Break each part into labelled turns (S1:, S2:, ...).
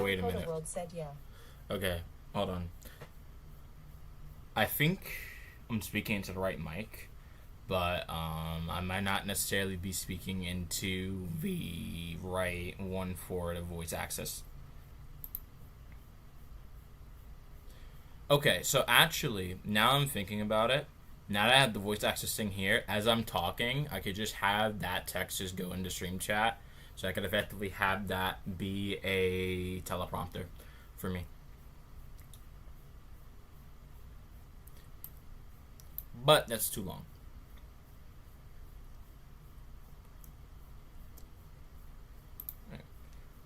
S1: wait a minute.
S2: World said yeah.
S1: Okay, hold on. I think I'm speaking into the right mic, but I might not necessarily be speaking into the right one for the voice access. Okay, so actually, now I'm thinking about it. Now that I have the voice access thing here, as I'm talking, I could just have that text just go into stream chat. So I could effectively have that be a teleprompter for me. But that's too long.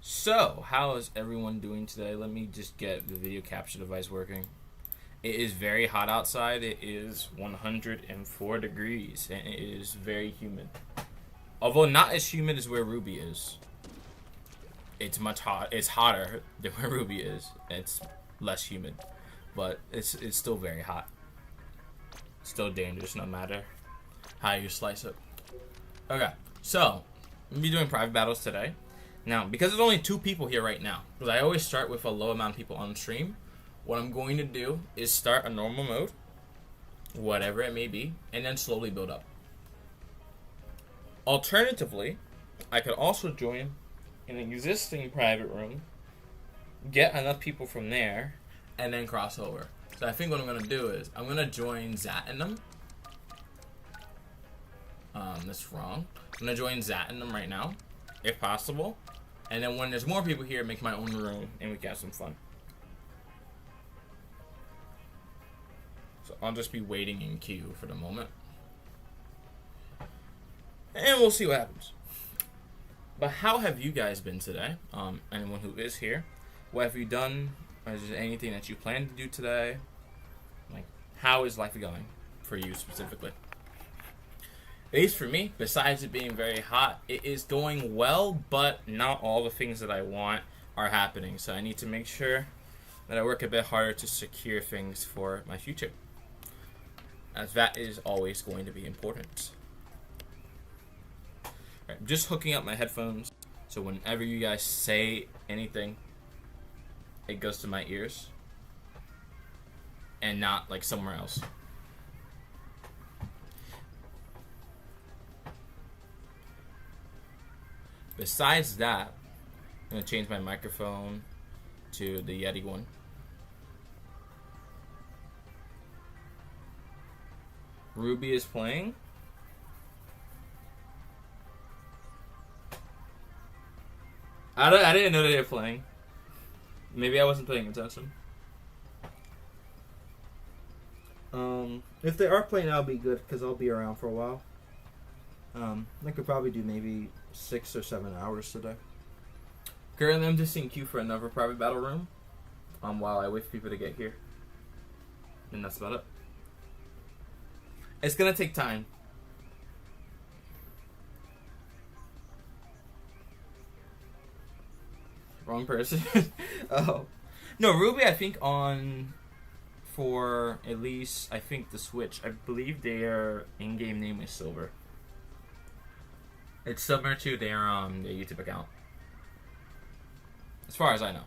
S1: So, how is everyone doing today? Let me just get the video capture device working. It is very hot outside. It is 104 degrees, and it is very humid. Although not as humid as where Ruby is. It's much hot. It's hotter than where Ruby is. It's less humid, but it's still very hot. Still dangerous, no matter how you slice it. Okay, so I'm gonna be doing private battles today. Now, because there's only 2 people here right now, because I always start with a low amount of people on stream, what I'm going to do is start a normal mode, whatever it may be, and then slowly build up. Alternatively, I could also join an existing private room, get enough people from there, and then cross over. So I think what I'm going to do is, I'm going to join Zat in them. That's wrong. I'm going to join Zat in them right now, if possible. And then when there's more people here, make my own room, and we can have some fun. So I'll just be waiting in queue for the moment. And we'll see what happens. But how have you guys been today? Anyone who is here, what have you done? Is there anything that you plan to do today? Like, how is life going for you specifically? At least for me, besides it being very hot, it is going well, but not all the things that I want are happening. So I need to make sure that I work a bit harder to secure things for my future, as that is always going to be important. Right, I'm just hooking up my headphones, so whenever you guys say anything, it goes to my ears and not like somewhere else. Besides that, I'm going to change my microphone to the Yeti one. Ruby is playing. I didn't know they were playing. Maybe I wasn't paying attention.
S3: If they are playing, that'll be good because I'll be around for a while. I could probably do maybe 6 or 7 hours today.
S1: Currently, I'm just in queue for another private battle room. While I wait for people to get here, and that's about it. It's gonna take time. Wrong person. Oh. No, Ruby, I think for at least, I think the Switch, I believe their in-game name is Silver. It's similar to their YouTube account, as far as I know.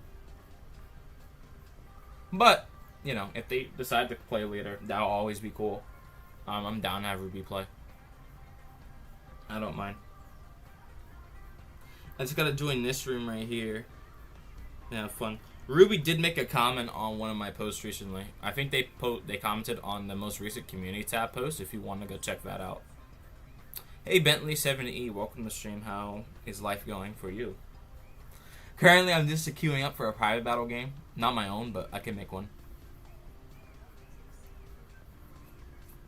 S1: But, you know, if they decide to play later, that'll always be cool. I'm down to have Ruby play. I don't mind. I just gotta join this room right here and have fun. Ruby did make a comment on one of my posts recently. I think they commented on the most recent community tab post, if you want to go check that out. Hey Bentley70E, welcome to the stream. How is life going for you? Currently, I'm just queuing up for a private battle game. Not my own, but I can make one.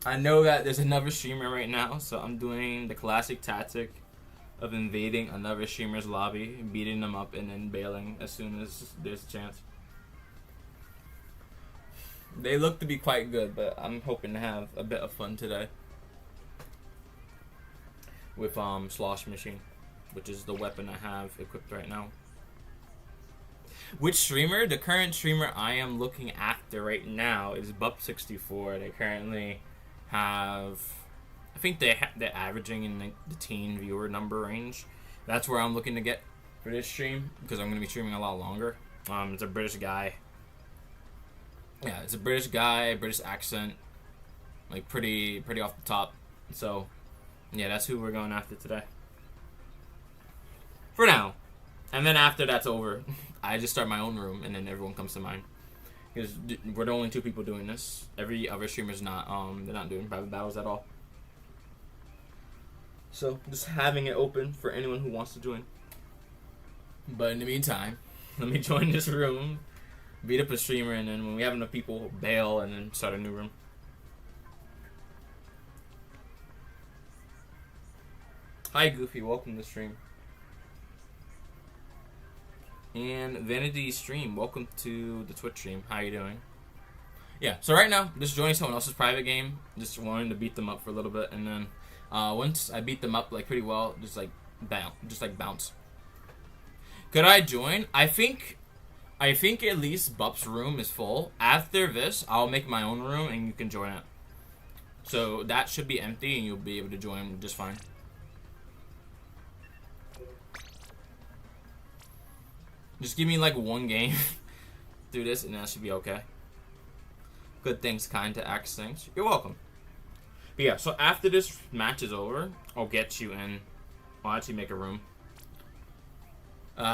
S1: I know that there's another streamer right now, so I'm doing the classic tactic of invading another streamer's lobby, beating them up, and then bailing as soon as there's a chance. They look to be quite good, but I'm hoping to have a bit of fun today with Slosh Machine, which is the weapon I have equipped right now. Which streamer? The current streamer I am looking after right now is Bup64. They currently have, I think they're averaging in the teen viewer number range. That's where I'm looking to get for this stream, because I'm going to be streaming a lot longer. It's a British guy. Yeah, it's a British guy, British accent, like pretty off the top. So, yeah, that's who we're going after today. For now. And then after that's over, I just start my own room, and then everyone comes to mine. Because we're the only 2 people doing this. Every other streamer's not, they're not doing private battles at all. So, just having it open for anyone who wants to join. But in the meantime, let me join this room, beat up a streamer, and then when we have enough people, bail, and then start a new room. Hi, Goofy. Welcome to the stream. And Vanity Stream, welcome to the Twitch stream. How you doing? Yeah, so right now, just joining someone else's private game. Just wanting to beat them up for a little bit, and then once I beat them up like pretty well, just like bounce. Could I join? I think at least Bup's room is full. After this, I'll make my own room, and you can join it. So that should be empty, and you'll be able to join just fine. Just give me like 1 game through this, and that should be okay. Good things, kind to axe things. You're welcome. But yeah, so after this match is over, I'll get you in. I'll actually make a room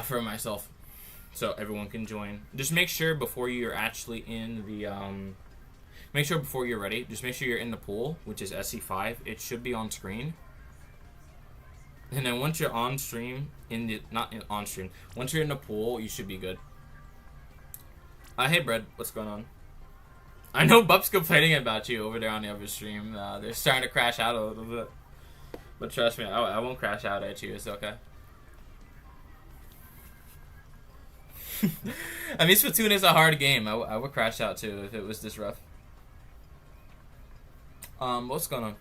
S1: for myself, so everyone can join. Just make sure before you're actually in the make sure before you're ready. Just make sure you're in the pool, which is SC5. It should be on screen. And then once you're on stream, once you're in the pool, you should be good. Hey, Bread, what's going on? I know Bup's complaining about you over there on the other stream. They're starting to crash out a little bit. But trust me, I won't crash out at you. It's okay. I mean, Splatoon is a hard game. I would crash out too if it was this rough. What's going on?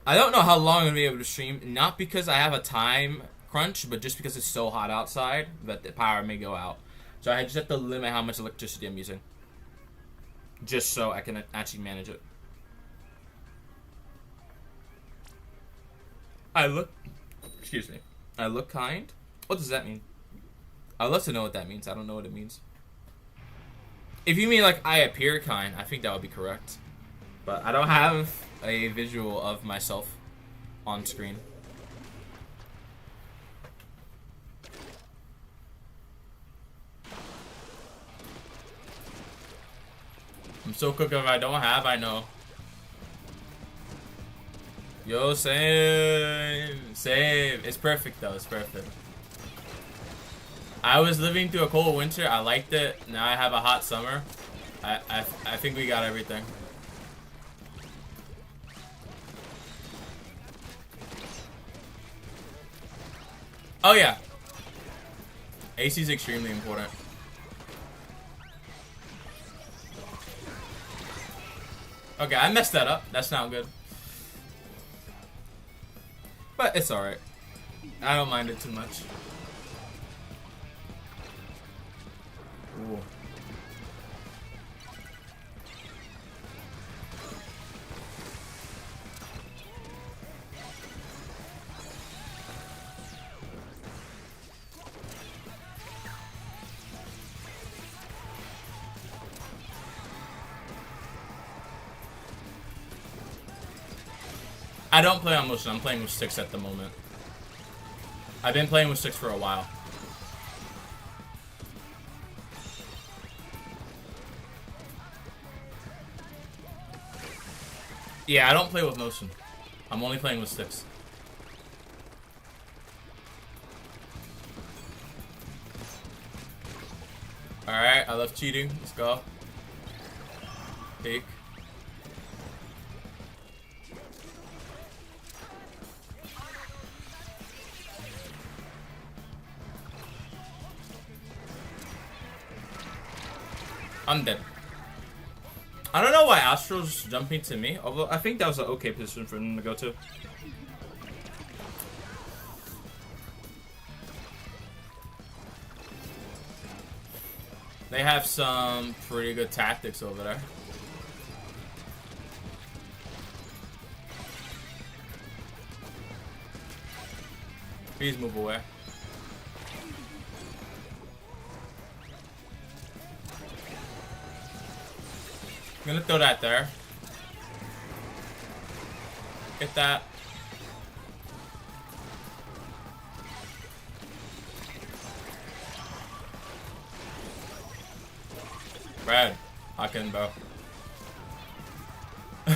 S1: I don't know how long I'm going to be able to stream. Not because I have a time crunch, but just because it's so hot outside that the power may go out. So I just have to limit how much electricity I'm using. Just so I can actually manage it. I look kind? What does that mean? I'd love to know what that means. I don't know what it means. If you mean like I appear kind, I think that would be correct. But I don't have a visual of myself on screen. I'm so cooked if I don't have, I know. Yo, same. It's perfect though, it's perfect. I was living through a cold winter, I liked it. Now I have a hot summer. I think we got everything. Oh yeah. AC is extremely important. Okay, I messed that up. That's not good. But it's alright. I don't mind it too much. Ooh. I don't play on motion, I'm playing with sticks at the moment. I've been playing with sticks for a while. Yeah, I don't play with motion. I'm only playing with sticks. Alright, I love cheating. Let's go. Peek. I'm dead. I don't know why Astro's jumping to me, although I think that was an okay position for him to go to. They have some pretty good tactics over there. Please move away. I'm gonna throw that there. Get that. Brad, lock in, bro.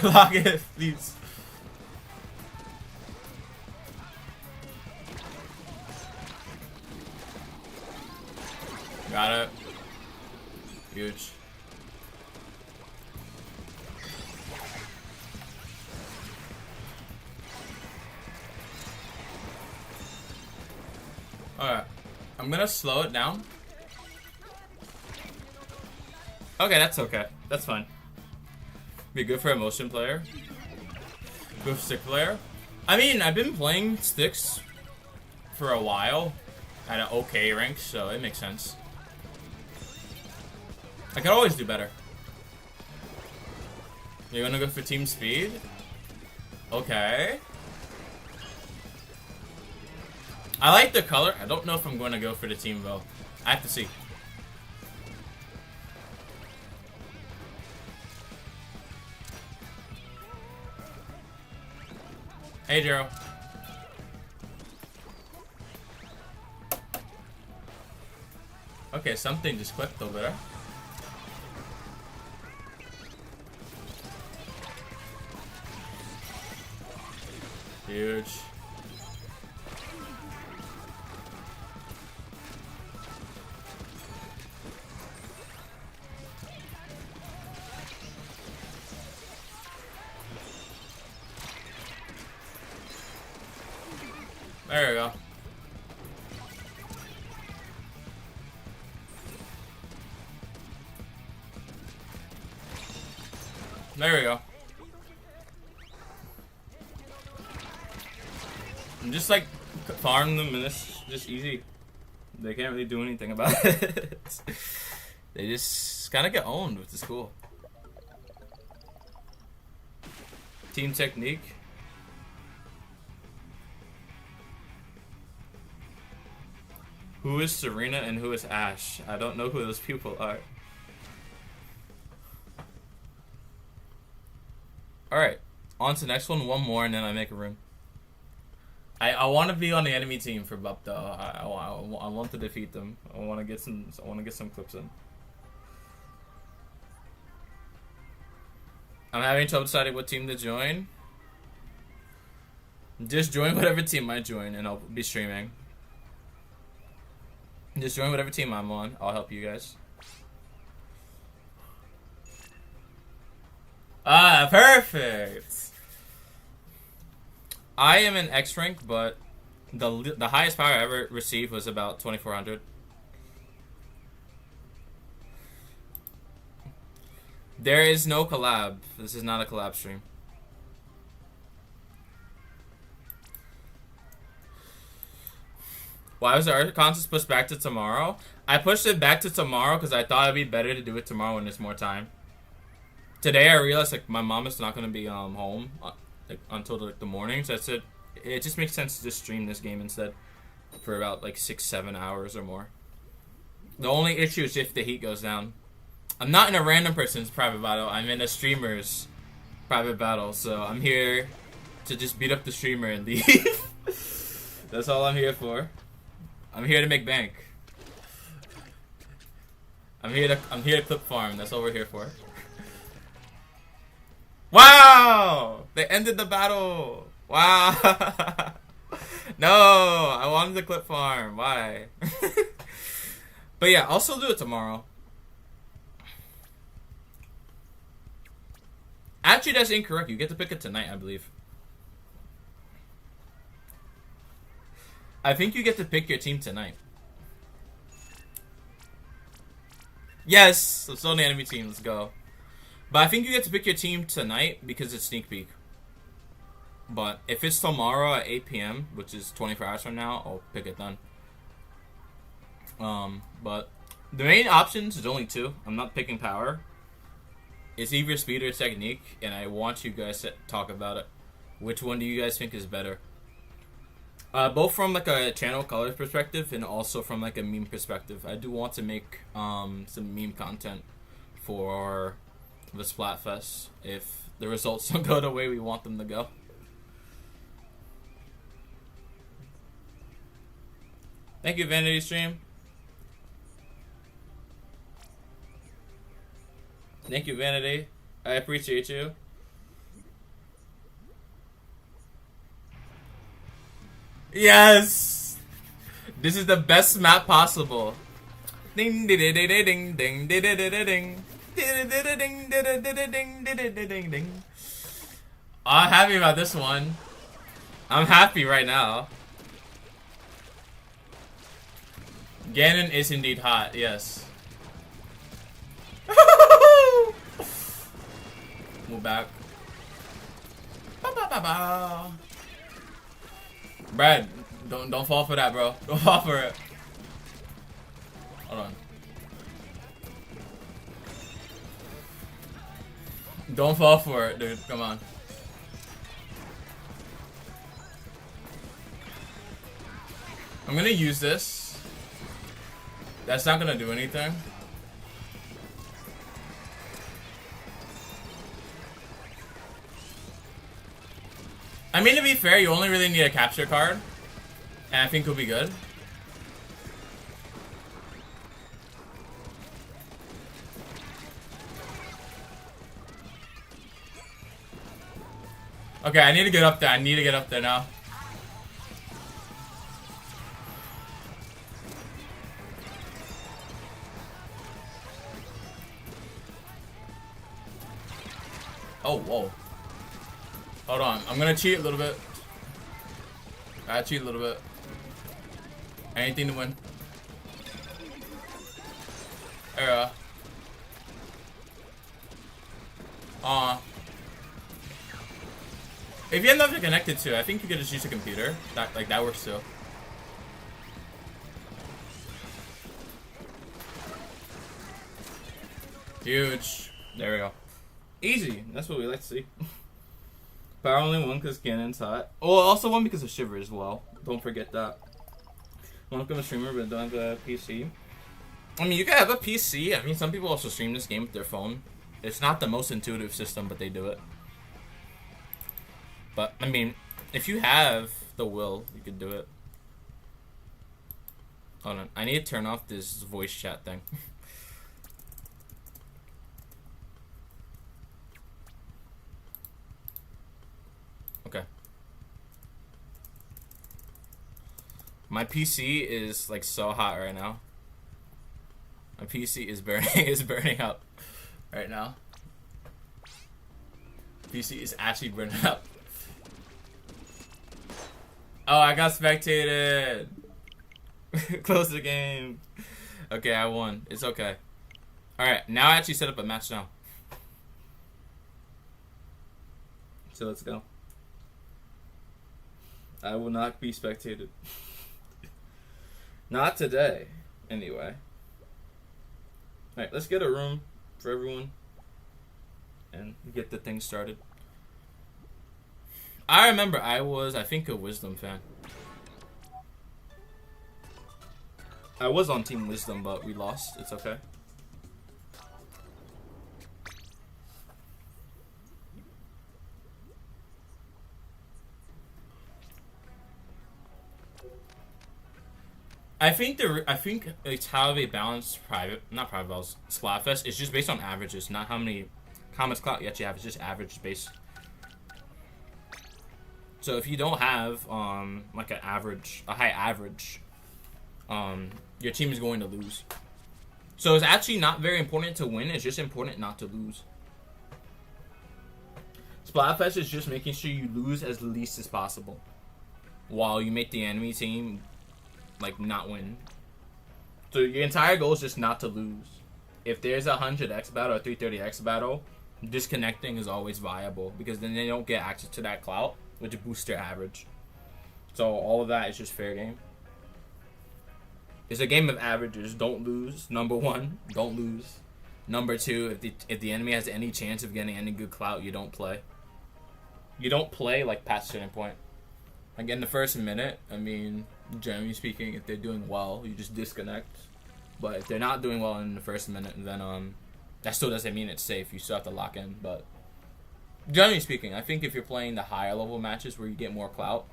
S1: Lock it, please. Got it. Huge. Alright. I'm gonna slow it down. Okay, that's okay. That's fine. Be good for a motion player. Good for stick player. I mean, I've been playing sticks for a while at an okay rank, so it makes sense. I could always do better. You're gonna go for team speed? Okay. I like the color. I don't know if I'm going to go for the team though. I have to see. Hey, Jero. Okay, something just clicked over there. Huge. There we go. There we go. And just like farm them and it's just easy. They can't really do anything about it. They just kind of get owned, which is cool. Team technique. Who is Serena and who is Ash? I don't know who those people are. Alright, on to the next one. One more and then I make a room. I want to be on the enemy team for Bup though. I want to defeat them. I want to get some clips in. I'm having trouble deciding what team to join. Just join whatever team I join and I'll be streaming. Just join whatever team I'm on. I'll help you guys. Ah, perfect. I am in X rank, but the highest power I ever received was about 2400. There is no collab. This is not a collab stream. Why was the Earth contest pushed back to tomorrow? I pushed it back to tomorrow because I thought it'd be better to do it tomorrow when there's more time. Today I realized like my mom is not gonna be home like until the morning, so I said it just makes sense to just stream this game instead for about like 6-7 hours or more. The only issue is if the heat goes down. I'm not in a random person's private battle. I'm in a streamer's private battle, so I'm here to just beat up the streamer and leave. That's all I'm here for. I'm here to make bank. I'm here to clip farm. That's all we're here for. Wow! They ended the battle. Wow. No, I wanted to clip farm. Why? But yeah, I'll still do it tomorrow. Actually, that's incorrect. You get to pick it tonight, I believe. I think you get to pick your team tonight. Yes! It's on the enemy team. Let's go. But I think you get to pick your team tonight because it's sneak peek. But if it's tomorrow at 8 p.m., which is 24 hours from now, I'll pick it then. But the main options is only two. I'm not picking power. It's either speed or technique, and I want you guys to talk about it. Which one do you guys think is better? Both from like a channel color perspective and also from like a meme perspective. I do want to make some meme content for of a Splatfest if the results don't go the way we want them to go. Thank you, Vanity Stream. Thank you, Vanity. I appreciate you. Yes! This is the best map possible. Ding ding ding ding ding ding ding ding ding ding ding. I'm happy about this one. I'm happy right now. Ganon is indeed hot, yes. Move back. Brad, don't fall for that, bro. Don't fall for it. Hold on. Don't fall for it, dude. Come on. I'm gonna use this. That's not gonna do anything. I mean, to be fair, you only really need a capture card, and I think it'll be good. Okay, I need to get up there. I need to get up there now. Oh, whoa. Hold on. I'm gonna cheat a little bit. I cheat a little bit. Anything to win. There if you have nothing connected to, I think you could just use a computer. That works too. Huge. There we go. Easy. That's what we like to see. Power only one because Ganon's hot. Oh, also one because of Shiver as well. Don't forget that. Want to become a streamer but don't have a PC. I mean, you can have a PC. I mean, some people also stream this game with their phone. It's not the most intuitive system, but they do it. But, I mean, if you have the will, you could do it. Hold on. I need to turn off this voice chat thing. Okay. My PC is, like, so hot right now. My PC is burning up right now. PC is actually burning up. Oh, I got spectated. Close the game. Okay, I won. It's okay. Alright, now I actually set up a match now. So let's go. I will not be spectated. Not today, anyway. Alright, let's get a room for everyone and get the thing started. I remember I think, a Wisdom fan. I was on Team Wisdom, but we lost. It's okay. I think it's how they balance not private battles, Splatfest. It's just based on averages, not how many comments clout you actually have. It's just average based. So if you don't have like a high average, your team is going to lose. So it's actually not very important to win. It's just important not to lose. Splatfest is just making sure you lose as least as possible, while you make the enemy team like not win. So your entire goal is just not to lose. If there's a 100x battle or 330x battle, disconnecting is always viable because then they don't get access to that clout, which boosts their average. So all of that is just fair game. It's a game of averages. Don't lose. Number one, don't lose. Number two, if the enemy has any chance of getting any good clout, you don't play. You don't play like past a certain point. Like in the first minute, I mean, generally speaking, if they're doing well, you just disconnect. But if they're not doing well in the first minute, then That still doesn't mean it's safe. You still have to lock in, but generally speaking, I think if you're playing the higher level matches where you get more clout,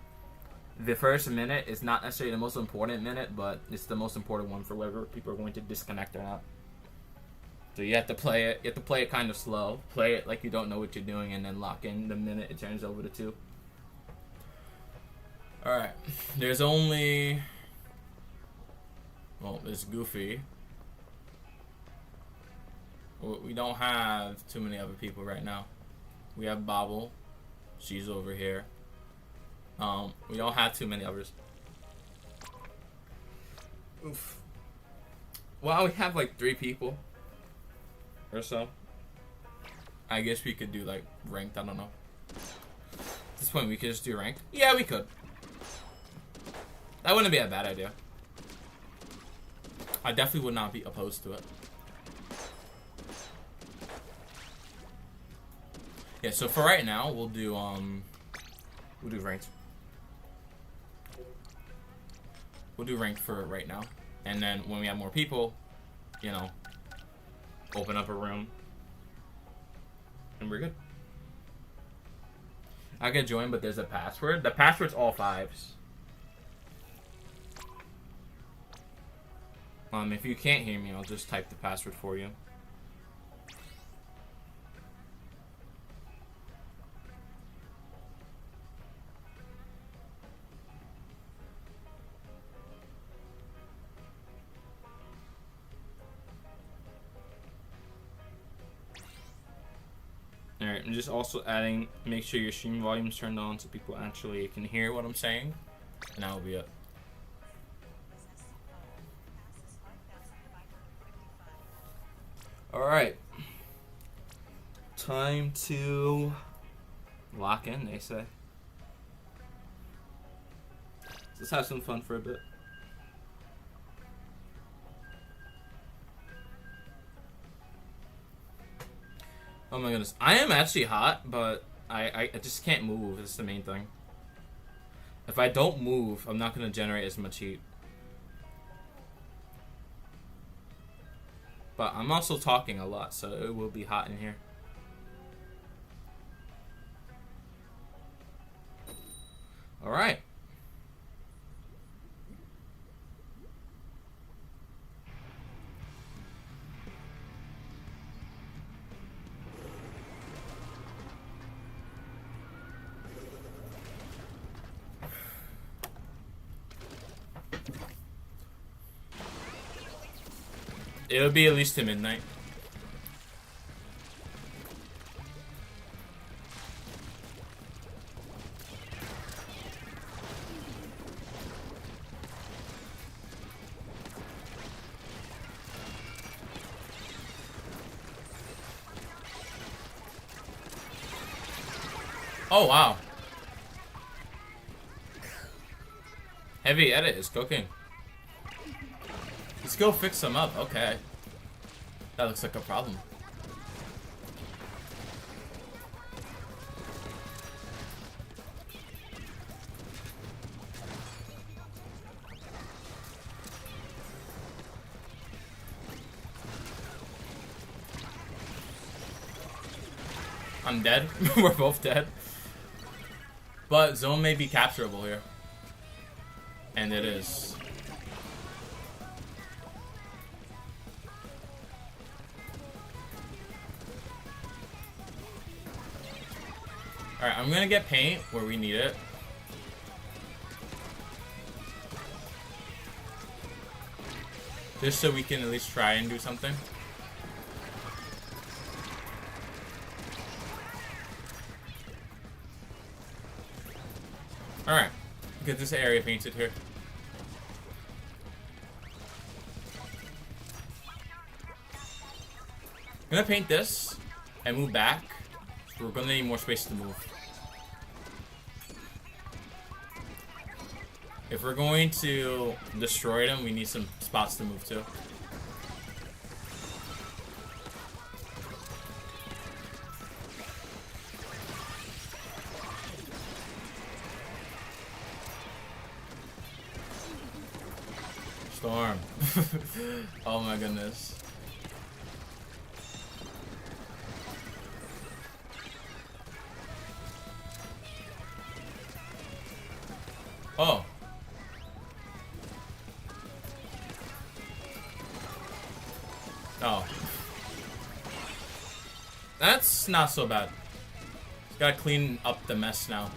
S1: the first minute is not necessarily the most important minute, but it's the most important one for whether people are going to disconnect or not. So you have to play it. You have to play it kind of slow. Play it like you don't know what you're doing, and then lock in the minute it turns over to 2. All right. There's only. Well, there's Goofy. We don't have too many other people right now. We have Bobble. She's over here. We don't have too many others. Oof. Well, we have like 3 people or so. I guess we could do like ranked. I don't know. At this point, we could just do ranked. Yeah, we could. That wouldn't be a bad idea. I definitely would not be opposed to it. Yeah, so for right now, we'll do ranked. We'll do ranked for right now. And then when we have more people, you know, open up a room. And we're good. I can join, but there's a password. The password's all 5s. If you can't hear me, I'll just type the password for you. Alright, I'm just also adding, make sure your stream volume's turned on so people actually can hear what I'm saying. And that will be it. Alright. Time to lock in, they say. Let's have some fun for a bit. Oh my goodness. I am actually hot, but I just can't move. That's the main thing. If I don't move, I'm not going to generate as much heat. But I'm also talking a lot, so it will be hot in here. Alright. It'll be at least to midnight. Oh wow. Heavy edit is cooking. Let's go fix them up. Okay. That looks like a problem. I'm dead. We're both dead. But zone may be capturable here. And it is. Alright, I'm gonna get paint where we need it. Just so we can at least try and do something. Alright, get this area painted here. I'm gonna paint this and move back. We're gonna need more space to move. If we're going to destroy them, we need some spots to move to. Storm. Oh my goodness. Oh. Oh. That's not so bad. Just gotta clean up the mess now.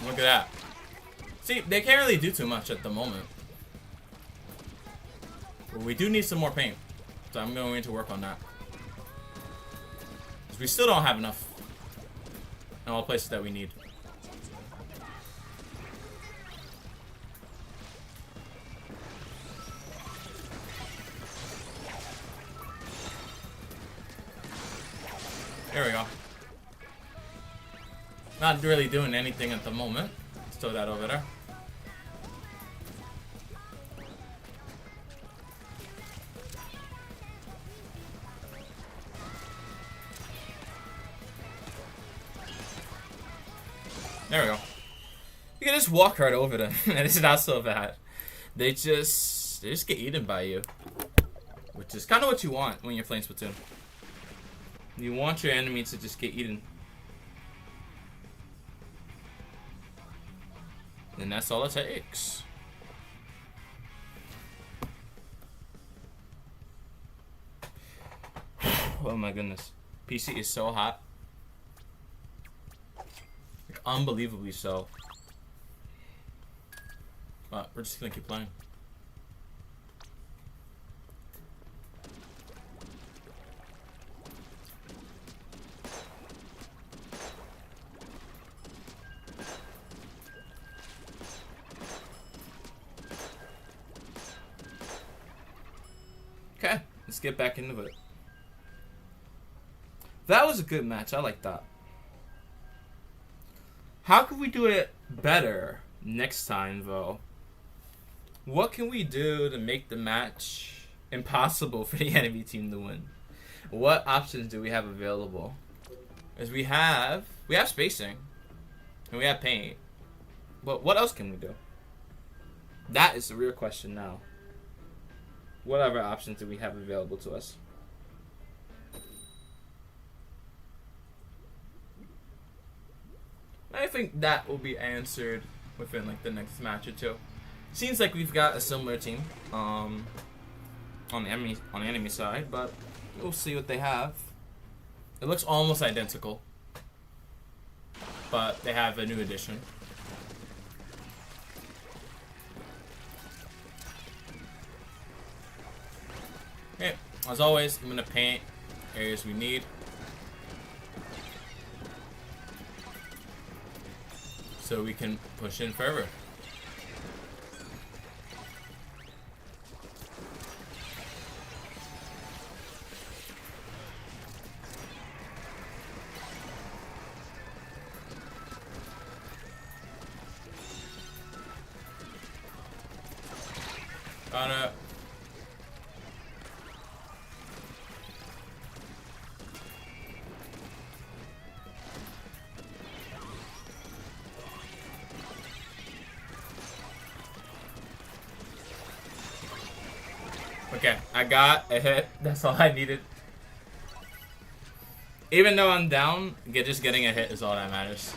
S1: Look at that. See, they can't really do too much at the moment. But we do need some more paint. So I'm going to work on that. Because we still don't have enough in all the places that we need. There we go. Not really doing anything at the moment. Let's throw that over there. There we go. You can just walk right over them. And it's not so bad. They just get eaten by you. Which is kind of what you want when you're playing Splatoon. You want your enemy to just get eaten. And that's all it takes. Oh my goodness. PC is so hot. Like, unbelievably so. But we're just gonna keep playing. Okay, let's get back into it. That was a good match. I like that. How can we do it better next time, though? What can we do to make the match impossible for the enemy team to win? What options do we have available? As we have spacing, and we have paint. But what else can we do? That is the real question now. What other options do we have available to us? I think that will be answered within like the next match or two. Seems like we've got a similar team on the enemy side, but we'll see what they have. It looks almost identical, but they have a new addition. Okay, as always, I'm gonna paint areas we need. So we can push in further. Got it. Okay, I got a hit. That's all I needed. Even though I'm down, just getting a hit is all that matters.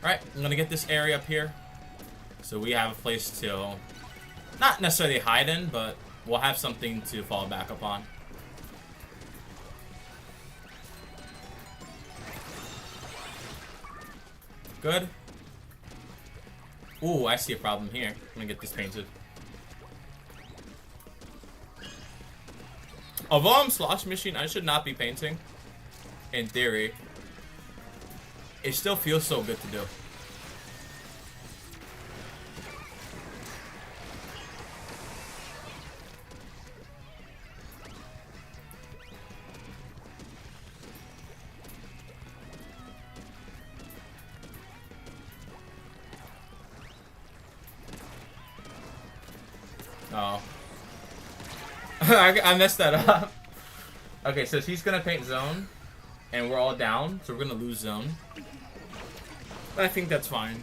S1: Alright, I'm gonna get this area up here. So we have a place to not necessarily hide in, but we'll have something to fall back upon. Good. Ooh, I see a problem here. I'm gonna get this painted. Although I'm Slosh Machine, I should not be painting. In theory. It still feels so good to do. Oh. I messed that up. Okay, so she's gonna paint zone, and we're all down, so we're gonna lose zone. But I think that's fine.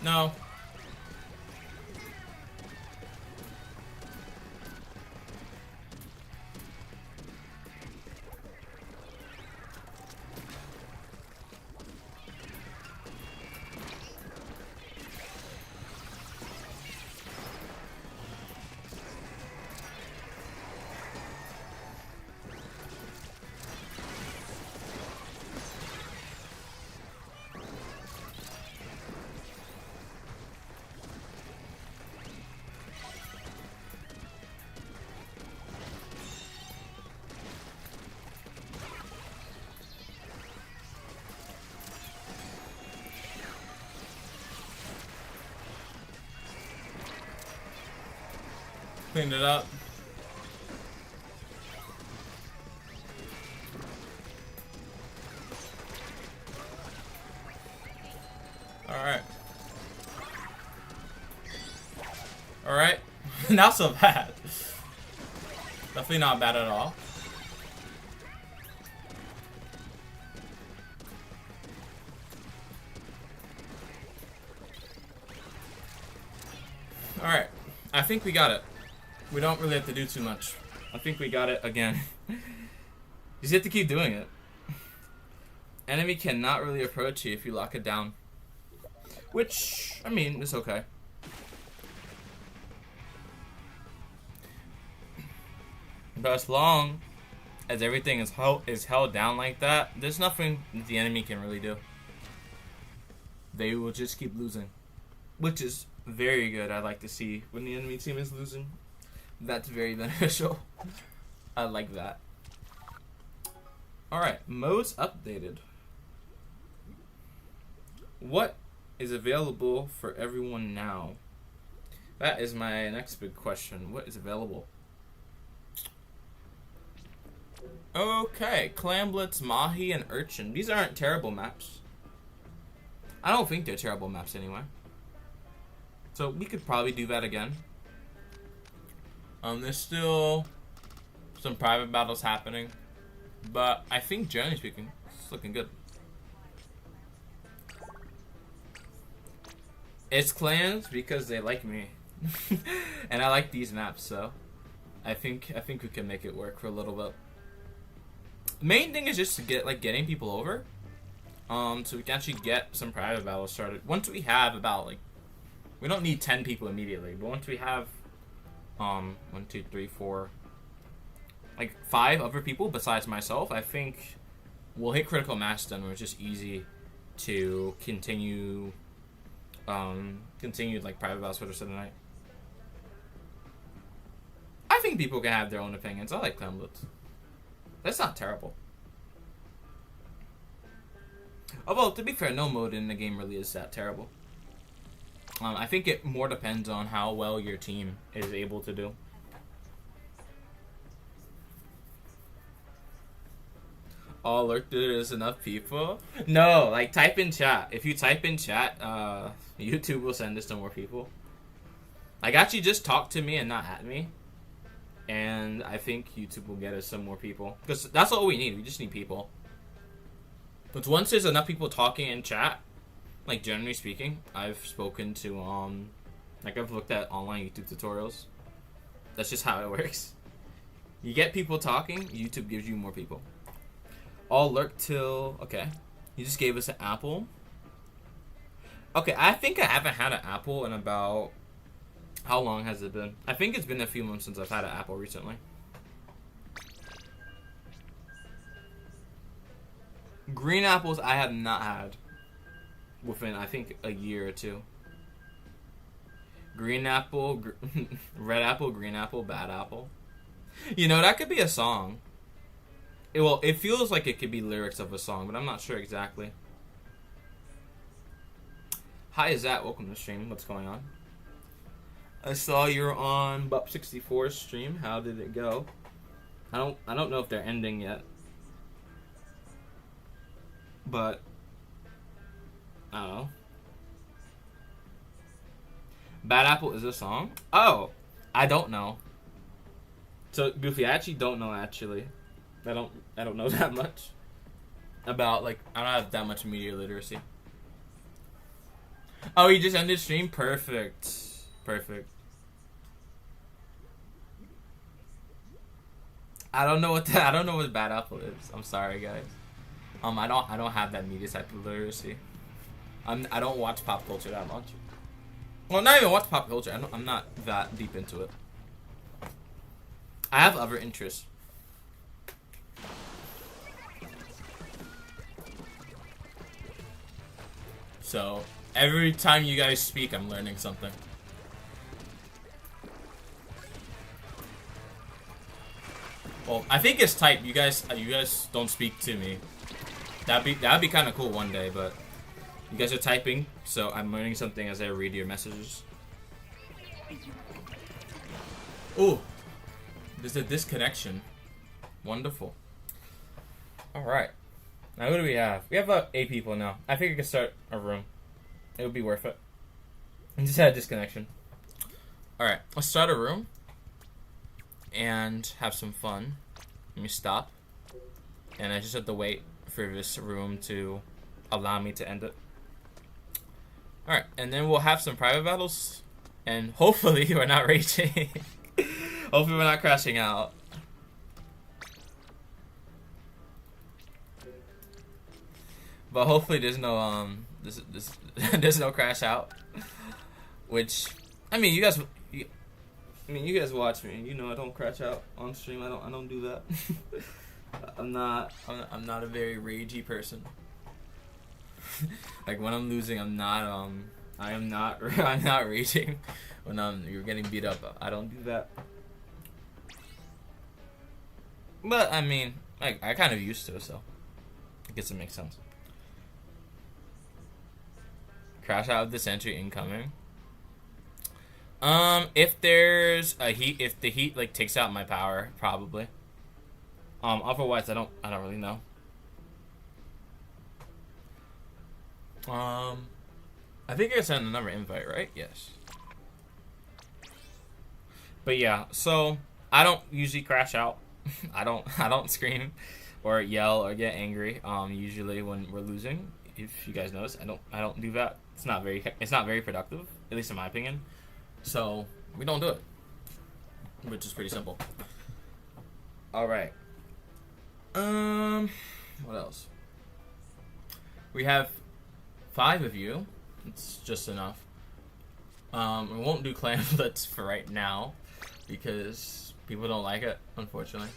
S1: No. Cleaned it up. Alright. Alright. Not so bad. Definitely not bad at all. Alright. I think we got it. We don't really have to do too much. I think we got it again. You just have to keep doing it. Enemy cannot really approach you if you lock it down. Which, I mean, it's okay. But as long as everything is held down like that, there's nothing that the enemy can really do. They will just keep losing. Which is very good. I like to see when the enemy team is losing. That's very beneficial. I like that. Alright, modes updated. What is available for everyone now? That is my next big question. What is available? Okay, Clamblitz, Mahi, and Urchin. These aren't terrible maps. I don't think they're terrible maps anyway. So we could probably do that again. There's still some private battles happening, but I think generally speaking, it's looking good. It's clans because they like me, and I like these maps, so I think we can make it work for a little bit. Main thing is just to get getting people over, so we can actually get some private battles started. Once we have about we don't need 10 people immediately, but once we have 1, 2, 3, 4, 5 other people besides myself, I think we'll hit critical mass then, where it's just easy to continue private battles for the rest of the night. I think people can have their own opinions. I like Clamblitz. That's not terrible. Although, to be fair, no mode in the game really is that terrible. I think it more depends on how well your team is able to do. Oh, look, there is enough people. No, type in chat. If you type in chat, YouTube will send this to more people. Actually just talk to me and not at me. And I think YouTube will get us some more people. Because that's all we need. We just need people. But once there's enough people talking in chat, generally speaking, I've spoken to, I've looked at online YouTube tutorials. That's just how it works. You get people talking, YouTube gives you more people. All lurk till... Okay. You just gave us an apple. Okay, I think I haven't had an apple in about... How long has it been? I think it's been a few months since I've had an apple recently. Green apples I have not had within, I think, a year or two. Green apple, red apple, green apple, bad apple. You know, that could be a song. It feels like it could be lyrics of a song, but I'm not sure exactly. Hi, Zat. Welcome to the stream. What's going on? I saw you're on Bup64's stream. How did it go? I don't know if they're ending yet. But I don't know. Bad Apple is a song? Oh, I don't know. So Goofy, I actually don't know actually. I don't know that much about, like, I don't have that much media literacy. Oh, you just ended stream? Perfect. Perfect. I don't know what Bad Apple is. I'm sorry, guys. I don't have that media type of literacy. I don't watch pop culture that much. Well, not even watch pop culture. I'm not that deep into it. I have other interests. So every time you guys speak, I'm learning something. Well, I think it's type. You guys don't speak to me. That'd be kind of cool one day, but you guys are typing, so I'm learning something as I read your messages. Ooh, there's a disconnection. Wonderful. All right. Now who do we have? We have 8 people now. I think I could start a room. It would be worth it. I just had a disconnection. All right, let's start a room and have some fun. Let me stop. And I just have to wait for this room to allow me to end it. Alright, and then we'll have some private battles. And hopefully we're not raging. Hopefully we're not crashing out. But hopefully there's no there's no crash out. Which, I mean, you guys watch me, and you know I don't crash out on stream. I don't do that. I'm not a very ragey person. Like when I'm losing, I'm not raging. When you're getting beat up, I don't do that. But I mean, like, I kind of used to, so I guess it makes sense. Crash out of the sentry incoming. If there's a heat, if the heat like takes out my power, probably. Otherwise I don't really know. I think I sent another invite, right? Yes. But yeah, so I don't usually crash out. I don't scream or yell or get angry. Usually when we're losing, if you guys notice, I don't do that. It's not very productive, at least in my opinion. So we don't do it, which is pretty simple. All right. What else? We have 5 of you. It's just enough. We won't do clan blitz for right now because people don't like it, unfortunately.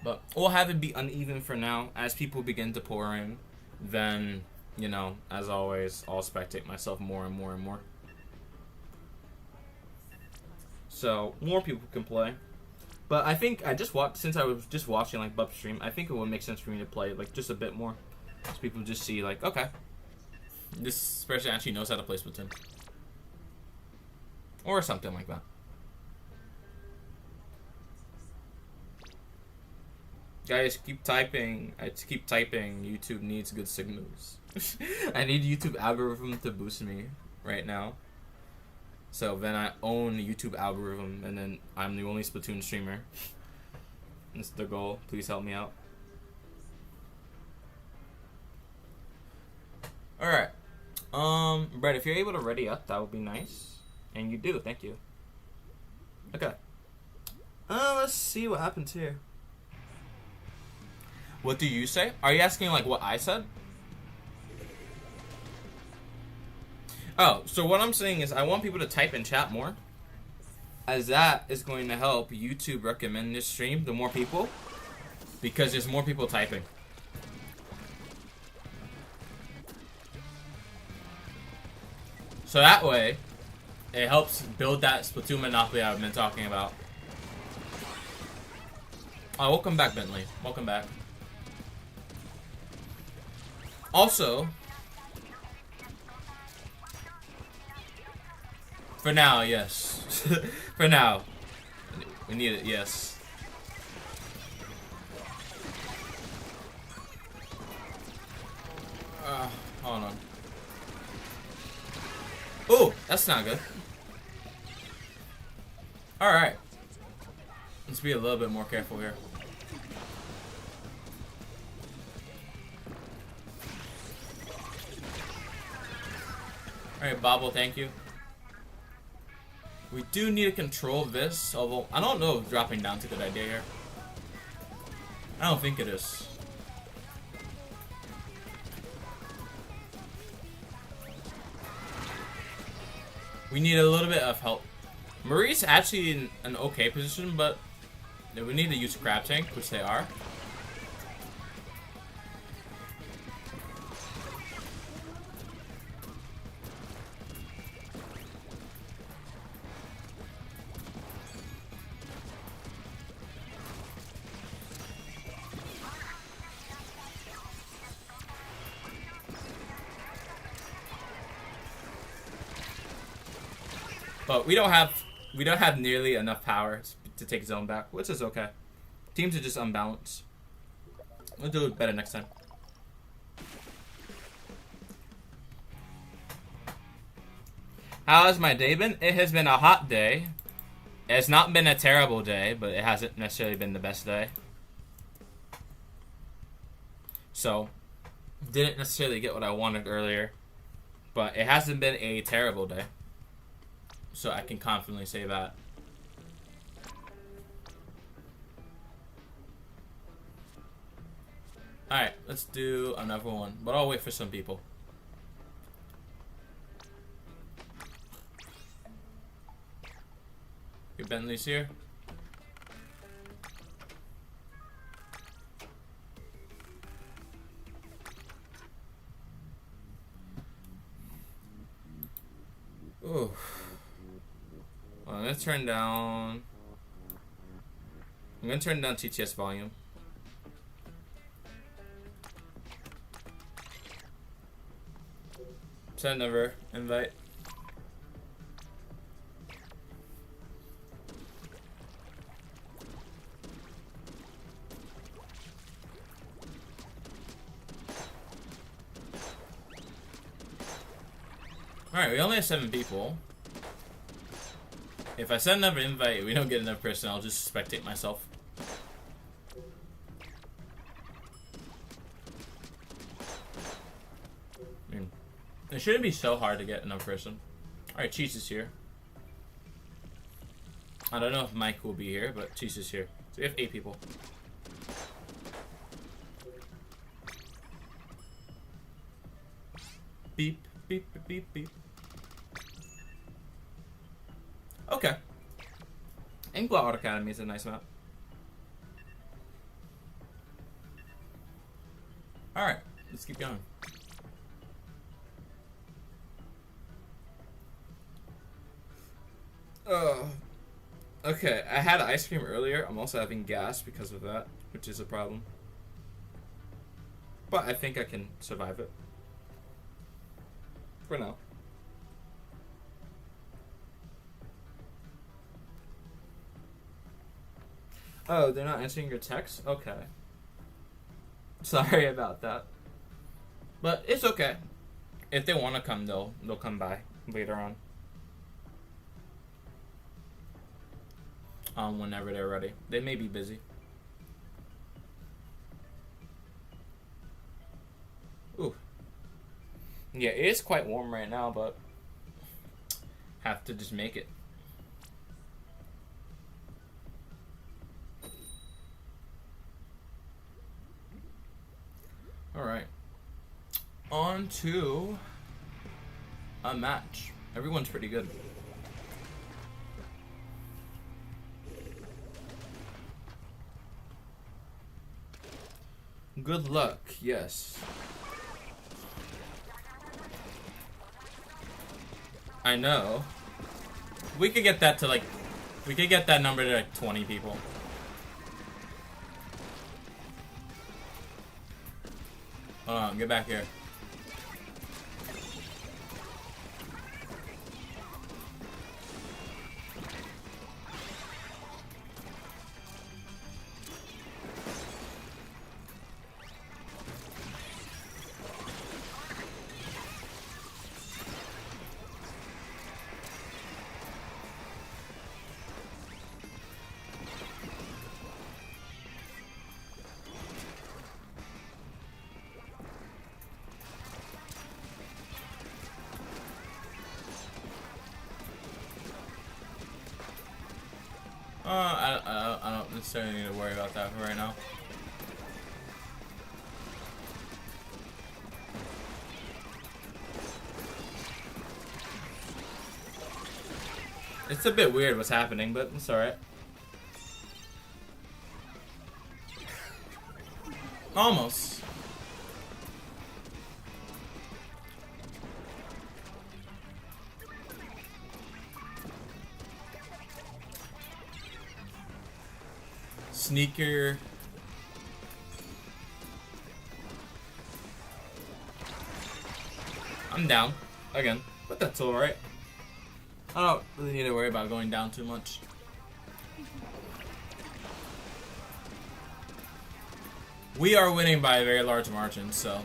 S1: But we'll have it be uneven for now. As people begin to pour in, then, you know, as always, I'll spectate myself more and more and more. So more people can play. But I think since I was just watching like Bup's stream, I think it would make sense for me to play like just a bit more. So people just see like, okay, this person actually knows how to play Splatoon. Or something like that. Guys, keep typing. Keep typing. YouTube needs good signals. I need YouTube algorithm to boost me right now. So then I own the YouTube algorithm, and then I'm the only Splatoon streamer. That's the goal. Please help me out. Alright. Brett, if you're able to ready up, that would be nice. And you do, thank you. Okay. Let's see what happens here. What do you say? Are you asking like what I said? Oh, so what I'm saying is I want people to type in chat more, as that is going to help YouTube recommend this stream to more people, because there's more people typing. So that way, it helps build that Splatoon monopoly I've been talking about. Oh, welcome back, Bentley. Welcome back. Also, For now, yes. For now. We need it, yes. Hold on. Oh, that's not good. Alright. Let's be a little bit more careful here. Alright, Bobble, thank you. We do need to control this, although I don't know if dropping down's a good idea here. I don't think it is. We need a little bit of help. Marie's actually in an okay position, but we need to use Crab Tank, which they are. But we don't have nearly enough power to take zone back, which is okay. Teams are just unbalanced. We'll do it better next time. How has my day been? It has been a hot day. It's not been a terrible day, but it hasn't necessarily been the best day. So, didn't necessarily get what I wanted earlier, but it hasn't been a terrible day. So I can confidently say that. Alright, let's do another one. But I'll wait for some people. Your Bentley's here. Ooh. Well, I'm gonna turn down TTS volume. Send over invite. Alright, we only have 7 people. If I send another invite, we don't get enough person, I'll just spectate myself. I mean, it shouldn't be so hard to get another person. Alright, Cheese is here. I don't know if Mike will be here, but Cheese is here. So we have 8 people. Beep, beep, beep, beep, beep. Okay. Inkblot Art Academy is a nice map. Alright, let's keep going. Okay, I had ice cream earlier. I'm also having gas because of that, which is a problem. But I think I can survive it. For now. Oh, they're not answering your text? Okay. Sorry about that. But it's okay. If they want to come, they'll come by later on. Whenever they're ready. They may be busy. Ooh. Yeah, it is quite warm right now, but have to just make it. Alright. On to a match. Everyone's pretty good. Good luck, yes. I know. We could get that to like... We could get that number to like 20 people. Hold on, get back here. I don't necessarily need to worry about that for right now. It's a bit weird what's happening, but it's alright. Almost. Sneaker. I'm down again, but that's alright. I don't really need to worry about going down too much. We are winning by a very large margin, so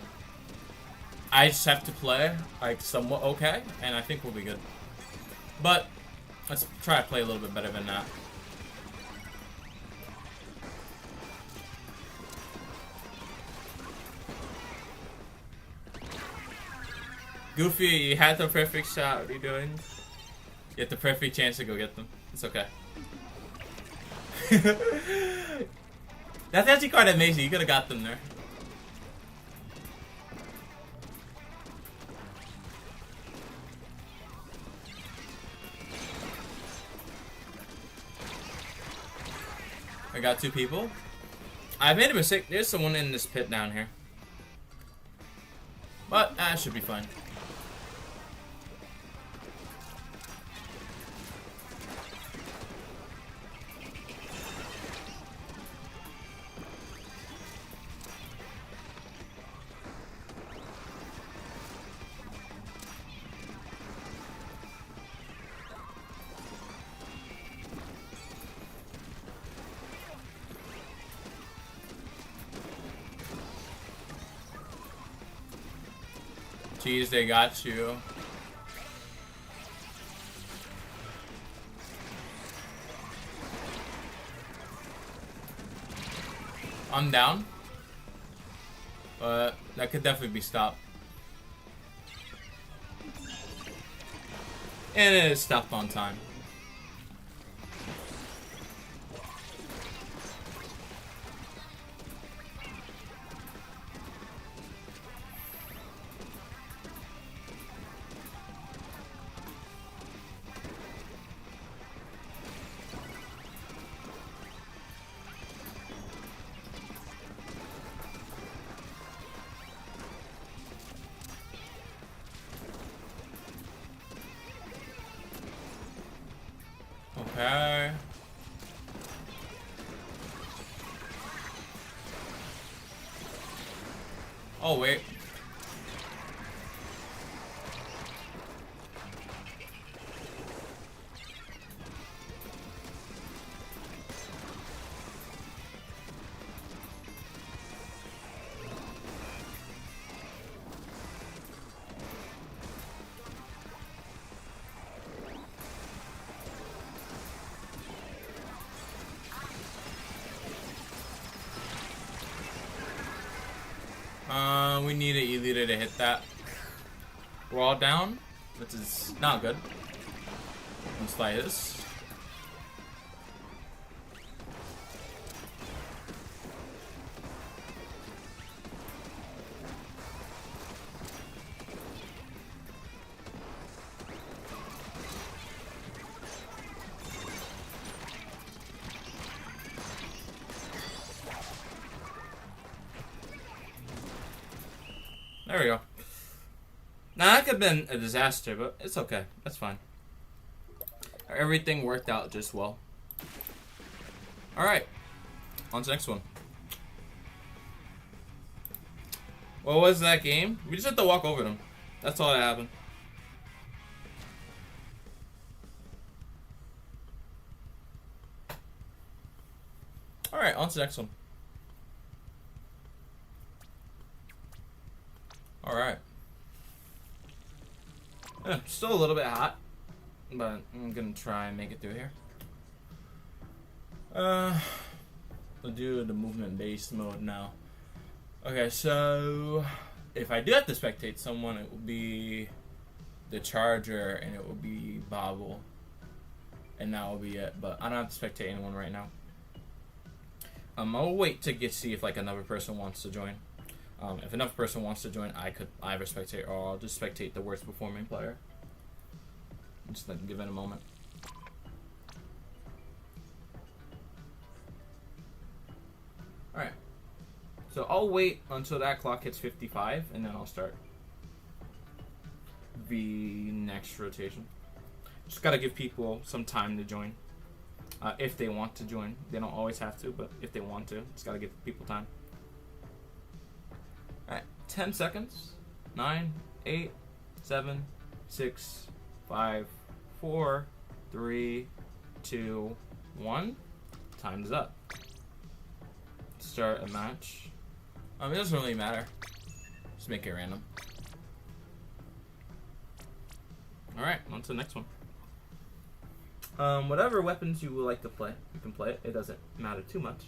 S1: I just have to play like somewhat okay, and I think we'll be good. But let's try to play a little bit better than that. Goofy, you had the perfect shot. What are you doing? You had the perfect chance to go get them. It's okay. That's actually quite amazing. You could have got them there. I got 2 people. I made a mistake. There's someone in this pit down here. But that should be fine. Jeez, they got you. I'm down. But that could definitely be stopped. And it is stopped on time. Okay. Oh, wait. We need an E-leader to hit that. We're all down, which is not good. Let's try this. There we go. Now that could have been a disaster, but it's okay. That's fine. Everything worked out just well. Alright. On to the next one. What was that game? We just had to walk over them. That's all that happened. Alright, on to the next one. Alright. Still a little bit hot, but I'm gonna try and make it through here. We'll do the movement-based mode now. Okay, so if I do have to spectate someone, it will be the Charger and it will be Bobble. and that will be it. But I don't have to spectate anyone right now. I'll wait to see if like another person wants to join. If another person wants to join, I could either spectate or I'll just spectate the worst performing player. Just like give it a moment. Alright. So I'll wait until that clock hits 55 and then I'll start the next rotation. Just gotta give people some time to join. If they want to join. They don't always have to, but if they want to, just gotta give people time. Alright, 10 seconds. 9, 8, 7, 6, 5, 4, 3, 2, 1. Time's up. Start a match. It doesn't really matter. Just make it random. Alright, on to the next one. Whatever weapons you would like to play, you can play it. It doesn't matter too much.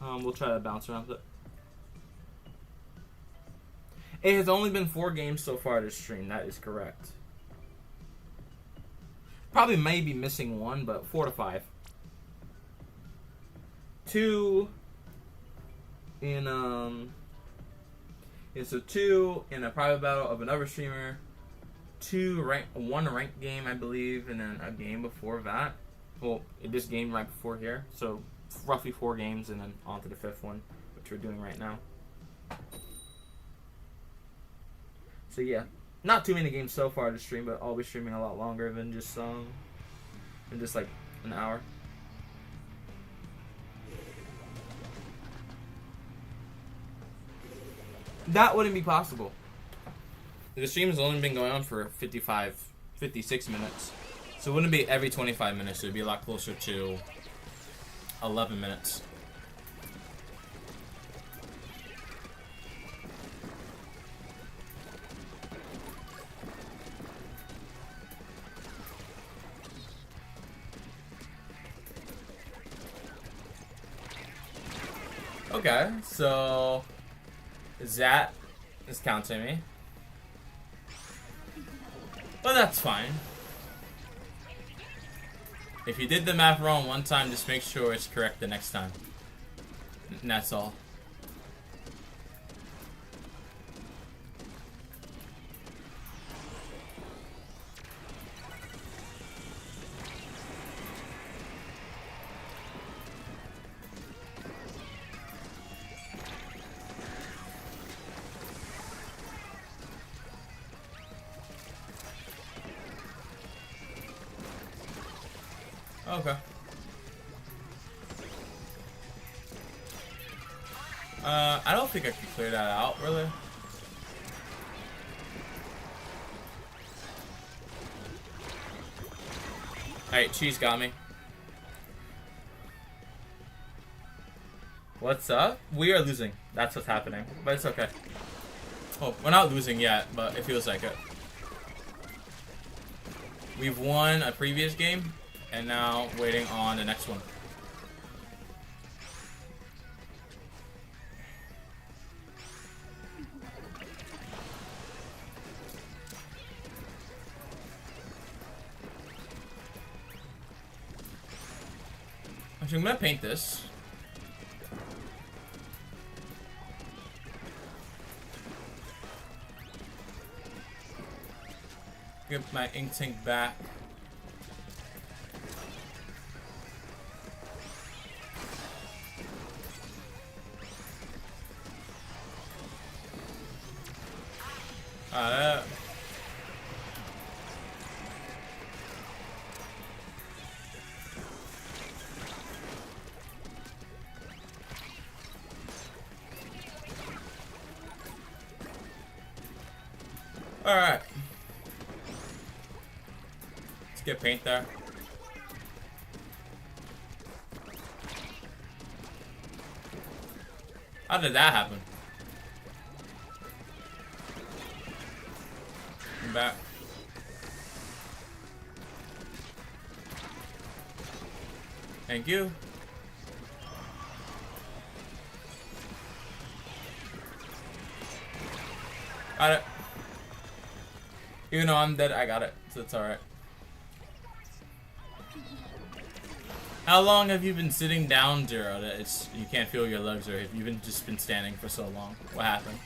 S1: We'll try to bounce around with it. It has only been 4 games so far this stream. That is correct. Probably may be missing 1, but 4 to 5. 2 in so 2 in a private battle of another streamer. 1 ranked game, I believe, and then a game before that. Well, this game right before here. So roughly 4 games, and then on to the 5th one, which we're doing right now. So yeah, not too many games so far to stream, but I'll be streaming a lot longer than just like an hour. That wouldn't be possible. The stream has only been going on for 56 minutes. So it wouldn't be every 25 minutes. It would be a lot closer to 11 minutes. Okay, so that is counting me. But that's fine. If you did the math wrong one time, just make sure it's correct the next time. And that's all. Okay. I don't think I can clear that out, really. Alright, cheese got me. What's up? We are losing. That's what's happening. But it's okay. Oh, we're not losing yet, but it feels like it. We've won a previous game. And now, waiting on the next one. Actually, I'm gonna paint this. Get my ink tank back. Alright. Let's get paint there. How did that happen? I'm back. Thank you. Got it. Even though I'm dead, I got it, so it's alright. How long have you been sitting down, Zero, that you can't feel your legs, or have you just been standing for so long? What happened?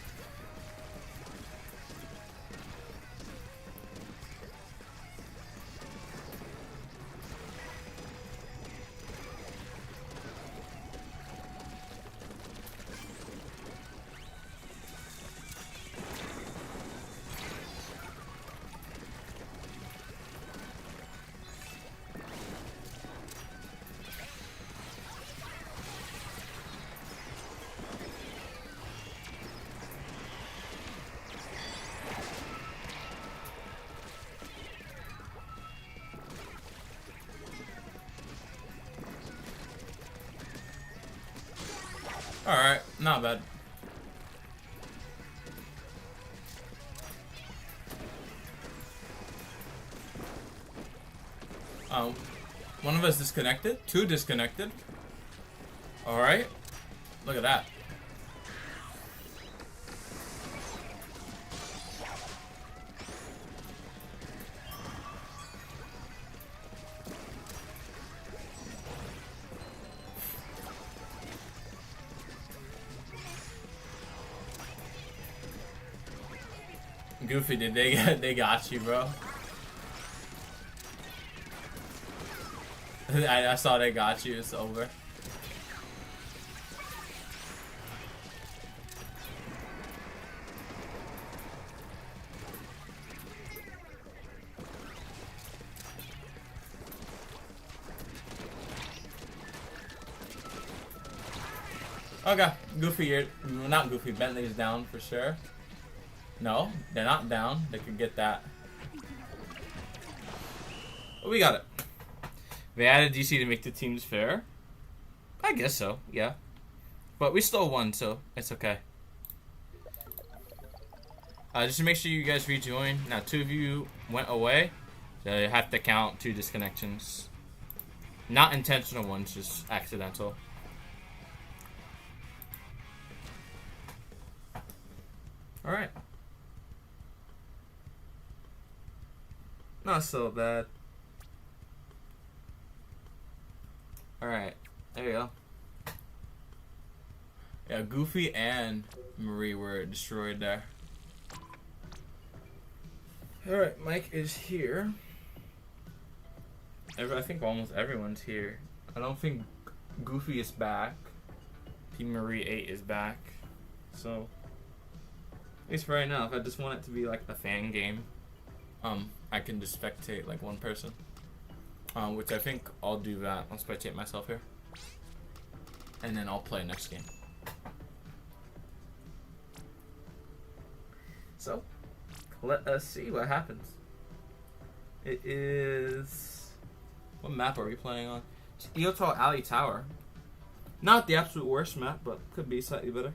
S1: Alright, not bad. One of us disconnected, 2 disconnected. Alright, look at that. Goofy, did they got you, bro? I saw they got you. It's over. Okay, Goofy, not Goofy. Bentley's down for sure. No, they're not down. They could get that. But we got it. They added DC to make the teams fair. I guess so, yeah. But we still won, so it's okay. Just to make sure you guys rejoin. Now, 2 of you went away. So you have to count 2 disconnections. Not intentional ones, just accidental. Alright. Not so bad. Alright, there you go. Yeah, Goofy and Marie were destroyed there. Alright, Mike is here. I think almost everyone's here. I don't think Goofy is back. Team Marie 8 is back. So, at least for right now, if I just want it to be like a fan game, I can just spectate like one person. Which I think I'll do that. I'll spectate myself here. And then I'll play next game. So, let us see what happens. It is... What map are we playing on? It's Eotol Alley Tower. Not the absolute worst map, but could be slightly better.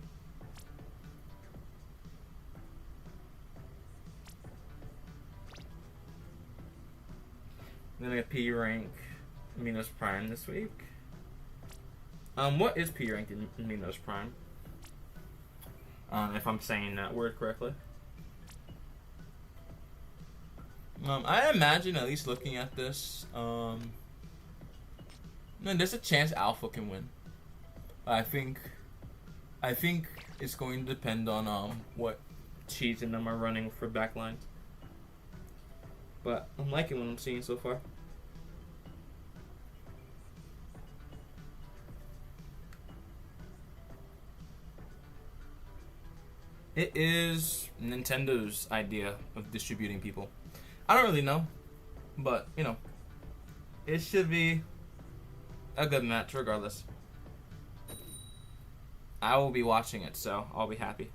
S1: I'm gonna get P rank Minos Prime this week. What is P rank in Minos Prime? If I'm saying that word correctly. I imagine, at least looking at this, there's a chance Alpha can win. I think it's going to depend on what cheats in them are running for backlines. But I'm liking what I'm seeing so far. It is Nintendo's idea of distributing people. I don't really know, but, you know, it should be a good match regardless. I will be watching it, so I'll be happy.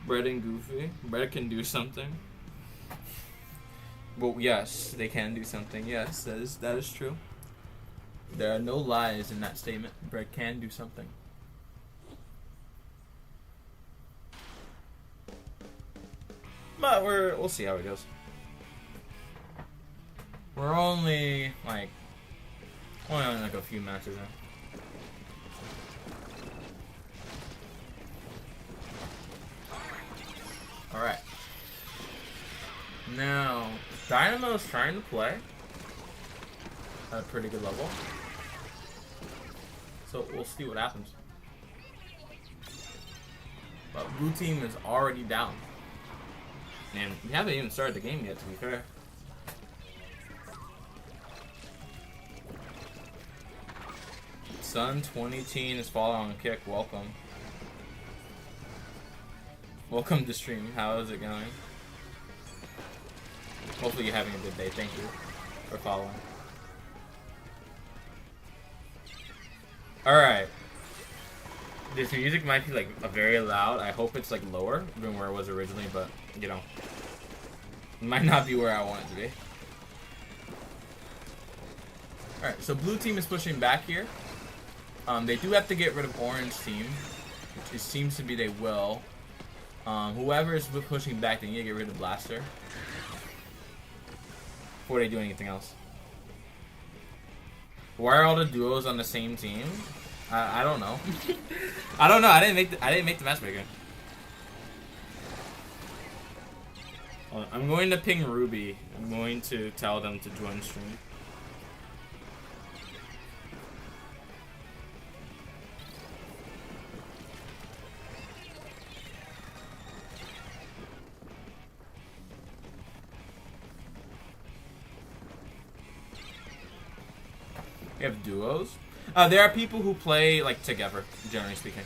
S1: Brett and Goofy. Brett can do something. Well, yes, they can do something. Yes, that is true. There are no lies in that statement. Brett can do something. But we'll see how it goes. We're only on like a few matches now. Alright. Now, Dynamo's trying to play. at a pretty good level. So we'll see what happens. But blue team is already down. And we haven't even started the game yet, to be fair. Sun 20teen is falling on a kick. Welcome. Welcome to stream. How is it going? Hopefully you're having a good day. Thank you for following. Alright. This music might be like very loud. I hope it's like lower than where it was originally, but you know, it might not be where I want it to be. Alright, so blue team is pushing back here. They do have to get rid of orange team, which it seems to be they will. Whoever is pushing back, they need to get rid of blaster before they do anything else. Why are all the duos on the same team? I don't know. I don't know. I didn't make the matchmaker. I'm going to ping Ruby. I'm going to tell them to join stream. We have duos. There are people who play like together, generally speaking.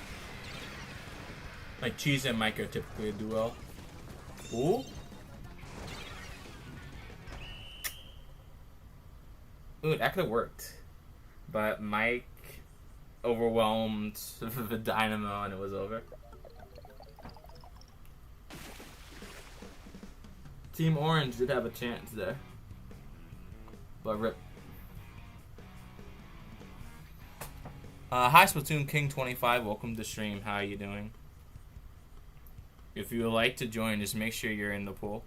S1: Like Cheese and Mike are typically a duo. Ooh. Ooh, that could have worked. But Mike overwhelmed the Dynamo and it was over. Team Orange did have a chance there. But rip. Hi Splatoon King 25, welcome to stream. How are you doing? If you would like to join, just make sure you're in the pool.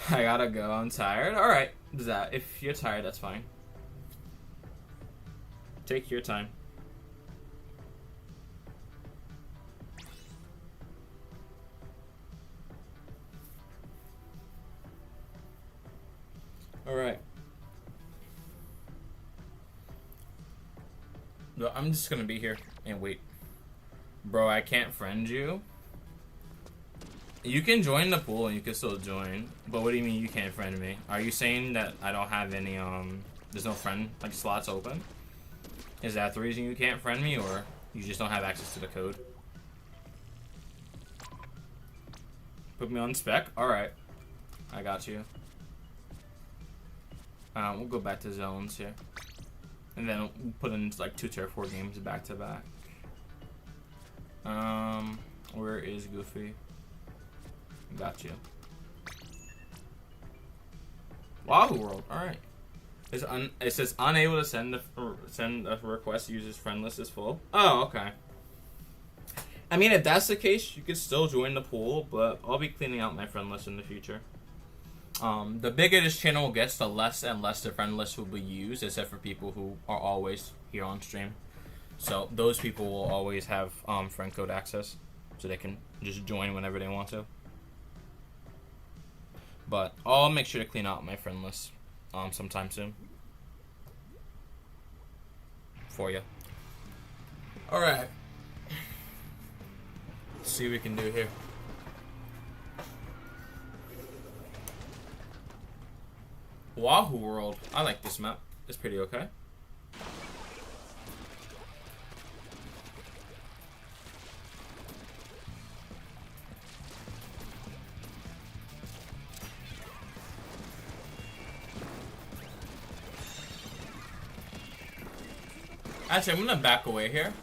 S1: I gotta go, I'm tired. Alright, if you're tired, that's fine. Take your time. Alright. No, I'm just gonna be here and wait. Bro, I can't friend you. You can join the pool and you can still join. But what do you mean you can't friend me? Are you saying that I don't have any, there's no friend, like, slots open? Is that the reason you can't friend me, or you just don't have access to the code? Put me on spec? Alright. I got you. We'll go back to zones here. And then we'll put in like 2 tier 4 games back to back. Where is Goofy? Got you. Wahoo World, alright. It says unable to send a request, uses friend list is full. Oh, okay. I mean, if that's the case, you can still join the pool, but I'll be cleaning out my friend list in the future. The bigger this channel gets, the less and less the friend list will be used, except for people who are always here on stream. So those people will always have friend code access, so they can just join whenever they want to. But I'll make sure to clean out my friend list sometime soon for you. All right. Let's see what we can do here. Wahoo World. I like this map. It's pretty okay. Actually, I'm gonna back away here.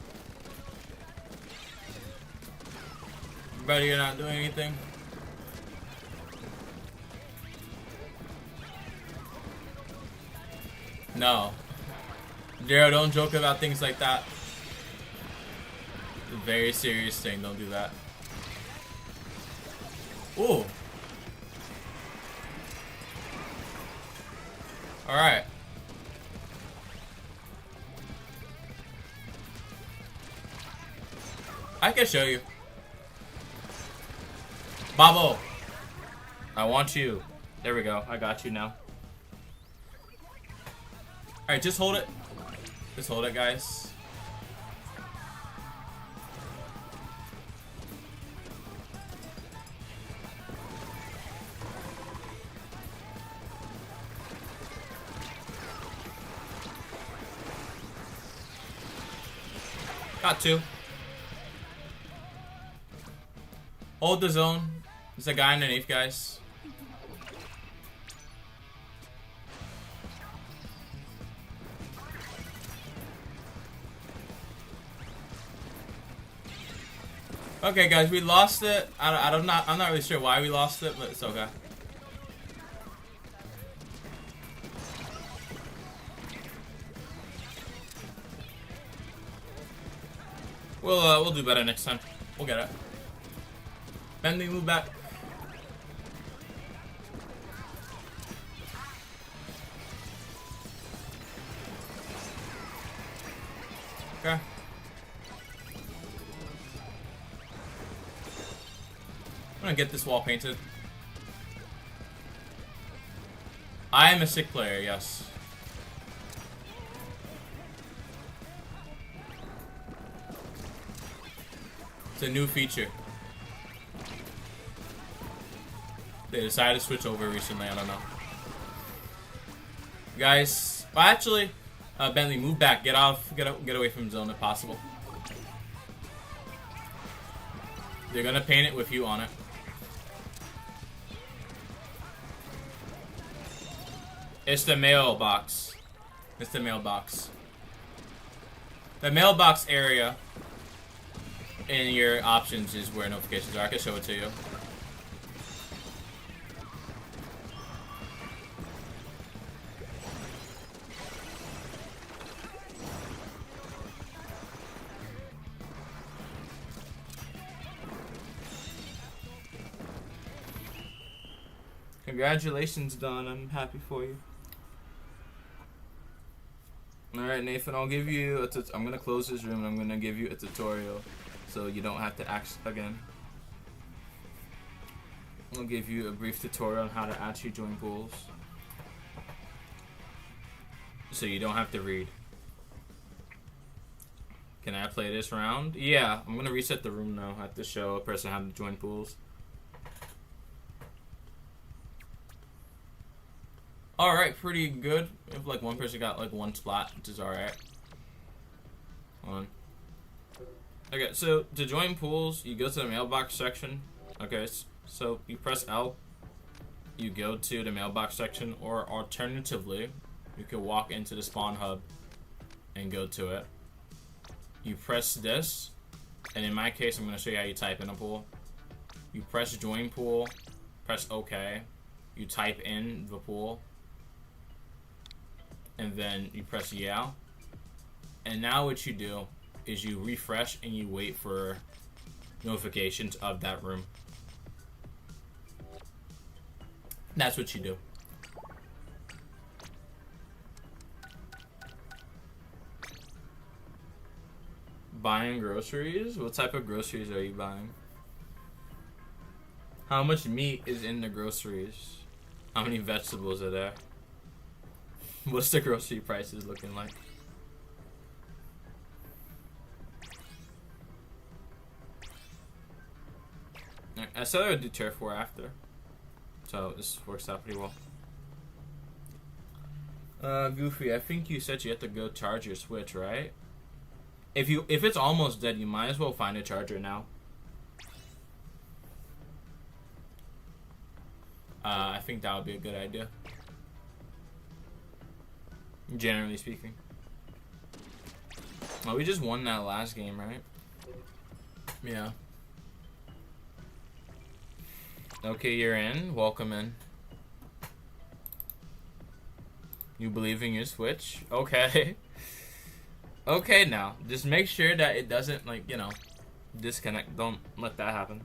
S1: Brother, you're not doing anything. No. Daryl, don't joke about things like that. It's a very serious thing, don't do that. Ooh. Alright. I can show you. Babo. I want you. There we go. I got you now. Alright, just hold it. Just hold it, guys. Got two. Hold the zone. There's a guy underneath, guys. Okay, guys, we lost it. I'm not really sure why we lost it, but it's okay. We'll do better next time. We'll get it. Bentley, move back. Okay. I'm gonna get this wall painted. I am a sick player, yes. It's a new feature. They decided to switch over recently, I don't know. Guys, well actually, Bentley, move back. Get away from the zone if possible. They're gonna paint it with you on it. It's the mailbox. It's the mailbox. The mailbox area in your options is where notifications are. I can show it to you. Congratulations, Don. I'm happy for you. Alright, Nathan, I'll give you I'm gonna close this room and I'm gonna give you a tutorial so you don't have to act again. I'll give you a brief tutorial on how to actually join pools. So you don't have to read. Can I play this round? Yeah, I'm gonna reset the room now. I have to show a person how to join pools. Alright, pretty good. If like one person got like one splat, which is alright. Hold on. Okay, so to join pools, you go to the mailbox section. Okay, so you press L. You go to the mailbox section, or alternatively, you can walk into the spawn hub and go to it. You press this, and in my case, I'm going to show you how you type in a pool. You press join pool, press OK. You type in the pool. And then you press yeah. And now what you do is you refresh and you wait for notifications of that room. That's what you do. Buying groceries? What type of groceries are you buying? How much meat is in the groceries? How many vegetables are there? What's the grocery prices looking like? I said I would do turf war after, so this works out pretty well. Goofy, I think you said you have to go charge your Switch, right? If it's almost dead, you might as well find a charger now. I think that would be a good idea. Generally speaking. Oh, we just won that last game, right? Yeah. Okay, you're in. Welcome in. You believe in your Switch? Okay. Okay, now. Just make sure that it doesn't, like, you know, disconnect. Don't let that happen.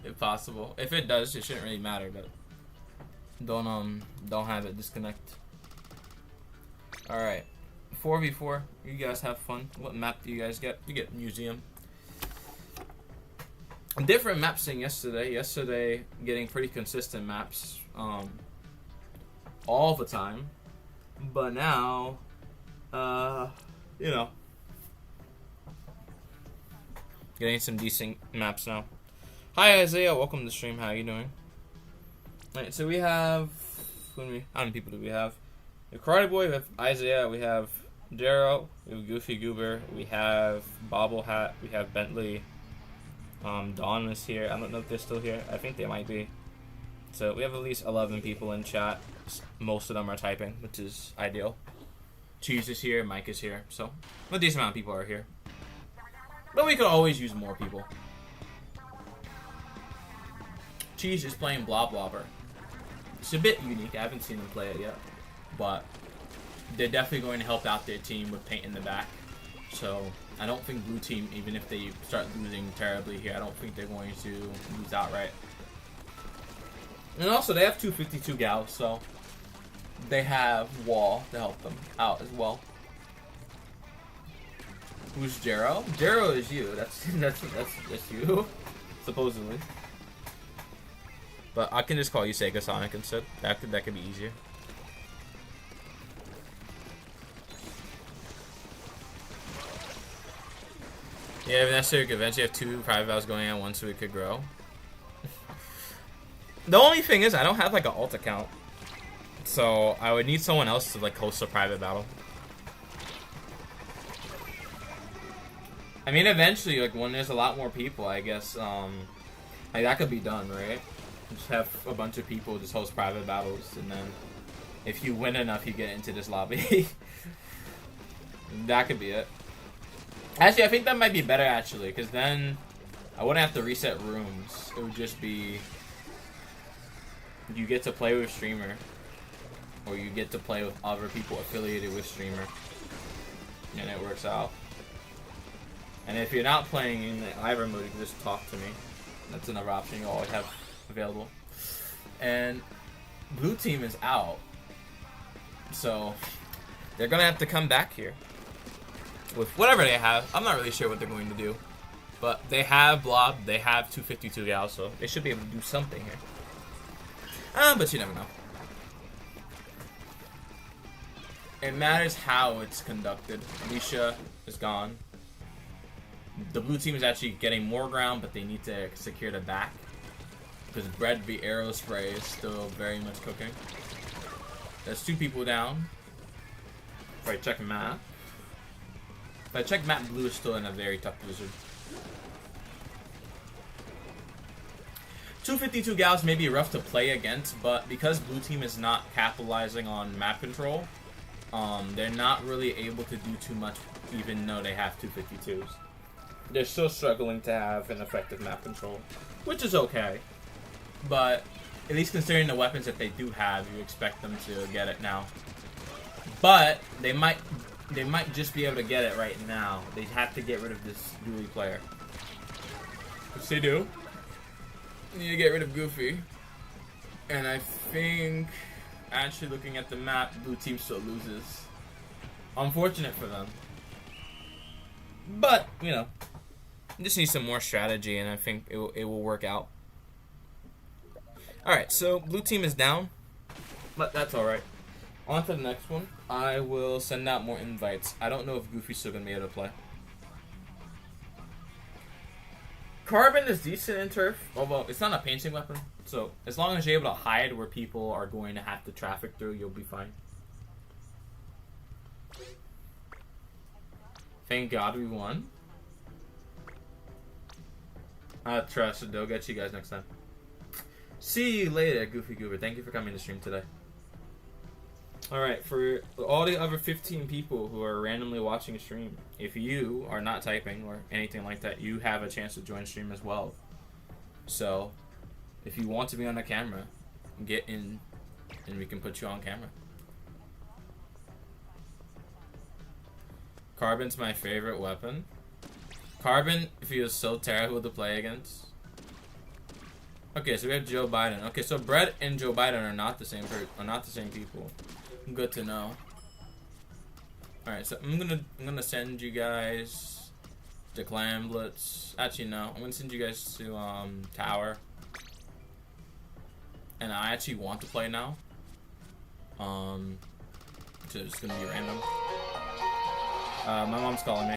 S1: If possible. If it does, it shouldn't really matter, but don't have it disconnect. Alright. 4v4. You guys have fun. What map do you guys get? You get museum. different maps than yesterday. Yesterday, getting pretty consistent maps all the time. But now, you know, getting some decent maps now. Hi Isaiah, welcome to the stream. How you doing? Alright, so we have, how many people do we have? We have Karate Boy, we have Isaiah, we have Darrow, we have Goofy Goober, we have Bobble Hat, we have Bentley. Dawn is here. I don't know if they're still here. I think they might be. So we have at least 11 people in chat. Most of them are typing, which is ideal. Cheese is here. Mike is here. So a decent amount of people are here. But we could always use more people. Cheese is playing Blob Blobber. It's a bit unique. I haven't seen them play it yet. But they're definitely going to help out their team with paint in the back. So I don't think blue team, even if they start losing terribly here, I don't think they're going to lose outright. And also, they have 252 gals, so they have Wall to help them out as well. Who's Jero? Jero is you. That's you, supposedly. But I can just call you Sega Sonic instead. That could be easier. Yeah, if necessary, could eventually have 2 private battles going at once so it could grow. The only thing is, I don't have like an alt account, so I would need someone else to like host a private battle. I mean, eventually, like when there's a lot more people, I guess, like that could be done, right? Just have a bunch of people just host private battles, and then if you win enough, you get into this lobby. That could be it. Actually, I think that might be better, actually, because then I wouldn't have to reset rooms. It would just be you get to play with streamer, or you get to play with other people affiliated with streamer, and it works out. And if you're not playing in the Ivor mode, you can just talk to me. That's another option you always have available. And blue team is out, so they're gonna have to come back here with whatever they have. I'm not really sure what they're going to do, but they have Blob, they have 252 gals, so they should be able to do something here. But you never know. It matters how it's conducted. Alicia is gone. The blue team is actually getting more ground, but they need to secure the back, because Bread v Arrow Spray is still very much cooking. There's 2 people down. Right, check map. If I check map, blue is still in a very tough position. 252 gals may be rough to play against, but because blue team is not capitalizing on map control, they're not really able to do too much, even though they have 252s. They're still struggling to have an effective map control, which is okay. But at least considering the weapons that they do have, you expect them to get it now. But they might just be able to get it right now. They have to get rid of this Dooley player. Which they do. You need to get rid of Goofy. And I think, actually looking at the map, blue team still loses. Unfortunate for them. But, you know, just need some more strategy, and I think it will work out. Alright, so blue team is down, but that's alright. On to the next one. I will send out more invites. I don't know if Goofy's still going to be able to play. Carbon is decent in turf, although it's not a painting weapon. So as long as you're able to hide where people are going to have to traffic through, you'll be fine. Thank God we won. Trust, they'll get you guys next time. See you later, Goofy Goober. Thank you for coming to stream today. Alright, for all the other 15 people who are randomly watching a stream, if you are not typing or anything like that, you have a chance to join stream as well. So, if you want to be on the camera, get in and we can put you on camera. Carbon's my favorite weapon. Carbon feels so terrible to play against. Okay, so we have Joe Biden. Okay, so Brett and Joe Biden are not the same people. Good to know. All right, so I'm gonna send you guys Declan Blitz. Actually, no. I'm gonna send you guys to Tower. And I actually want to play now. So it's gonna be random. My mom's calling me.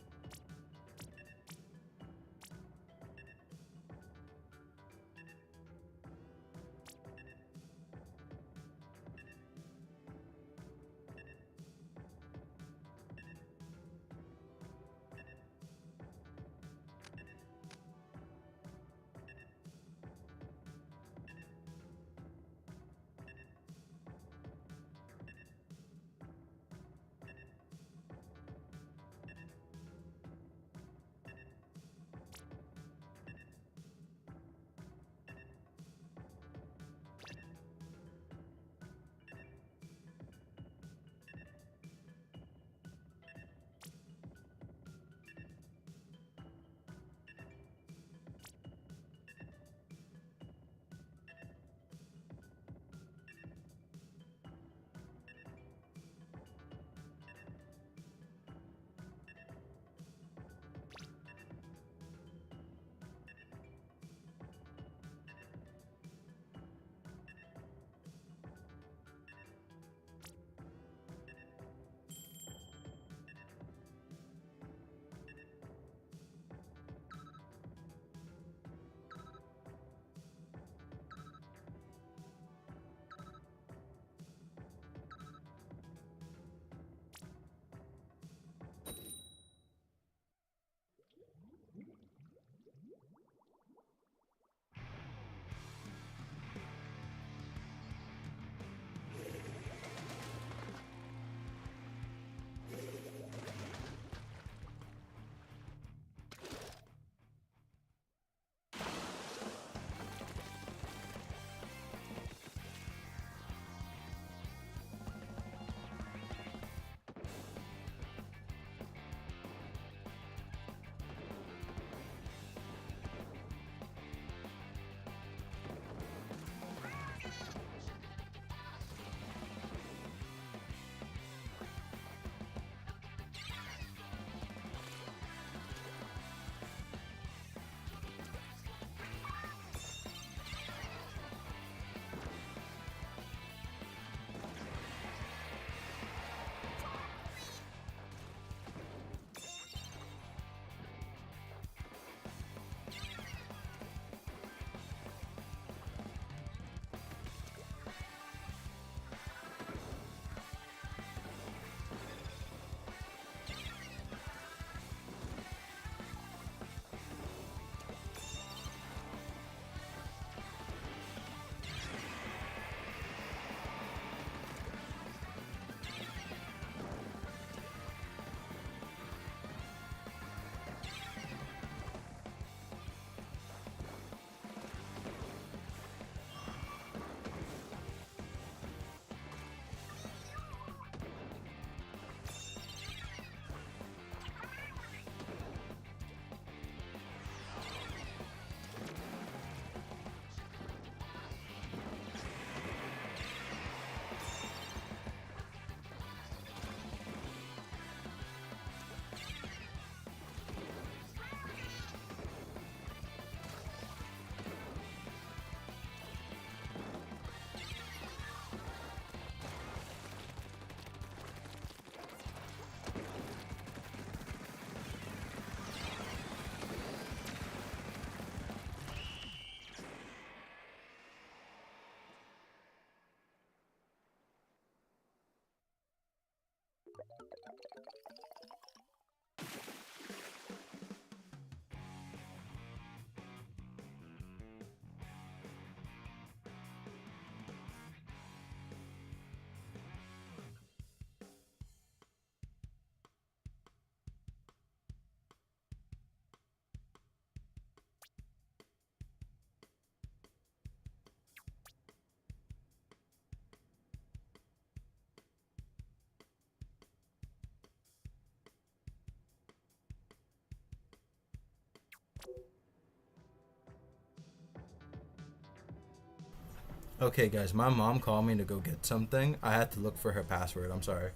S3: Okay, guys, my mom called me to go get something. I had to look for her password. I'm sorry.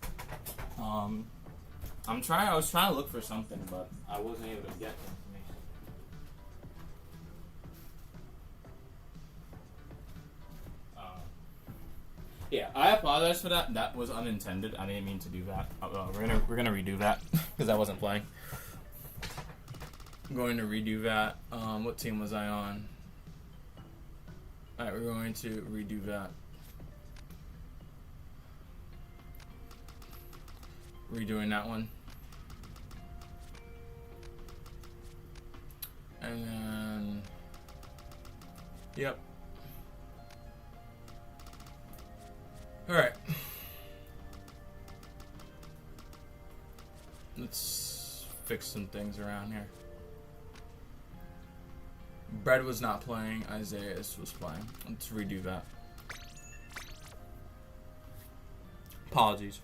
S1: I was trying to look for something, but I wasn't able to get the information. Yeah, I apologize for that. That was unintended. I didn't mean to do that. We're gonna redo that because I wasn't playing. I'm going to redo that. What team was I on? Alright, we're going to redo that. Redoing that one. And then... Yep. Alright. Let's fix some things around here. Brett was not playing, Isaiah was playing. Let's redo that. Apologies.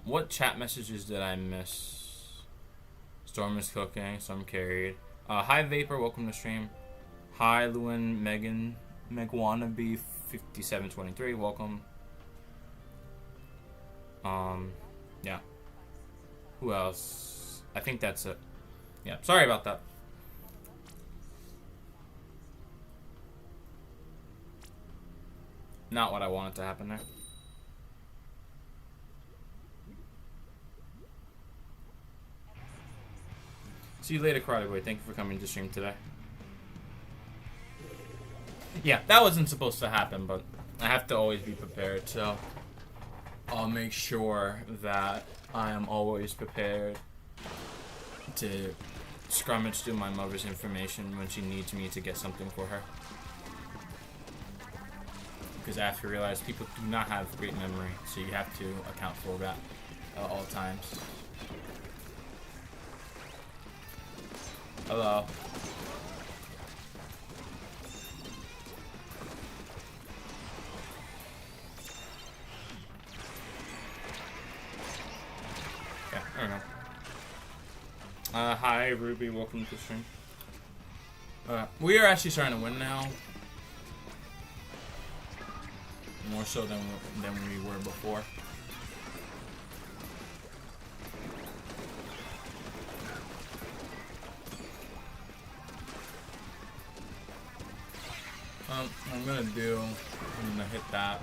S1: What chat messages did I miss? Storm is cooking, some carried. Hi Vapor, welcome to stream. Hi Lewin, Megan, Megwannabe 5723, welcome. Yeah. Who else? I think that's it. Yeah, sorry about that. Not what I wanted to happen there. See you later, Karate Boy. Thank you for coming to stream today. Yeah, that wasn't supposed to happen, but I have to always be prepared, so I'll make sure that I am always prepared to scrummage through my mother's information when she needs me to get something for her. Because I have to realize people do not have great memory, so you have to account for that at all times. Hello. Yeah, there we go. Hi Ruby, welcome to the stream. We are actually starting to win now. More so than we were before. I'm gonna hit that.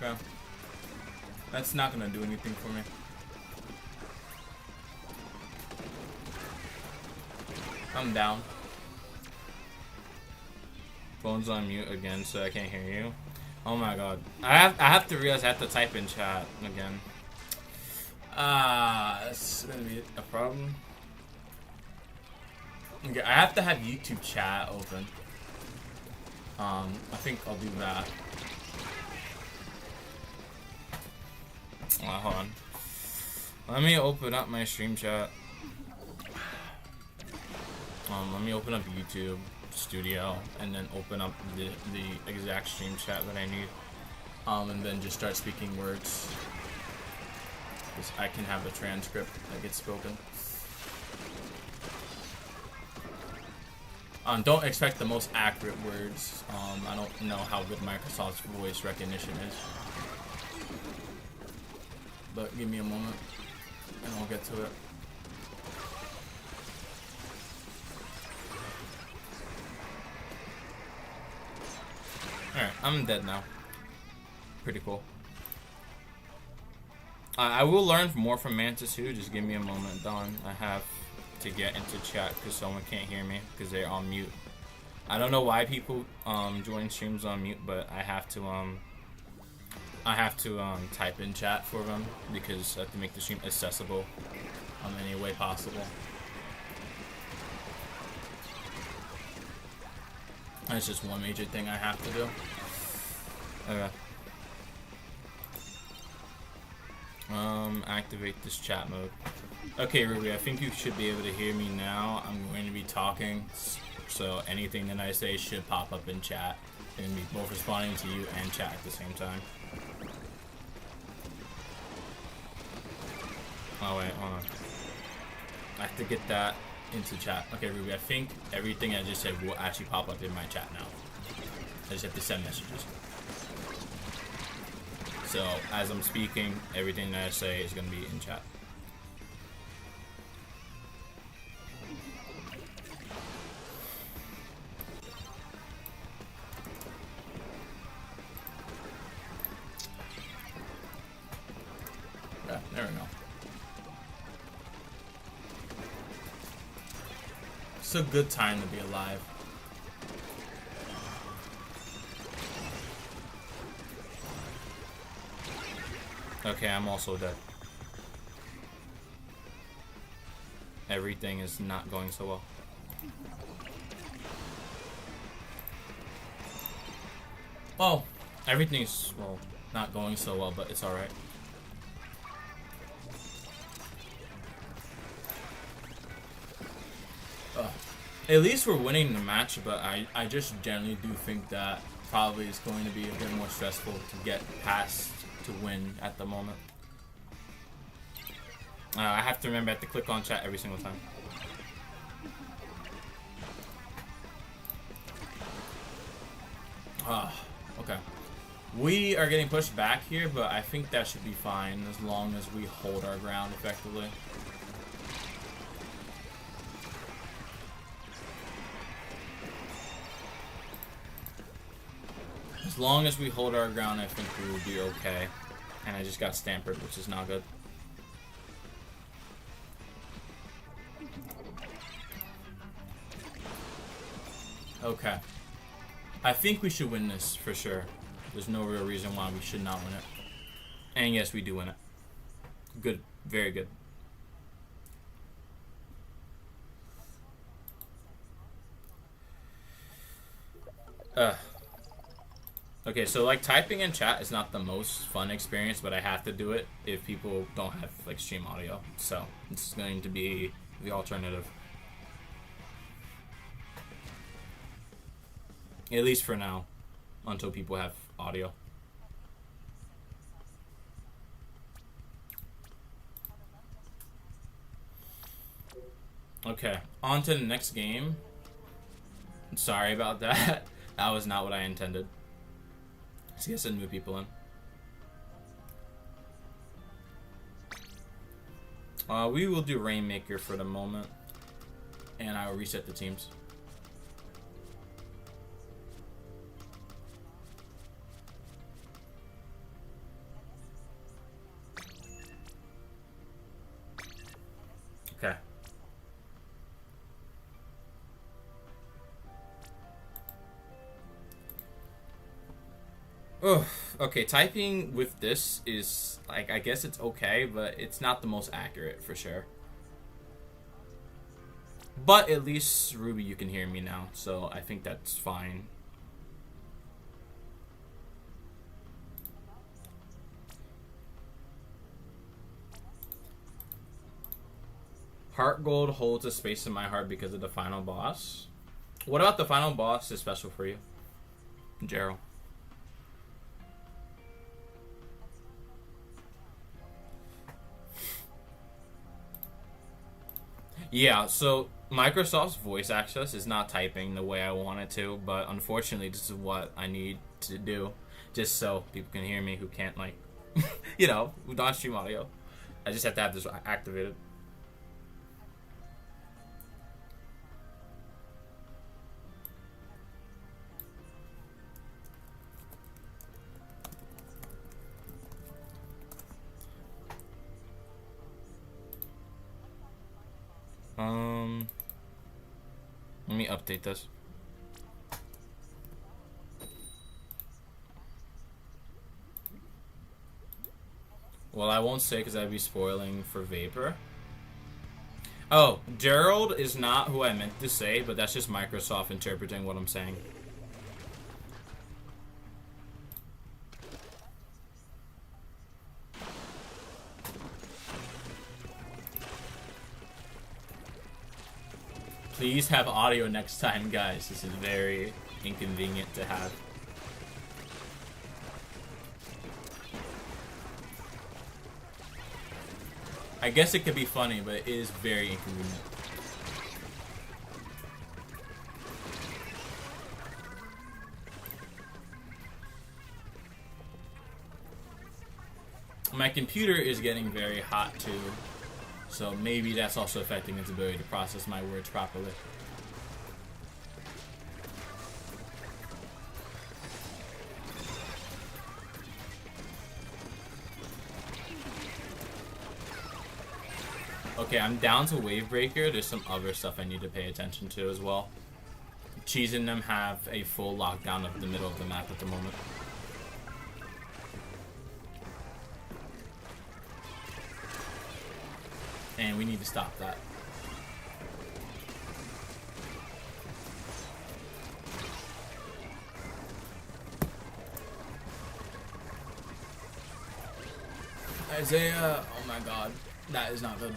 S1: Okay. That's not gonna do anything for me. I'm down. Phone's on mute again, so I can't hear you. Oh my god. I have to realize I have to type in chat again. That's gonna be a problem. Okay, I have to have YouTube chat open. I think I'll do that. Hold on. Let me open up my stream chat. Let me open up YouTube Studio and then open up the exact stream chat that I need. And then just start speaking words. Because I can have a transcript that gets spoken. Don't expect the most accurate words. I don't know how good Microsoft's voice recognition is. But give me a moment and I'll get to it. Alright, I'm dead now. Pretty cool. I will learn more from Mantis too. Just give me a moment, Don. I have to get into chat because someone can't hear me because they're on mute. I don't know why people join streams on mute, but I have to type in chat for them because I have to make the stream accessible any way possible. That's just one major thing I have to do. Okay. Activate this chat mode. Okay, Ruby, I think you should be able to hear me now. I'm going to be talking, so anything that I say should pop up in chat. gonna be both responding to you and chat at the same time. Oh wait, hold on. I have to get that into chat. Okay, Ruby, I think everything I just said will actually pop up in my chat now. I just have to send messages. So, as I'm speaking, everything that I say is gonna be in chat. Yeah, there we go. It's a good time to be alive. Okay, I'm also dead. Everything is not going so well. Well, everything's, well, not going so well, but it's alright. At least we're winning the match, but I just generally do think that probably it's going to be a bit more stressful to get past to win at the moment. I have to remember I have to click on chat every single time. Okay. We are getting pushed back here, but I think that should be fine as long as we hold our ground effectively. As long as we hold our ground, I think we will be okay. And I just got stampered, which is not good. Okay. I think we should win this for sure. There's no real reason why we should not win it. And yes, we do win it. Good. Very good. Okay, so like typing in chat is not the most fun experience, but I have to do it if people don't have like stream audio. So it's going to be the alternative. At least for now, until people have audio. Okay, on to the next game. Sorry about that. That was not what I intended. So yes, and move people in. We will do Rainmaker for the moment, and I will reset the teams. Okay. Oh, okay, typing with this is, like, I guess it's okay, but it's not the most accurate, for sure. But at least, Ruby, you can hear me now, so I think that's fine. Heart Gold holds a space in my heart because of the final boss. What about the final boss is special for you, Gerald? Yeah, so Microsoft's voice access is not typing the way I want it to, but unfortunately this is what I need to do, just so people can hear me who can't, like, you know, who don't stream audio. I just have to have this activated. Let me update this. Well, I won't say because I'd be spoiling for Vapor. Oh, Gerald is not who I meant to say, but that's just Microsoft interpreting what I'm saying. Please have audio next time, guys. This is very inconvenient to have. I guess it could be funny, but it is very inconvenient. My computer is getting very hot too, so maybe that's also affecting its ability to process my words properly. Okay, I'm down to Wave Breaker. There's some other stuff I need to pay attention to as well. Cheese and them have a full lockdown of the middle of the map at the moment. And we need to stop that. Isaiah, oh my god, that is not good.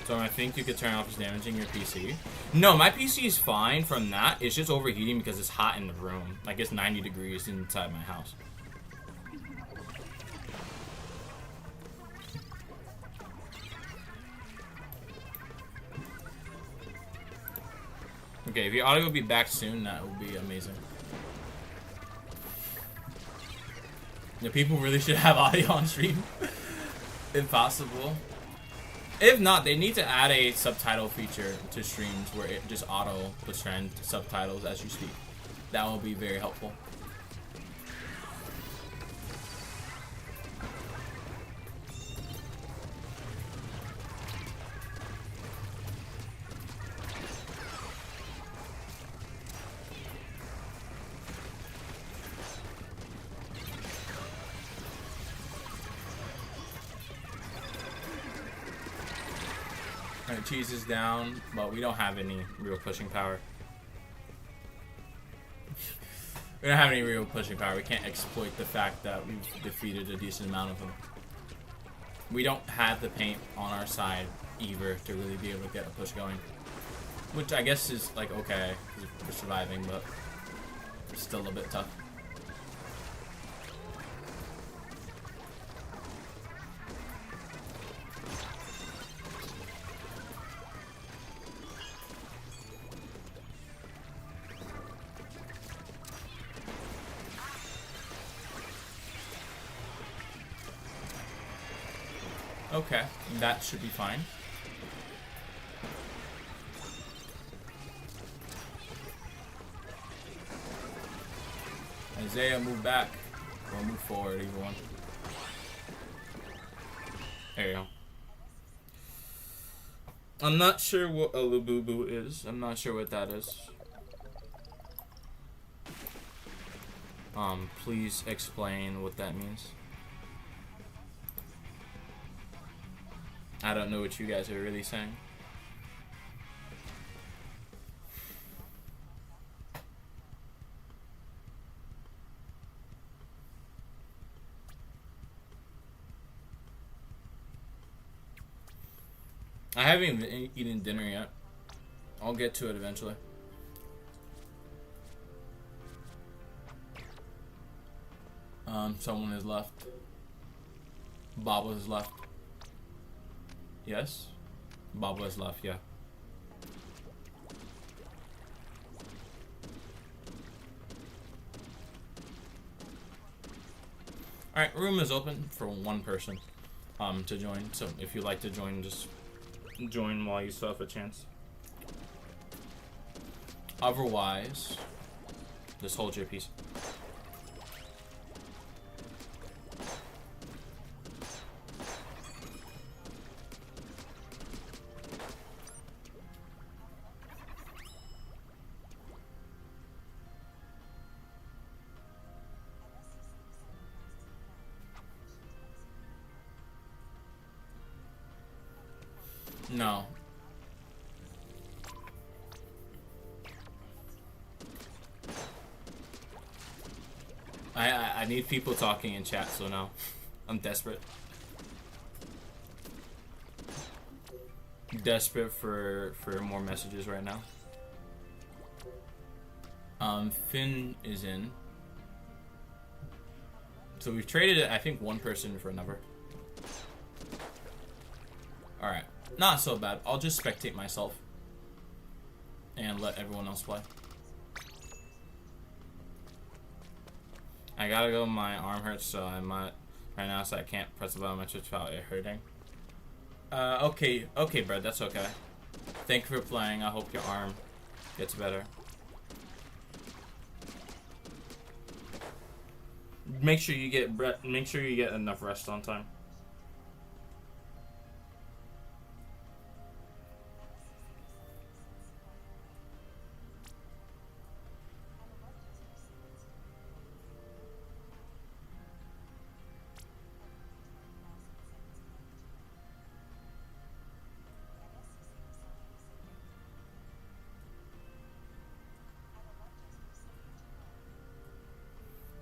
S1: So I think you could turn off damaging your PC. No, my PC is fine from that. It's just overheating because it's hot in the room. Like it's 90 degrees inside my house. Okay, if your audio will be back soon, that would be amazing. Yeah, people really should have audio on stream. If possible. If not, they need to add a subtitle feature to streams where it just auto puts trend subtitles as you speak. That will be very helpful. Alright, cheese is down, but we don't have any real pushing power. We don't have any real pushing power. We can't exploit the fact that we've defeated a decent amount of them. We don't have the paint on our side either to really be able to get a push going. Which I guess is like okay, because we're surviving, but still a bit tough. Okay, that should be fine. Isaiah, move back. Or move forward, either one. There you go. I'm not sure what a Lububu is. I'm not sure what that is. Please explain what that means. I don't know what you guys are really saying. I haven't even eaten dinner yet. I'll get to it eventually. Someone has left. Bob has left. Yes? Bob has left, yeah. Alright, room is open for one person to join. So if you'd like to join, just join while you still have a chance. Otherwise, just hold your peace. No. I need people talking in chat, so no. I'm desperate. Desperate for more messages right now. Finn is in. So we've traded, I think, one person for another. Alright. Not so bad. I'll just spectate myself. And let everyone else play. I gotta go, my arm hurts, so I might... Right now, so I can't press the button on my Switch without it hurting. Okay, Brad, that's okay. Thank you for playing. I hope your arm gets better. Make sure you get enough rest on time.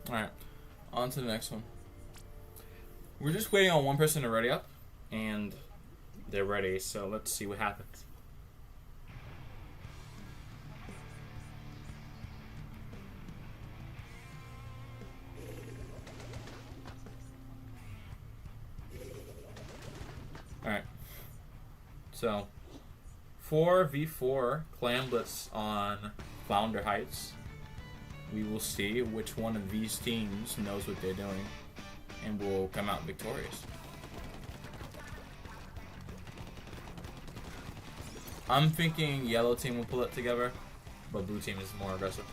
S1: Alright, on to the next one. We're just waiting on one person to ready up, and they're ready, so let's see what happens. Alright, so 4v4 clan blitz on Flounder Heights. We will see which one of these teams knows what they're doing and will come out victorious. I'm thinking yellow team will pull it together, but blue team is more aggressive.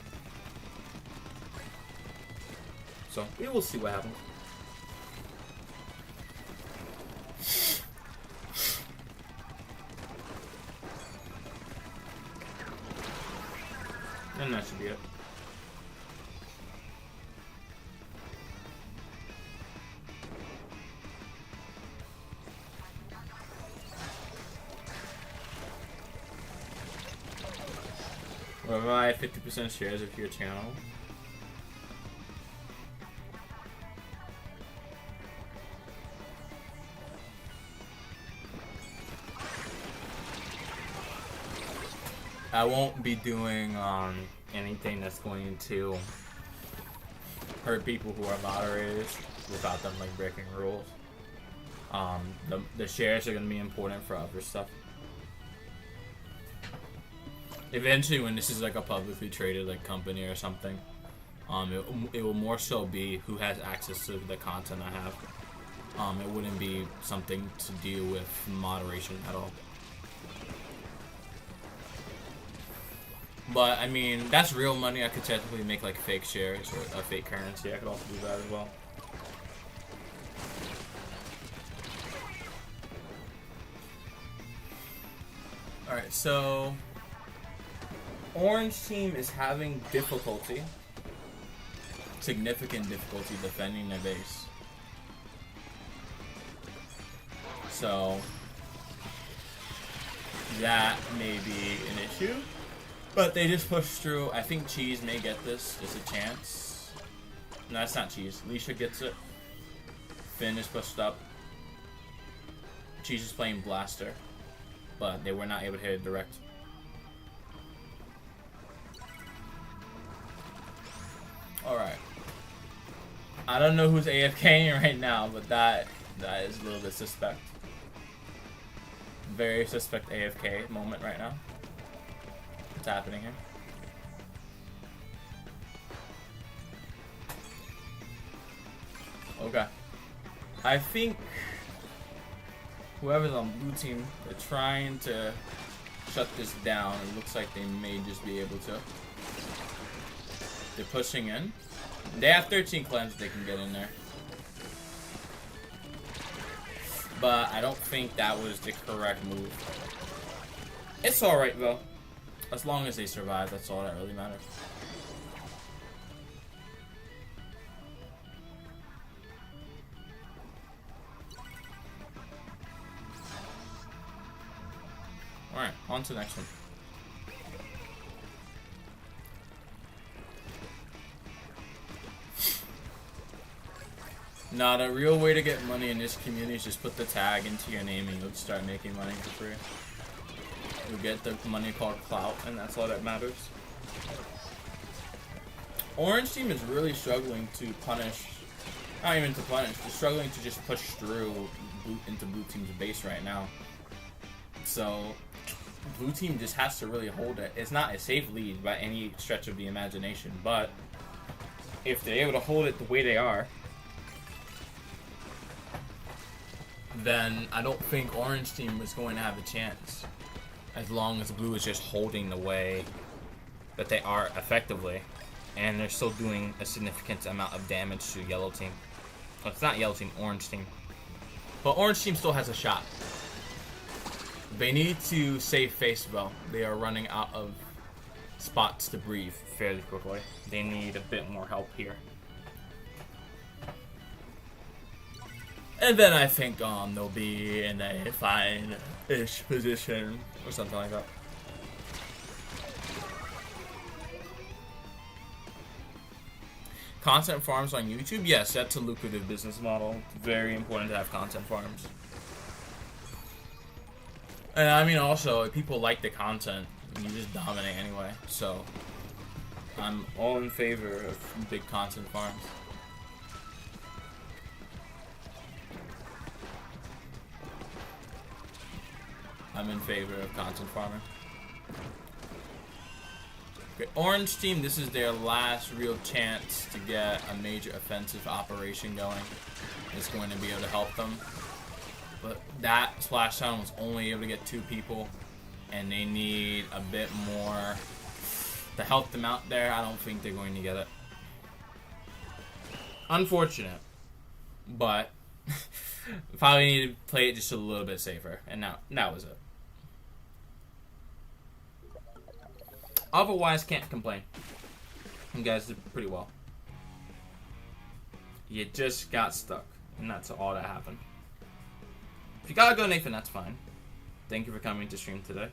S1: So we will see what happens. And that should be it. Provide 50% shares of your channel. I won't be doing anything that's going to hurt people who are moderators without them like breaking rules. The shares are going to be important for other stuff. Eventually, when this is like a publicly traded like company or something, it will more so be who has access to the content I have. It wouldn't be something to deal with moderation at all. But I mean, that's real money. I could technically make like fake shares or a fake currency. I could also do that as well. All right, so. Orange team is having difficulty, significant difficulty defending their base. So that may be an issue, but they just push through. I think Cheese may get this. There's a chance. No, that's not Cheese. Leisha gets it. Finn is pushed up. Cheese is playing Blaster, but they were not able to hit it direct. Alright. I don't know who's AFKing right now, but that is a little bit suspect. Very suspect AFK moment right now. What's happening here? Okay. I think whoever's on blue team, they're trying to shut this down. It looks like they may just be able to. They're pushing in. They have 13 clans they can get in there. But I don't think that was the correct move. It's alright though. As long as they survive, that's all that really matters. Alright, on to the next one. Nah, the real way to get money in this community is just put the tag into your name and you'll start making money for free. You'll get the money called clout, and that's all that matters. Orange team is really struggling to punish, not even to punish, they're struggling to just push through into blue team's base right now. So blue team just has to really hold it. It's not a safe lead by any stretch of the imagination, but if they're able to hold it the way they are, then I don't think orange team is going to have a chance, as long as blue is just holding the way that they are effectively, and they're still doing a significant amount of damage to yellow team. Well, it's not yellow team, orange team. But orange team still has a shot. They need to save face though. They are running out of spots to breathe fairly quickly. They need a bit more help here. And then I think they'll be in a fine-ish position or something like that. Content farms on YouTube? Yes, that's a lucrative business model. Very important to have content farms. And I mean, also, if people like the content, you just dominate anyway. So, I'm all in favor of big content farms. I'm in favor of content farming. Okay, orange team, this is their last real chance to get a major offensive operation going. It's going to be able to help them. But that splash down was only able to get 2 people, and they need a bit more to help them out there. I don't think they're going to get it. Unfortunate, but probably need to play it just a little bit safer, and that was it. Otherwise, can't complain. You guys did pretty well. You just got stuck, and that's all that happened. If you gotta go, Nathan, that's fine. Thank you for coming to stream today.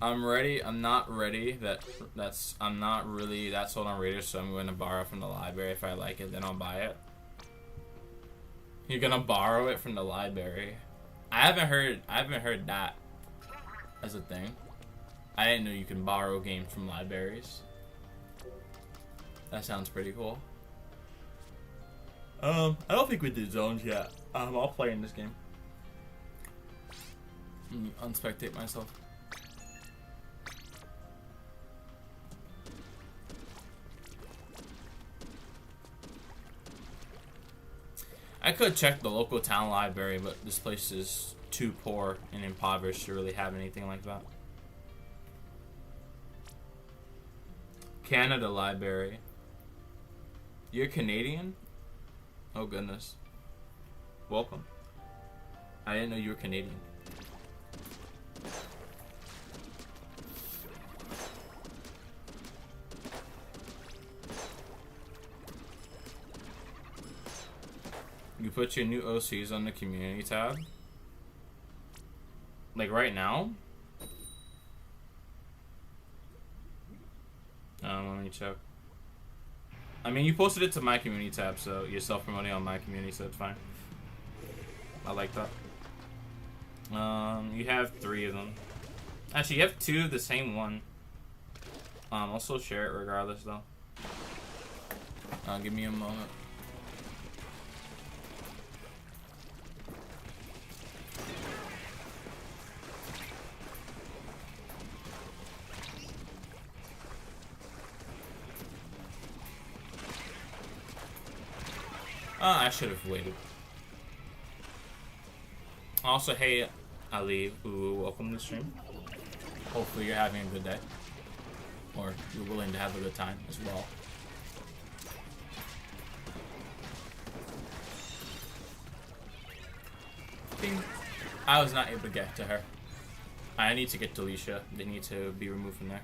S1: I'm ready. I'm not ready. I'm not really that sold on Raiders, so I'm going to borrow from the library. If I like it, then I'll buy it. You're gonna borrow it from the library. I haven't heard that as a thing. I didn't know you can borrow games from libraries. That sounds pretty cool. I don't think we did zones yet. I'll play in this game. Unspectate myself. I could check the local town library, but this place is too poor and impoverished to really have anything like that. Canada library. You're Canadian? Oh goodness. Welcome. I didn't know you were Canadian. You put your new OCs on the community tab? Like right now? Let me check. I mean, you posted it to my community tab, so you're self-promoting on my community, so it's fine. I like that. You have 3 of them. Actually, you have 2 of the same one. I'll still share it regardless, though. Give me a moment. I should have waited. Also, hey, Ali, welcome to the stream. Hopefully you're having a good day. Or you're willing to have a good time as well. Ding. I was not able to get to her. I need to get to Alicia. They need to be removed from there.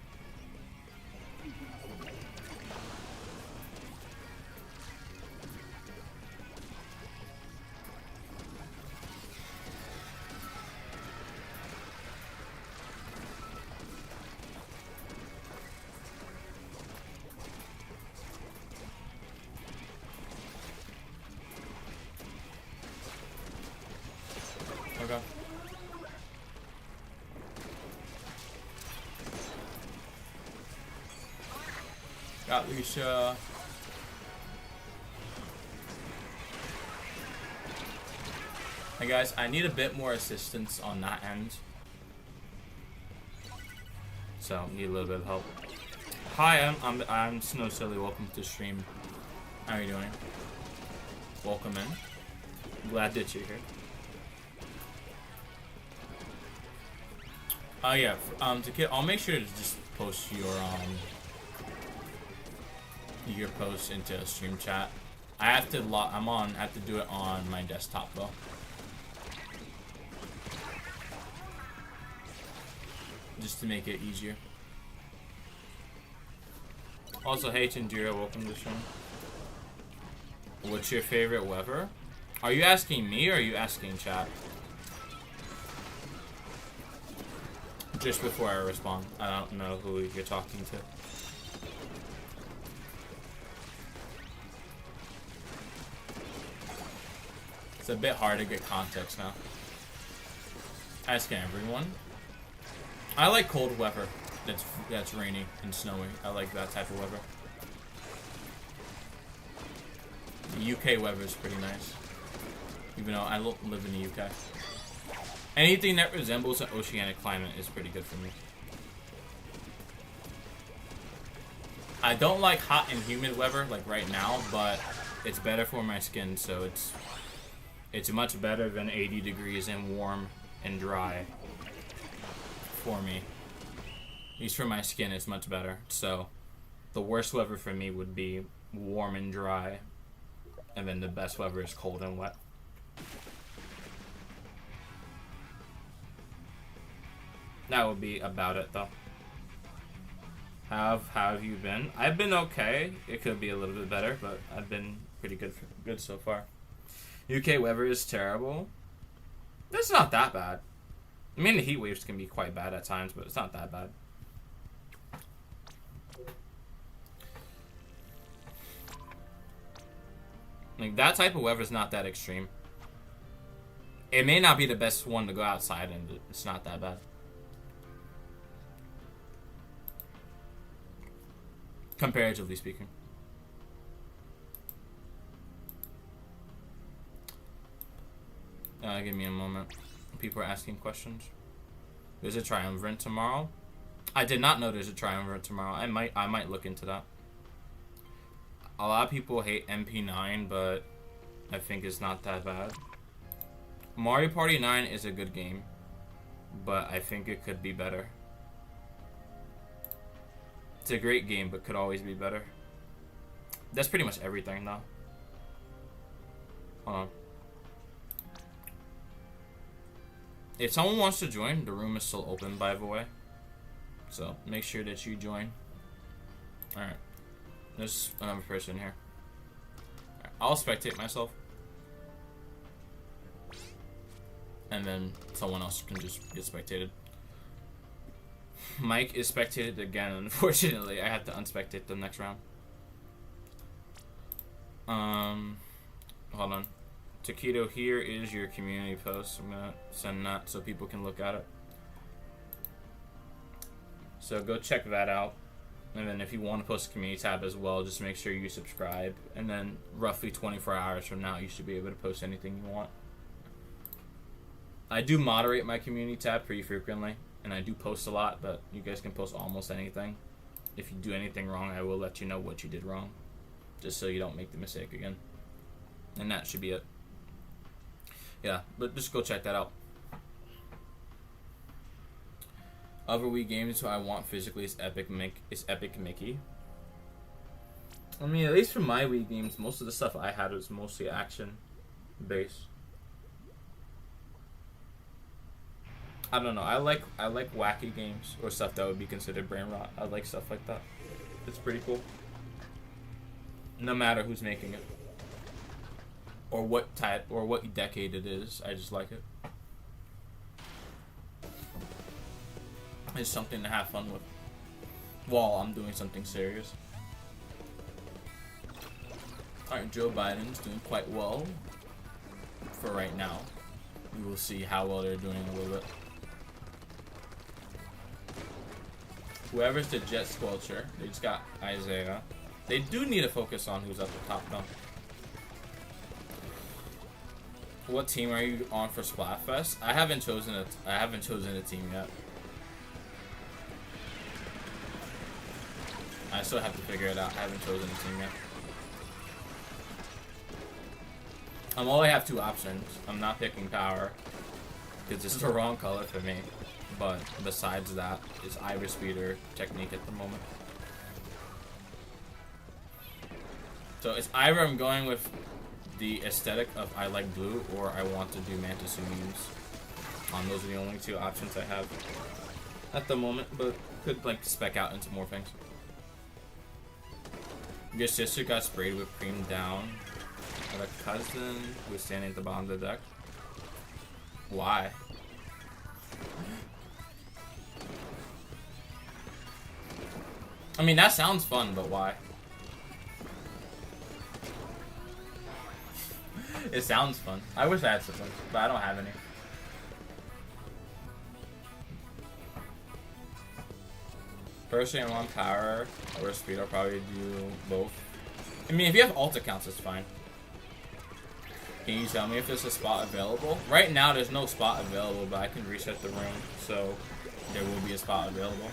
S1: Got Lisa. Hey guys, I need a bit more assistance on that end. So, need a little bit of help. Hi, I'm Snow Silly. Welcome to the stream. How are you doing? Welcome in. Glad that you're here. Yeah. I'll make sure to just post your post into a stream chat. I have to have to do it on my desktop though. Just to make it easier. Also, hey Chandira, welcome to the stream. What's your favorite weather? Are you asking me or are you asking chat? Just before I respond. I don't know who you're talking to. It's a bit hard to get context now. Asking everyone. I like cold weather that's rainy and snowy. I like that type of weather. The UK weather is pretty nice. Even though I live in the UK. Anything that resembles an oceanic climate is pretty good for me. I don't like hot and humid weather like right now, but it's better for my skin, so it's much better than 80 degrees and warm and dry for me. At least for my skin, it's much better. So the worst weather for me would be warm and dry, and then the best weather is cold and wet. That would be about it, though. How have you been? I've been okay. It could be a little bit better, but I've been pretty good so far. UK weather is terrible. It's not that bad. I mean, the heat waves can be quite bad at times, but it's not that bad. Like, that type of weather is not that extreme. It may not be the best one to go outside, and it's not that bad. Comparatively speaking. Give me a moment. People are asking questions. There's a triumvirate tomorrow. I did not know there's a triumvirate tomorrow. I might look into that. A lot of people hate MP9, but I think it's not that bad. Mario Party 9 is a good game, but I think it could be better. It's a great game, but could always be better. That's pretty much everything, though. Hold on. If someone wants to join, the room is still open, by the way. So, make sure that you join. Alright. There's another person here. Right, I'll spectate myself. And then someone else can just get spectated. Mike is spectated again, unfortunately. I have to unspectate the next round. Hold on. Taquito, here is your community post. I'm gonna send that so people can look at it. So go check that out. And then if you want to post a community tab as well, just make sure you subscribe. And then roughly 24 hours from now, you should be able to post anything you want. I do moderate my community tab pretty frequently. And I do post a lot, but you guys can post almost anything. If you do anything wrong, I will let you know what you did wrong. Just so you don't make the mistake again. And that should be it. Yeah, but just go check that out. Other Wii games I want physically is Epic Mickey. I mean, at least for my Wii games, most of the stuff I had was mostly action based. I don't know. I like wacky games or stuff that would be considered brain rot. I like stuff like that. It's pretty cool. No matter who's making it. Or what type or what decade it is, I just like it. It's something to have fun with while I'm doing something serious. Alright, Joe Biden's doing quite well for right now. We will see how well they're doing in a little bit. Whoever's the Jet Squelcher, they just got Isaiah. They do need to focus on who's at the top, though. What team are you on for Splatfest? I haven't chosen a team yet. I still have to figure it out. I haven't chosen a team yet. I only have 2 options. I'm not picking power because it's the wrong color for me. But besides that, it's Iris Speeder technique at the moment. So it's either I'm going with the aesthetic of I like blue, or I want to do Mantis Sumus. Those are the only 2 options I have at the moment, but could like spec out into more things. Your sister got sprayed with cream down. I have a cousin who was standing at the bottom of the deck. Why? I mean, that sounds fun, but why? It sounds fun. I wish I had siblings, but I don't have any. Personally, I'm on power or speed. I'll probably do both. I mean, if you have alt accounts, it's fine. Can you tell me if there's a spot available? Right now, there's no spot available, but I can reset the room, so there will be a spot available.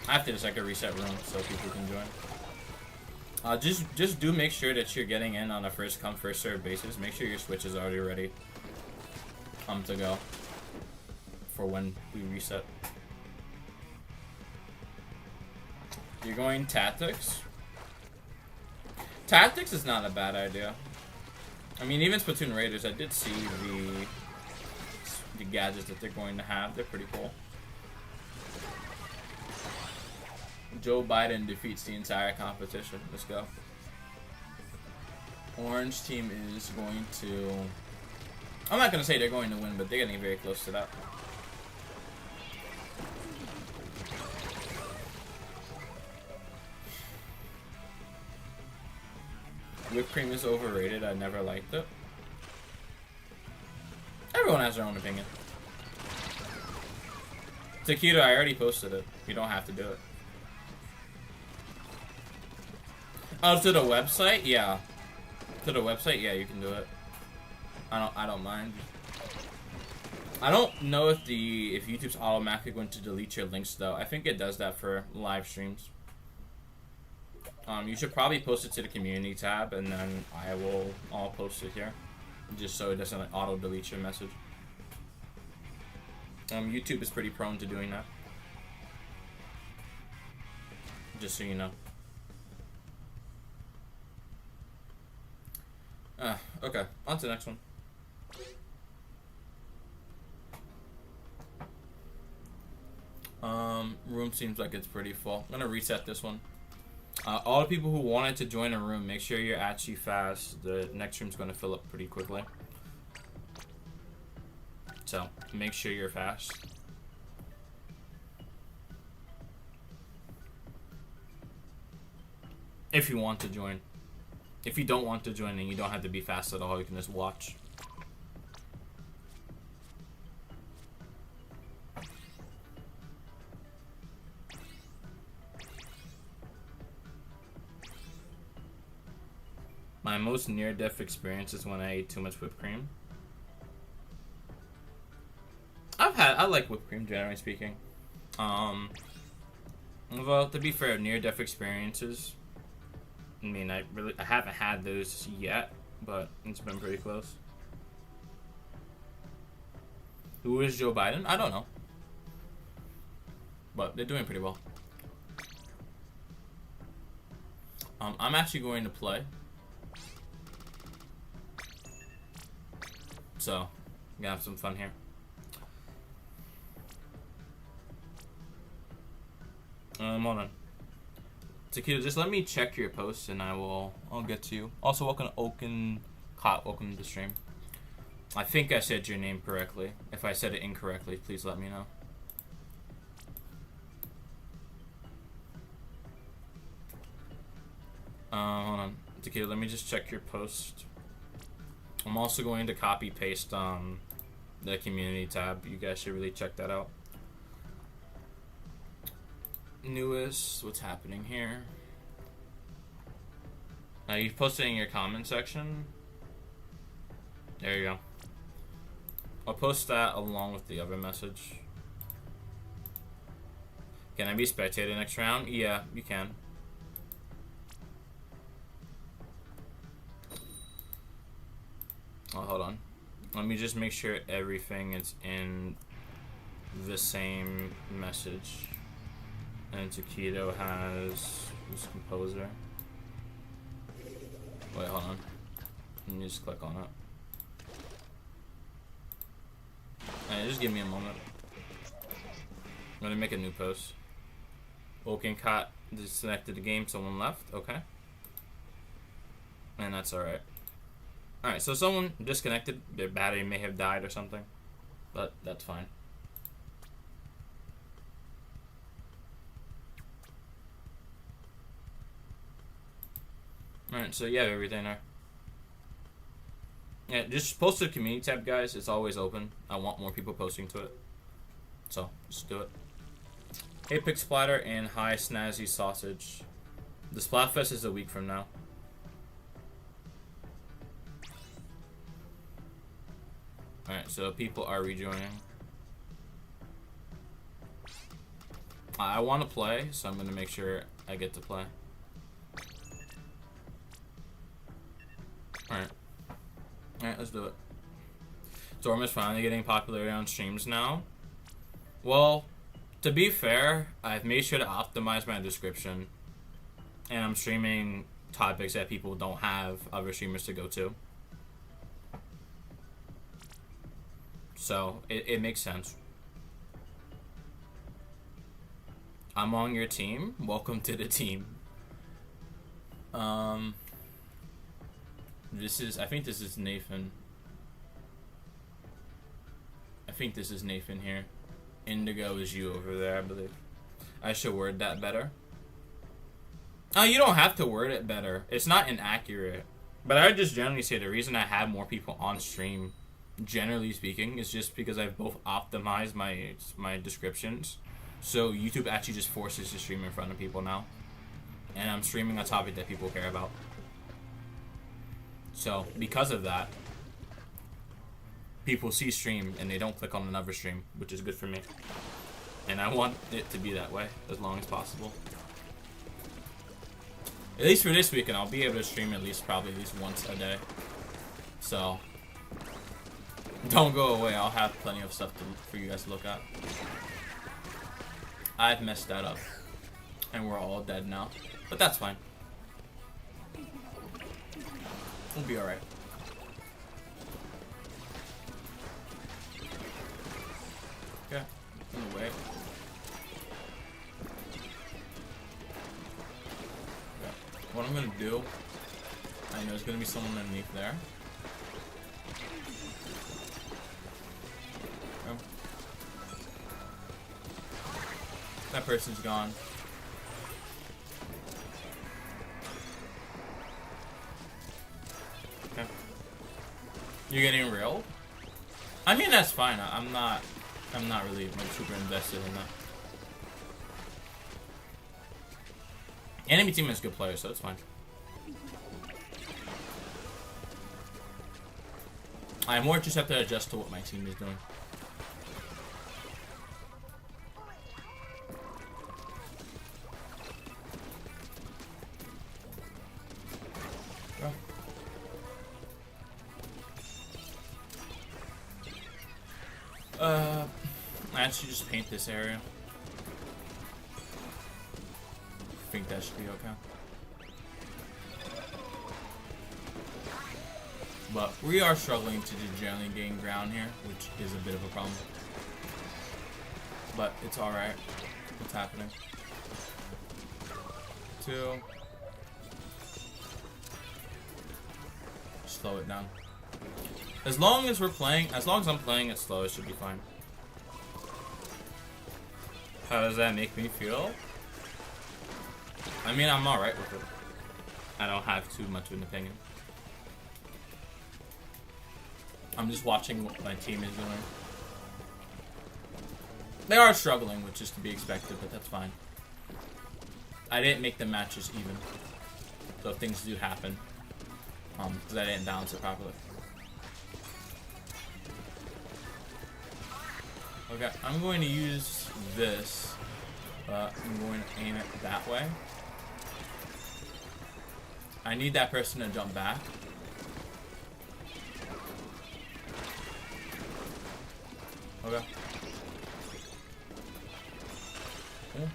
S1: After this, I can reset room so people can join. Just do make sure that you're getting in on a first come first serve basis. Make sure your Switch is already ready to go for when we reset. You're going tactics. Tactics is not a bad idea. I mean, even Splatoon Raiders, I did see the gadgets that they're going to have. They're pretty cool. Joe Biden defeats the entire competition. Let's go. Orange team is going to... I'm not going to say they're going to win, but they're getting very close to that. Whipped cream is overrated. I never liked it. Everyone has their own opinion. Taquito, I already posted it. You don't have to do it. Oh, to the website? Yeah. To the website? Yeah, you can do it. I don't mind. I don't know if YouTube's automatically going to delete your links though. I think it does that for live streams. You should probably post it to the community tab, and then I'll post it here, just so it doesn't like, auto delete your message. YouTube is pretty prone to doing that. Just so you know. Okay, on to the next one. Room seems like it's pretty full. I'm gonna reset this one. All the people who wanted to join a room, make sure you're actually fast. The next room's gonna fill up pretty quickly. So, make sure you're fast. If you want to join. If you don't want to join, then you don't have to be fast at all. You can just watch. My most near-death experience is when I ate too much whipped cream. I like whipped cream, generally speaking. Well, to be fair, near-death experiences, I mean, I haven't had those yet, but it's been pretty close. Who is Joe Biden? I don't know. But they're doing pretty well. I'm actually going to play. So, gonna have some fun here. Hold on. Taquito, just let me check your posts and I'll get to you. Also, welcome to Oaken Cot. Welcome to the stream. I think I said your name correctly. If I said it incorrectly, please let me know. Hold on. Taquito, let me just check your post. I'm also going to copy paste the community tab. You guys should really check that out. Newest, what's happening here? You post it in your comment section. There you go. I'll post that along with the other message. Can I be spectator next round? Yeah, you can. Oh, hold on. Let me just make sure everything is in the same message. And Taquito has this composer. Wait, hold on. Let me just click on it. Alright, just give me a moment. I'm gonna make a new post. Woken Cat disconnected the game, someone left. Okay. And that's alright. Alright, so someone disconnected. Their battery may have died or something. But that's fine. Alright, so you have everything there. Yeah, just post to the community tab, guys. It's always open. I want more people posting to it. So, just do it. Hey, Pig Splatter and hi, Snazzy Sausage. The Splatfest is a week from now. Alright, so people are rejoining. I want to play, so I'm going to make sure I get to play. Alright. Alright, let's do it. Storm is finally getting popularity on streams now. Well, to be fair, I've made sure to optimize my description. And I'm streaming topics that people don't have other streamers to go to. So, it makes sense. I'm on your team. Welcome to the team. I think this is Nathan. I think this is Nathan here. Indigo is you over there, I believe. I should word that better. Oh, you don't have to word it better. It's not inaccurate. But I would just generally say the reason I have more people on stream, generally speaking, is just because I've both optimized my descriptions. So YouTube actually just forces to stream in front of people now. And I'm streaming a topic that people care about. So, because of that, people see stream and they don't click on another stream, which is good for me. And I want it to be that way as long as possible. At least for this weekend, I'll be able to stream probably at least once a day. So, don't go away. I'll have plenty of stuff for you guys to look at. I've messed that up. And we're all dead now. But that's fine. We'll be alright. Okay, I'm gonna wait. Okay. What I'm gonna do, I know there's gonna be someone underneath there. Okay. That person's gone. Okay. You're getting railed? I mean, that's fine. I'm not really like super invested in that. Enemy team is good players, so it's fine. I more just have to adjust to what my team is doing. I actually just paint this area. I think that should be okay. But we are struggling to generally gain ground here, which is a bit of a problem. But it's alright. What's happening? 2. Slow it down. As long as I'm playing it slow, it should be fine. How does that make me feel? I mean, I'm alright with it. I don't have too much of an opinion. I'm just watching what my team is doing. They are struggling, which is to be expected, but that's fine. I didn't make the matches even. So if things do happen, because I didn't balance it properly. Okay, I'm going to use this, but I'm going to aim it that way. I need that person to jump back. Okay. Cool.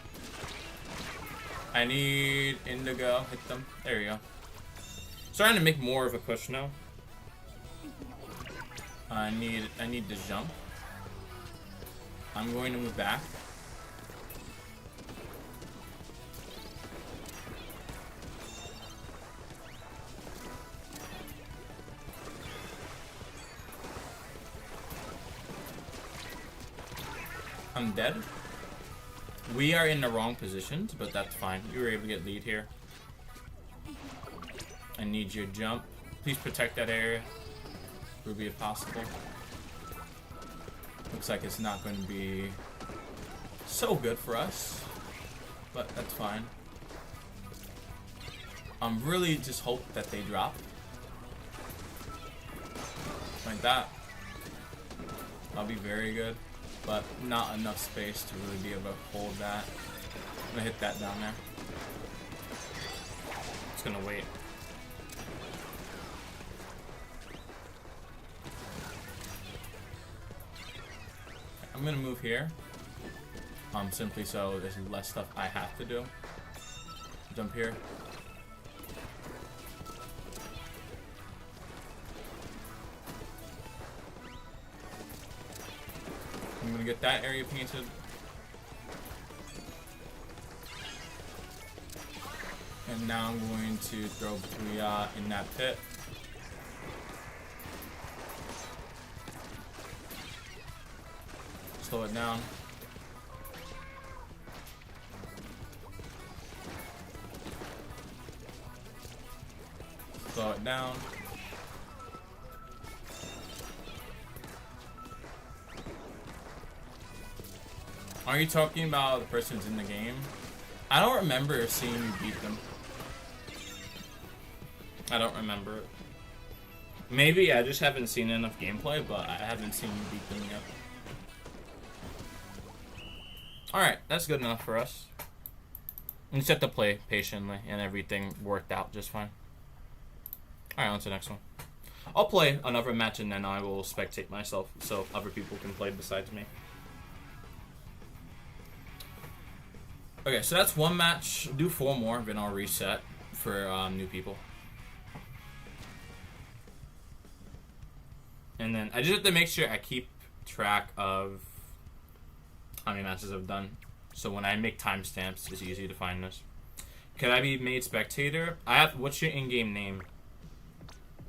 S1: I need Indigo. Hit them. There you go. Starting to make more of a push now. I need to jump. I'm going to move back. I'm dead. We are in the wrong positions, but that's fine. You were able to get lead here. I need your jump. Please protect that area. Ruby if possible. Looks like it's not going to be so good for us, but that's fine. I'm really just hope that they drop. Like that. That'll be very good, but not enough space to really be able to hold that. I'm gonna hit that down there. It's gonna wait. I'm gonna move here, simply so there's less stuff I have to do. Jump here. I'm gonna get that area painted. And now I'm going to throw Booyah in that pit. Slow it down. Slow it down. Are you talking about the person who's in the game? I don't remember seeing you beat them. I don't remember it. Maybe I just haven't seen enough gameplay, but I haven't seen you beat them yet. Alright, that's good enough for us. We just have to play patiently, and everything worked out just fine. Alright, on to the next one. I'll play another match, and then I will spectate myself, so other people can play besides me. Okay, so that's one match. Do 4 more, then I'll reset for new people. And then I just have to make sure I keep track of how many matches I've done, so when I make timestamps, it's easy to find this. Can I be made spectator? What's your in-game name?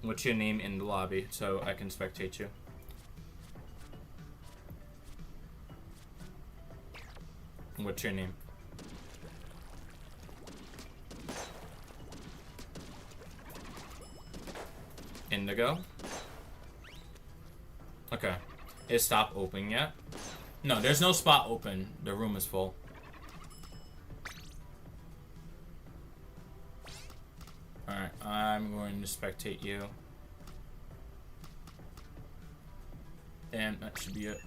S1: What's your name in the lobby, so I can spectate you? What's your name? Indigo? Okay. It stopped opening yet? No, there's no spot open. The room is full. Alright, I'm going to spectate you. And that should be it.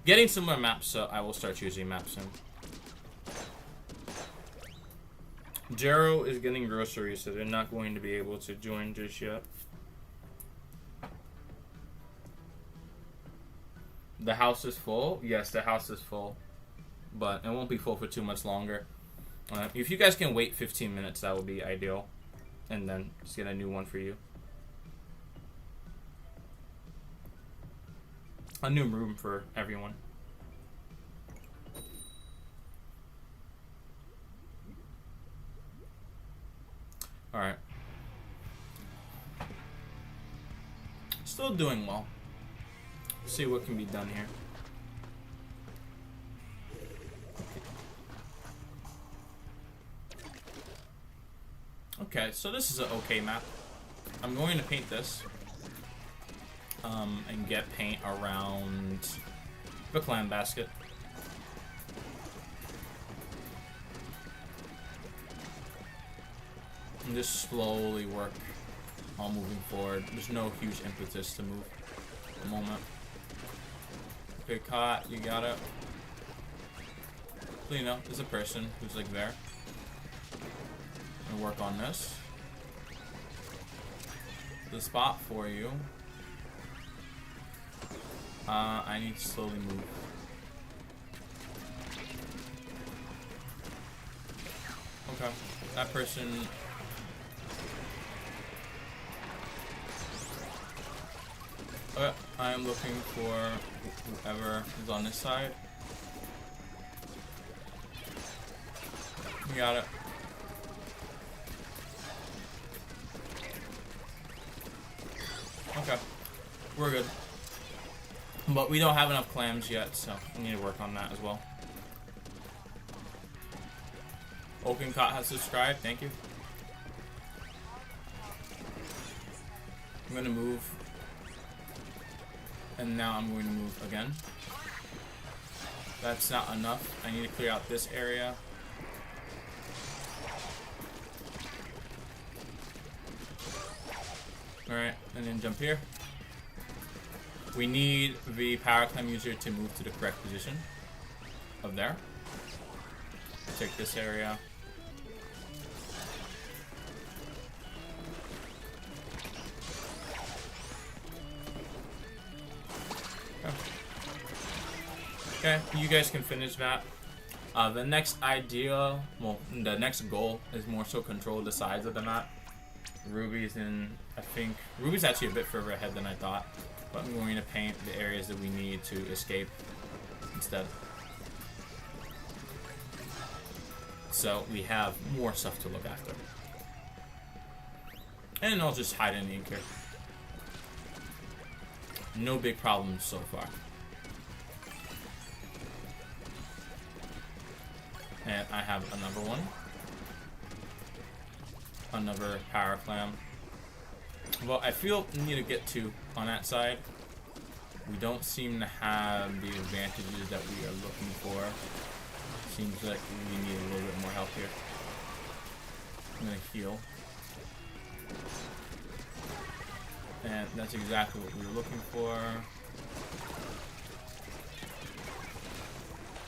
S1: Getting similar maps, so I will start choosing maps soon. Jero is getting groceries, so they're not going to be able to join just yet. The house is full? Yes, the house is full. But it won't be full for too much longer. If you guys can wait 15 minutes, that would be ideal. And then just get a new one for you. A new room for everyone. Alright. Still doing well. See what can be done here. Okay, so this is an okay map. I'm going to paint this. And get paint around the clan basket. And just slowly work on moving forward. There's no huge impetus to move at the moment. Okay, caught. You got it. So, you know, there's a person who's like there. I'm gonna work on this. The spot for you. I need to slowly move. Okay, that person. Okay, I am looking for whoever is on this side. You got it. Okay, we're good. But we don't have enough clams yet, so we need to work on that as well. OpenCot has subscribed, thank you. I'm gonna move. And now I'm going to move again. That's not enough. I need to clear out this area. Alright, and then jump here. We need the power climb user to move to the correct position of there. Take this area. Okay, you guys can finish that. The next idea, well, the next goal is more so control the sides of the map. Ruby's in, I think, Ruby's actually a bit further ahead than I thought. But I'm going to paint the areas that we need to escape instead. So we have more stuff to look after. And I'll just hide in the ink here. No big problems so far. And I have another one. Another power clam. Well, I feel we need to get two on that side. We don't seem to have the advantages that we are looking for. Seems like we need a little bit more help here. I'm gonna heal. And that's exactly what we were looking for.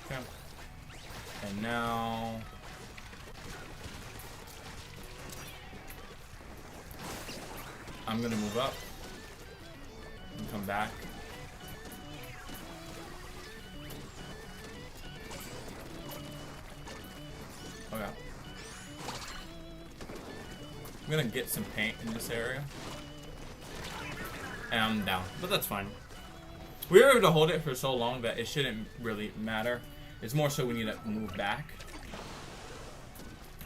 S1: Okay. And now I'm gonna move up and come back. Okay. I'm gonna get some paint in this area. And I'm down, but that's fine. We were able to hold it for so long that it shouldn't really matter. It's more so we need to move back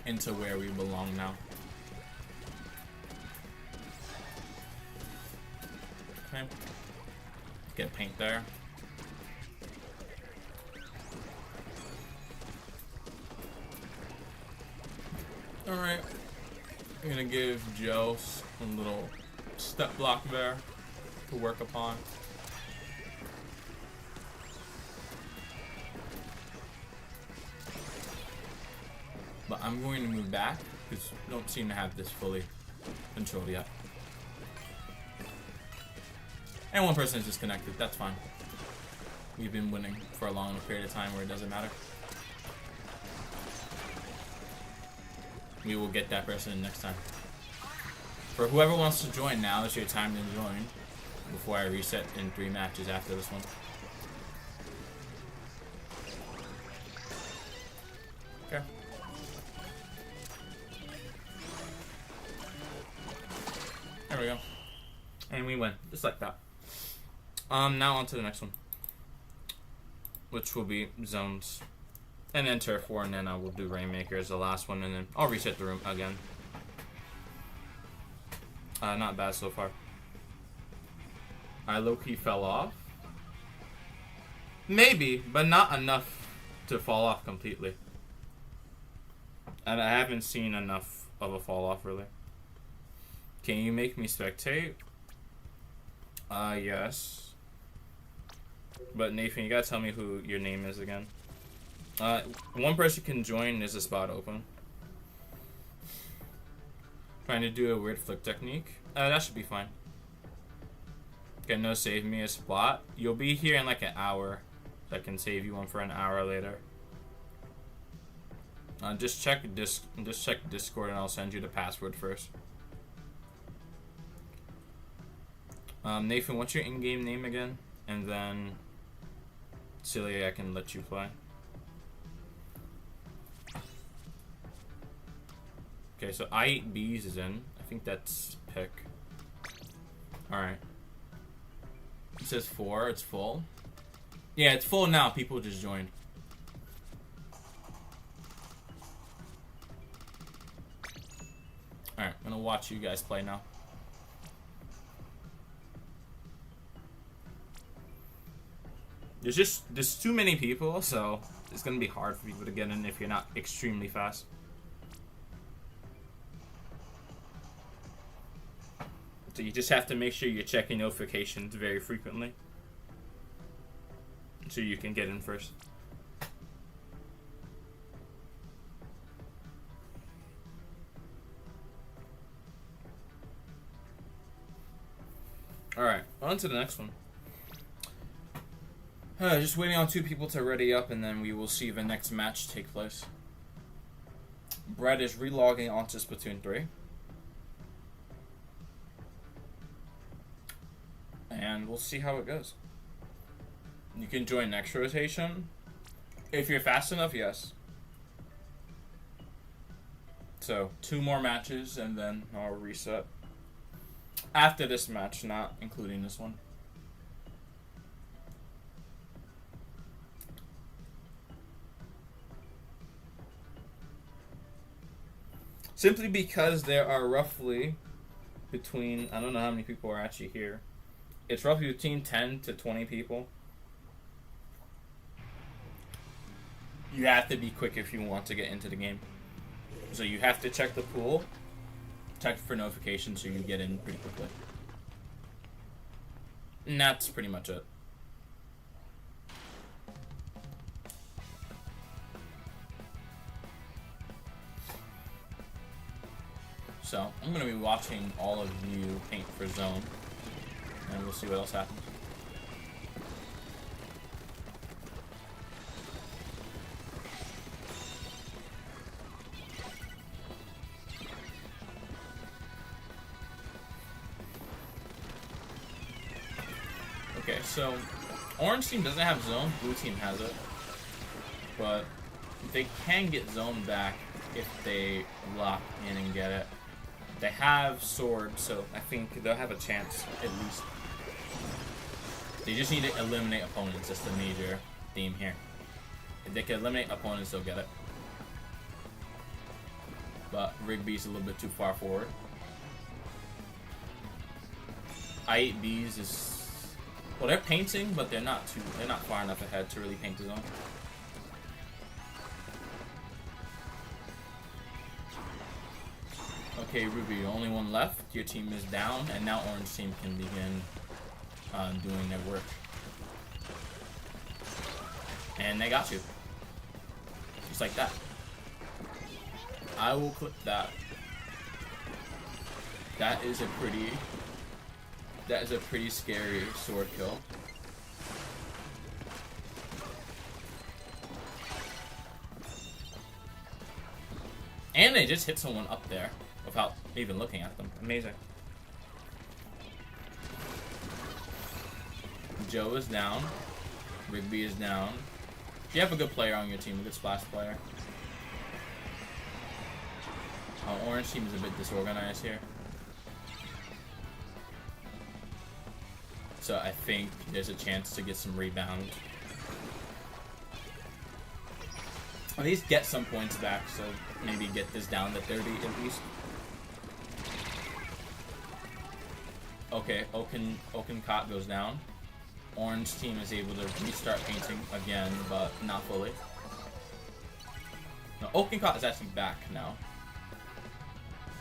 S1: into where we belong now. Okay. Get paint there. Alright. I'm gonna give Joe a little step block there to work upon. But I'm going to move back because we don't seem to have this fully controlled yet. And one person is disconnected, that's fine. We've been winning for a long period of time where it doesn't matter. We will get that person next time. For whoever wants to join, now is your time to join before I reset in 3 matches after this one. Okay. There we go. And we win, just like that. Now on to the next one, which will be zones, and then turf war, and then I will do Rainmaker as the last one, and then I'll reset the room again. Not bad so far. I low-key fell off. Maybe, but not enough to fall off completely. And I haven't seen enough of a fall off really. Can you make me spectate? Yes. But Nathan, you gotta tell me who your name is again. One person can join. There's a spot open. Trying to do a weird flick technique. That should be fine. Okay, no save me a splat. You'll be here in like an hour. So I can save you one for an hour later. Just check Discord and I'll send you the password first. Nathan, what's your in-game name again? And then Celia, I can let you play. Okay, so I Eat Bees is in. I think that's pick. Alright. It says 4, it's full. Yeah, it's full now, people just joined. Alright, I'm gonna watch you guys play now. There's too many people, so it's gonna be hard for people to get in if you're not extremely fast. So you just have to make sure you're checking notifications very frequently so you can get in first. Alright, on to the next one. Just waiting on 2 people to ready up and then we will see the next match take place. Brett is relogging onto Splatoon 3. And we'll see how it goes. You can join next rotation. If you're fast enough, yes. So, 2 more matches and then I'll reset. After this match, not including this one. Simply because there are roughly between, I don't know how many people are actually here. It's roughly between 10 to 20 people. You have to be quick if you want to get into the game. So you have to check the pool, check for notifications so you get in pretty quickly. And that's pretty much it. So, I'm going to be watching all of you paint for zone. And we'll see what else happens. Okay, so orange team doesn't have zone, blue team has it. But they can get zone back if they lock in and get it. They have sword, so I think they'll have a chance at least. They just need to eliminate opponents. That's the major theme here. If they can eliminate opponents, they'll get it. But Rigby's a little bit too far forward. I Eat Bees is, well, they're painting, but they're not far enough ahead to really paint the zone. Okay, Ruby, you're only one left. Your team is down, and now orange team can begin doing their work. And they got you. Just like that. I will clip that. That is a pretty scary sword kill. And they just hit someone up there without even looking at them. Amazing. Joe is down. Rigby is down. You have a good player on your team, a good splash player. Orange team is a bit disorganized here. So I think there's a chance to get some rebound. At least get some points back, so maybe get this down to 30 at least. Okay, Okencott goes down. Orange team is able to restart painting again, but not fully. No, Okencott is actually back now.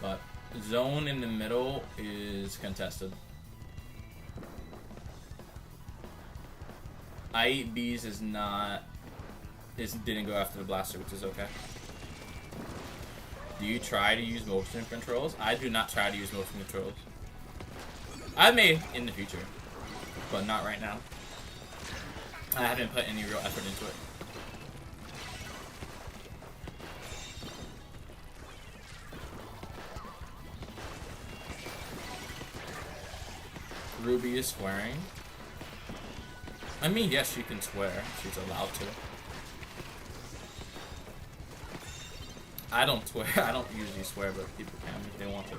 S1: But zone in the middle is contested. I Eat Bees didn't go after the blaster, which is okay. Do you try to use motion controls? I do not try to use motion controls. I may in the future, but not right now. I haven't put any real effort into it. Ruby is swearing. I mean, yes, she can swear. She's allowed to. I don't swear. I don't usually swear, but people can if they want to.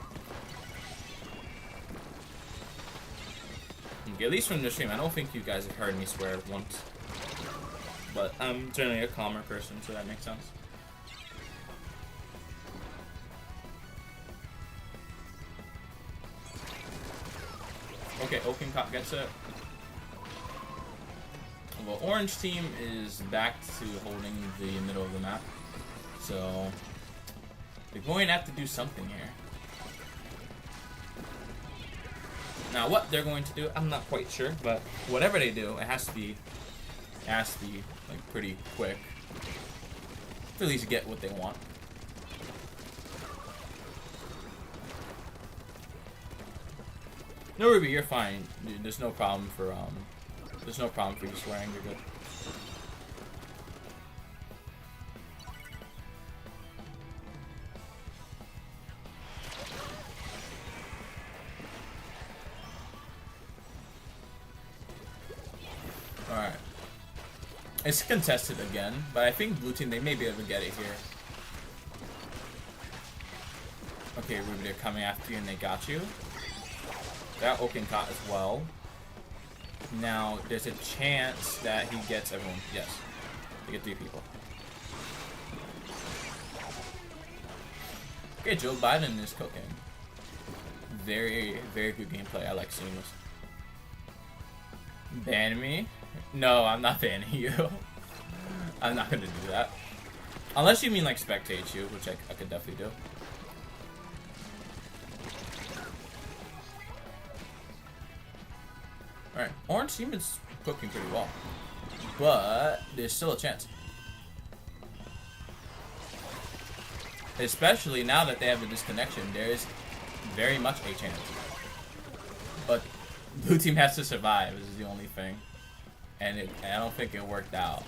S1: Okay, at least from the stream, I don't think you guys have heard me swear once. But I'm generally a calmer person, so that makes sense. Okay, Open Cop gets it. Well, Orange team is back to holding the middle of the map. So they're going to have to do something here. Now, what they're going to do, I'm not quite sure, but whatever they do, it has to be like pretty quick to at least get what they want. No, Ruby, you're fine. There's no problem for you swearing. You're good. Alright. It's contested again, but I think blue team, they may be able to get it here. Okay, Ruby, they're coming after you and they got you. That Oaken caught as well. Now, there's a chance that he gets everyone. Yes. They get 3 people. Okay, Joe Biden is cooking. Very, very good gameplay. I like seeing this. Ban me? No, I'm not banning you. I'm not gonna do that. Unless you mean like spectate you, which I could definitely do. Alright, Orange team is cooking pretty well. But there's still a chance. Especially now that they have the disconnection, there is very much a chance. But blue team has to survive, is the only thing. And I don't think it worked out.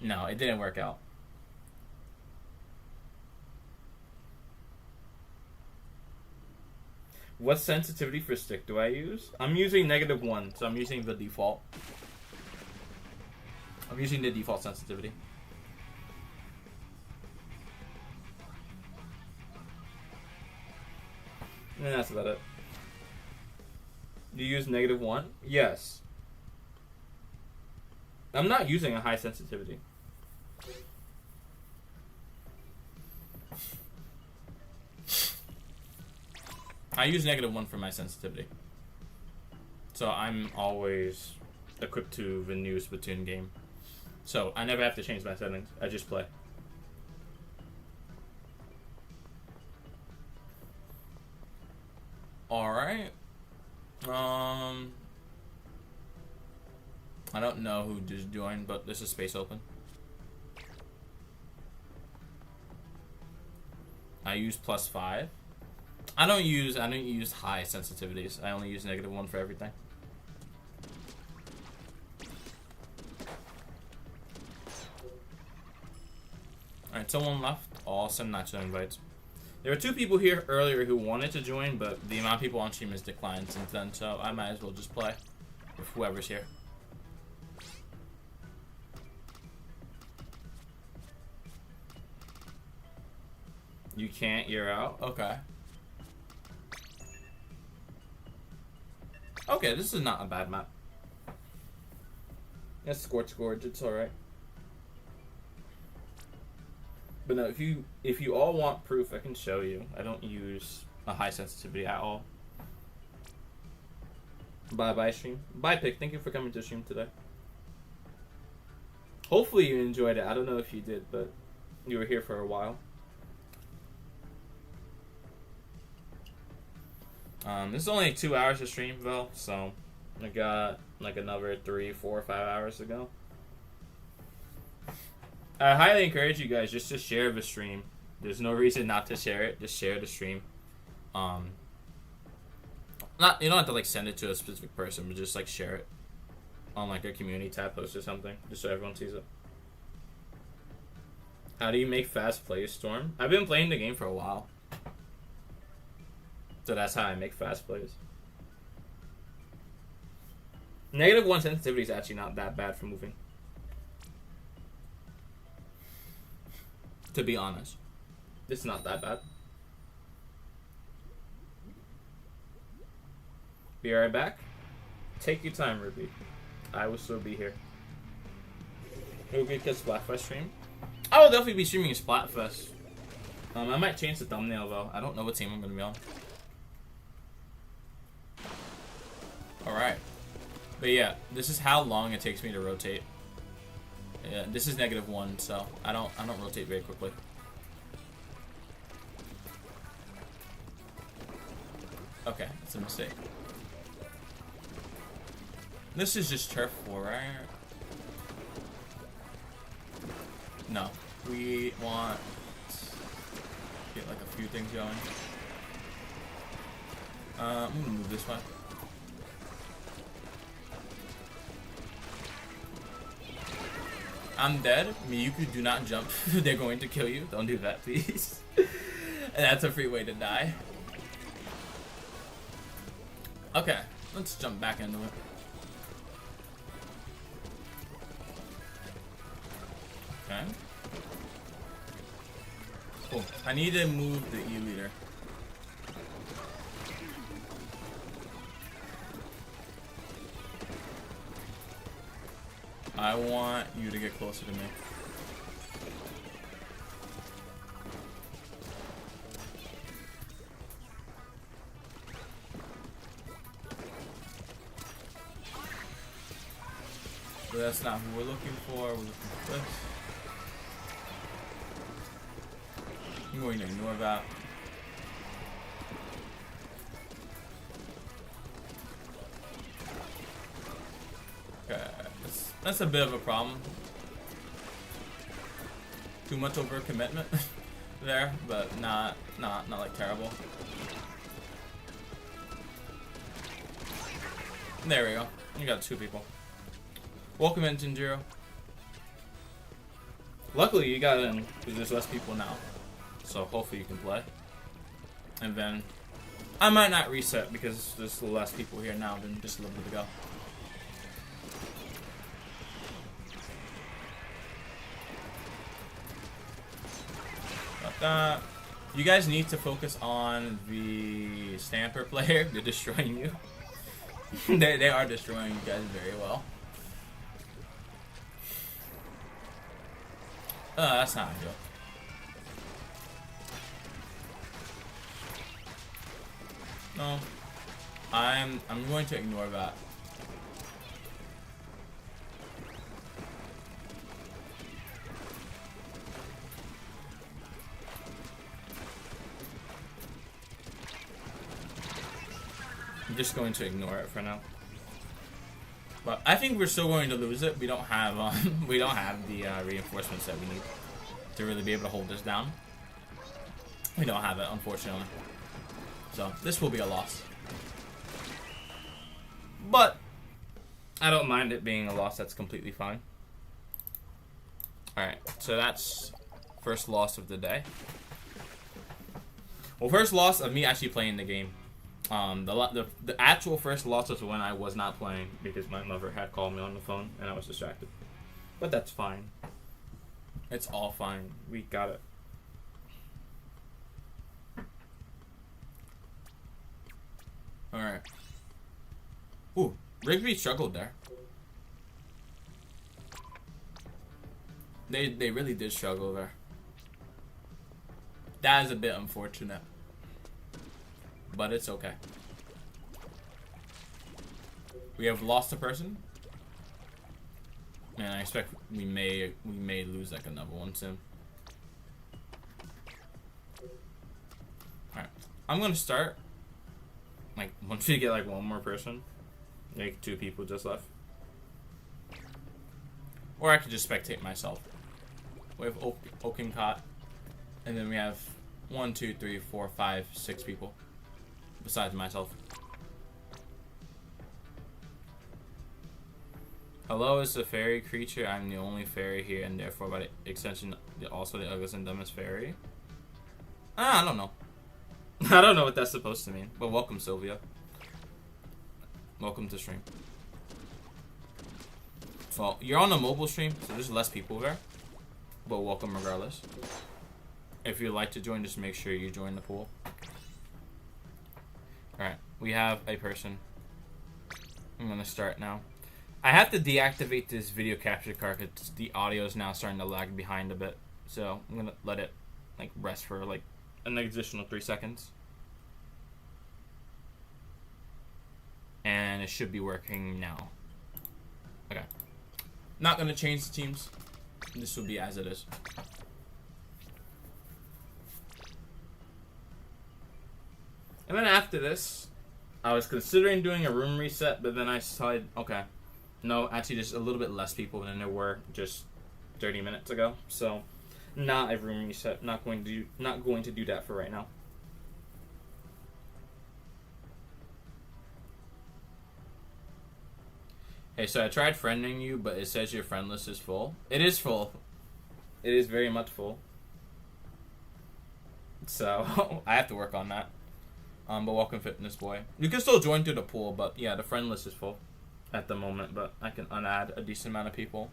S1: No, it didn't work out. What sensitivity for stick do I use? I'm using -1, so I'm using the default. I'm using the default sensitivity. And that's about it. Do you use -1? Yes. I'm not using a high sensitivity. I use -1 for my sensitivity. So I'm always equipped to the new Splatoon game. So I never have to change my settings. I just play. Alright. I don't know who just joined, but this is space open. I use +5. I don't use high sensitivities. I only use -1 for everything. Alright, someone left. Awesome, not showing invites. There were 2 people here earlier who wanted to join, but the amount of people on stream has declined since then, so I might as well just play with whoever's here. You can't, you're out? Okay. Okay, this is not a bad map. It's Scorch Gorge, it's alright. But no, if you all want proof, I can show you. I don't use a high sensitivity at all. Bye stream. Bye Pick, thank you for coming to stream today. Hopefully you enjoyed it. I don't know if you did, but you were here for a while. This is only 2 hours to stream though, so I got like another 3, 4, 5 hours to go. I highly encourage you guys just to share the stream. There's no reason not to share it. Just share the stream. Not you don't have to like send it to a specific person, but just like share it on like a community tab post or something, just so everyone sees it. How do you make fast plays, Storm? I've been playing the game for a while, so that's how I make fast plays. -1 sensitivity is actually not that bad for moving. To be honest, it's not that bad. Be right back. Take your time, Ruby. I will still be here. We'll get a Splatfest stream. I will definitely be streaming a Splatfest. I might change the thumbnail though. I don't know what team I'm gonna be on. Alright. But yeah, this is how long it takes me to rotate. Yeah, this is -1, so I don't rotate very quickly. Okay, it's a mistake. This is just turf 4, right? No. We want get like a few things going. I'm gonna move this way. I'm dead. Miyuku, do not jump. They're going to kill you. Don't do that, please. That's a free way to die. Okay, let's jump back into it. Okay. Cool. I need to move the E leader. I want you to get closer to me. But that's not who we're looking for. We're looking for this. I'm going to ignore that. Okay, that's a bit of a problem. Too much overcommitment there, but not like terrible. There we go. You got 2 people. Welcome in, Jinjiro. Luckily, you got in because there's less people now. So hopefully you can play. And then I might not reset because there's less people here now than just a little bit ago. Got that. You guys need to focus on the Stamper player. They're destroying you. they are destroying you guys very well. That's not ideal. No, I'm going to ignore that. I'm just going to ignore it for now. But I think we're still going to lose it. We don't have the reinforcements that we need to really be able to hold this down. We don't have it, unfortunately. So this will be a loss. But I don't mind it being a loss. That's completely fine. Alright, so that's first loss of the day. Well, first loss of me actually playing the game. The actual first loss was when I was not playing because my mother had called me on the phone and I was distracted. But that's fine. It's all fine. We got it. Alright. Ooh, Rigby struggled there. They really did struggle there. That is a bit unfortunate. But it's okay. We have lost a person. Man, I expect we may lose like another one soon. Alright. I'm gonna start. Like once we get like one more person. Like 2 people just left. Or I could just spectate myself. We have Oaken Cot. And then we have 1, 2, 3, 4, 5, 6 people. Besides myself. Hello is a fairy creature. I'm the only fairy here, and therefore, by extension, also the ugliest and dumbest fairy. I don't know. I don't know what that's supposed to mean. But welcome, Sylvia. Welcome to stream. Well, you're on a mobile stream, so there's less people there. But welcome regardless. If you'd like to join, just make sure you join the pool. Alright, we have a person. I'm gonna start now. I have to deactivate this video capture card because the audio is now starting to lag behind a bit. So I'm gonna let it like rest for like an additional 3 seconds. And it should be working now. Okay. Not gonna change the teams. This will be as it is. And then after this, I was considering doing a room reset, but then I decided, okay, no, actually there's a little bit less people than there were just 30 minutes ago. So, not a room reset. Not going to do that for right now. Hey, so I tried friending you, but it says your friend list is full. It is full. It is very much full. So, I have to work on that. But welcome, Fitness Boy. You can still join through the pool, but yeah, the friend list is full at the moment, but I can unadd a decent amount of people.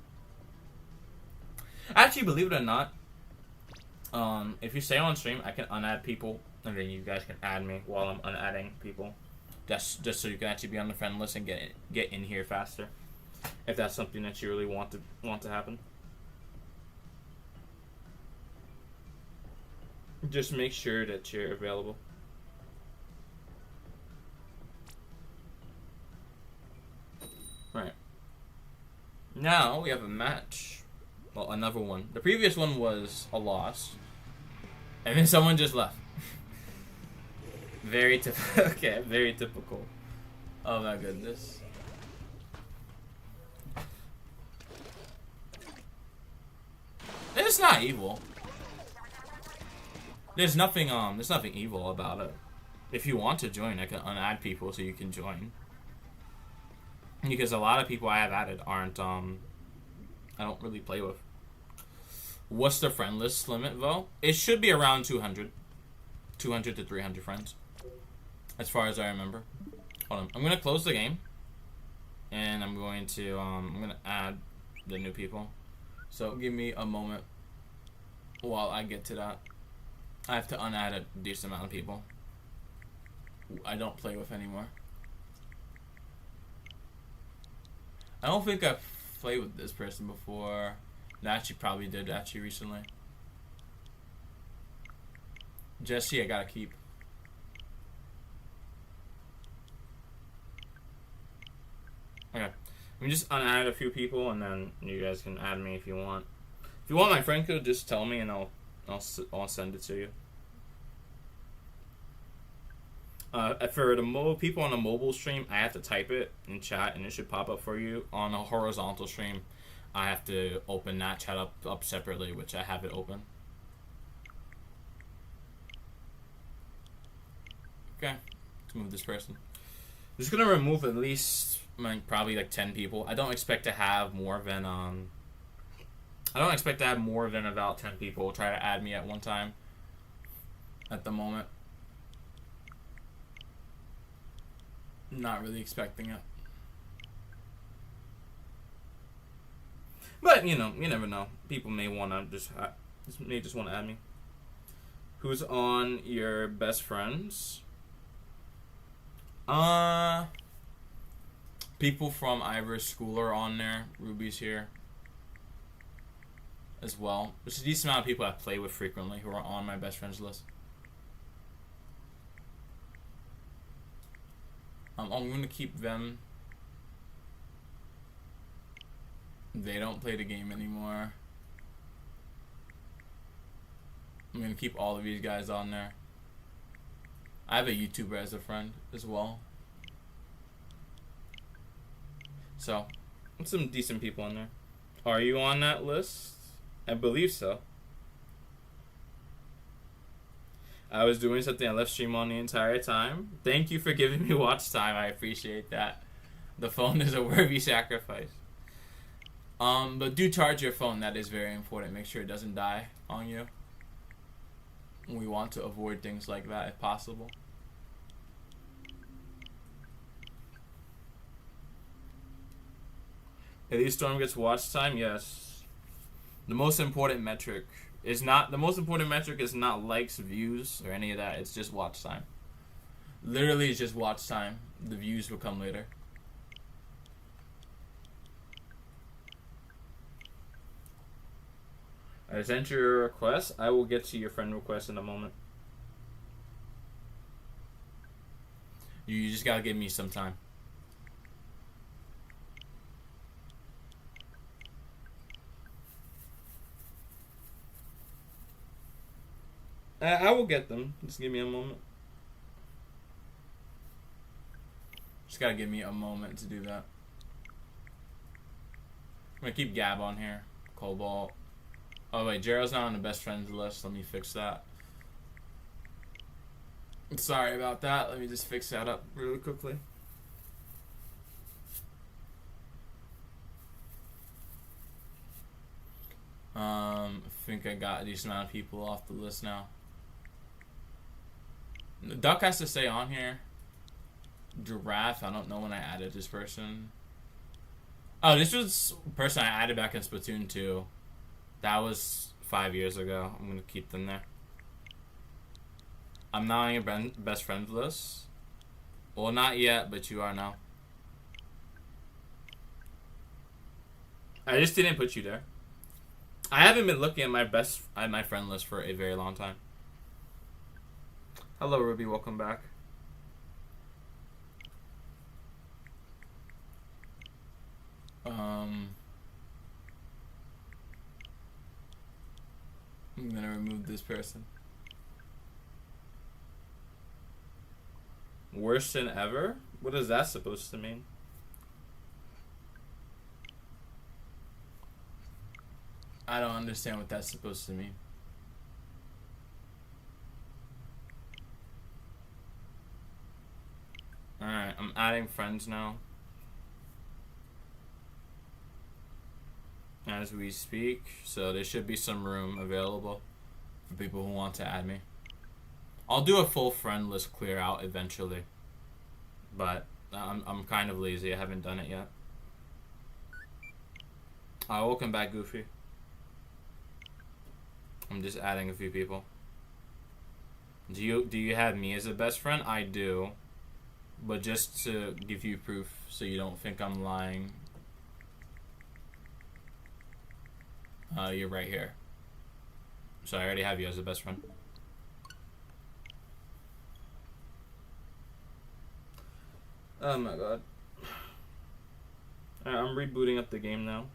S1: Actually, believe it or not, if you stay on stream, I can unadd people, and then you guys can add me while I'm unadding people. Just so you can actually be on the friend list and get in here faster, if that's something that you really want to happen. Just make sure that you're available. Right. Now we have a match. Well, another one. The previous one was a loss. And then someone just left. Very typical. Okay, very typical. Oh my goodness. It's not evil. There's nothing evil about it. If you want to join, I can unadd people so you can join. Because a lot of people I have added aren't, I don't really play with. What's the friend list limit, though? It should be around 200. 200 to 300 friends. As far as I remember. Hold on. I'm going to close the game. And I'm going to add the new people. So give me a moment while I get to that. I have to unadd a decent amount of people I don't play with anymore. I don't think I've played with this person before. No, actually probably did recently. Jesse, I gotta keep. Okay. Let me just unadd a few people and then you guys can add me if you want. If you want my friend code, just tell me and I'll send it to you. For the people on a mobile stream, I have to type it in chat and it should pop up for you. On a horizontal stream, I have to open that chat up separately, which I have it open. Okay, let's move this person. I'm just gonna remove at least probably like 10 people. I don't expect to have more than about 10 people try to add me at one time. At the moment. Not really expecting it. But, you know, you never know. People may want to just want to add me. Who's on your best friends? People from Ivor School are on there. Ruby's here as well. There's a decent amount of people I play with frequently who are on my best friends list. I'm going to keep them. They don't play the game anymore. I'm going to keep all of these guys on there. I have a YouTuber as a friend as well. So, some decent people on there. Are you on that list? I believe so. I was doing something. I left stream on the entire time. Thank you for giving me watch time. I appreciate that. The phone is a worthy sacrifice. But do charge your phone. That is very important. Make sure it doesn't die on you. We want to avoid things like that if possible. At least Storm gets watch time. Yes. The most important metric is not likes, views, or any of that. It's just watch time. Literally, it's just watch time. The views will come later. I sent your request. I will get to your friend request in a moment. You just gotta give me some time. I will get them. Just give me a moment. Just gotta give me a moment to do that. I'm gonna keep Gab on here. Cobalt. Oh wait, Gerald's not on the best friends list. Let me fix that. Sorry about that. Let me just fix that up really quickly. I think I got a decent amount of people off the list now. Duck has to stay on here. Giraffe, I don't know when I added this person. Oh, this was a person I added back in Splatoon 2. That was 5 years ago. I'm going to keep them there. I'm not on your best friends list. Well, not yet, but you are now. I just didn't put you there. I haven't been looking at my friend list for a very long time. Hello, Ruby. Welcome back. I'm gonna remove this person. Worse than ever? What is that supposed to mean? I don't understand what that's supposed to mean. Alright, I'm adding friends now. As we speak, so there should be some room available for people who want to add me. I'll do a full friend list clear out eventually, but I'm kind of lazy. I haven't done it yet. Welcome back, Goofy. I'm just adding a few people. Do you have me as a best friend? I do, but just to give you proof, so you don't think I'm lying. You're right here. So I already have you as a best friend. Oh my god. Alright, I'm rebooting up the game now.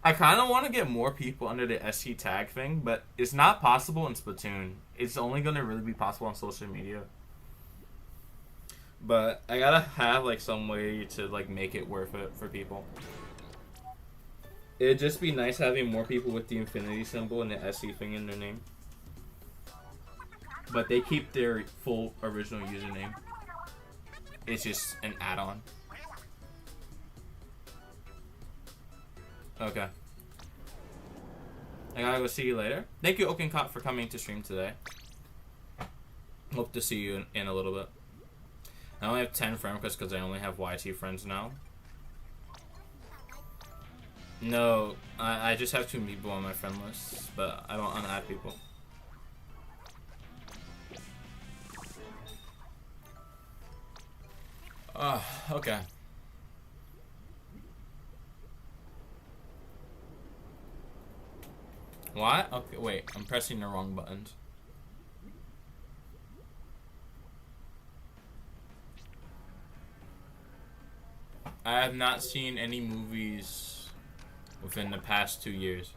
S1: I kind of want to get more people under the SC tag thing, but it's not possible in Splatoon. It's only going to really be possible on social media. But I gotta have like some way to like make it worth it for people. It'd just be nice having more people with the infinity symbol and the SC thing in their name. But they keep their full original username. It's just an add-on. Okay. I gotta go see you later. Thank you, Okencott, for coming to stream today. Hope to see you in a little bit. I only have 10 friend requests because I only have YT friends now. No, I just have 2 people on my friend list, but I don't unadd people. Okay. What? Okay, wait, I'm pressing the wrong buttons. I have not seen any movies within the past 2 years.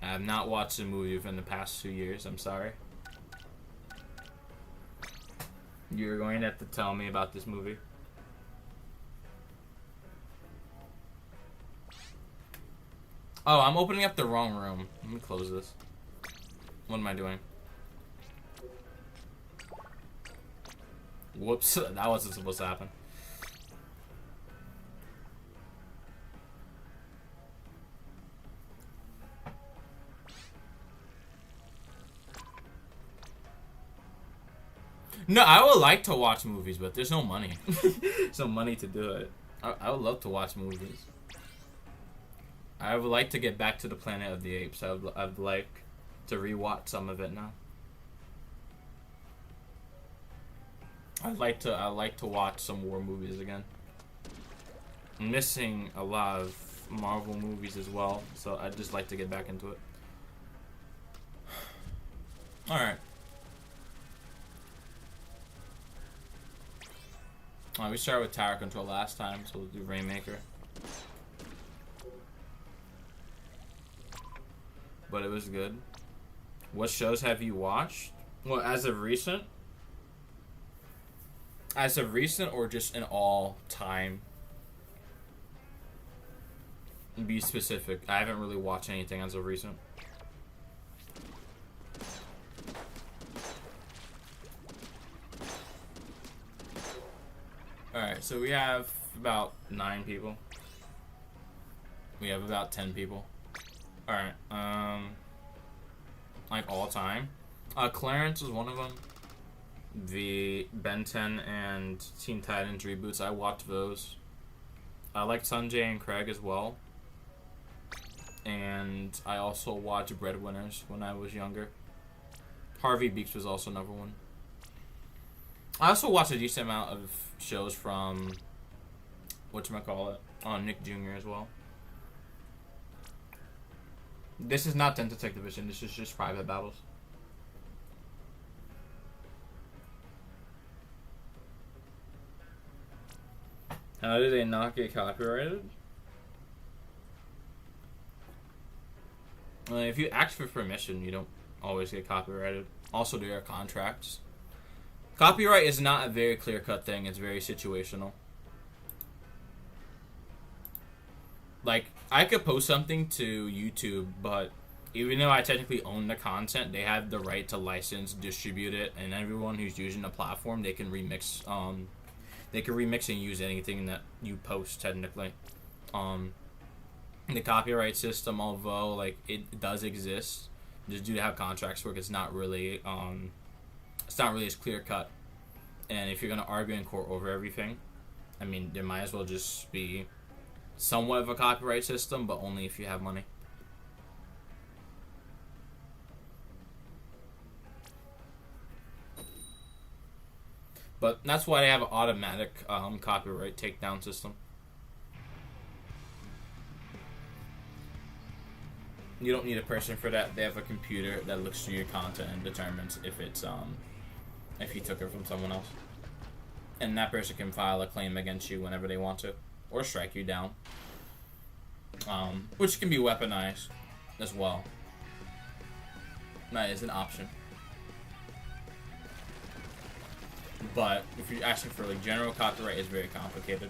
S1: I have not watched a movie within the past 2 years. I'm sorry. You're going to have to tell me about this movie. Oh, I'm opening up the wrong room. Let me close this. What am I doing? Whoops, that wasn't supposed to happen. No, I would like to watch movies, but there's no money. There's no money to do it. I would love to watch movies. I would like to get back to the Planet of the Apes. I'd like to rewatch some of it now. I'd like to watch some war movies again. I'm missing a lot of Marvel movies as well, so I'd just like to get back into it. Alright. We started with Tower Control last time, so we'll do Rainmaker. But it was good. What shows have you watched? Well, as of recent? As of recent or just an all time? Be specific. I haven't really watched anything as of recent. Alright, so we have about 9 people. We have about 10 people. Alright, like all time. Clarence was one of them. The Ben 10 and Teen Titans reboots, I watched those. I liked Sanjay and Craig as well. And I also watched Breadwinners when I was younger. Harvey Beaks was also another one. I also watched a decent amount of shows from whatchamacallit on Nick Jr. as well. This is not Tensei Division, this is just private battles. How did they not get copyrighted? If you ask for permission, you don't always get copyrighted. Also, there are contracts. Copyright is not a very clear-cut thing. It's very situational. Like, I could post something to YouTube, but even though I technically own the content, they have the right to license, distribute it, and everyone who's using the platform, they can remix. They can remix and use anything that you post technically. The copyright system, although like it does exist, just due to how contracts work, it's not really as clear cut. And if you're gonna argue in court over everything, I mean, there might as well just be somewhat of a copyright system, but only if you have money. But that's why they have an automatic copyright takedown system. You don't need a person for that. They have a computer that looks through your content and determines if it's if you took it from someone else. And that person can file a claim against you whenever they want to, or strike you down. Which can be weaponized as well. That is an option. But if you're asking for like general copyright, it's very complicated.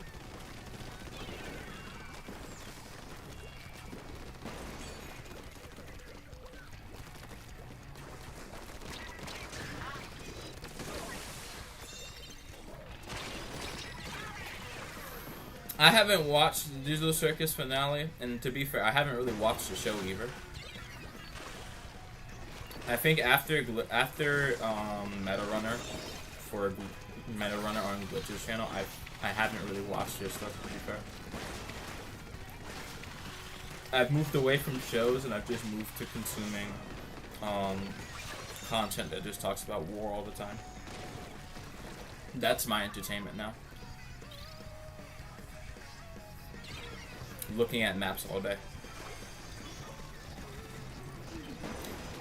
S1: I haven't watched the Digital Circus finale, and to be fair, I haven't really watched the show either. I think after Meta Runner, for Meta Runner on Glitch's channel, I haven't really watched their stuff, to be fair. I've moved away from shows, and I've just moved to consuming content that just talks about war all the time. That's my entertainment now. Looking at maps all day.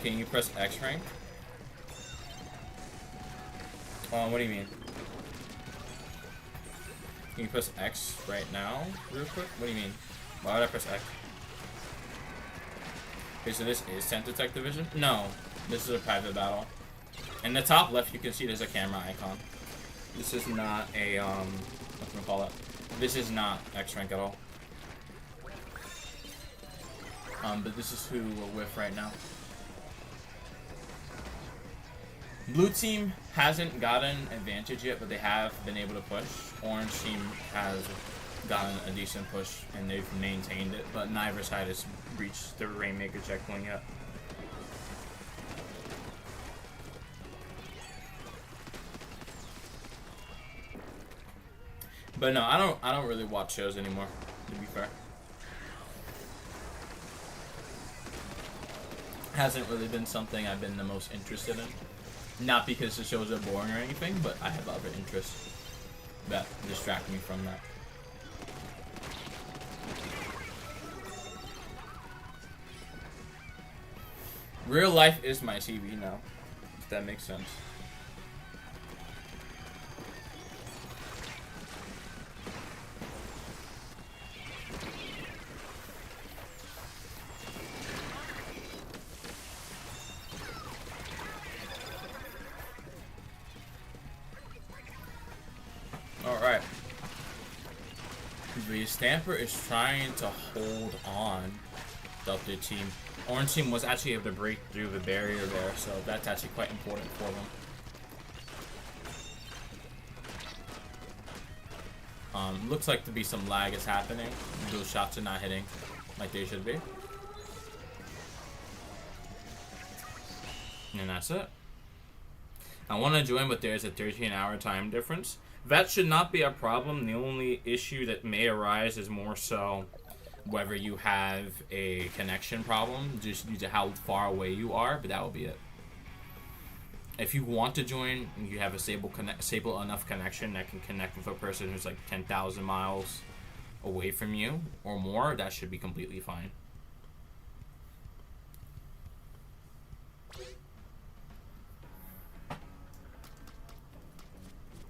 S1: Can you press X rank? What do you mean? Can you press X right now, real quick? What do you mean? Why would I press X? Okay, so this is Tensei Division? No, this is a private battle. In the top left, you can see there's a camera icon. This is not a whatchamacallit. This is not X rank at all. But this is who we're with right now. Blue team hasn't gotten advantage yet, but they have been able to push. Orange team has gotten a decent push, and they've maintained it, but neither side has reached the Rainmaker checkpoint yet. But no, I don't really watch shows anymore, to be fair. Hasn't really been something I've been the most interested in. Not because the shows are boring or anything, but I have other interests that distract me from that. Real life is my TV now, if that makes sense. Alright. The Stamper is trying to hold on the other team. Orange team was actually able to break through the barrier there, so that's actually quite important for them. Looks like to be some lag is happening. Those shots are not hitting like they should be. And that's it. I want to join, but there's a 13-hour time difference. That should not be a problem. The only issue that may arise is more so whether you have a connection problem, just due to how far away you are, but that will be it. If you want to join, you have a stable enough connection that can connect with a person who's like 10,000 miles away from you or more, that should be completely fine.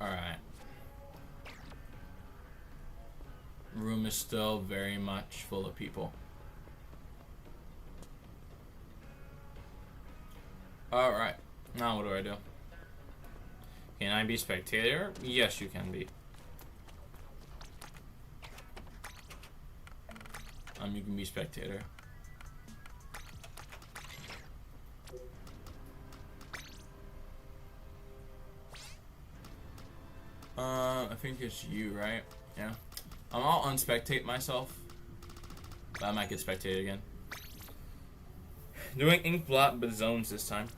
S1: Alright. Room is still very much full of people. Alright. Now what do? Can I be spectator? Yes, you can be. You can be spectator. I think it's you, right? Yeah. I'll unspectate myself. But I might get spectated again. Doing ink blot but zones this time.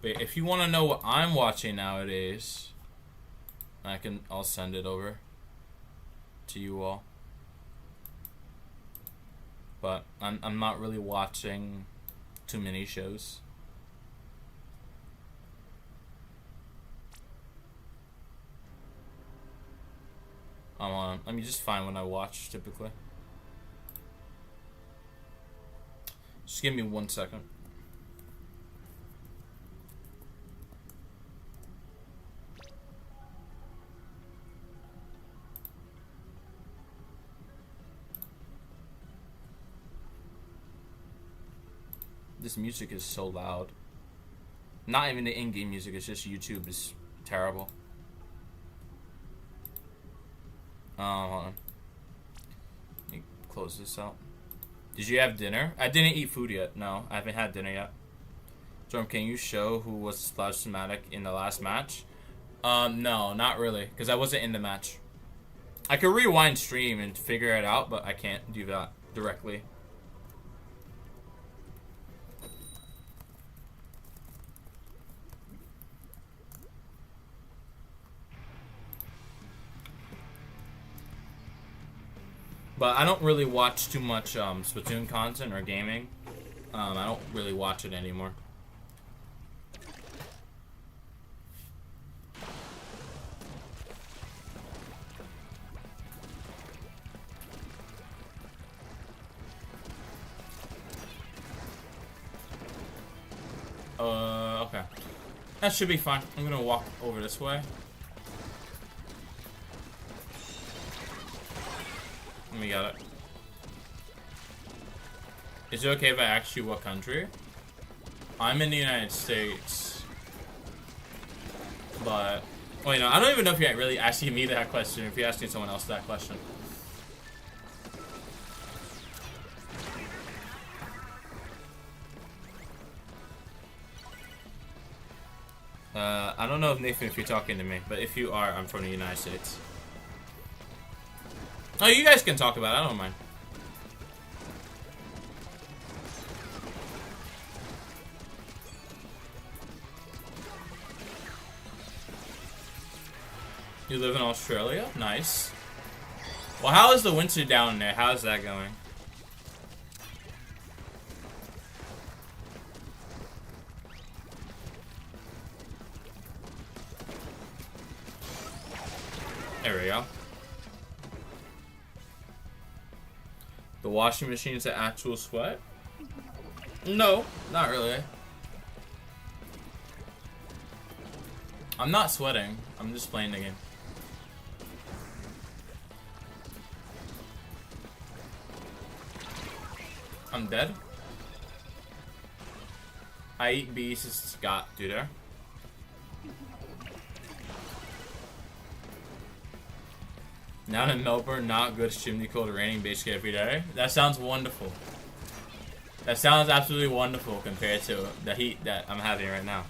S1: But if you want to know what I'm watching nowadays, I'll send it over to you all. But I'm not really watching too many shows. Let me just find what I watch typically. Just give me 1 second. This music is so loud. Not even the in-game music, it's just YouTube is terrible. Hold on. Let me close this out. Did you have dinner? I didn't eat food yet. No, I haven't had dinner yet. Storm, can you show who was Splash Somatic in the last match? No, not really, because I wasn't in the match. I could rewind stream and figure it out, but I can't do that directly. But I don't really watch too much Splatoon content or gaming. I don't really watch it anymore. Okay. That should be fine. I'm gonna walk over this way. We got it. Is it okay if I ask you what country? I'm in the United States, but Wait, no, I don't even know if you're really asking me that question, or if you're asking someone else that question. I don't know if Nathan, if you're talking to me, but if you are, I'm from the United States. Oh, you guys can talk about it, I don't mind. You live in Australia? Nice. Well, how is the winter down there? How's that going? There we go. The washing machine is an actual sweat? No, not really. I'm not sweating. I'm just playing the game. I'm dead. I eat bees, Scott, dude. There. Now in Melbourne, not good chimney cold, raining basically every day. That sounds wonderful. That sounds absolutely wonderful compared to the heat that I'm having right now.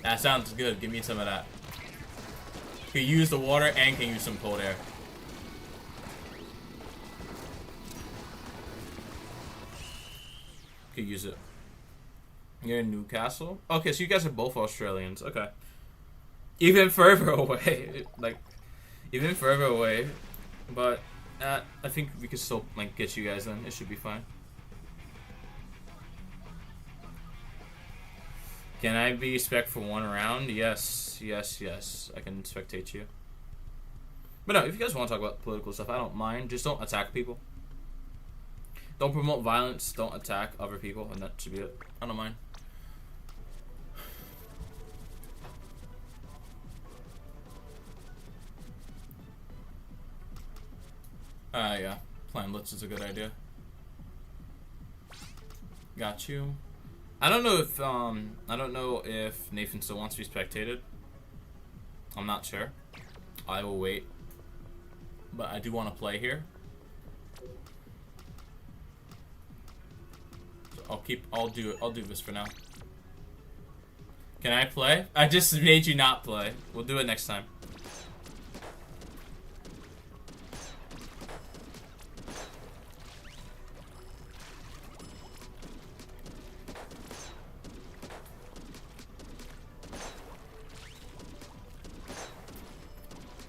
S1: That sounds good. Give me some of that. Can use the water and can use some cold air. Could use it. You're in Newcastle? Okay, so you guys are both Australians. Okay. Even further away. Like, even further away. But, I think we could still, like, get you guys then. It should be fine. Can I be spec for one round? Yes. Yes, yes. I can spectate you. But no, if you guys want to talk about political stuff, I don't mind. Just don't attack people. Don't promote violence, don't attack other people, and that should be it. I don't mind. Yeah. Playing Blitz is a good idea. Got you. I don't know if Nathan still wants to be spectated. I'm not sure. I will wait. But I do want to play here. I'll do this for now. Can I play? I just made you not play. We'll do it next time.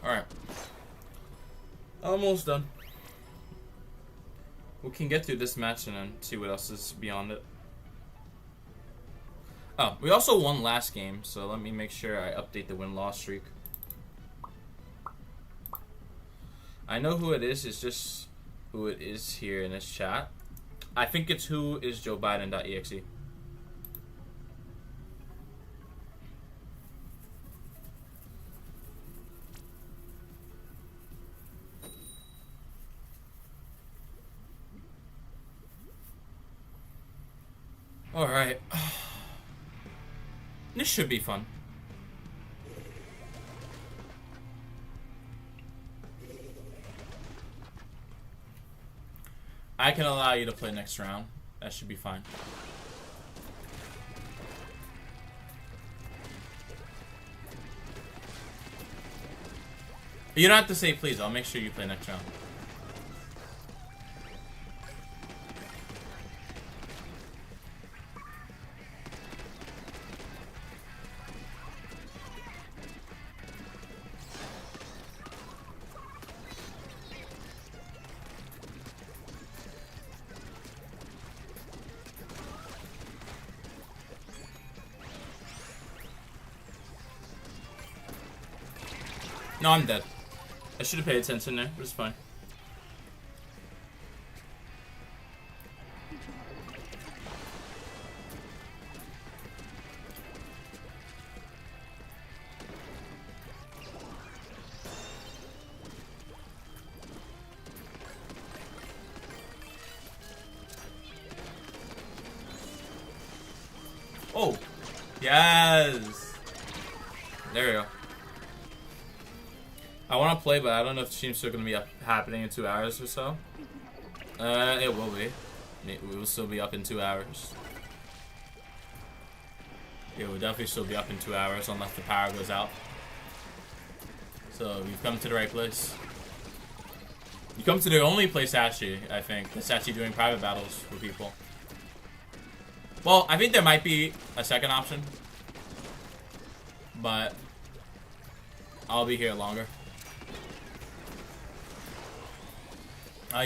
S1: Alright. Almost done. We can get through this match and then see what else is beyond it. Oh, we also won last game, so let me make sure I update the win-loss streak. I know who it is, it's just who it is here in this chat. I think it's who is Joe Biden.exe. Alright. This should be fun. I can allow you to play next round. That should be fine. You don't have to say please. I'll make sure you play next round. No, I'm dead. I should have paid attention there, but it's fine. Oh, yes. There we go. I want to play, but I don't know if the stream's still going to be up, happening in 2 hours or so. It will be. It will still be up in 2 hours. It will definitely still be up in 2 hours unless the power goes out. So you've come to the right place. You come to the only place actually, I think, that's actually doing private battles for people. Well, I think there might be a second option, but I'll be here longer.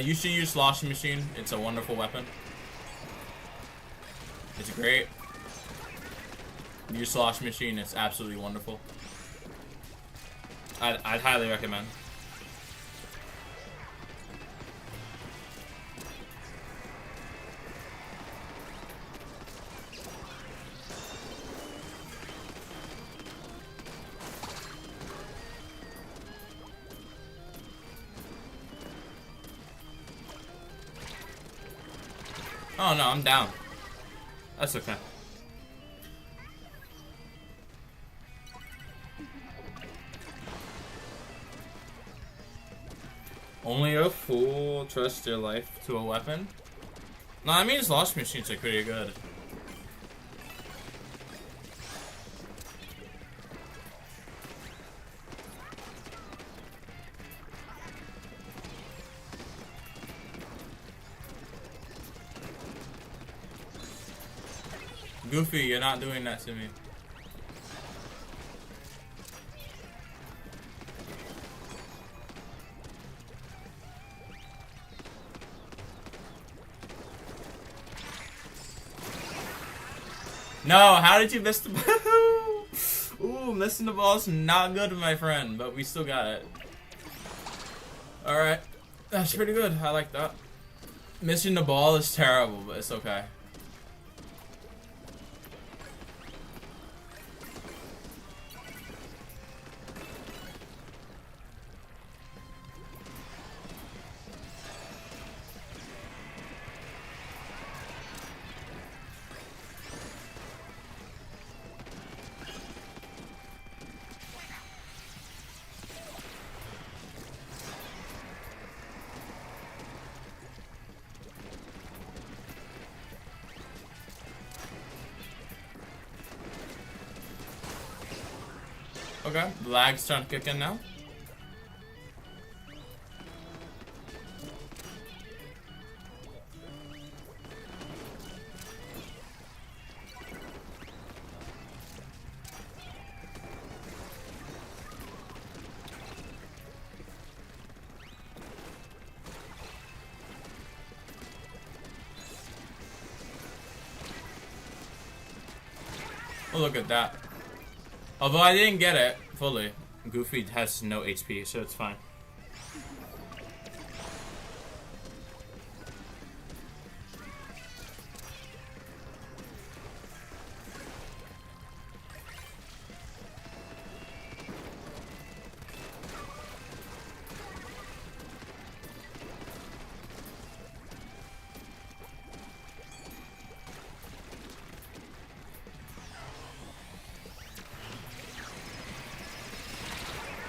S1: You should use Sloshing Machine. It's a wonderful weapon. It's great. Use Sloshing Machine. It's absolutely wonderful. I'd highly recommend. Oh no, I'm down. That's okay. Only a fool trusts their life to a weapon? No, I mean Slosh Machines are pretty good. Goofy, you're not doing that to me. No, how did you miss the ball? Ooh, missing the ball is not good, my friend, but we still got it. Alright. That's pretty good. I like that. Missing the ball is terrible, but it's okay. Okay, the lag's starting to kick in now. Oh, look at that. Although I didn't get it fully, Goofy has no HP, so it's fine.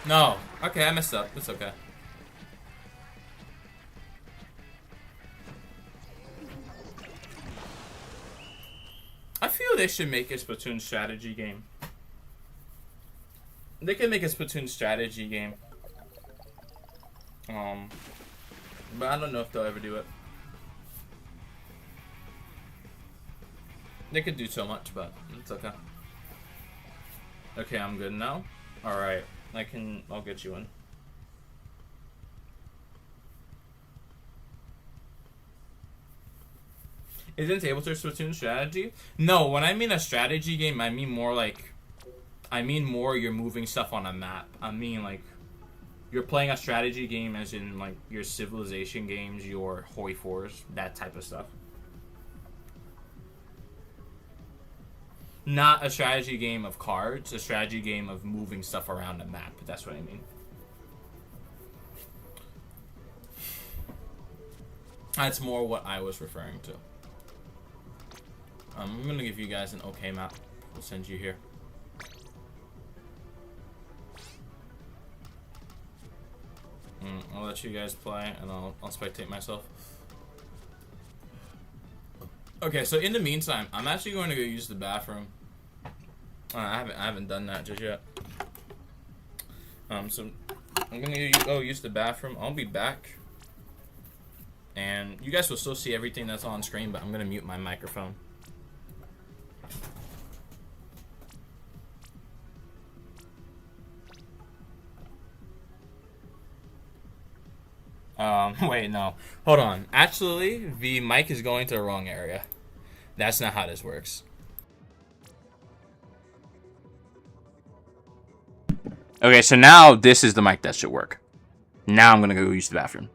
S1: No. Okay, I messed up. It's okay. I feel they should make a Splatoon strategy game. They could make a Splatoon strategy game. But I don't know if they'll ever do it. They could do so much, but it's okay. Okay, I'm good now. Alright. I'll get you in. Isn't tableturf Splatoon strategy? No, when I mean a strategy game, I mean more you're moving stuff on a map. I mean like, you're playing a strategy game as in like your Civilization games, your Hoi 4s, that type of stuff. Not a strategy game of cards, a strategy game of moving stuff around the map. That's what I mean. That's more what I was referring to. I'm gonna give you guys an okay map. We'll send you here. I'll let you guys play, and I'll spectate myself. Okay, so in the meantime, I'm actually going to go use the bathroom. I haven't done that just yet. So I'm gonna go use the bathroom. I'll be back, and you guys will still see everything that's on screen, but I'm gonna mute my microphone. Wait, no. Hold on. Actually, the mic is going to the wrong area. That's not how this works. Okay, so now this is the mic that should work. Now I'm going to go use the bathroom.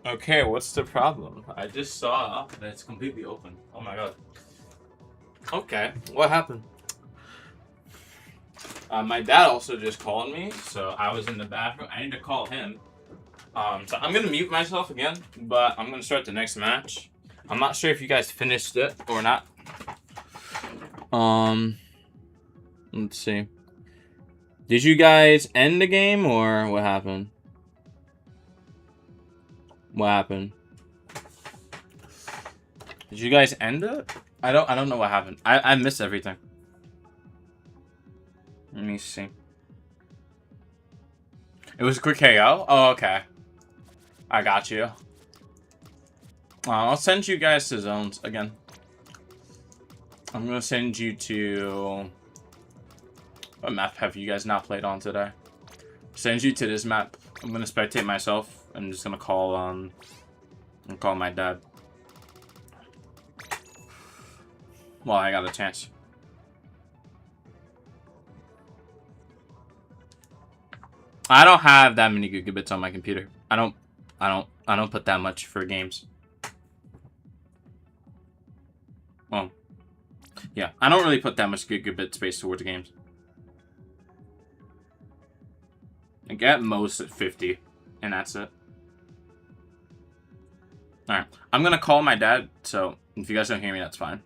S1: Okay, what's the problem? I just saw that it's completely open. Oh my god. Okay, what happened? My dad also just called me, so I was in the bathroom. I need to call him. So I'm gonna mute myself again, but I'm gonna start the next match. I'm not sure if you guys finished it or not. Let's see. Did you guys end the game or what happened? What happened? Did you guys end it? I don't know what happened. I missed everything. Let me see. It was a quick KO? Oh, okay. I got you. I'll send you guys to zones again. I'm gonna send you to... What map have you guys not played on today? Send you to this map. I'm gonna spectate myself. I'm just gonna call my dad. Well, I got a chance. I don't have that many gigabits on my computer. I don't put that much for games. Well, yeah, I don't really put that much gigabit space towards games. I get most at 50, and that's it. Alright, I'm gonna call my dad, so if you guys don't hear me, that's fine.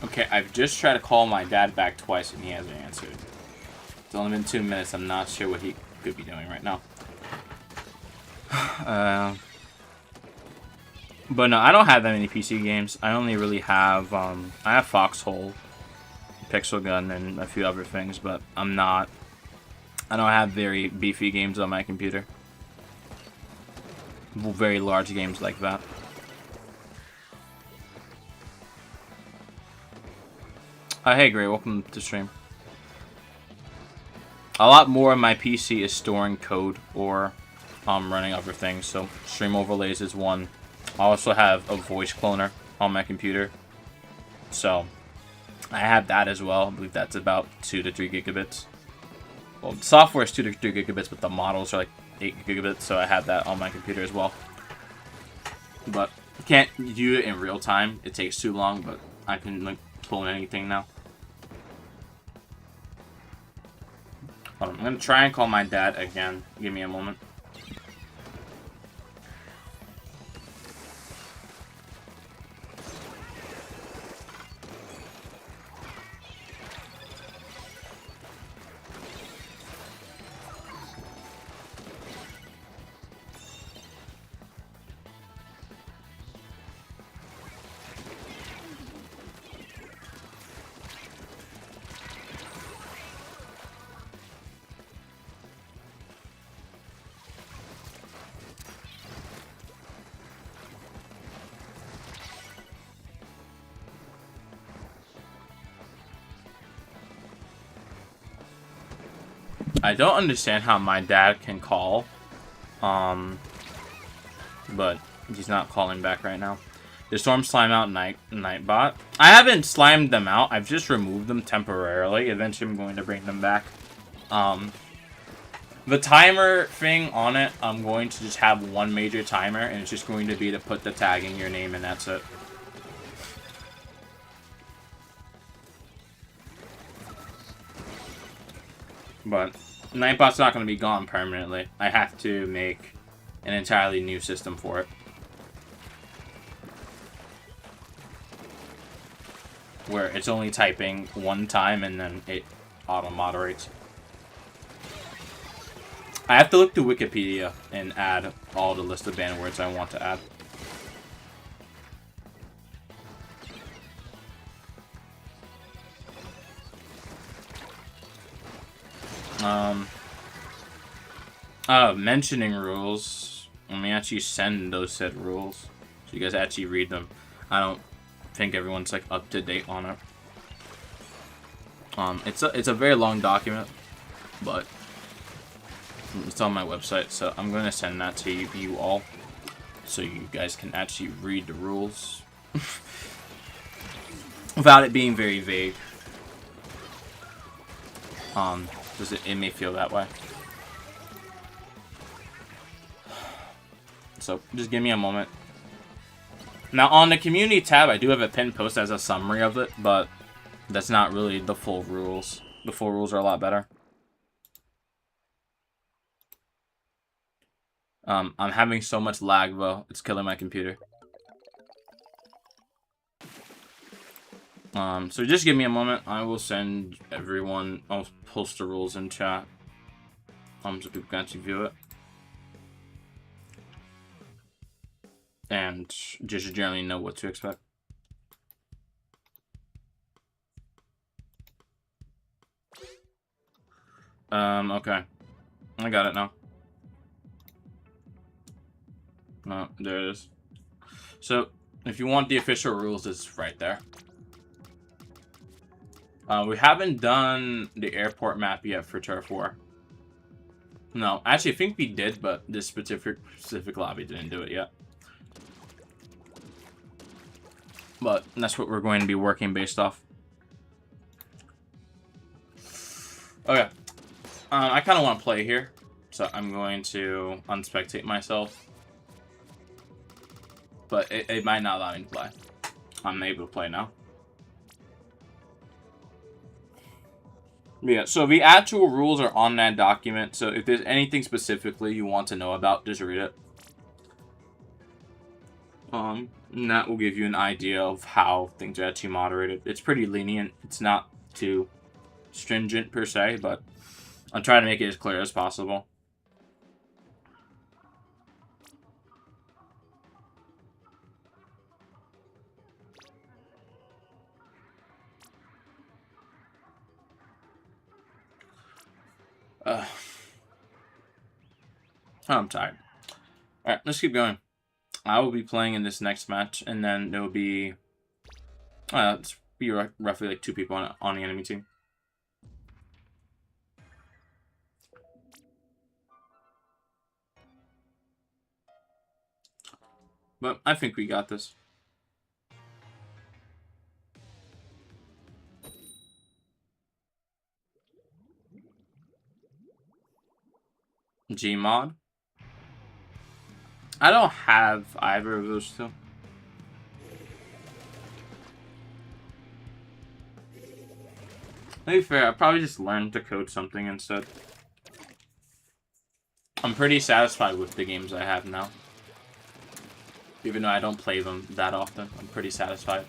S1: Okay, I've just tried to call my dad back twice and he hasn't answered. It's only been 2 minutes. I'm not sure what he could be doing right now. But no, I don't have that many PC games. I only really have, I have Foxhole, Pixel Gun, and a few other things, but I don't have very beefy games on my computer. Very large games like that. Hey, Gray, welcome to stream. A lot more of my PC is storing code or running other things, so stream overlays is one. I also have a voice cloner on my computer, so I have that as well. I believe that's about 2 to 3 gigabits. Well, the software is 2 to 3 gigabits, but the models are like 8 gigabits, so I have that on my computer as well. But you can't do it in real time. It takes too long, but I can like clone anything now. Hold on, I'm gonna try and call my dad again. Give me a moment. I don't understand how my dad can call, but he's not calling back right now. Did Storm slime out Nightbot? I haven't slimed them out. I've just removed them temporarily. Eventually, I'm going to bring them back. The timer thing on it, I'm going to just have one major timer, and it's just going to be to put the tag in your name, and that's it. But Nightbot's not going to be gone permanently. I have to make an entirely new system for it. Where it's only typing one time, and then it auto-moderates. I have to look to Wikipedia and add all the list of banned words I want to add. Mentioning rules. Let me actually send those said rules so you guys actually read them. I don't think everyone's like up to date on it. It's a very long document, but it's on my website, so I'm going to send that to you all so you guys can actually read the rules without it being very vague. Because it may feel that way. So just give me a moment. Now on the community tab, I do have a pinned post as a summary of it, but that's not really the full rules. The full rules are a lot better. I'm having so much lag though, it's killing my computer. So just give me a moment. I will send everyone. I'll post the rules in chat. So people can actually view it. And just generally know what to expect. Okay. I got it now. No, there it is. So, if you want the official rules, it's right there. We haven't done the airport map yet for Turf War. No, actually, I think we did, but this specific lobby didn't do it yet. But that's what we're going to be working based off. Okay. I kind of want to play here, so I'm going to unspectate myself. But it might not allow me to play. I'm able to play now. Yeah, so the actual rules are on that document, so if there's anything specifically you want to know about, just read it. And that will give you an idea of how things are actually moderated. It's pretty lenient. It's not too stringent per se, but I'm trying to make it as clear as possible. I'm tired. Alright, let's keep going. I will be playing in this next match, and then there will be... it's be roughly like 2 people on the enemy team. But I think we got this. Gmod. I don't have either of those two. To be fair, I probably just learned to code something instead. I'm pretty satisfied with the games I have now. Even though I don't play them that often, I'm pretty satisfied.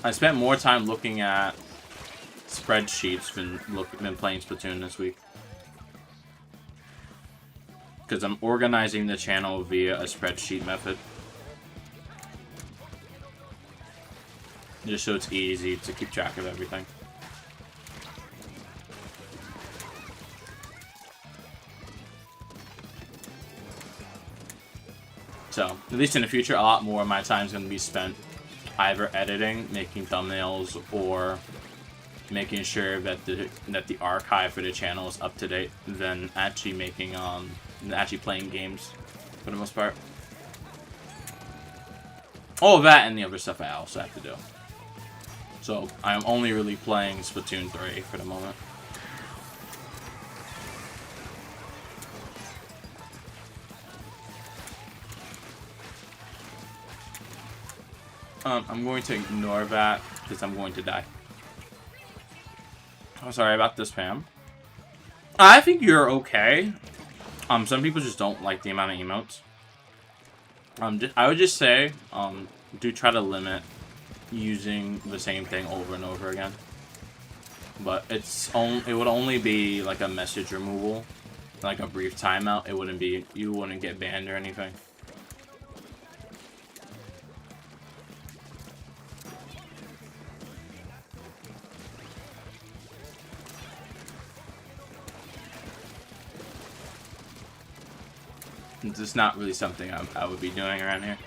S1: I spent more time looking at spreadsheets than playing Splatoon this week. Because I'm organizing the channel via a spreadsheet method. Just so it's easy to keep track of everything. So, at least in the future, a lot more of my time is going to be spent either editing, making thumbnails, or making sure that the archive for the channel is up to date than actually making actually playing games for the most part. All of that and the other stuff I also have to do. So I'm only really playing Splatoon 3 for the moment. I'm going to ignore that because I'm going to die. Oh, sorry about this, Pam. I think you're okay. Some people just don't like the amount of emotes. I would just say, do try to limit using the same thing over and over again. But it would only be like a message removal, like a brief timeout. It wouldn't be, you wouldn't get banned or anything. It's just not really something I would be doing around here.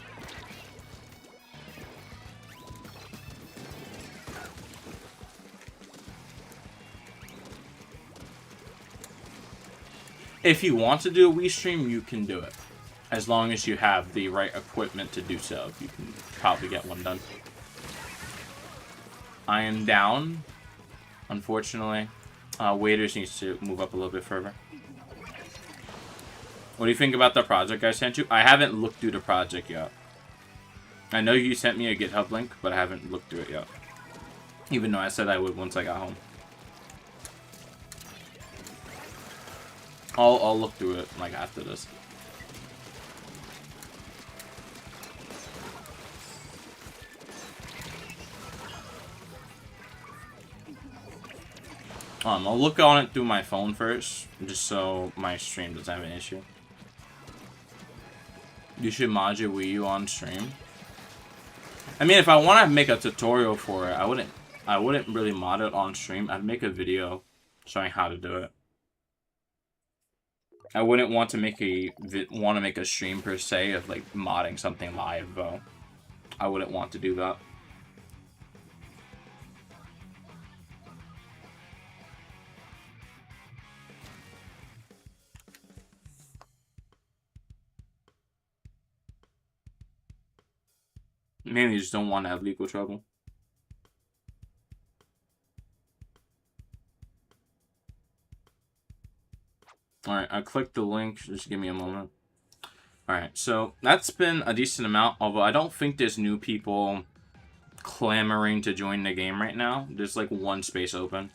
S1: If you want to do a Wii stream, you can do it. As long as you have the right equipment to do so, you can probably get one done. I am down, unfortunately. Waiters needs to move up a little bit further. What do you think about the project I sent you? I haven't looked through the project yet. I know you sent me a GitHub link, but I haven't looked through it yet. Even though I said I would once I got home. I'll look through it, like, after this. I'll look on it through my phone first, just so my stream doesn't have an issue. You should mod your Wii U on stream. I mean, if I want to make a tutorial for it, I wouldn't really mod it on stream. I'd make a video showing how to do it. I wouldn't want to make a stream per se of like modding something live though. I wouldn't want to do that. Mainly just don't want to have legal trouble. Alright, I clicked the link. Just give me a moment. Alright, so that's been a decent amount, although I don't think there's new people clamoring to join the game right now. There's like one space open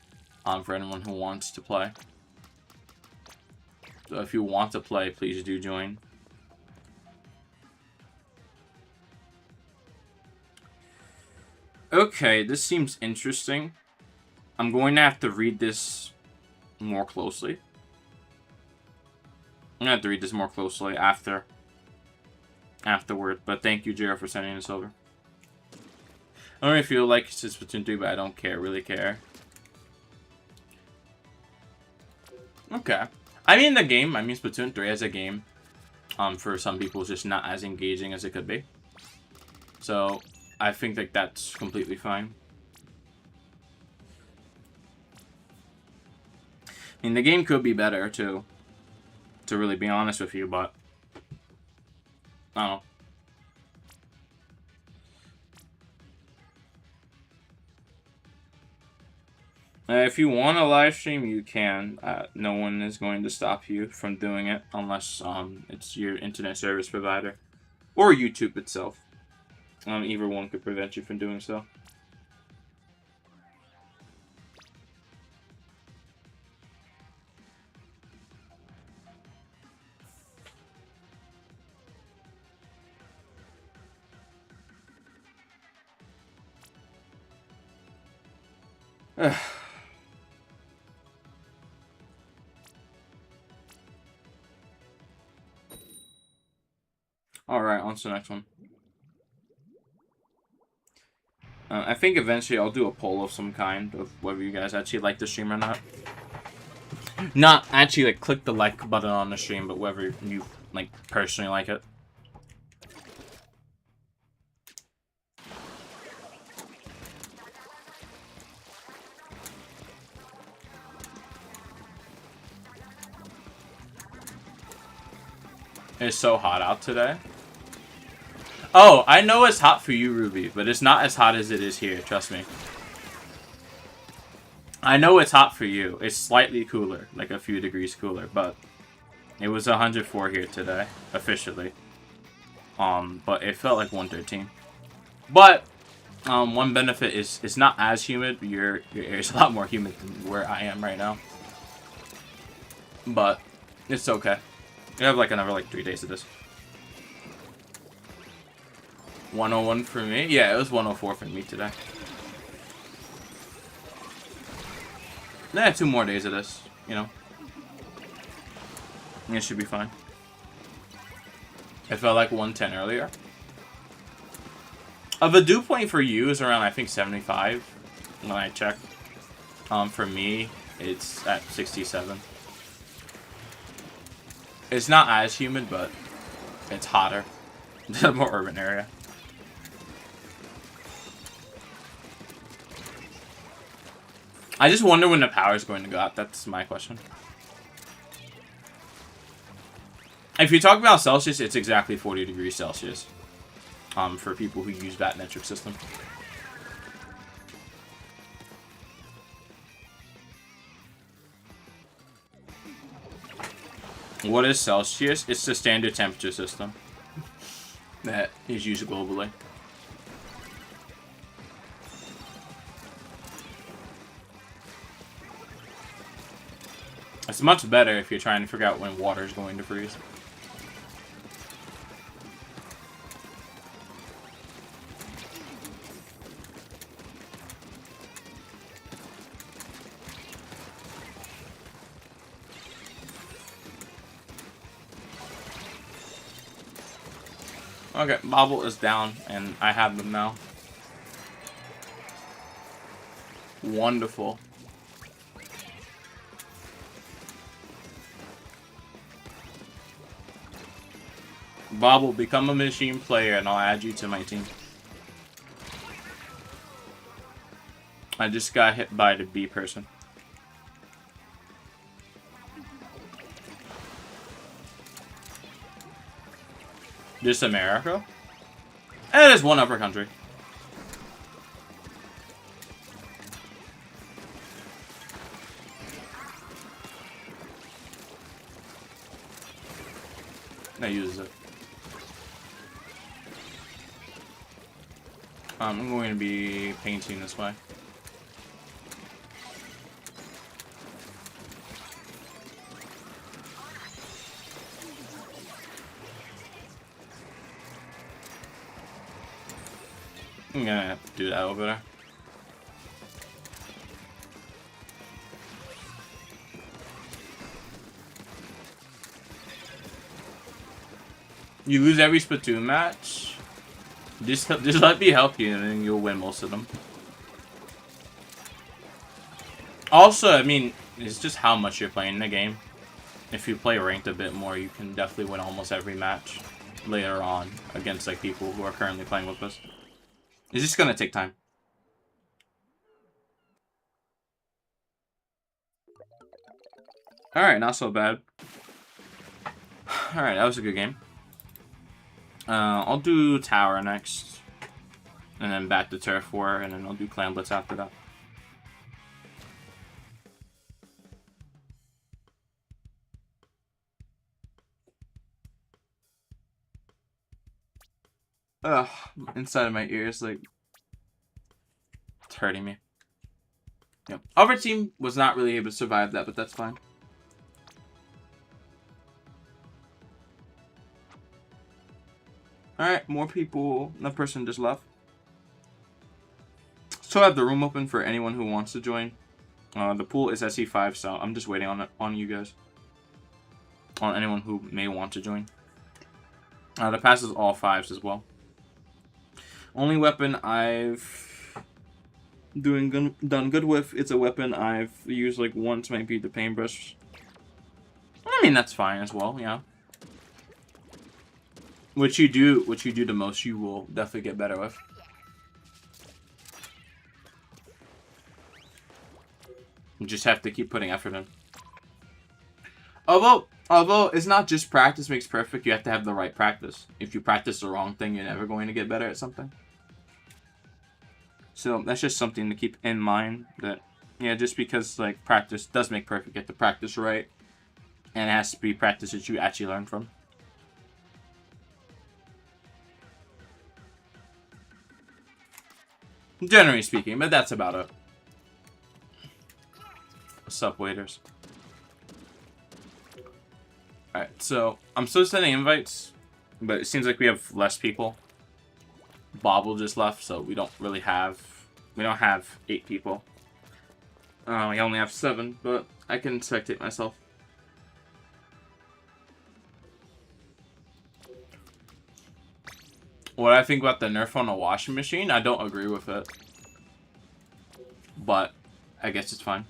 S1: for anyone who wants to play. So if you want to play, please do join. Okay, this seems interesting. I'm going to have to read this more closely. I'm going to have to read this more closely afterward. But thank you, Jero, for sending this over. I don't really feel like it's Splatoon 3, but I don't really care. Okay. I mean, Splatoon 3 as a game, for some people, is just not as engaging as it could be. So I think that that's completely fine. I mean, the game could be better, too. To really be honest with you, but I don't know. If you want a live stream, you can. No one is going to stop you from doing it unless it's your internet service provider or YouTube itself. Either one could prevent you from doing so. Alright, on to the next one. I think eventually I'll do a poll of some kind of whether you guys actually like the stream or not. Not actually like click the like button on the stream, but whether you like personally like it. It's so hot out today. Oh, I know it's hot for you, Ruby, but it's not as hot as it is here, trust me. I know it's hot for you. It's slightly cooler, like a few degrees cooler, but it was 104 here today, officially. But it felt like 113. But one benefit is it's not as humid. Your air is a lot more humid than where I am right now. But it's okay. You have like another 3 days of this. 101 for me? Yeah, it was 104 for me today. I have 2 more days of this, you know. It should be fine. It felt like 110 earlier. The dew point for you is around, I think, 75 when I checked. For me, it's at 67. It's not as humid, but it's hotter. It's a more urban area. I just wonder when the power is going to go out. That's my question. If you talk about Celsius, it's exactly 40 degrees Celsius. For people who use that metric system. What is Celsius? It's the standard temperature system that is used globally. It's much better if you're trying to figure out when water is going to freeze. Okay, Bobble is down, and I have them now. Wonderful. Bobble, become a machine player, and I'll add you to my team. I just got hit by the bee person. Just America? And it is one other country. That uses it. I'm going to be painting this way. I'm gonna have to do that over there. You lose every Splatoon match? Just let me help you and then you'll win most of them. Also, I mean, it's just how much you're playing the game. If you play ranked a bit more, you can definitely win almost every match later on against like people who are currently playing with us. It's just gonna take time. Alright, not so bad. Alright, that was a good game. I'll do Tower next. And then back to Turf War, and then I'll do Clan Blitz after that. Ugh, inside of my ears, like, it's hurting me. Yep. Our team was not really able to survive that, but that's fine. Alright, more people. That person just left. Still have the room open for anyone who wants to join. The pool is SE5, so I'm just waiting on you guys. On anyone who may want to join. The pass is all 5s as well. Only weapon I've done good with, it's a weapon I've used like once, might be the paintbrush. I mean, that's fine as well, yeah. What you do the most, you will definitely get better with. You just have to keep putting effort in. Although it's not just practice makes perfect, you have to have the right practice. If you practice the wrong thing, you're never going to get better at something. So that's just something to keep in mind, that Yeah, just because like practice does make perfect. You have to practice right, and it has to be practice that you actually learn from. Generally speaking, but that's about it. What's up, waiters? Alright, so I'm still sending invites, but it seems like we have less people. Bobble just left, so we don't have 8 people. We only have 7, but I can spectate myself. What I think about the nerf on a washing machine, I don't agree with it. But I guess it's fine.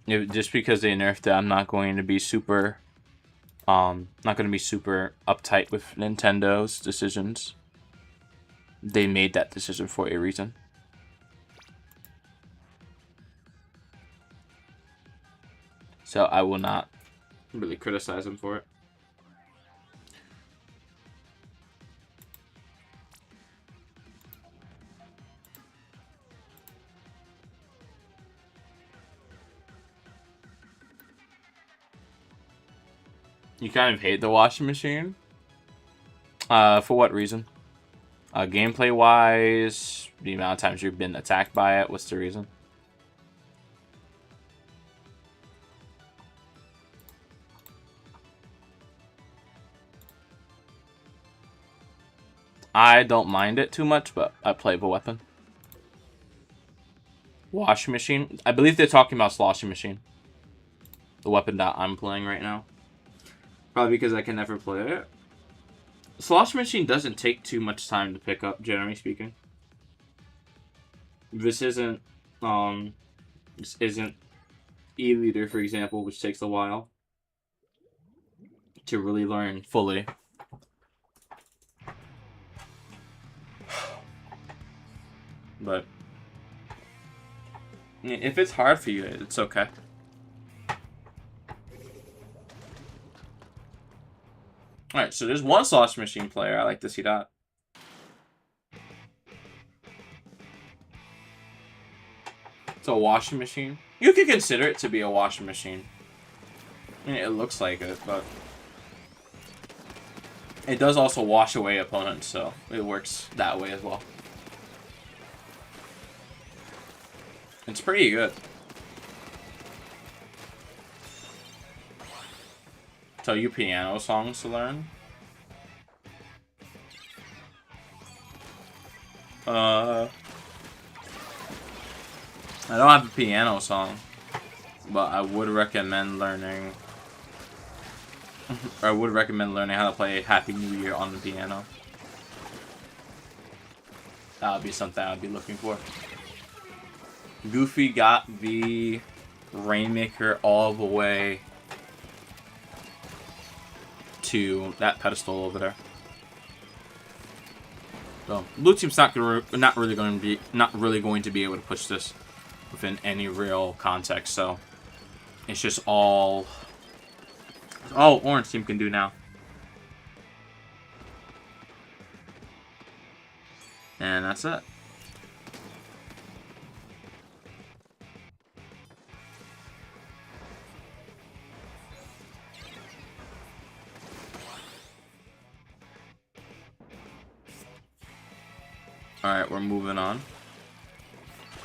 S1: Just because they nerfed it, I'm not going to be super uptight with Nintendo's decisions. They made that decision for a reason. So I will not really criticize them for it. You kind of hate the washing machine? For what reason? Gameplay wise, the amount of times you've been attacked by it, what's the reason? I don't mind it too much, but I play the weapon. Washing machine? I believe they're talking about sloshing machine. The weapon that I'm playing right now. Probably because I can never play it. Slosh machine doesn't take too much time to pick up, generally speaking. This isn't E-Leader, for example, which takes a while to really learn fully. But if it's hard for you, it's okay. Alright, so there's one slosh machine player. I like to see that. It's a washing machine. You could consider it to be a washing machine. I mean, it looks like it, but it does also wash away opponents, so it works that way as well. It's pretty good. Tell you piano songs to learn. I don't have a piano song, but I would recommend learning. I would recommend learning how to play Happy New Year on the piano. That would be something I'd be looking for. Goofy got the Rainmaker all the way to that pedestal over there. So blue team's not really going to be able to push this within any real context. So it's just all orange team can do now. And that's it. Alright, we're moving on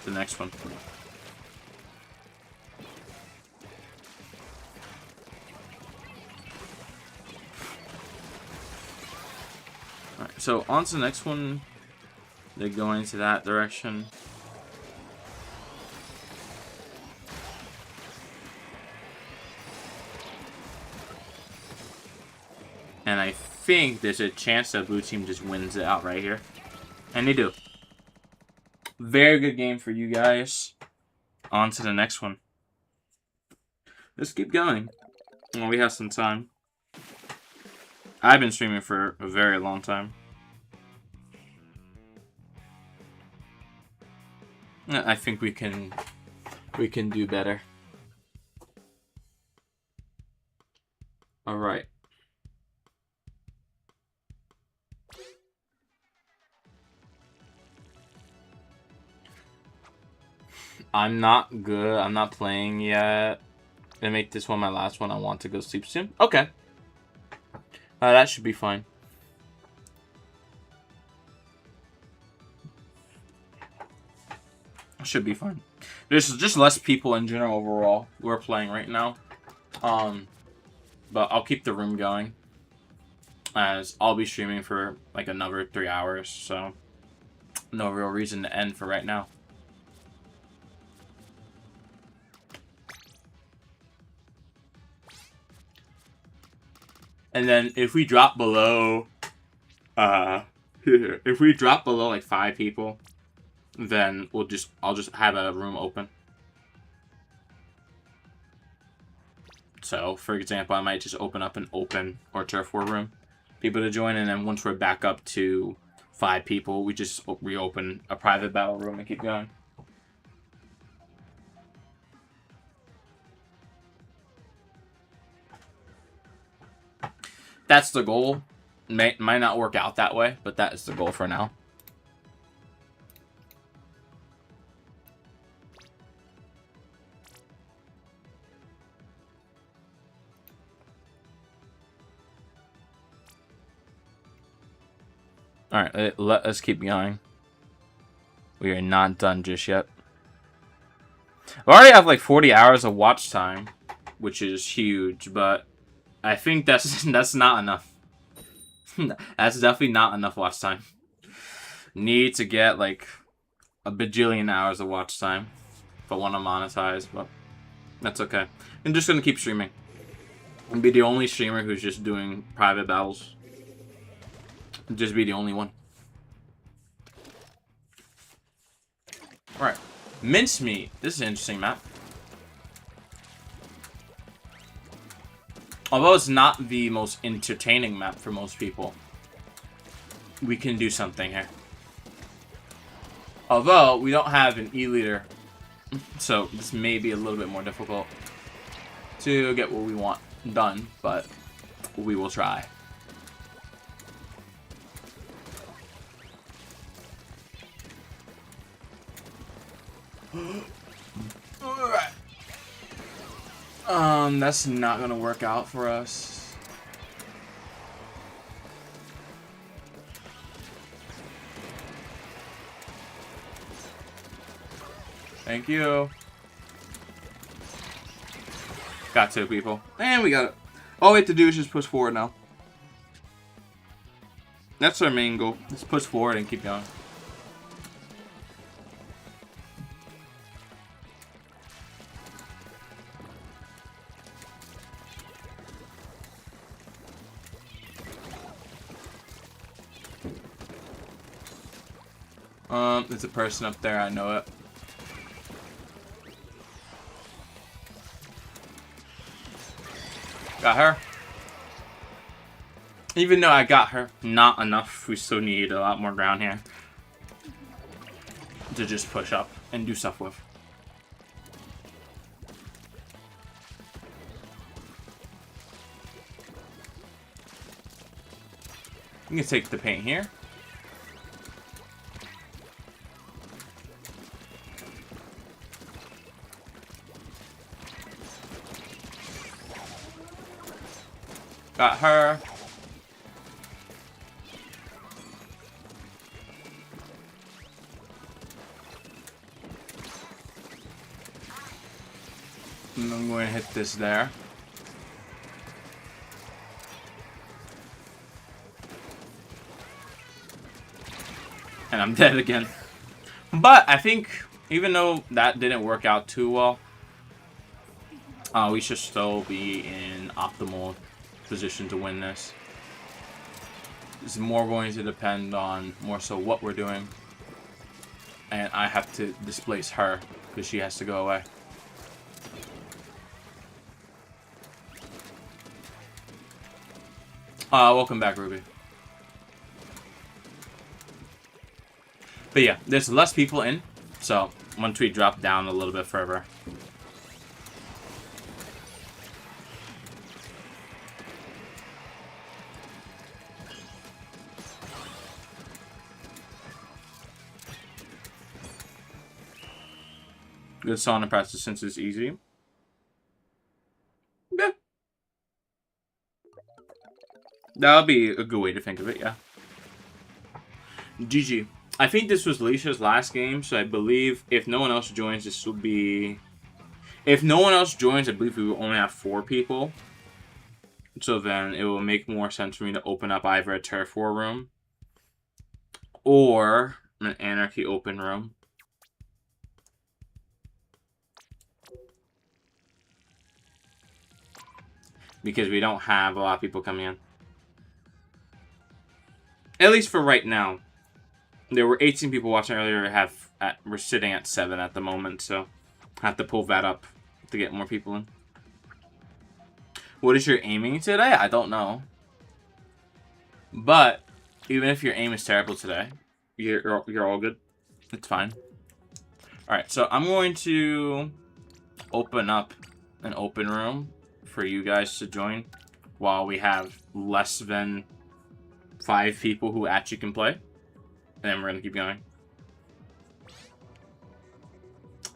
S1: to the next one. Alright, so on to the next one. They're going to that direction. And I think there's a chance that blue team just wins it out right here. And they do. Very good game for you guys. On to the next one. Let's keep going. Well, we have some time. I've been streaming for a very long time. I think we can do better. All right. I'm not good. I'm not playing yet. Gonna make this one my last one. I want to go sleep soon. Okay. That should be fine. Should be fine. There's just less people in general overall we're playing right now. But I'll keep the room going, as I'll be streaming for like another 3 hours, so no real reason to end for right now. And then if we drop below, if we drop below like 5 people, then I'll just have a room open. So, for example, I might just open up an open or turf war room, people to join, and then once we're back up to 5 people, we just reopen a private battle room and keep going. That's the goal. Might not work out that way, but that is the goal for now. Alright, let us keep going. We are not done just yet. I already have like 40 hours of watch time, which is huge, but I think that's not enough. That's definitely not enough watch time. Need to get like a bajillion hours of watch time if I want to monetize, but that's okay. I'm just gonna keep streaming and be the only streamer who's just doing private battles. Just be the only one. Alright. Mincemeat. This is an interesting map. Although it's not the most entertaining map for most people, we can do something here. Although we don't have an E-leader, so this may be a little bit more difficult to get what we want done, but we will try. Alright. That's not gonna work out for us. Thank you. Got 2 people. And we got it. All we have to do is just push forward now. That's our main goal. Just push forward and keep going. There's a person up there, I know it. Got her. Even though I got her, not enough. We still need a lot more ground here to just push up and do stuff with. You can take the paint here. Got her. And I'm going to hit this there. And I'm dead again. But I think, even though that didn't work out too well, we should still be in optimal position to win this. It's more going to depend on more so what we're doing, and I have to displace her because she has to go away. Welcome back, Ruby. But yeah, there's less people in, so once we drop down a little bit further, Good sauna practice since it's easy. Yeah. That would be a good way to think of it, yeah. GG. I think this was Leisha's last game, so I believe if no one else joins, this will be... If no one else joins, I believe we will only have 4 people. So then it will make more sense for me to open up either a Turf War room or an Anarchy open room. Because we don't have a lot of people coming in. At least for right now. There were 18 people watching earlier. We're sitting at 7 at the moment, so I have to pull that up to get more people in. What is your aiming today? I don't know. But even if your aim is terrible today, you're all good. It's fine. Alright, so I'm going to open up an open room for you guys to join while we have less than 5 people who actually can play. And then we're going to keep going.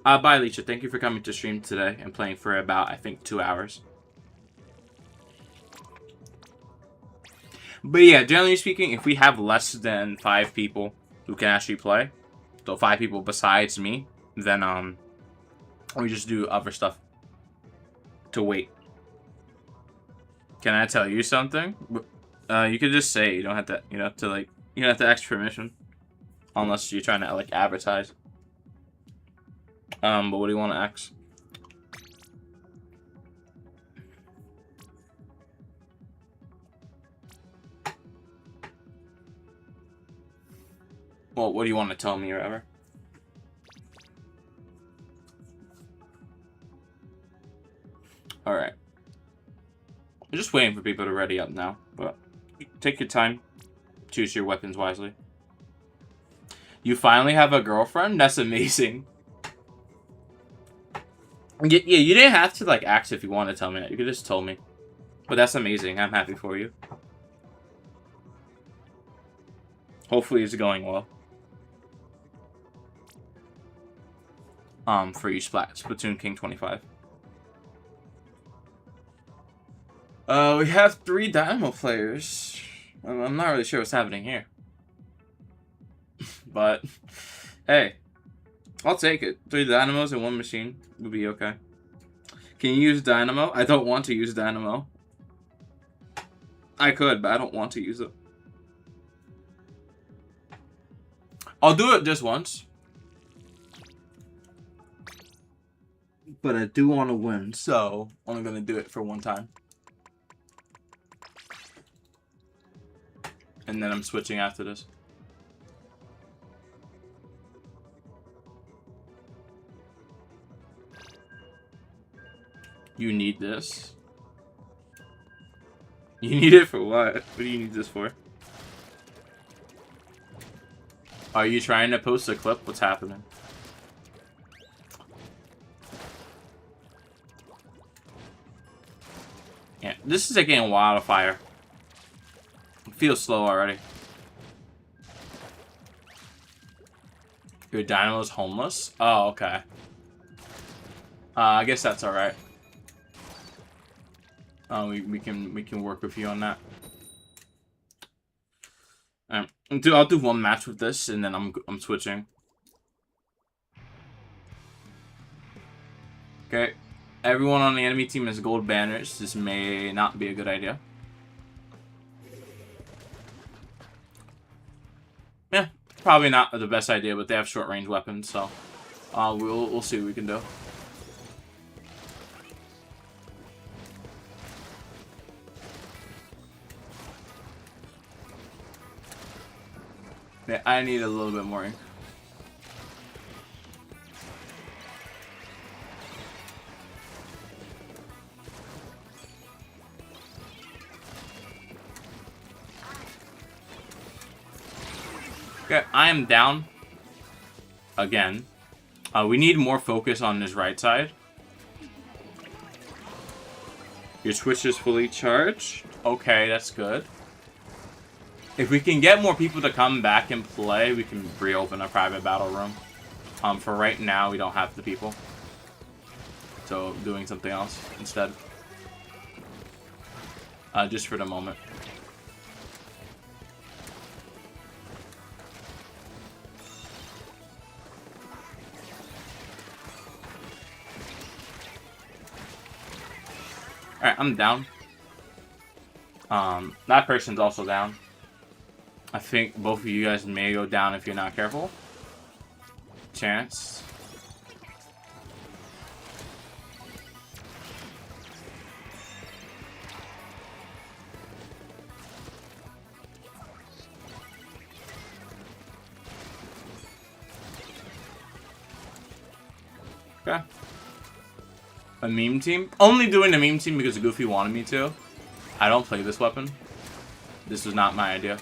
S1: Bye, Leisha. Thank you for coming to stream today and playing for about, I think, 2 hours. But yeah, generally speaking, if we have less than 5 people who can actually play, so 5 people besides me, then we just do other stuff to wait. Can I tell you something? You could just say. You don't have to. You don't have to ask permission, unless you're trying to like advertise. But what do you want to ask? Well, what do you want to tell me, or whatever? Alright. I'm just waiting for people to ready up now, but take your time. Choose your weapons wisely. You finally have a girlfriend? That's amazing. Yeah, you didn't have to, like, ask if you wanted to tell me that. You could just tell me. But that's amazing. I'm happy for you. Hopefully it's going well. For you, Splatoon King 25. We have 3 Dynamo players. I'm not really sure what's happening here. But, hey. I'll take it. 3 Dynamos and 1 machine will be okay. Can you use Dynamo? I don't want to use Dynamo. I could, but I don't want to use it. I'll do it just once. But I do want to win, so I'm going to do it for 1 time. And then I'm switching after this. You need this? You need it for what? What do you need this for? Are you trying to post a clip? What's happening? Yeah, this is like getting wildfire. It feels slow already. Your Dynamo's homeless? Oh, okay. I guess that's alright. We can work with you on that. I'll do 1 match with this, and then I'm switching. Okay, everyone on the enemy team has gold banners. This may not be a good idea. Yeah, probably not the best idea, but they have short range weapons, so we'll see what we can do. Yeah, I need a little bit more ink. Okay, I am down. Again. We need more focus on this right side. Your Switch is fully charged. Okay, that's good. If we can get more people to come back and play, we can reopen a private battle room. For right now, we don't have the people. so doing something else instead. Just for the moment. Alright, I'm down. That person's also down. I think both of you guys may go down if you're not careful. Chance. Okay. A meme team? Only doing a meme team because Goofy wanted me to. I don't play this weapon. This was not my idea.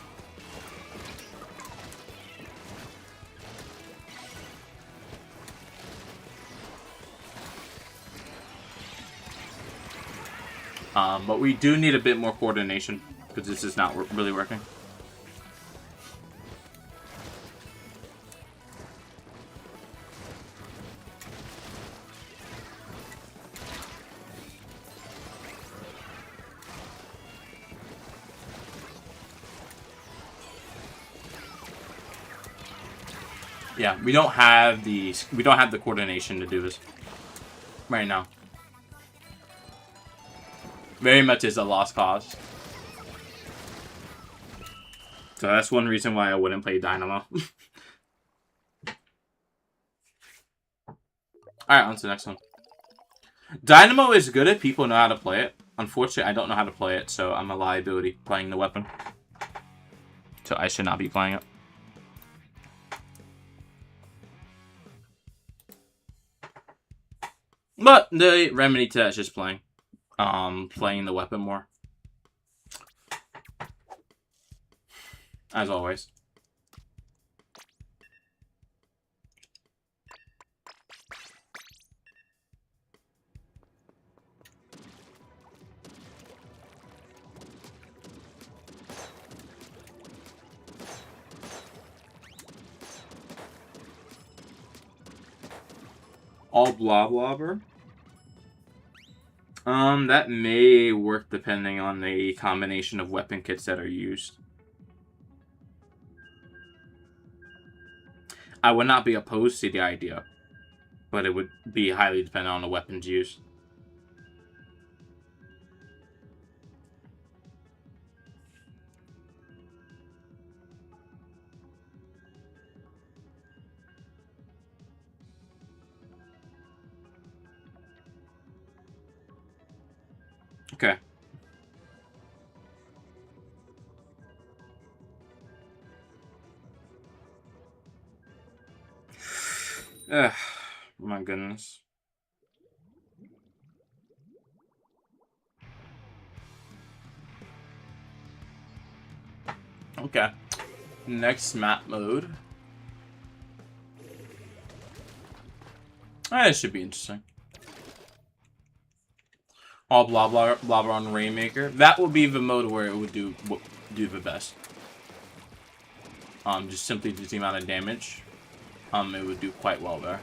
S1: But we do need a bit more coordination because this is not really working. Yeah, we don't have the coordination to do this right now. Very much is a lost cause. So that's one reason why I wouldn't play Dynamo. Alright, on to the next one. Dynamo is good if people know how to play it. Unfortunately, I don't know how to play it, so I'm a liability playing the weapon. So I should not be playing it. But the remedy to that is just playing the weapon more. As always. All blobber. That may work depending on the combination of weapon kits that are used. I would not be opposed to the idea, but it would be highly dependent on the weapons used. Okay. Ugh, my goodness. Okay. Next map mode. This should be interesting. All blah blah blah blah on Rainmaker. That will be the mode where it would do the best. Just simply due to the amount of damage. It would do quite well there.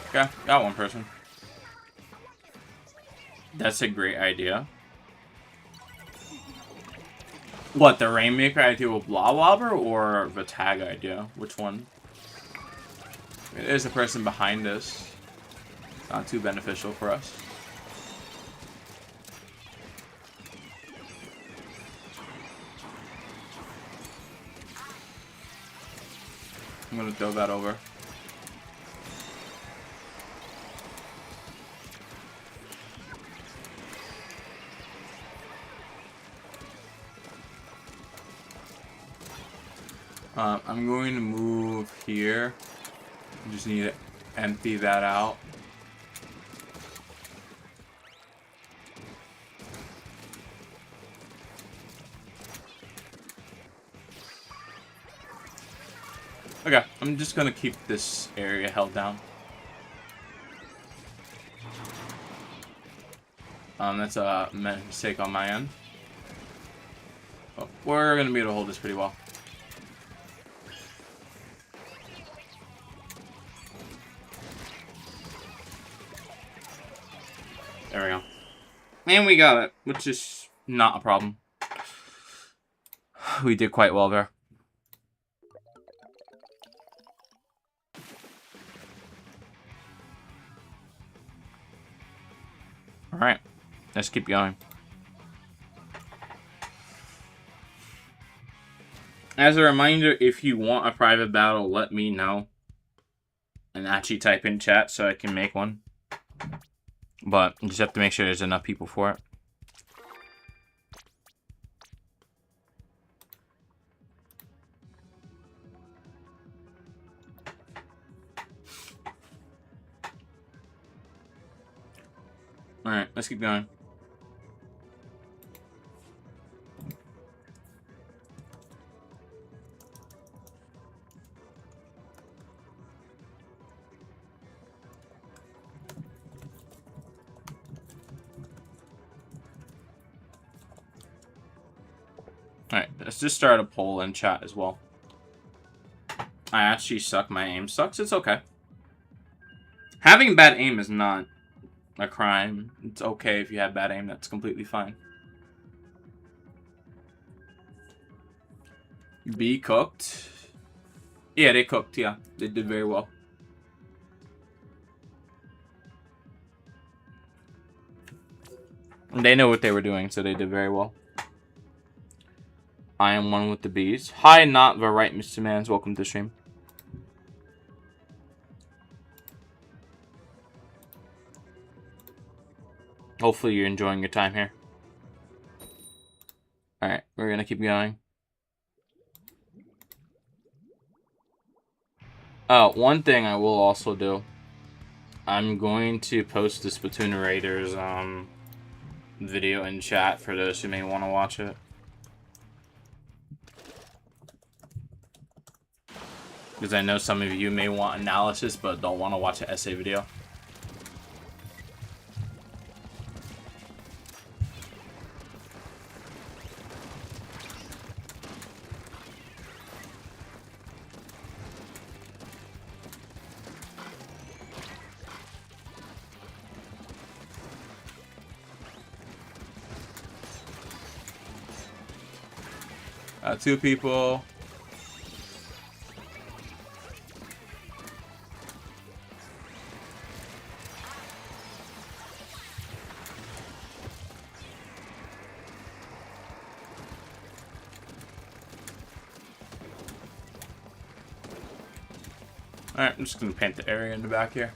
S1: Okay, got one person. That's a great idea. What, the Rainmaker idea with Blawwobber or the tag idea? Which one? There's a person behind us. Not too beneficial for us. I'm gonna throw that over. I'm going to move here. I just need to empty that out. Okay, I'm just going to keep this area held down. That's a mistake on my end. Oh, we're gonna be able to hold this pretty well. There we go. And we got it, which is not a problem. We did quite well there. Alright, let's keep going. As a reminder, if you want a private battle, let me know. And actually type in chat so I can make one. But you just have to make sure there's enough people for it. Alright, let's keep going. Alright, let's just start a poll in chat as well. I actually suck. My aim sucks. It's okay. Having bad aim is not a crime. It's okay if you have bad aim. That's completely fine. B cooked. Yeah, they cooked. Yeah, they did very well. They know what they were doing, so they did very well. I am one with the bees. Hi, not the right, Mr. Mans. Welcome to the stream. Hopefully you're enjoying your time here. Alright, we're gonna keep going. Oh, one thing I will also do. I'm going to post the Splatoon Raiders video in chat for those who may want to watch it. Because I know some of you may want analysis but don't want to watch an essay video. Two people. Alright, I'm just gonna paint the area in the back here.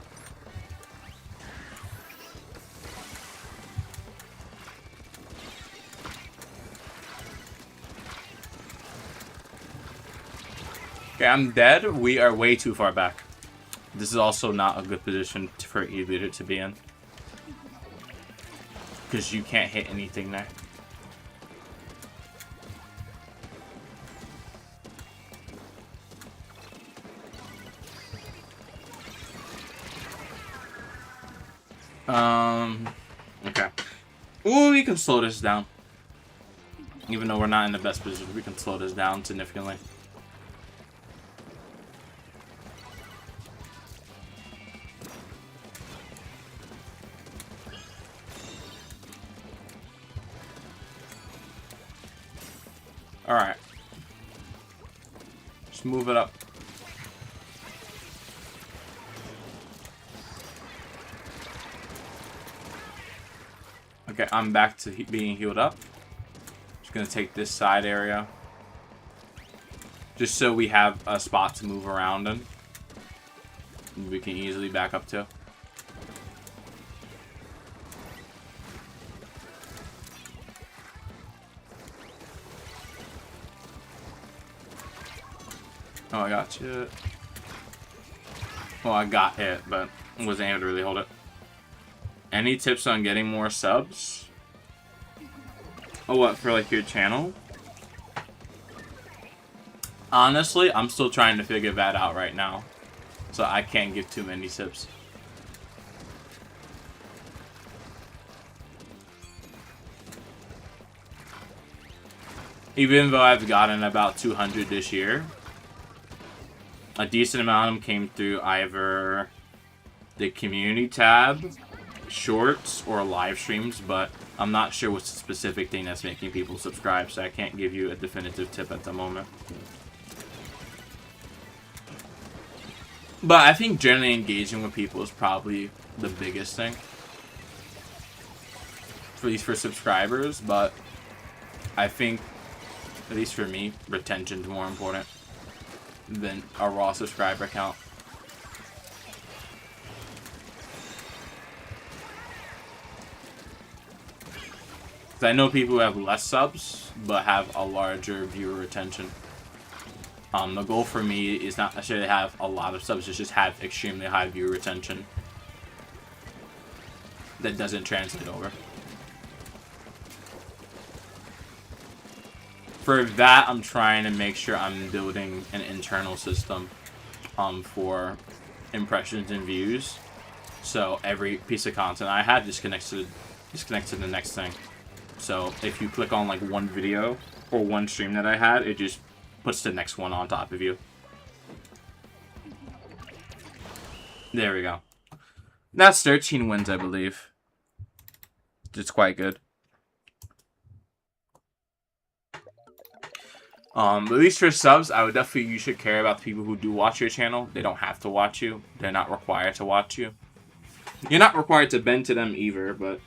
S1: Okay, I'm dead. We are way too far back. This is also not a good position for E-Leader to be in. Because you can't hit anything there. Okay. Ooh, we can slow this down. Even though we're not in the best position, we can slow this down significantly. Alright. Just move it up. Okay, I'm back to being healed up. Just gonna take this side area. Just so we have a spot to move around in. We can easily back up to. Oh, I got you. Well, I got hit, but wasn't able to really hold it. Any tips on getting more subs? Oh, what, for like your channel? Honestly, I'm still trying to figure that out right now. So I can't give too many tips. Even though I've gotten about 200 this year, a decent amount of them came through either the community tab, shorts, or live streams, but I'm not sure what's the specific thing that's making people subscribe, so I can't give you a definitive tip at the moment. But I think generally engaging with people is probably the biggest thing. At least for subscribers, but I think, at least for me, retention's more important than a raw subscriber count. Because I know people who have less subs, but have a larger viewer retention. The goal for me is not necessarily to have a lot of subs, it's just have extremely high viewer retention. That doesn't translate over. For that, I'm trying to make sure I'm building an internal system for impressions and views. So every piece of content I have just connects to the next thing. So if you click on like one video or one stream that I had, it just puts the next one on top of you. There we go. That's 13 wins, I believe. It's quite good. At least for subs, I would definitely, you should care about the people who do watch your channel. They don't have to watch you. They're not required to watch you. You're not required to bend to them either, but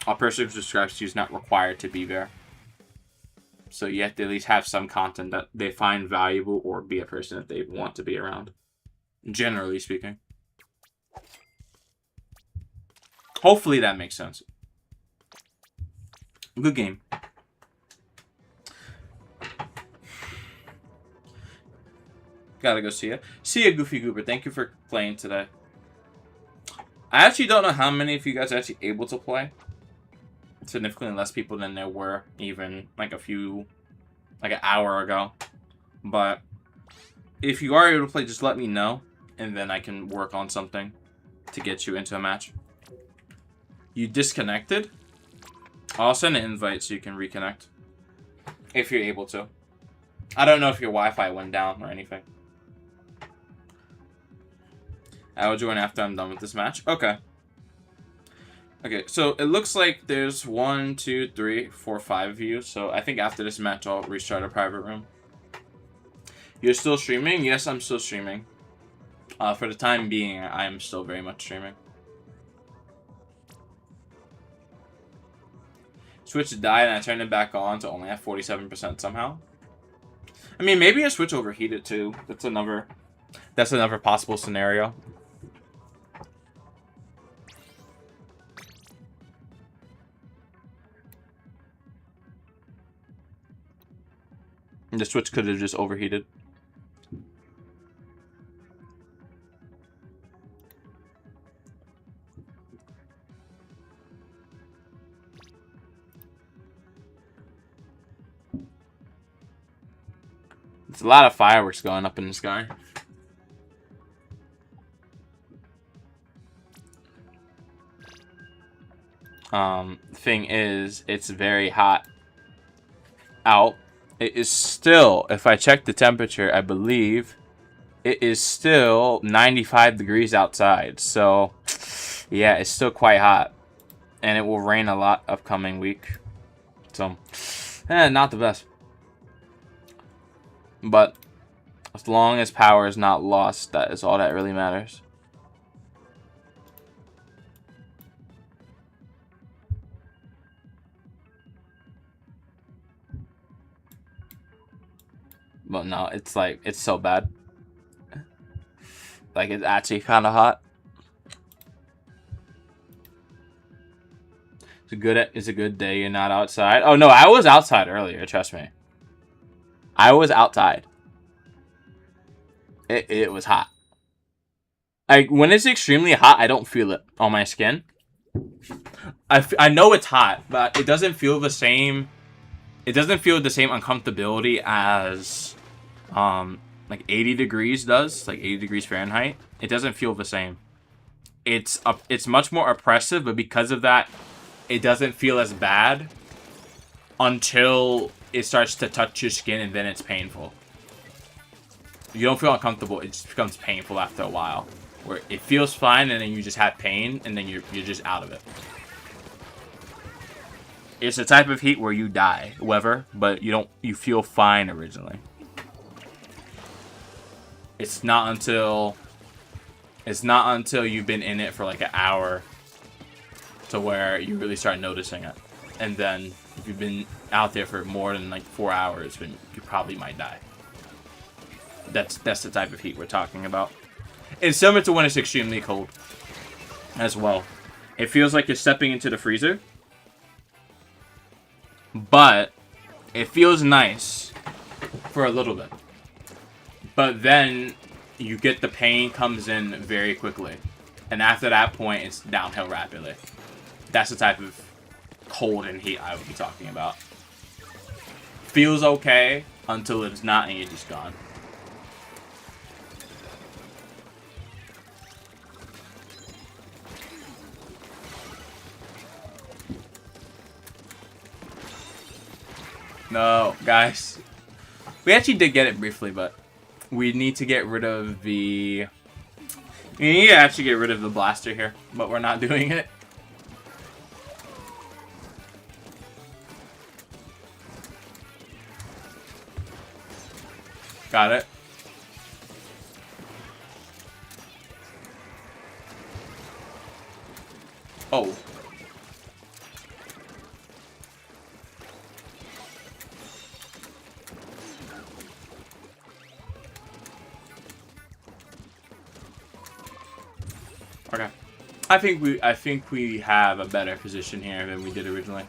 S1: a person who subscribes to you is not required to be there. So you have to at least have some content that they find valuable or be a person that they want to be around. Generally speaking. Hopefully that makes sense. Good game. Gotta go see ya. See ya, Goofy Goober. Thank you for playing today. I actually don't know how many of you guys are actually able to play. Significantly less people than there were even like an hour ago. But if you are able to play, just let me know, and then I can work on something to get you into a match. You disconnected? I'll send an invite so you can reconnect if you're able to. I don't know if your Wi-Fi went down or anything. I will join after I'm done with this match. Okay. Okay, so it looks like there's 1, 2, 3, 4, 5 of you. So I think after this match, I'll restart a private room. You're still streaming? Yes, I'm still streaming. For the time being, I am still very much streaming. Switch died and I turned it back on to only have 47% somehow. I mean, maybe a Switch overheated too. That's another possible scenario. The Switch could have just overheated. There's a lot of fireworks going up in the sky. Thing is, it's very hot out. It is still, if I check the temperature, I believe it is still 95 degrees outside. So, yeah, it's still quite hot. And it will rain a lot upcoming week. So, not the best. But as long as power is not lost, that is all that really matters. But no, it's like, it's so bad. Like, it's actually kind of hot. It's a good day you're not outside. Oh no, I was outside earlier, trust me. I was outside. It was hot. Like, when it's extremely hot, I don't feel it on my skin. I know it's hot, but it doesn't feel the same. It doesn't feel the same uncomfortability as like 80 degrees does, like 80 degrees Fahrenheit. It doesn't feel the same. It's much more oppressive, but because of that, it doesn't feel as bad until it starts to touch your skin, and then it's painful. You don't feel uncomfortable, it just becomes painful after a while. Where it feels fine, and then you just have pain, and then you're just out of it. It's a type of heat where you die, however, but you feel fine originally. It's not until you've been in it for like an hour to where you really start noticing it. And then if you've been out there for more than like 4 hours, then you probably might die. That's the type of heat we're talking about. It's similar to when it's extremely cold as well. It feels like you're stepping into the freezer, but it feels nice for a little bit. But then you get the pain comes in very quickly. And after that point, it's downhill rapidly. That's the type of cold and heat I would be talking about. Feels okay until it's not and you're just gone. No, guys. We actually did get it briefly, but we need to get rid of the... We need to actually get rid of the blaster here, but we're not doing it. Got it. Oh. Okay. I think we have a better position here than we did originally.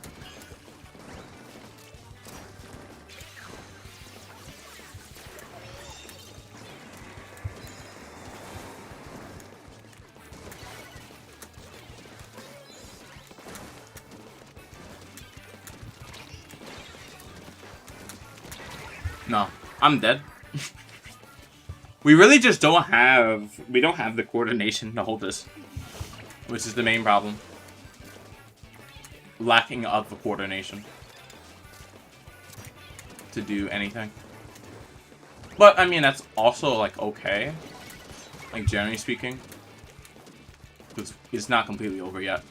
S1: No, I'm dead. We really just don't have the coordination to hold this, which is the main problem. Lacking of the coordination to do anything. But I mean, that's also like okay, like generally speaking. It's not completely over yet.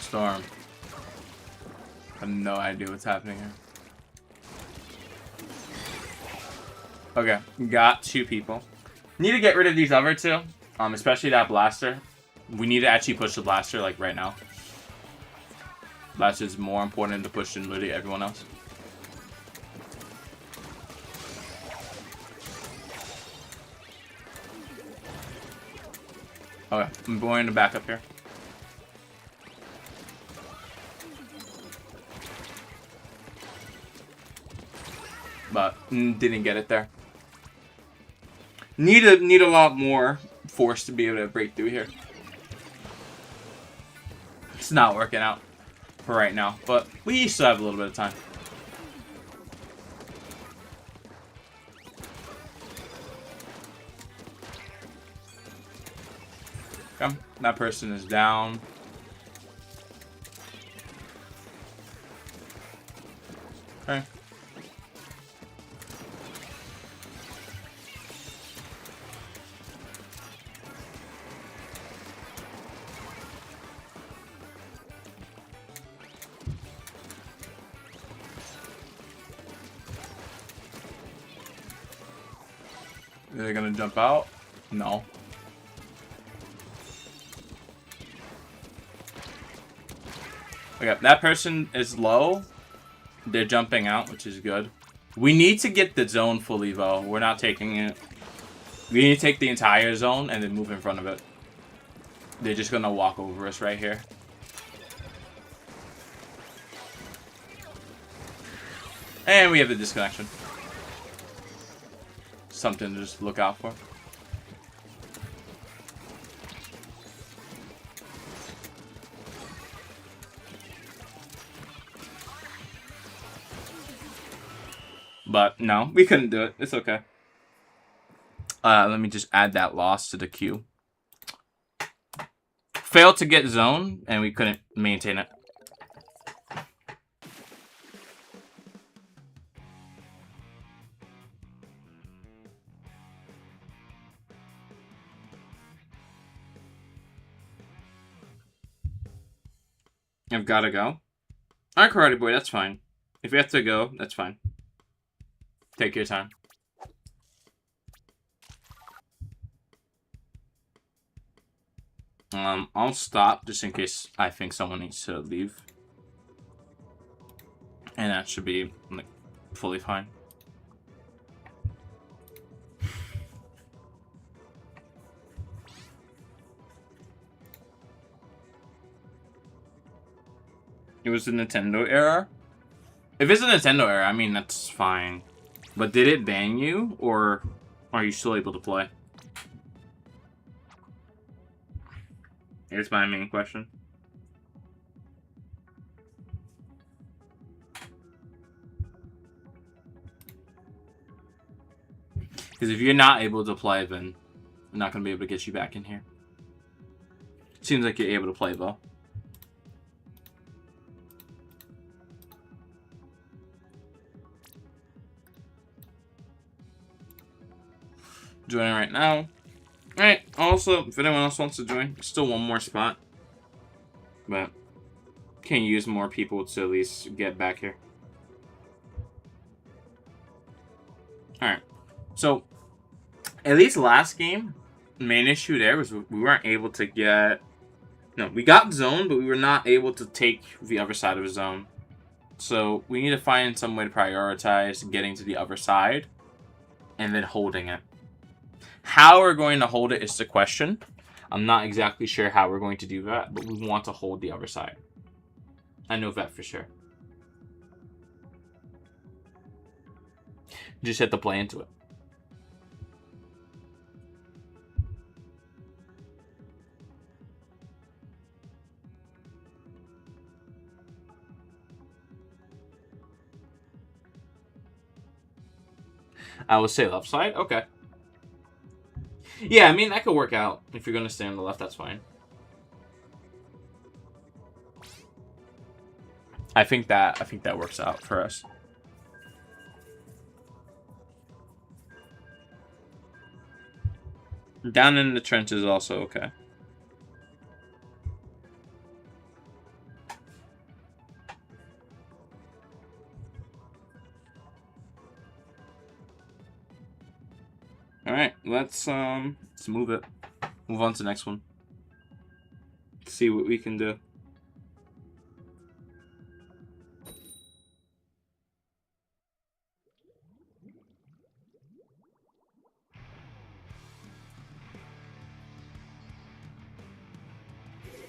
S1: Storm. I have no idea what's happening here. Okay, got 2 people. Need to get rid of these other 2, especially that blaster. We need to actually push the blaster like right now. Blaster is more important to push than literally everyone else. Okay, I'm going to back up here. But didn't get it there. Need a lot more force to be able to break through here. It's not working out for right now, but we still have a little bit of time. Okay, that person is down. Okay. Are they gonna jump out? No. Okay, that person is low. They're jumping out, which is good. We need to get the zone fully though. We're not taking it. We need to take the entire zone and then move in front of it. They're just gonna walk over us right here. And we have the disconnection. Something to just look out for. But no, we couldn't do it. It's okay. Let me just add that loss to the queue. Failed to get zone, and we couldn't maintain it. I've got to go. Alright, Karate Boy, that's fine. If you have to go, that's fine. Take your time. I'll stop just in case I think someone needs to leave. And that should be, like, fully fine. It was the Nintendo era? If it's a Nintendo era, I mean, that's fine. But did it ban you, or are you still able to play? Here's my main question. Because if you're not able to play, then I'm not going to be able to get you back in here. Seems like you're able to play, though. Joining right now. Alright, also, if anyone else wants to join, still one more spot. But can use more people to at least get back here. Alright, so at least last game, main issue there was we weren't able to get... No, we got zone, but we were not able to take the other side of the zone. So we need to find some way to prioritize getting to the other side and then holding it. How we're going to hold it is the question. I'm not exactly sure how we're going to do that, but we want to hold the other side. I know that for sure. Just have to play into it. I would say left side? Okay. Yeah, I mean, that could work out. If you're going to stay on the left, that's fine. I think that works out for us. Down in the trenches also okay. Alright, let's move it. Move on to the next one. See what we can do.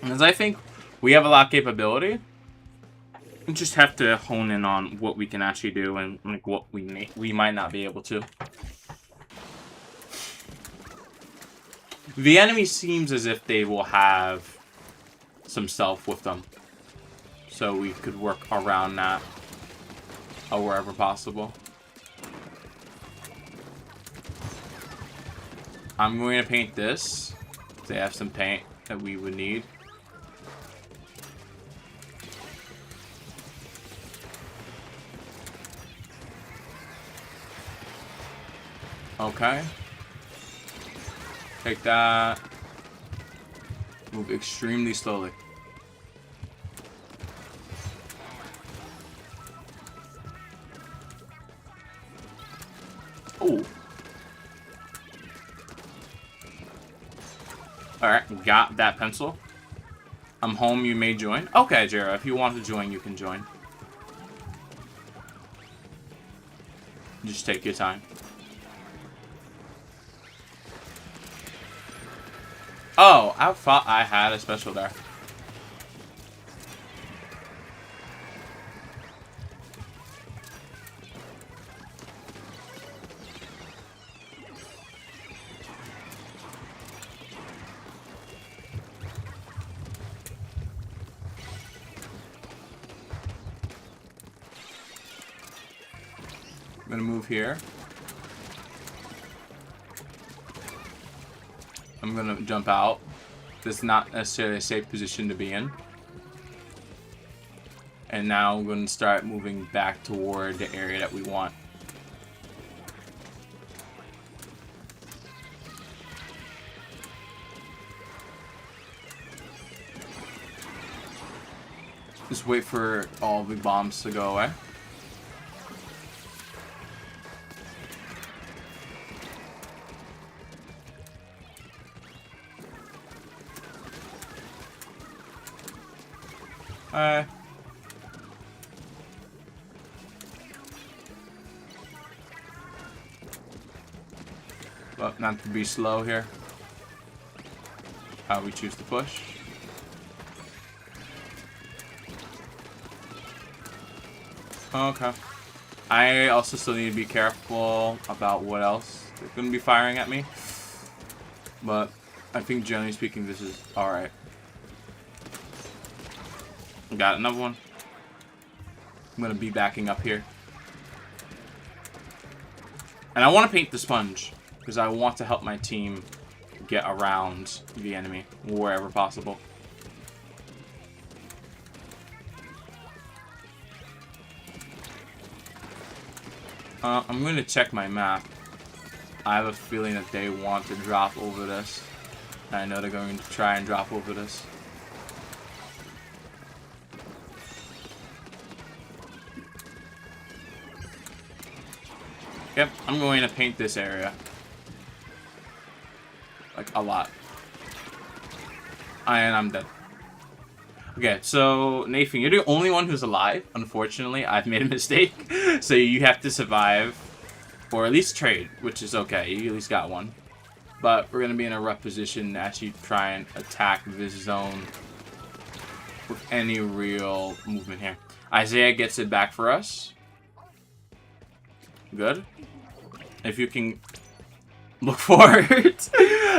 S1: As I think we have a lot of capability. We just have to hone in on what we can actually do and like what we might not be able to. The enemy seems as if they will have some stealth with them. So we could work around that wherever possible. I'm going to paint this. They have some paint that we would need. Okay. Take that. Move extremely slowly. Oh. Alright, got that pencil. I'm home, you may join. Okay, Jera, if you want to join, you can join. Just take your time. Oh, I thought I had a special there. I'm gonna move here.
S2: I'm gonna jump out. This is not necessarily a safe position to be in. And now I'm going to start moving back toward the area that we want. Just wait for all the bombs to go away. Alright. But not to be slow here. How we choose to push. Okay. I also still need to be careful about what else they're going to be firing at me. But I think generally speaking this is alright. Got another one. I'm going to be backing up here. And I want to paint the sponge. Because I want to help my team get around the enemy wherever possible. I'm going to check my map. I have a feeling that they want to drop over this. I know they're going to try and drop over this. Yep, I'm going to paint this area. Like, a lot. And I'm dead. Okay, so, Nathan, you're the only one who's alive. Unfortunately, I've made a mistake. So you have to survive. Or at least trade, which is okay. You at least got one. But we're going to be in a rough position to actually try and attack this zone with any real movement here. Isaiah gets it back for us. Good. If you can look for it.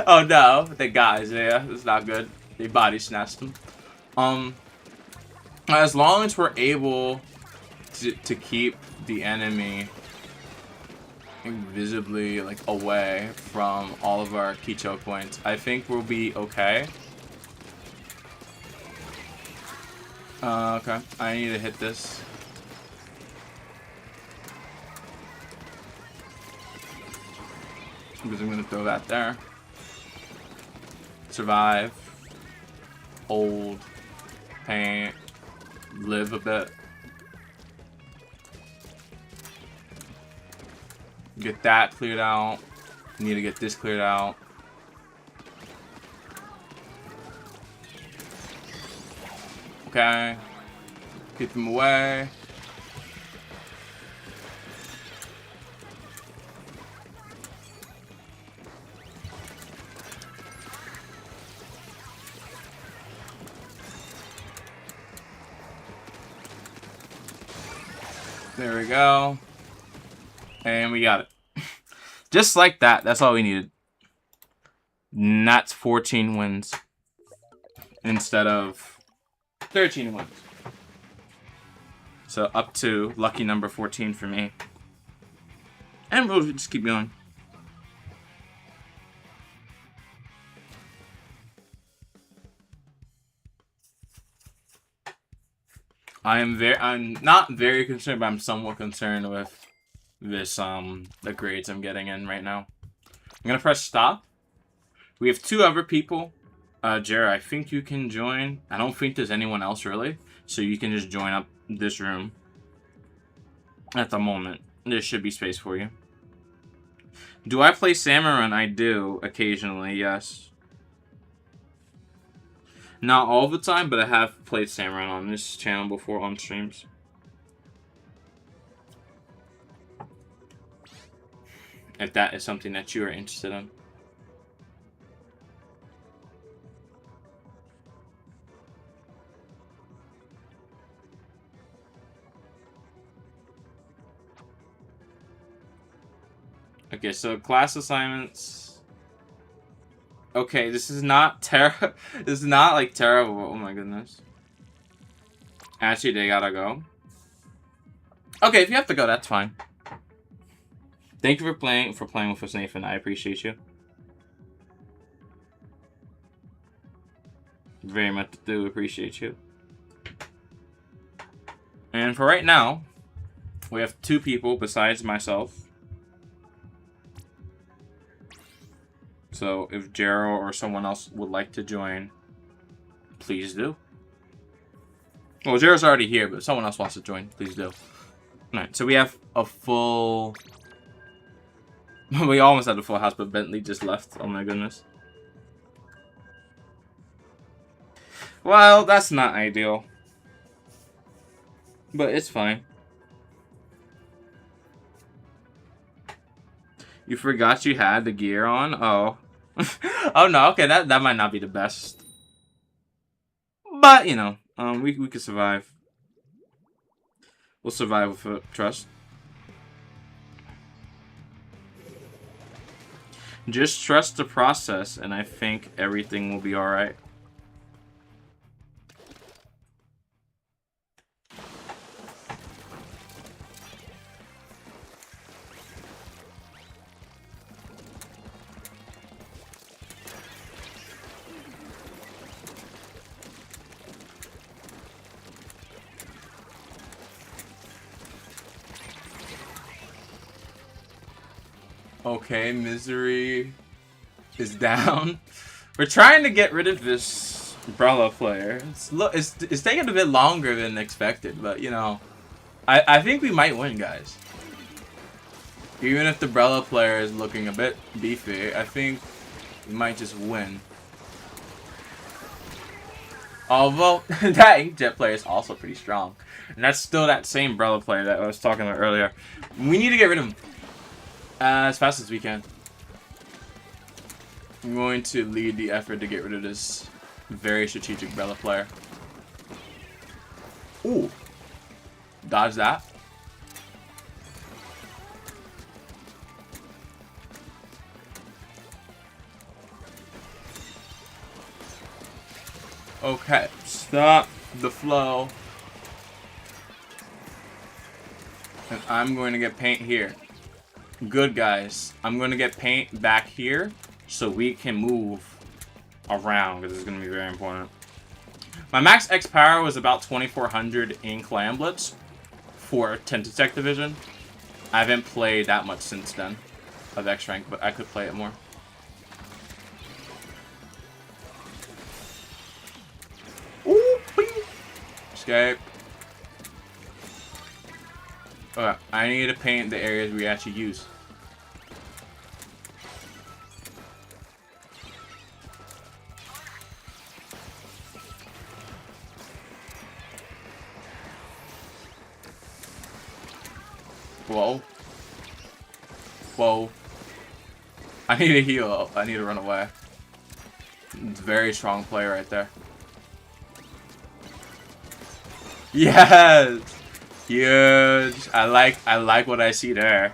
S2: Oh no, they got Isaiah. It's not good. They body snatched him. As long as we're able to keep the enemy invisibly like away from all of our key choke points, I think we'll be okay. Okay, I need to hit this. Because I'm gonna throw that there. Survive. Hold. Paint. Live a bit. Get that cleared out. Need to get this cleared out. Okay. Keep them away. There we go. And we got it. Just like that. That's all we needed. And that's 14 wins. Instead of 13 wins. So up to lucky number 14 for me. And we'll just keep going. I'm not very concerned, but I'm somewhat concerned with this the grades I'm getting in right now. I'm gonna press stop. We have 2 other people. Jared, I think you can join. I don't think there's anyone else really, so you can just join up this room. At the moment, there should be space for you. Do I play Salmon Run? I do occasionally, yes. Not all the time, but I have played Salmon Run on this channel before on streams. If that is something that you are interested in. Okay, so class assignments. Okay, this is not this is not like terrible. Oh my goodness. Actually, they gotta go. Okay, if you have to go, that's fine. Thank you for playing with us, Nathan. I appreciate you. Very much do appreciate you. And for right now, we have 2 people besides myself. So if Jero or someone else would like to join, please do. Well, Jero's already here, but if someone else wants to join, please do. Alright, so we have a full... we almost had a full house, but Bentley just left. Oh my goodness. Well, that's not ideal. But it's fine. You forgot you had the gear on? Oh. Oh no, okay, that might not be the best. But, you know, we could survive. We'll survive with trust. Just trust the process, and I think everything will be alright. Okay, Misery is down. We're trying to get rid of this Umbrella player. It's taking a bit longer than expected, but you know, I think we might win, guys. Even if the Umbrella player is looking a bit beefy, I think we might just win. Although that Inkjet player is also pretty strong, and that's still that same Umbrella player that I was talking about earlier. We need to get rid of him. As fast as we can. I'm going to lead the effort to get rid of this very strategic Umbrella player. Ooh. Dodge that. Okay. Stop the flow. And I'm going to get paint here. Good, guys. I'm going to get paint back here so we can move around, because this is going to be very important. My max X power was about 2400 in Clan Blitz for 10 Tech Division. I haven't played that much since then of X rank, but I could play it more. Ooh, bing. Escape. Okay, I need to paint the areas we actually use. Whoa. Whoa. I need to heal. I need to run away. It's a very strong play right there. Yes! Huge. I like what I see there.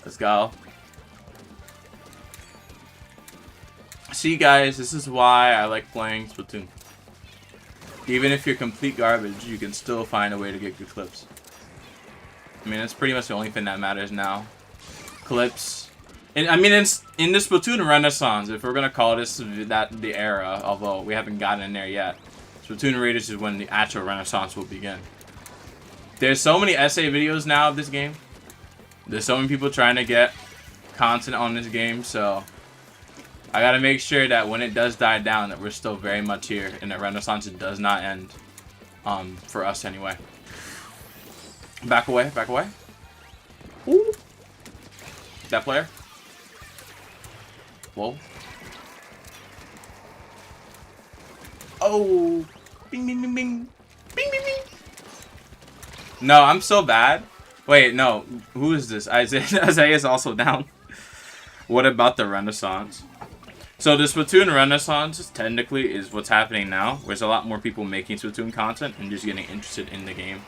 S2: Let's go. See, guys, this is why I like playing Splatoon. Even if you're complete garbage, you can still find a way to get good clips. I mean, that's pretty much the only thing that matters now. Clips. And I mean, it's in the Splatoon Renaissance, if we're gonna call this the era, although we haven't gotten in there yet. Splatoon Raiders is when the actual Renaissance will begin. There's so many essay videos now of this game. There's so many people trying to get content on this game, so I gotta make sure that when it does die down, that we're still very much here, and that Renaissance does not end. For us anyway. Back away, back away. Ooh. That player. Whoa. Oh. Bing, bing, bing, bing. Bing, bing, bing. No, I'm so bad. Wait, no. Who is this? Isaiah is also down. What about the Renaissance? So the Splatoon Renaissance technically is what's happening now. There's a lot more people making Splatoon content and just getting interested in the game.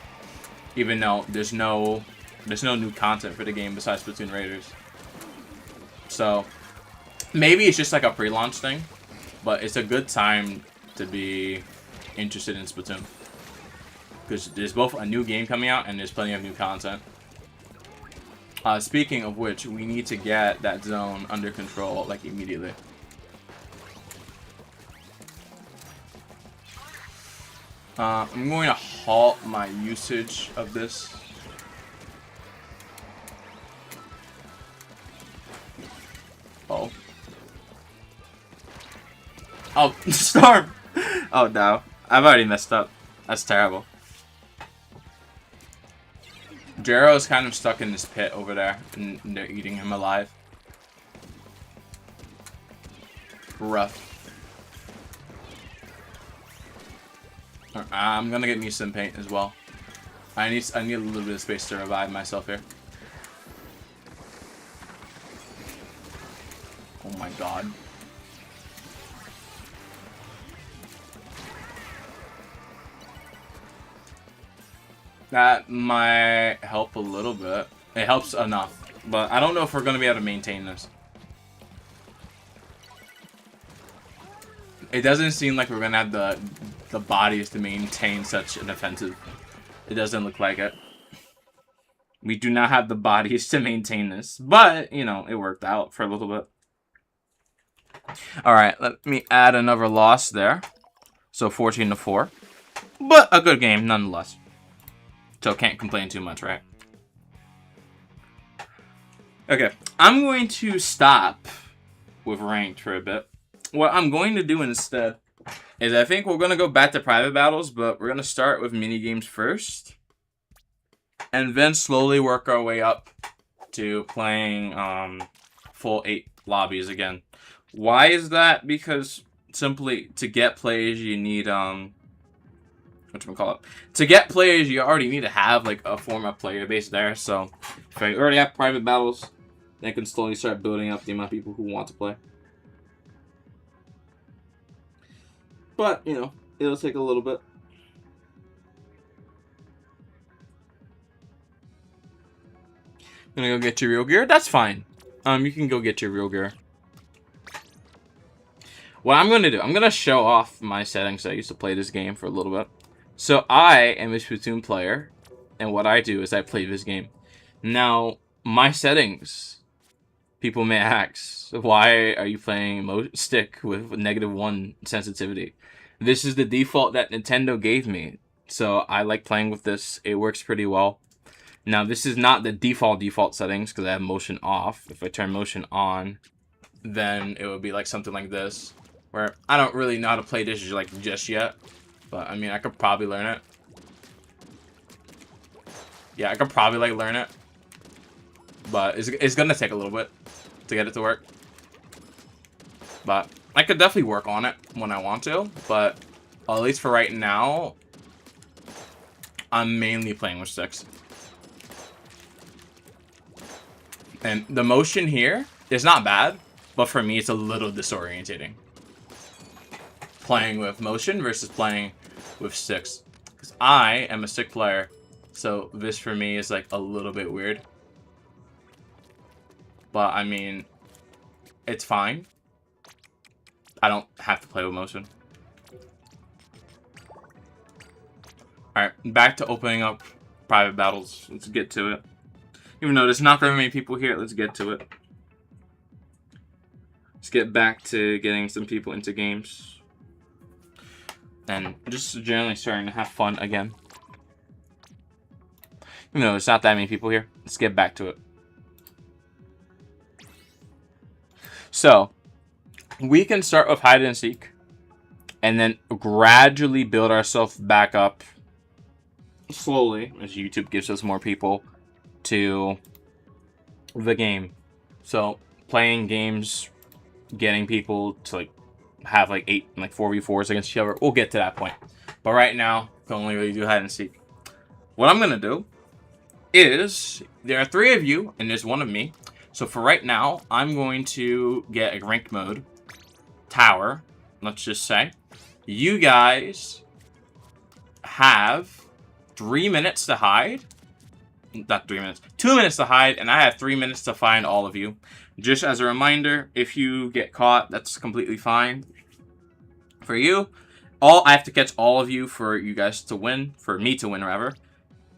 S2: Even though there's no new content for the game besides Splatoon Raiders. So maybe it's just like a pre-launch thing, but it's a good time to be interested in Splatoon. Because there's both a new game coming out and there's plenty of new content. Speaking of which, we need to get that zone under control, like, immediately. I'm going to halt my usage of this. Oh. Oh, Storm! Oh no. I've already messed up. That's terrible. Jero's kind of stuck in this pit over there, and they're eating him alive. Rough. I'm gonna get me some paint as well. I need a little bit of space to revive myself here. Oh my god. That might help a little bit. It helps enough, but I don't know if we're gonna be able to maintain this. It doesn't seem like we're gonna have the bodies to maintain such an offensive. It doesn't look like it. We do not have the bodies to maintain this, but you know, it worked out for a little bit. All right, let me add another loss there. So 14-4, but a good game nonetheless. So can't complain too much, right? Okay, I'm going to stop with ranked for a bit. What I'm going to do instead is I think we're going to go back to private battles, but we're going to start with mini games first. And then slowly work our way up to playing full 8 lobbies again. Why is that? Because simply to get players you need whatchamacallit? To get players you already need to have like a former player base there. So if I already have private battles, they can slowly start building up the amount of people who want to play. But, you know, it'll take a little bit. Gonna go get your real gear? That's fine. You can go get your real gear. What I'm gonna do, I'm gonna show off my settings. I used to play this game for a little bit. So I am a Splatoon player, and what I do is I play this game. Now, my settings, people may ask, why are you playing stick with -1 sensitivity? This is the default that Nintendo gave me, so I like playing with this. It works pretty well. Now, this is not the default settings because I have motion off. If I turn motion on, then it would be like something like this, where I don't really know how to play this like just yet, but I mean, I could probably learn it. Yeah, I could probably like learn it, but it's gonna take a little bit to get it to work. But I could definitely work on it when I want to, but at least for right now, I'm mainly playing with sticks. And the motion here is not bad, but for me, it's a little disorientating. Playing with motion versus playing with sticks. Because I am a stick player, so this for me is like a little bit weird. But I mean, it's fine. I don't have to play with motion. Alright, back to opening up private battles. Let's get to it. Even though there's not very many people here, let's get to it. Let's get back to getting some people into games. And just generally starting to have fun again. Even though there's not that many people here, let's get back to it. So, we can start with hide and seek. And then gradually build ourselves back up slowly, as YouTube gives us more people to the game. So playing games, getting people to like have like 4v4s against each other. We'll get to that point. But right now, can only really do hide and seek. What I'm gonna do is there are 3 of you and there's 1 of me. So for right now, I'm going to get a ranked mode tower. Let's just say you guys have 3 minutes to hide. Not 3 minutes. 2 minutes to hide, and I have 3 minutes to find all of you. Just as a reminder, if you get caught, that's completely fine. For you, I have to catch all of you for you guys to win. For me to win, rather.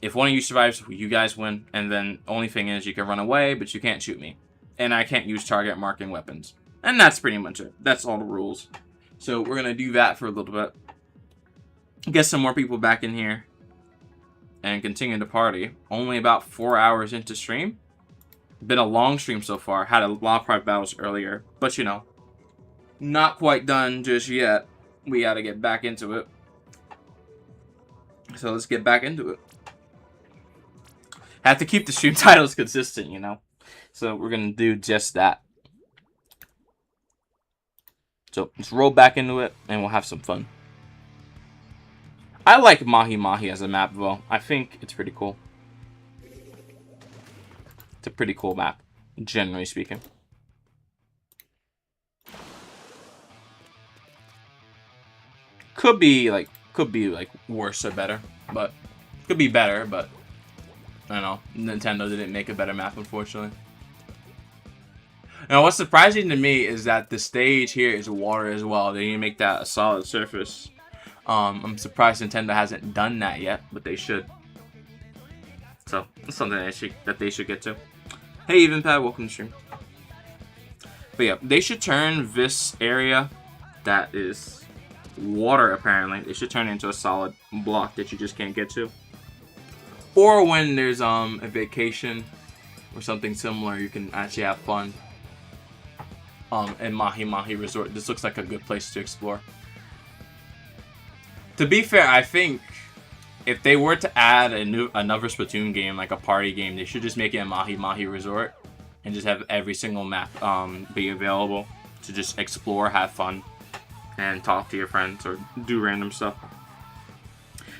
S2: If one of you survives, you guys win. And then only thing is, you can run away, but you can't shoot me. And I can't use target marking weapons. And that's pretty much it. That's all the rules. So we're gonna do that for a little bit. get some more people back in here and continue to party. Only about 4 hours into stream. Been a long stream so far. Had a lot of private battles earlier, but you know, not quite done just yet. We gotta get back into it. So let's get back into it. Have to keep the stream titles consistent, you know. So we're gonna do just that. So let's roll back into it and we'll have some fun. I like Mahi Mahi as a map though. I think it's pretty cool. It's a pretty cool map, generally speaking. Could be like worse or better, but could be better, but I don't know. Nintendo didn't make a better map, unfortunately. Now, what's surprising to me is that the stage here is water as well. They didn't make that a solid surface. I'm surprised Nintendo hasn't done that yet, but they should. So that's something that they should get to. Hey, Evenpad, welcome to stream. But yeah, they should turn this area that is water, apparently. They should turn it into a solid block that you just can't get to. Or when there's a vacation or something similar, you can actually have fun. In Mahi Mahi Resort, this looks like a good place to explore. To be fair, I think if they were to add another Splatoon game, like a party game, they should just make it a Mahi Mahi Resort and just have every single map be available to just explore, have fun, and talk to your friends or do random stuff.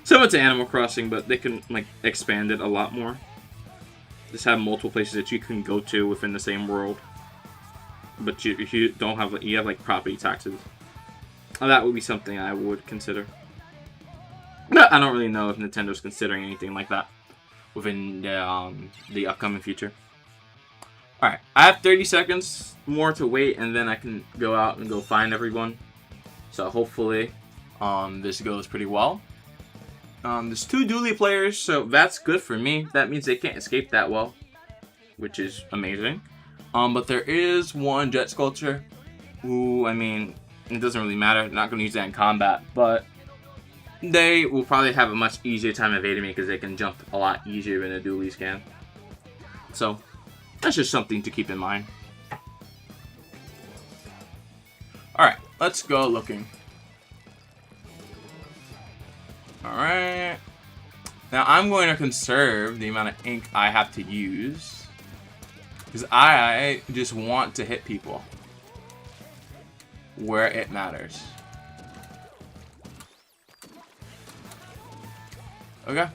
S2: Similar to Animal Crossing, but they can like expand it a lot more. Just have multiple places that you can go to within the same world. But you don't have, you have like property taxes. That would be something I would consider. I don't really know if Nintendo's considering anything like that within the upcoming future. Alright, I have 30 seconds more to wait and then I can go out and go find everyone. So hopefully this goes pretty well. There's 2 dually players, so that's good for me. That means they can't escape that well, which is amazing. But there is one jet sculpture who, I mean, it doesn't really matter. I'm not going to use that in combat, but they will probably have a much easier time evading me because they can jump a lot easier than the dualies can. So that's just something to keep in mind. Alright, let's go looking. Alright. Now I'm going to conserve the amount of ink I have to use, because I just want to hit people where it matters. Okay.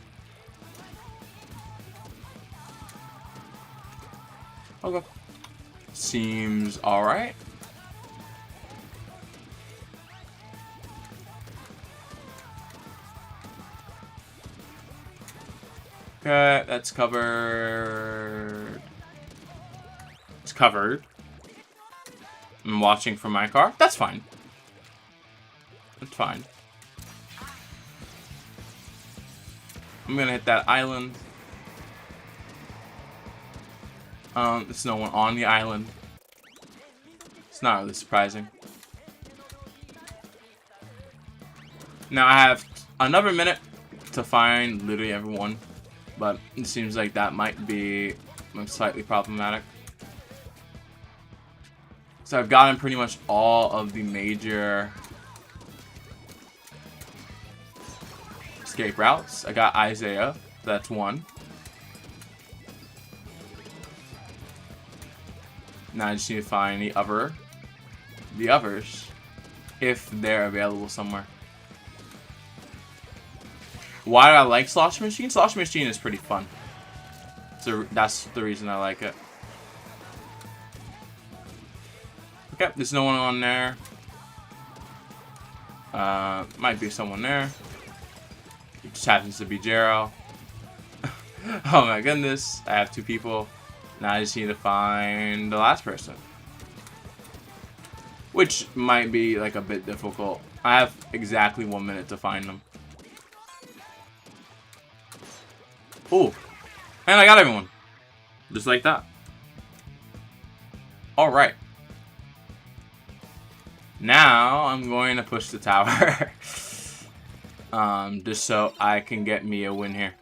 S2: Okay. Seems alright. Okay, that's covered. It's covered. I'm watching from my car. That's fine. That's fine. I'm gonna hit that island. There's no one on the island. It's not really surprising. Now I have another minute to find literally everyone, but it seems like that might be slightly problematic. So I've gotten pretty much all of the major escape routes. I got Isaiah, that's one. Now I just need to find the others, if they're available somewhere. Why do I like Slosh Machine? Slosh Machine is pretty fun. So that's the reason I like it. Okay, there's no one on there. Might be someone there. It just happens to be Jero. Oh my goodness, I have 2 people. Now I just need to find the last person, which might be like a bit difficult. I have exactly 1 minute to find them. Oh, and I got everyone. Just like that. Alright. Now I'm going to push the tower. Just so I can get me a win here.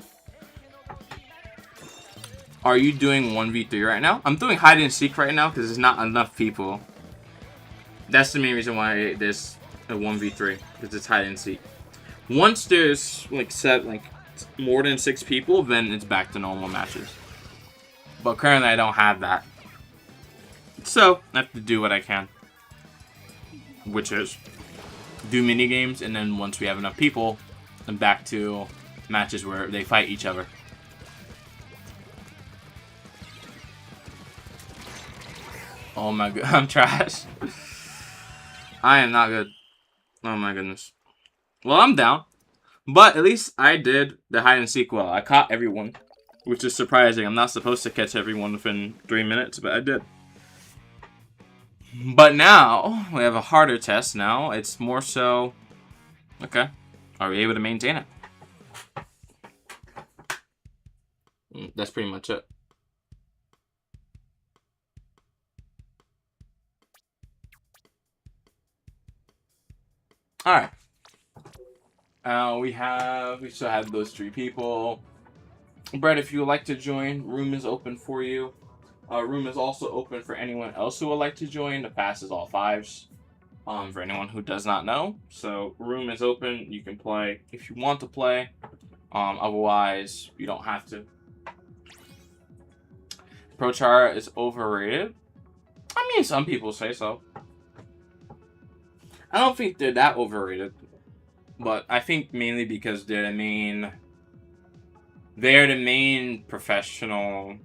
S2: Are you doing 1v3 right now? I'm doing hide and seek right now because there's not enough people. That's the main reason why there's a 1v3, because it's hide and seek. Once there's like more than 6 people, then it's back to normal matches. But currently I don't have that. So I have to do what I can. Which is do mini games, and then once we have enough people, then back to matches where they fight each other. Oh my god, I'm trash. I am not good. Oh my goodness. Well, I'm down. But at least I did the hide and seek well. I caught everyone, which is surprising. I'm not supposed to catch everyone within 3 minutes, but I did. But now, we have a harder test now. It's more so... Okay. Are we able to maintain it? That's pretty much it. Alright. We still have those 3 people. Brett, if you would like to join, room is open for you. Room is also open for anyone else who would like to join. The pass is all 5s. For anyone who does not know. So, room is open. You can play if you want to play. Otherwise, you don't have to. Prochara is overrated. I mean, some people say so. I don't think they're that overrated. But I think mainly because they're the main professional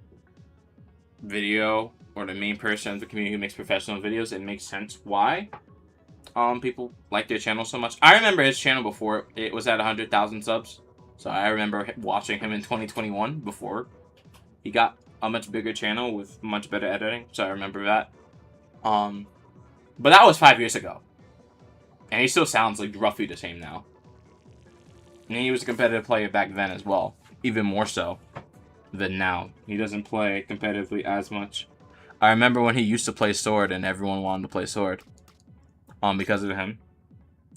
S2: video, or the main person in the community who makes professional videos. It makes sense why people like their channel so much. I remember his channel before it was at 100,000 subs. So I remember watching him in 2021 before he got a much bigger channel with much better editing. So I remember that. But that was 5 years ago. And he still sounds like roughly the same now. And he was a competitive player back then as well. Even more so than now. He doesn't play competitively as much. I remember when he used to play Sword and everyone wanted to play Sword. Because of him.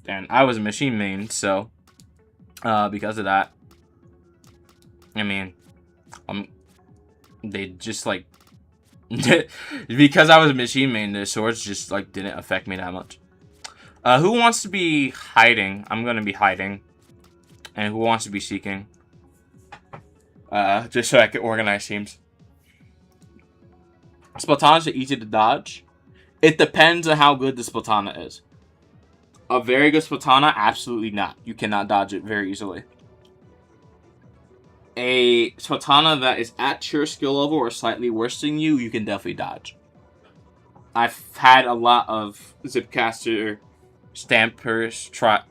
S2: And I was a machine main, so... because of that. I mean... they just like... because I was a machine main, the Swords just like didn't affect me that much. Who wants to be hiding? I'm gonna be hiding. And who wants to be seeking? Just so I can organize teams. Splatanas are easy to dodge. It depends on how good the Splatana is. A very good Splatana, absolutely not. You cannot dodge it very easily. A Splatana that is at your skill level or slightly worse than you, you can definitely dodge. I've had a lot of Zipcaster stampers try,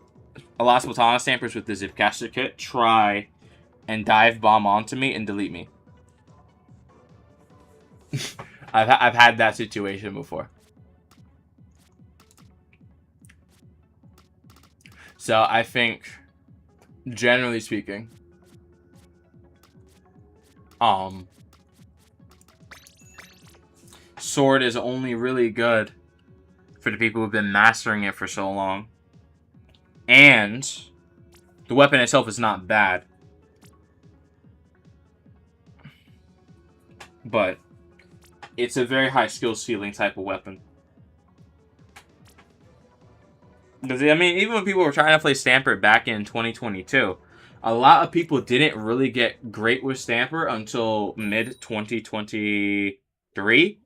S2: a lot of Splatana stampers with the Zipcaster kit try and dive bomb onto me and delete me. I've had that situation before. So I think, generally speaking, Sword is only really good for the people who've been mastering it for so long. And the weapon itself is not bad. But it's a very high skill ceiling type of weapon. Because, I mean, even when people were trying to play Stamper back in 2022, a lot of people didn't really get great with Stamper until mid-2023.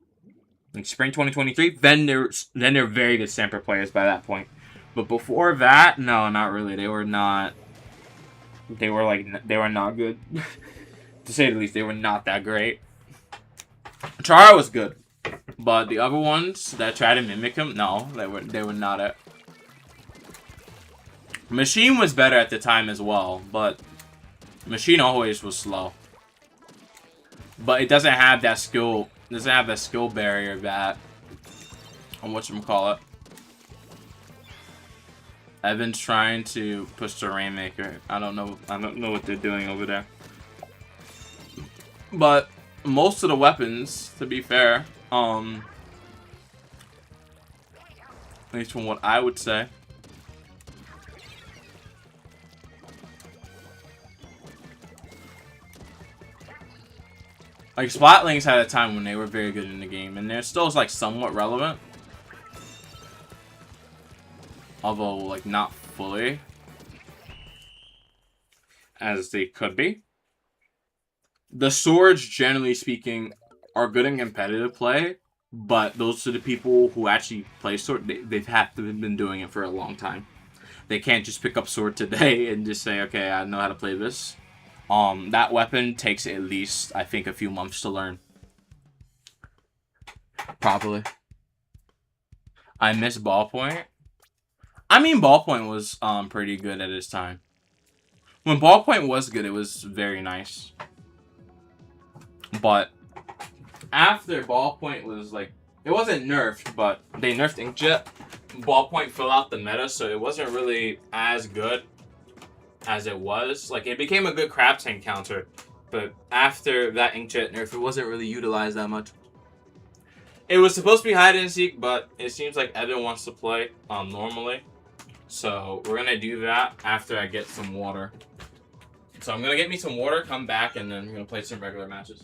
S2: Like spring 2023. Then they're very good Stamper players by that point. But before that, no, not really. They were not good. To say the least, they were not that great. Chara was good. But the other ones that tried to mimic him, no, they were not it. Machine was better at the time as well, but Machine always was slow. But it doesn't have that skill. Doesn't have that skill barrier that on whatchamacallit. Evan's trying to push the Rainmaker. I don't know what they're doing over there. But most of the weapons, to be fair, at least from what I would say, Like, Splatlings had a time when they were very good in the game, and they're still, like, somewhat relevant. Although, like, not fully as they could be. The swords, generally speaking, are good in competitive play, but those are the people who actually play sword. They've been doing it for a long time. They can't just pick up sword today and just say, okay, I know how to play this. That weapon takes at least, I think, a few months to learn. Probably. I miss Ballpoint. I mean, Ballpoint was pretty good at its time. When Ballpoint was good, it was very nice. But after Ballpoint was like, it wasn't nerfed, but they nerfed Inkjet. Ballpoint fell out the meta, so it wasn't really as good as it was. Like, it became a good crab tank counter, but after that Inkjet nerf, it wasn't really utilized that much. It was supposed to be hide and seek, but it seems like Evan wants to play normally. So we're gonna do that after I get some water. So I'm gonna get me some water, come back, and then we're gonna play some regular matches.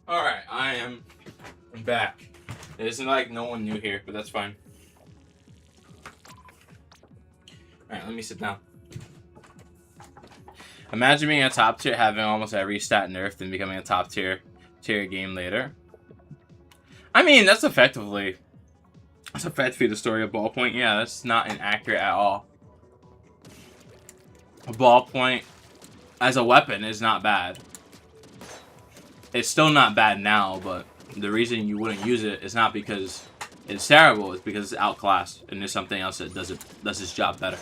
S2: Alright, I am back. It isn't like no one new here, but that's fine. Alright, let me sit down. Imagine being a top tier, having almost every stat nerfed, and becoming a top tier game later. I mean, that's effectively the story of Ballpoint. Yeah, that's not inaccurate at all. A Ballpoint as a weapon is not bad. It's still not bad now, but the reason you wouldn't use it is not because it's terrible, it's because it's outclassed, and there's something else that does its job better.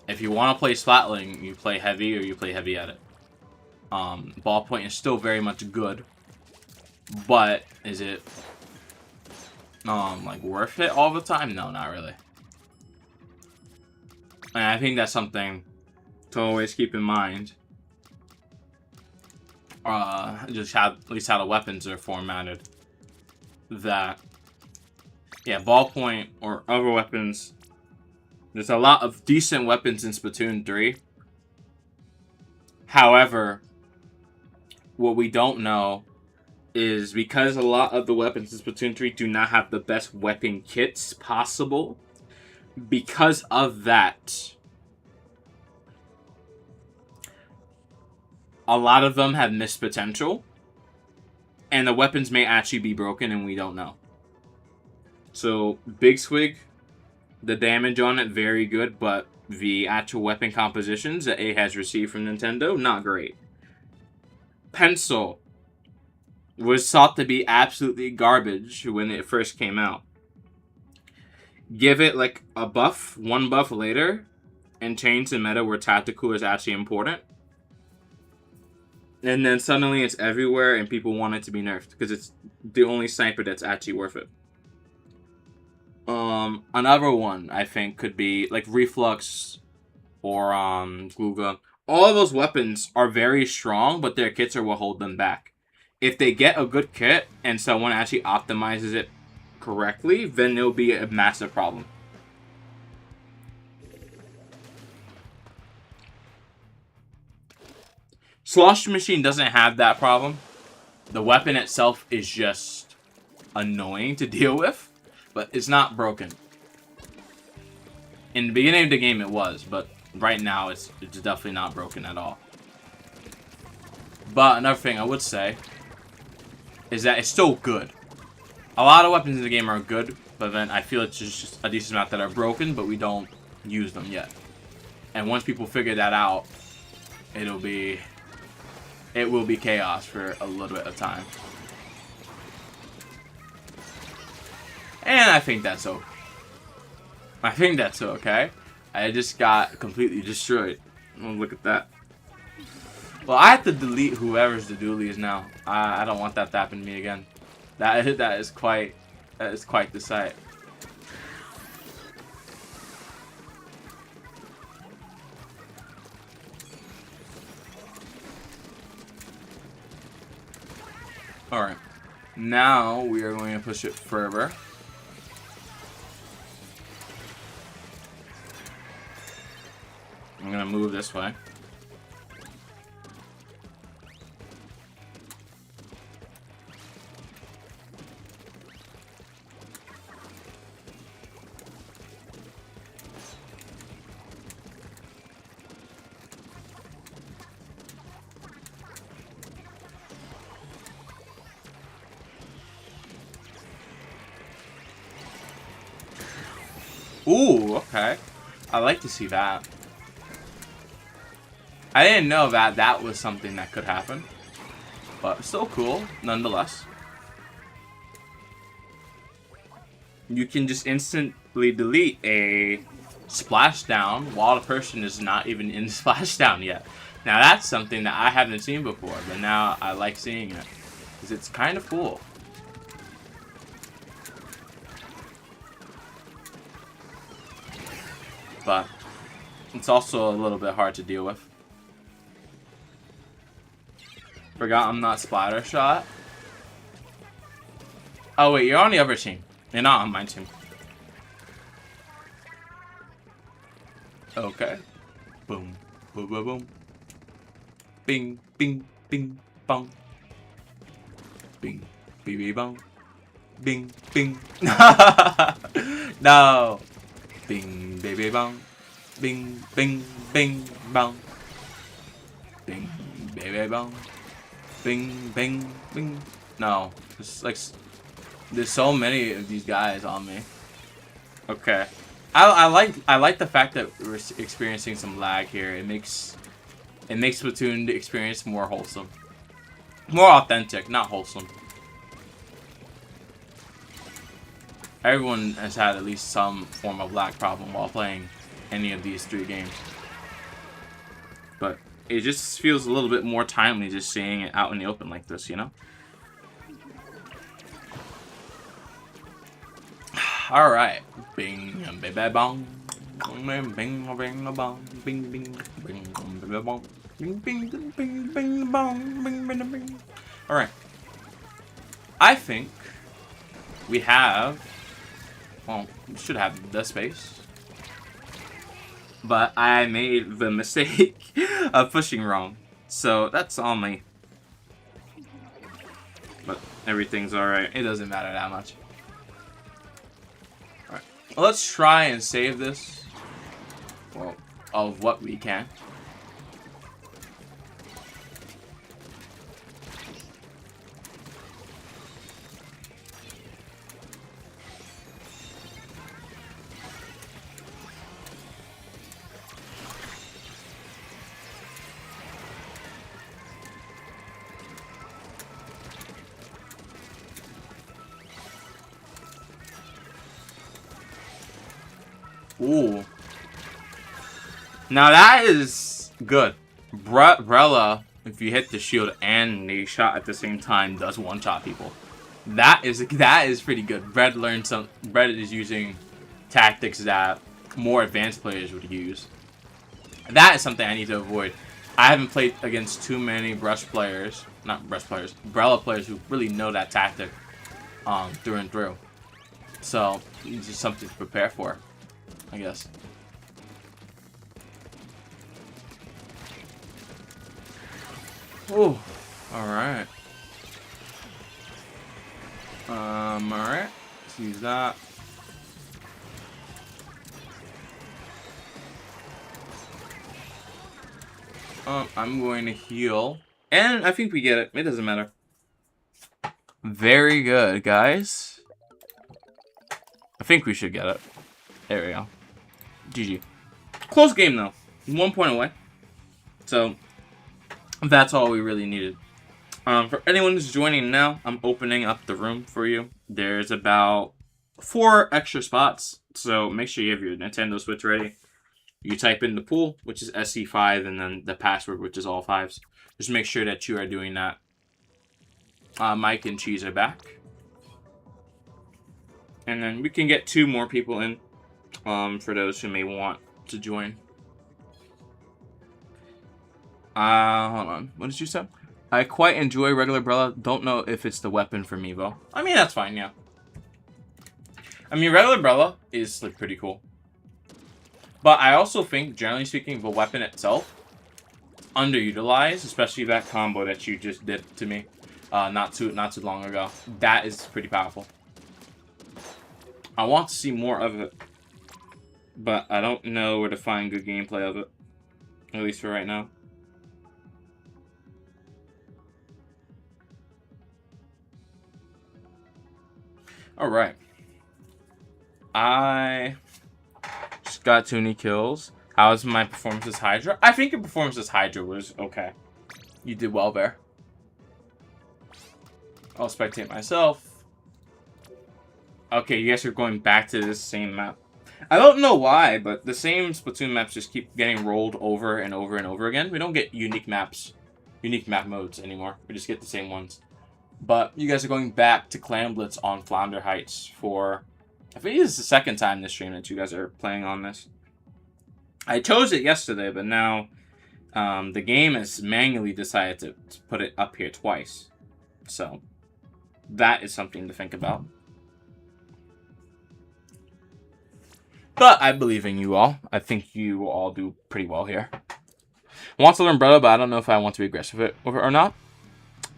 S2: If you want to play Splatling, you play heavy or you play heavy at it. Ballpoint is still very much good, but is it like worth it all the time? No, not really. And I think that's something to always keep in mind. Just at least how the weapons are formatted. That, yeah, Ballpoint or other weapons. There's a lot of decent weapons in Splatoon 3. However, what we don't know is because a lot of the weapons in Splatoon 3 do not have the best weapon kits possible. Because of that, a lot of them have missed potential, and the weapons may actually be broken and we don't know. So, Big Swig, the damage on it, very good, but the actual weapon compositions that it has received from Nintendo, not great. Pencil was thought to be absolutely garbage when it first came out. Give it like a buff, one buff later, and change the meta where tactical is actually important. And then suddenly it's everywhere and people want it to be nerfed because it's the only sniper that's actually worth it. Another one I think could be like Reflux or Glue Gun. All of those weapons are very strong, but their kits are what hold them back. If they get a good kit and someone actually optimizes it correctly, then it'll be a massive problem. Slosh Machine doesn't have that problem. The weapon itself is just annoying to deal with, but it's not broken. In the beginning of the game it was, but right now it's definitely not broken at all. But another thing I would say is that it's still good. A lot of weapons in the game are good, but then I feel it's just a decent amount that are broken, but we don't use them yet. And once people figure that out, it will be chaos for a little bit of time. And I think that's okay. I just got completely destroyed. Oh, look at that. Well, I have to delete whoever's the dualies now. I don't want that to happen to me again. That is quite the sight. Alright. Now we are going to push it further. I'm going to move this way. Ooh, okay. I like to see that. I didn't know that was something that could happen. But still cool, nonetheless. You can just instantly delete a splashdown while the person is not even in splashdown yet. Now that's something that I haven't seen before, but now I like seeing it. Because it's kind of cool. But it's also a little bit hard to deal with. Forgot I'm not splatter shot. Oh wait, you're on the other team. You're not on my team. Okay. Boom. Boom, boom, boom. Bing, bing, bing, bong. Bing, bing, bing, bong. Bing, bing. No. Bing, baby, bong. Bing, bing, bing, bong. Bing, baby, bong. Bing, bing, bing. No. It's like, there's so many of these guys on me. Okay. I like the fact that we're experiencing some lag here. It makes Splatoon the experience more wholesome. More authentic, not wholesome. Everyone has had at least some form of lag problem while playing any of these 3 games. But it just feels a little bit more timely just seeing it out in the open like this, you know? Alright. Bing, baby, bong. Bing, bing, bing, bong. Bing, bing, bing, baby, bong. Bing, bing, bing, bing, bong. Bing, bing, bing. Alright. I think we have... Well, we should have the space. But I made the mistake of pushing wrong. So that's on me. But everything's alright. It doesn't matter that much. Alright. Well, let's try and save this. Well, of what we can. Ooh. Now that is good. Brella, if you hit the shield and the shot at the same time, does one-shot people. That is pretty good. Brett is using tactics that more advanced players would use. That is something I need to avoid. I haven't played against too many Brella players who really know that tactic through and through. So it's just something to prepare for, I guess. Oh, alright. Alright. Let's use that. I'm going to heal. And I think we get it. It doesn't matter. Very good, guys. I think we should get it. There we go. GG. Close game, though. 1 point away. So, that's all we really needed. For anyone who's joining now, I'm opening up the room for you. There's about 4 extra spots. So, make sure you have your Nintendo Switch ready. You type in the pool, which is SC5, and then the password, which is all 5s. Just make sure that you are doing that. Mike and Cheese are back. And then we can get 2 more people in for those who may want to join. Hold on. What did you say? I quite enjoy regular umbrella. Don't know if it's the weapon for me, though. I mean, that's fine, yeah. I mean, regular umbrella is like pretty cool. But I also think, generally speaking, the weapon itself, underutilized, especially that combo that you just did to me not too long ago. That is pretty powerful. I want to see more of it, but I don't know where to find good gameplay of it, at least for right now. All right. I just got 2 new kills. How was my performance as Hydra? I think your performance as Hydra was okay. You did well there. I'll spectate myself. Okay, you guys are going back to this same map. I don't know why, but the same Splatoon maps just keep getting rolled over and over and over again. We don't get unique maps, unique map modes anymore. We just get the same ones. But you guys are going back to Clan Blitz on Flounder Heights for, I think this is the 2nd time this stream that you guys are playing on this. I chose it yesterday, but now the game has manually decided to put it up here twice. So that is something to think about. But I believe in you all. I think you will all do pretty well here. I want to learn Umbrella, but I don't know if I want to be aggressive with it or not.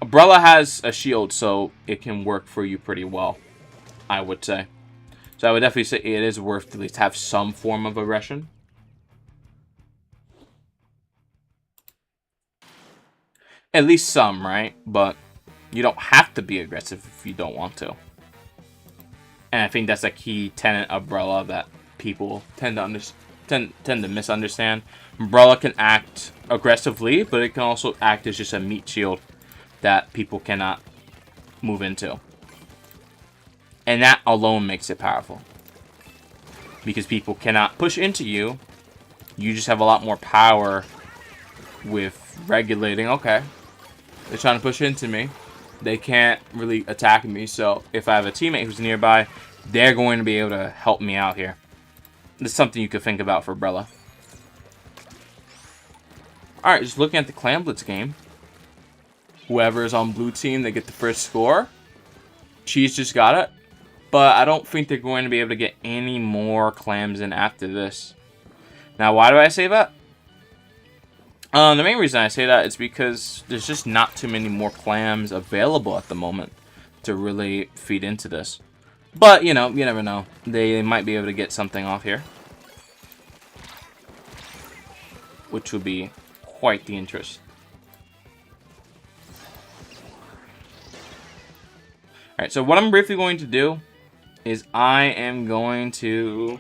S2: Umbrella has a shield, so it can work for you pretty well, I would say. So I would definitely say it is worth to at least have some form of aggression. At least some, right? But you don't have to be aggressive if you don't want to. And I think that's a key tenet of Umbrella that people tend to misunderstand. Umbrella can act aggressively, but it can also act as just a meat shield that people cannot move into. And that alone makes it powerful. Because people cannot push into you. You just have a lot more power with regulating. Okay, they're trying to push into me. They can't really attack me. So if I have a teammate who's nearby, they're going to be able to help me out here. This is something you could think about for Umbrella. Alright, just looking at the Clan Blitz game. Whoever is on blue team, they get the first score. Cheese just got it. But I don't think they're going to be able to get any more clams in after this. Now, why do I say that? The main reason I say that is because there's just not too many more clams available at the moment to really feed into this. But, you know, you never know. They might be able to get something off here. Which would be quite the interest. Alright, so what I'm briefly going to do is I am going to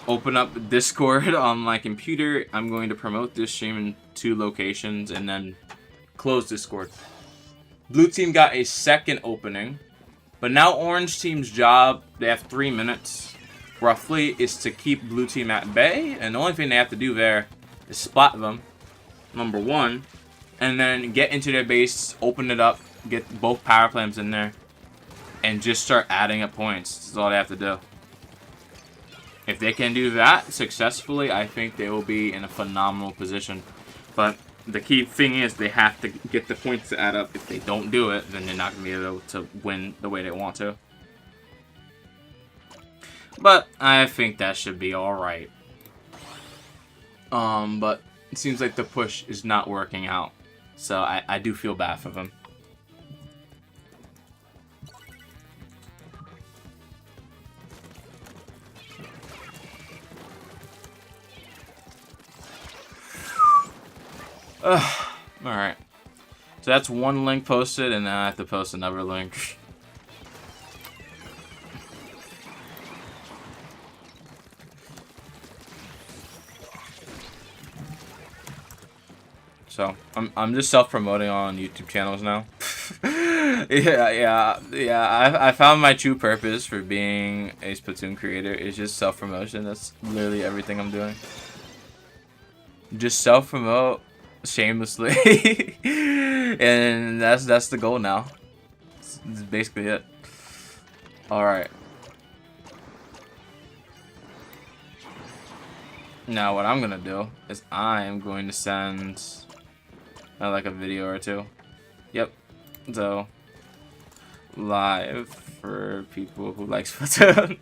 S2: open up Discord on my computer. I'm going to promote this stream in 2 locations and then close Discord. Blue team got a 2nd opening, but now orange team's job, they have 3 minutes roughly, is to keep blue team at bay, and the only thing they have to do there is spot them, number 1, and then get into their base, open it up, get both power clams in there, and just start adding up points. That's all they have to do. If they can do that successfully, I think they will be in a phenomenal position. But the key thing is they have to get the points to add up. If they don't do it, then they're not going to be able to win the way they want to. But I think that should be alright. But it seems like the push is not working out. So I do feel bad for them. Alright. So that's one link posted, and now I have to post another link. So I'm just self-promoting on YouTube channels now. yeah. I found my true purpose for being a Splatoon creator is just self-promotion. That's literally everything I'm doing. Just self-promote shamelessly, and that's the goal now. That's basically it. All right. Now what I'm gonna do is I'm going to send like a video or two. Yep. So live for people who like Splatoon.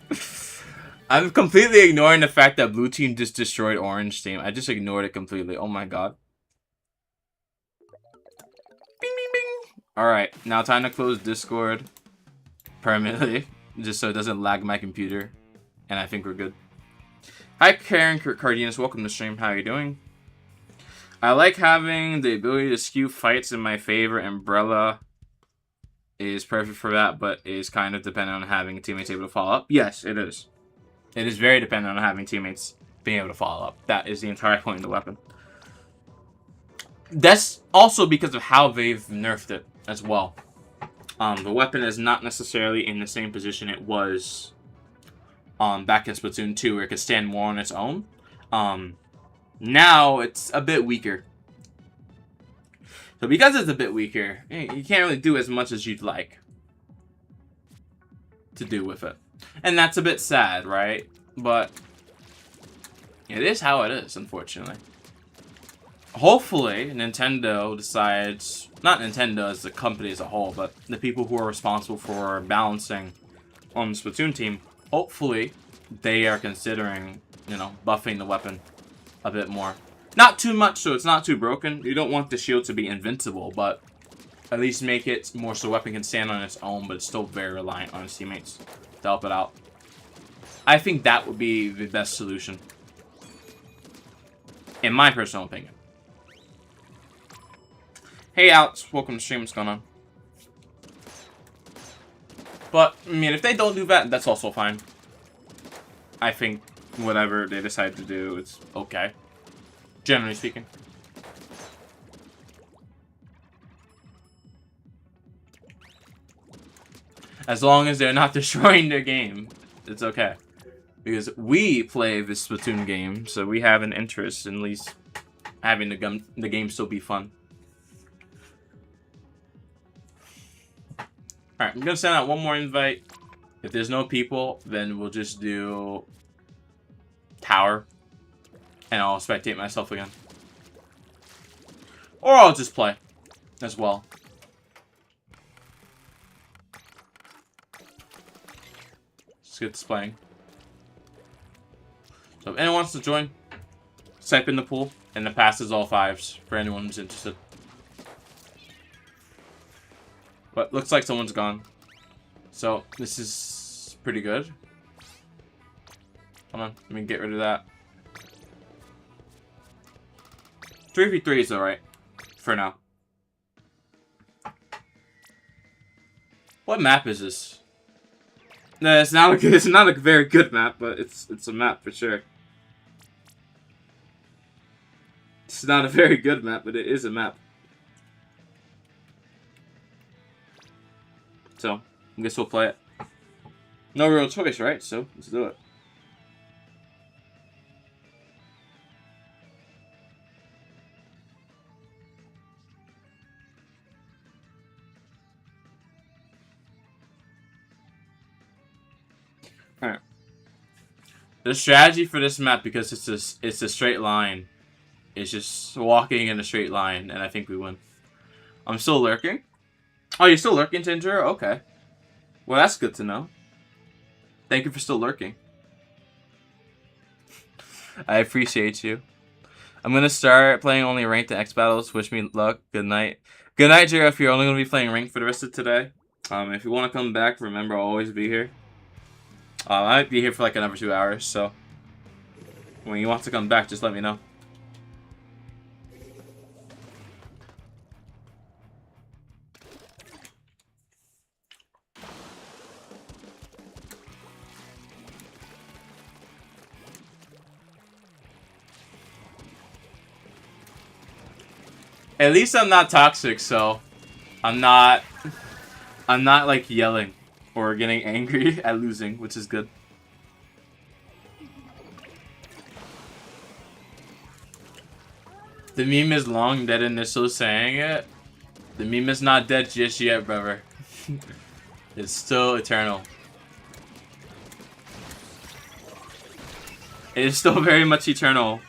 S2: I'm completely ignoring the fact that blue team just destroyed orange team. I just ignored it completely. Oh my god. Bing, bing, bing. Alright, now time to close Discord permanently, just so it doesn't lag my computer. And I think we're good. Hi Karen Cardenas, welcome to stream. How are you doing? I like having the ability to skew fights in my favor. Umbrella is perfect for that, but is kind of dependent on having teammates able to follow up. Yes, it is. It is very dependent on having teammates being able to follow up. That is the entire point of the weapon. That's also because of how they've nerfed it as well. The weapon is not necessarily in the same position it was back in Splatoon 2, where it could stand more on its own. Now it's a bit weaker. So because it's a bit weaker, you can't really do as much as you'd like to do with it. And that's a bit sad, right? But it is how it is, unfortunately. Hopefully, Nintendo decides... Not Nintendo as the company as a whole, but the people who are responsible for balancing on the Splatoon team, hopefully they are considering, you know, buffing the weapon a bit more. Not too much so it's not too broken. You don't want the shield to be invincible, but at least make it more so the weapon can stand on its own, but it's still very reliant on its teammates to help it out. I think that would be the best solution, in my personal opinion. Hey Alex, welcome to stream, what's going on? But, I mean, if they don't do that, that's also fine. I think whatever they decide to do is okay, generally speaking. As long as they're not destroying their game, it's okay. Because we play this Splatoon game, so we have an interest in at least having the game still be fun. Alright, I'm going to send out one more invite. If there's no people, then we'll just do tower. And I'll spectate myself again. Or I'll just play as well. Let's get this playing. So if anyone wants to join, type in the pool, and the pass is all 5s for anyone who's interested. But looks like someone's gone. So this is pretty good. Hold on, let me get rid of that. 3v3 is alright for now. What map is this? No, it's not a very good map, but it's a map for sure. It's not a very good map, but it is a map. So, I guess we'll play it. No real choice, right? So, let's do it. Alright. The strategy for this map, because it's a straight line, is just walking in a straight line, and I think we win. I'm still lurking. Oh, you're still lurking, Tinjiro? Okay. Well, that's good to know. Thank you for still lurking. I appreciate you. I'm gonna start playing only ranked in X battles. Wish me luck. Good night. Good night, Jiro. If you're only gonna be playing ranked for the rest of today, if you want to come back, remember I'll always be here. I might be here for like another 2 hours, so when you want to come back, just let me know. At least I'm not toxic, so I'm not like yelling or getting angry at losing, which is good. The meme is long dead initial saying it. The meme is not dead just yet, brother. It's still eternal. It is still very much eternal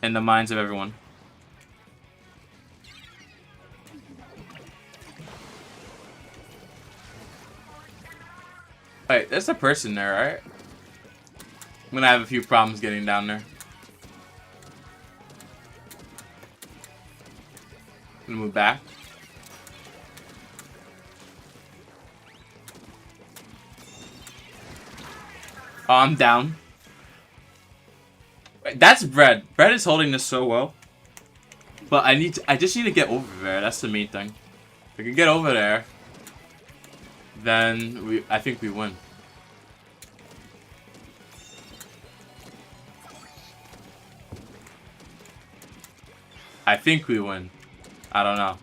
S2: in the minds of everyone. Wait, there's a person there, right? I'm gonna have a few problems getting down there. I'm gonna move back. Oh, I'm down. Wait, that's Bread. Bread is holding this so well. But I just need to get over there. That's the main thing. If we can get over there, then I think we win. I think we win. I don't know.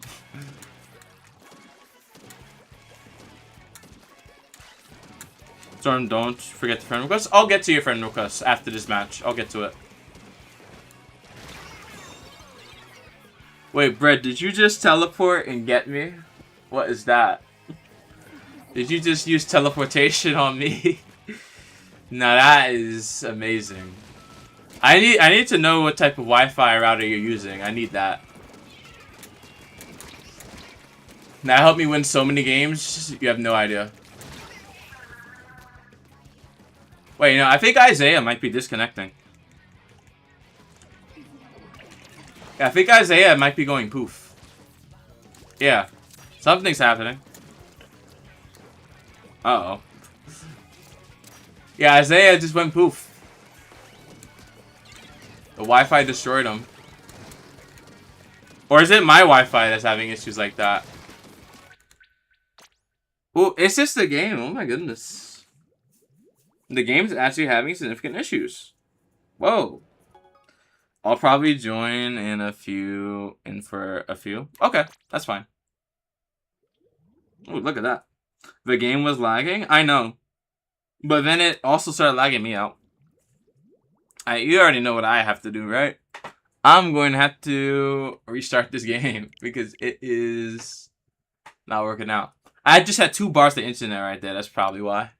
S2: Storm, don't forget the friend request. I'll get to your friend request after this match. I'll get to it. Wait, Brett, did you just teleport and get me? What is that? Did you just use teleportation on me? Now that is amazing. I need to know what type of Wi-Fi router you're using. I need that. That helped me win so many games. You have no idea. Wait, no, I think Isaiah might be disconnecting. Yeah, I think Isaiah might be going poof. Yeah, something's happening. Uh-oh. Yeah, Isaiah just went poof. The Wi-Fi destroyed him. Or is it my Wi-Fi that's having issues like that? Oh, it's just the game. Oh my goodness. The game's actually having significant issues. Whoa. I'll probably join in for a few. Okay, that's fine. Oh, look at that. The game was lagging? I know. But then it also started lagging me out. You already know what I have to do, right? I'm going to have to restart this game because it is not working out. I just had 2 bars of internet right there. That's probably why.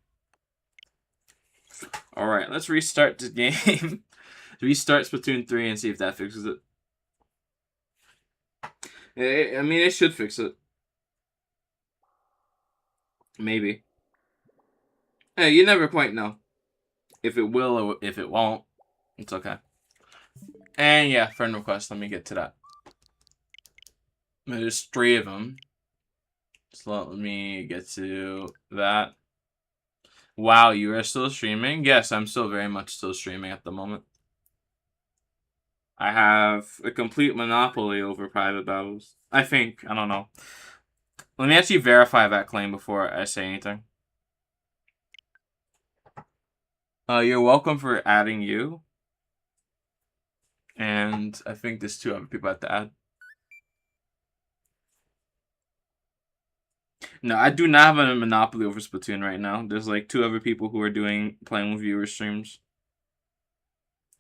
S2: Alright, let's restart this game. Restart Splatoon 3 and see if that fixes it. I mean, it should fix it. Maybe. Hey, you never quite know. If it will or if it won't, it's okay. And yeah, friend request. Let me get to that. There's 3 of them. So let me get to that. Wow, you are still streaming? Yes, I'm still very much still streaming at the moment. I have a complete monopoly over private battles. I think. I don't know. Let me actually verify that claim before I say anything. You're welcome for adding you. And I think there's 2 other people I have to add. No, I do not have a monopoly over Splatoon right now. There's like 2 other people who are playing with viewer streams.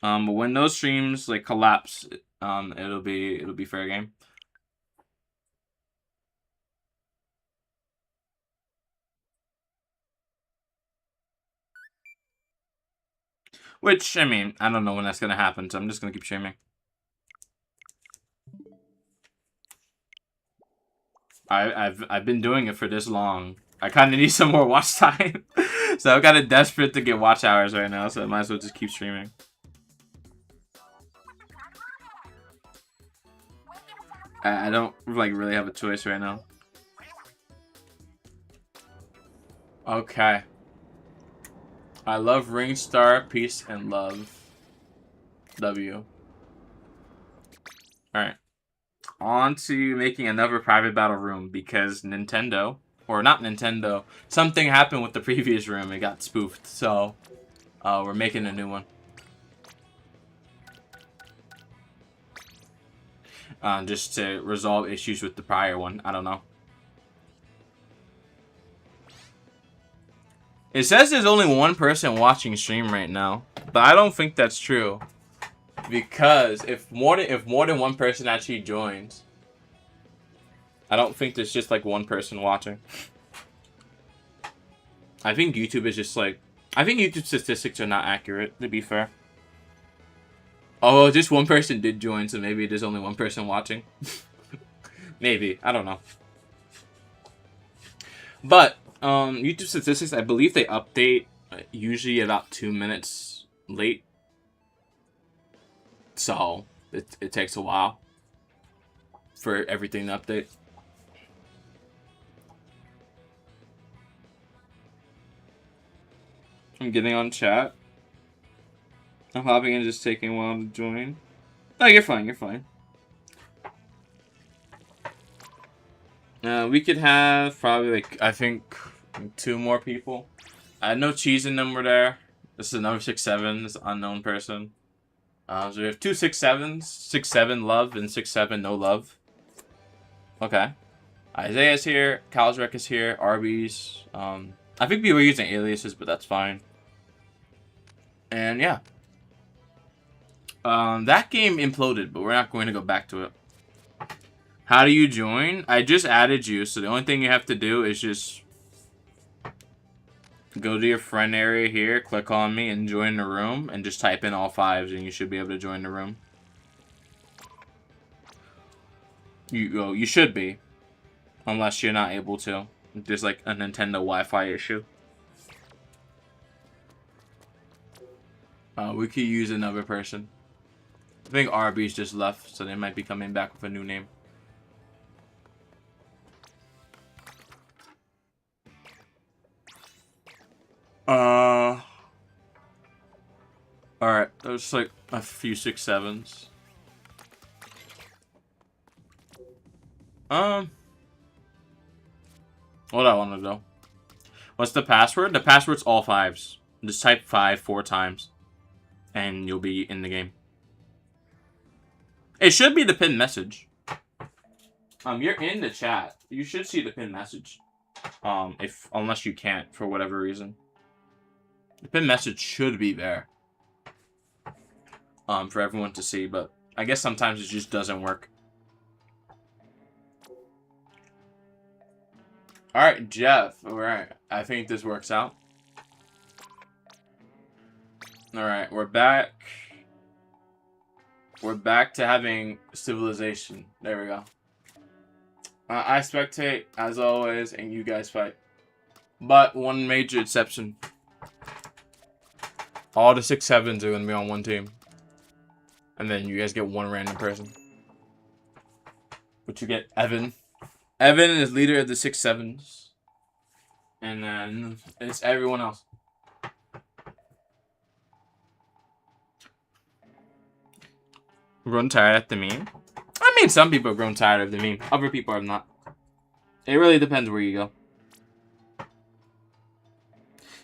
S2: But when those streams like collapse, it'll be fair game. Which, I mean, I don't know when that's gonna happen, so I'm just gonna keep streaming. I've been doing it for this long. I kind of need some more watch time. So I'm kind of desperate to get watch hours right now, so I might as well just keep streaming. I don't like really have a choice right now. Okay. I love Ringstar, peace and love. W. Alright. On to making another private battle room because Nintendo, or not Nintendo, something happened with the previous room. It got spoofed, so we're making a new one. just to resolve issues with the prior one. I don't know. It says there's only one person watching stream right now, but I don't think that's true. Because if more than one person actually joins, I don't think there's just like one person watching. I think YouTube is just like, I think YouTube statistics are not accurate, to be fair. Oh, just one person did join, so maybe there's only one person watching. Maybe, I don't know. But YouTube statistics, I believe they update usually about 2 minutes late. So it takes a while for everything to update. I'm getting on chat. I'm hopping and just taking a while to join. No, you're fine, you're fine. We could have probably like, I think 2 more people. I had no cheese in them were there. This is another 6-7, this unknown person. So we have 2 6-7s, 6-7 love and 6-7 no love. Okay. Isaiah's here, Calzrek is here, Arby's. I think we were using aliases, but that's fine. And yeah. That game imploded, but we're not going to go back to it. How do you join? I just added you, so the only thing you have to do is just go to your friend area here, click on me, and join the room, and just type in all 5s, and you should be able to join the room. You should be, unless you're not able to. There's like a Nintendo Wi-Fi issue. We could use another person. I think Arby's just left, so they might be coming back with a new name. Alright, there's like a few 6-7s. What I want to do? What's the password? The password's all 5s. Just type 5 4 times, and you'll be in the game. It should be the pinned message. You're in the chat. You should see the pinned message. Unless you can't for whatever reason. The pinned message should be there. For everyone to see, but I guess sometimes it just doesn't work. Alright, Jeff. Alright. I think this works out. Alright, we're back. We're back to having civilization. There we go. I spectate, as always, and you guys fight. But one major exception. All the 6-7s are going to be on one team. And then you guys get one random person. But you get Evan. Evan is leader of the 6-7s. And then it's everyone else. Grown tired of the meme? I mean, some people have grown tired of the meme. Other people have not. It really depends where you go.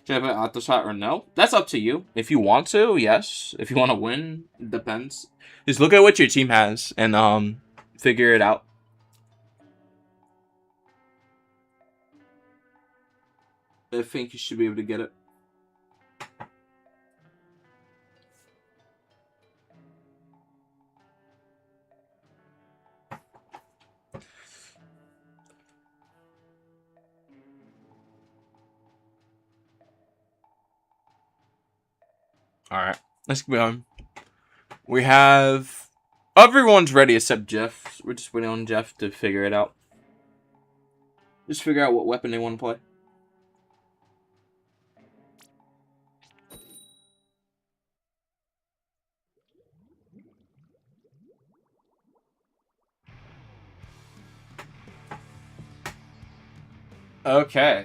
S2: Should I put auto shot or no? That's up to you. If you want to, yes. If you want to win, it depends. Just look at what your team has and figure it out. I think you should be able to get it. Alright, let's go on. We have... Everyone's ready except Jeff. We're just waiting on Jeff to figure it out. Just figure out what weapon they want to play. Okay.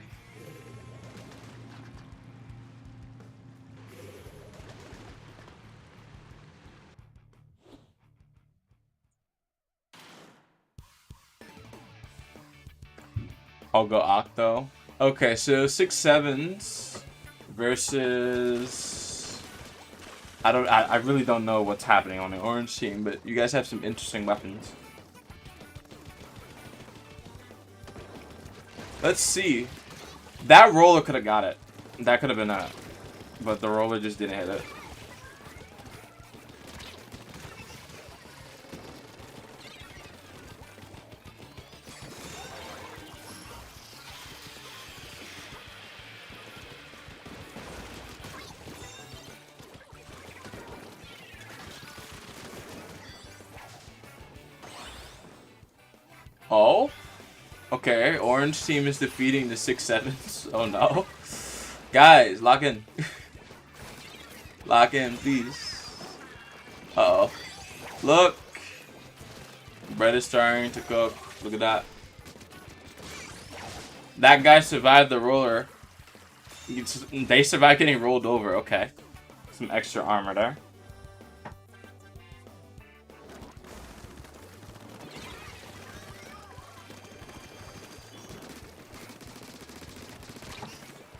S2: I'll go Octo. Okay, so 6-7s versus... I really don't know what's happening on the orange team, but you guys have some interesting weapons. Let's see. That roller could have got it. That could have been it. But the roller just didn't hit it. Oh? Okay, orange team is defeating the 6-7s. Oh no. Guys, lock in. Lock in, please. Uh-oh. Look! Bread is starting to cook. Look at that. That guy survived the roller. They survived getting rolled over. Okay. Some extra armor there.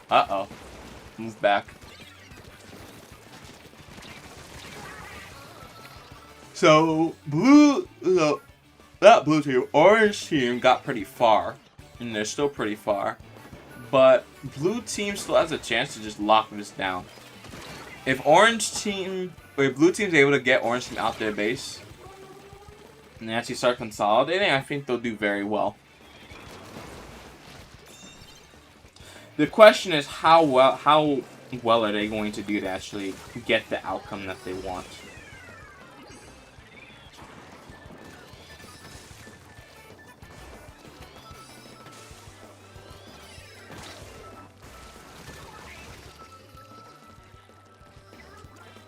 S2: Uh-oh. Move back. So, that blue team, orange team got pretty far. And they're still pretty far. But blue team still has a chance to just lock this down. If blue team's able to get orange team out their base and they actually start consolidating, I think they'll do very well. The question is how well are they going to do to actually get the outcome that they want.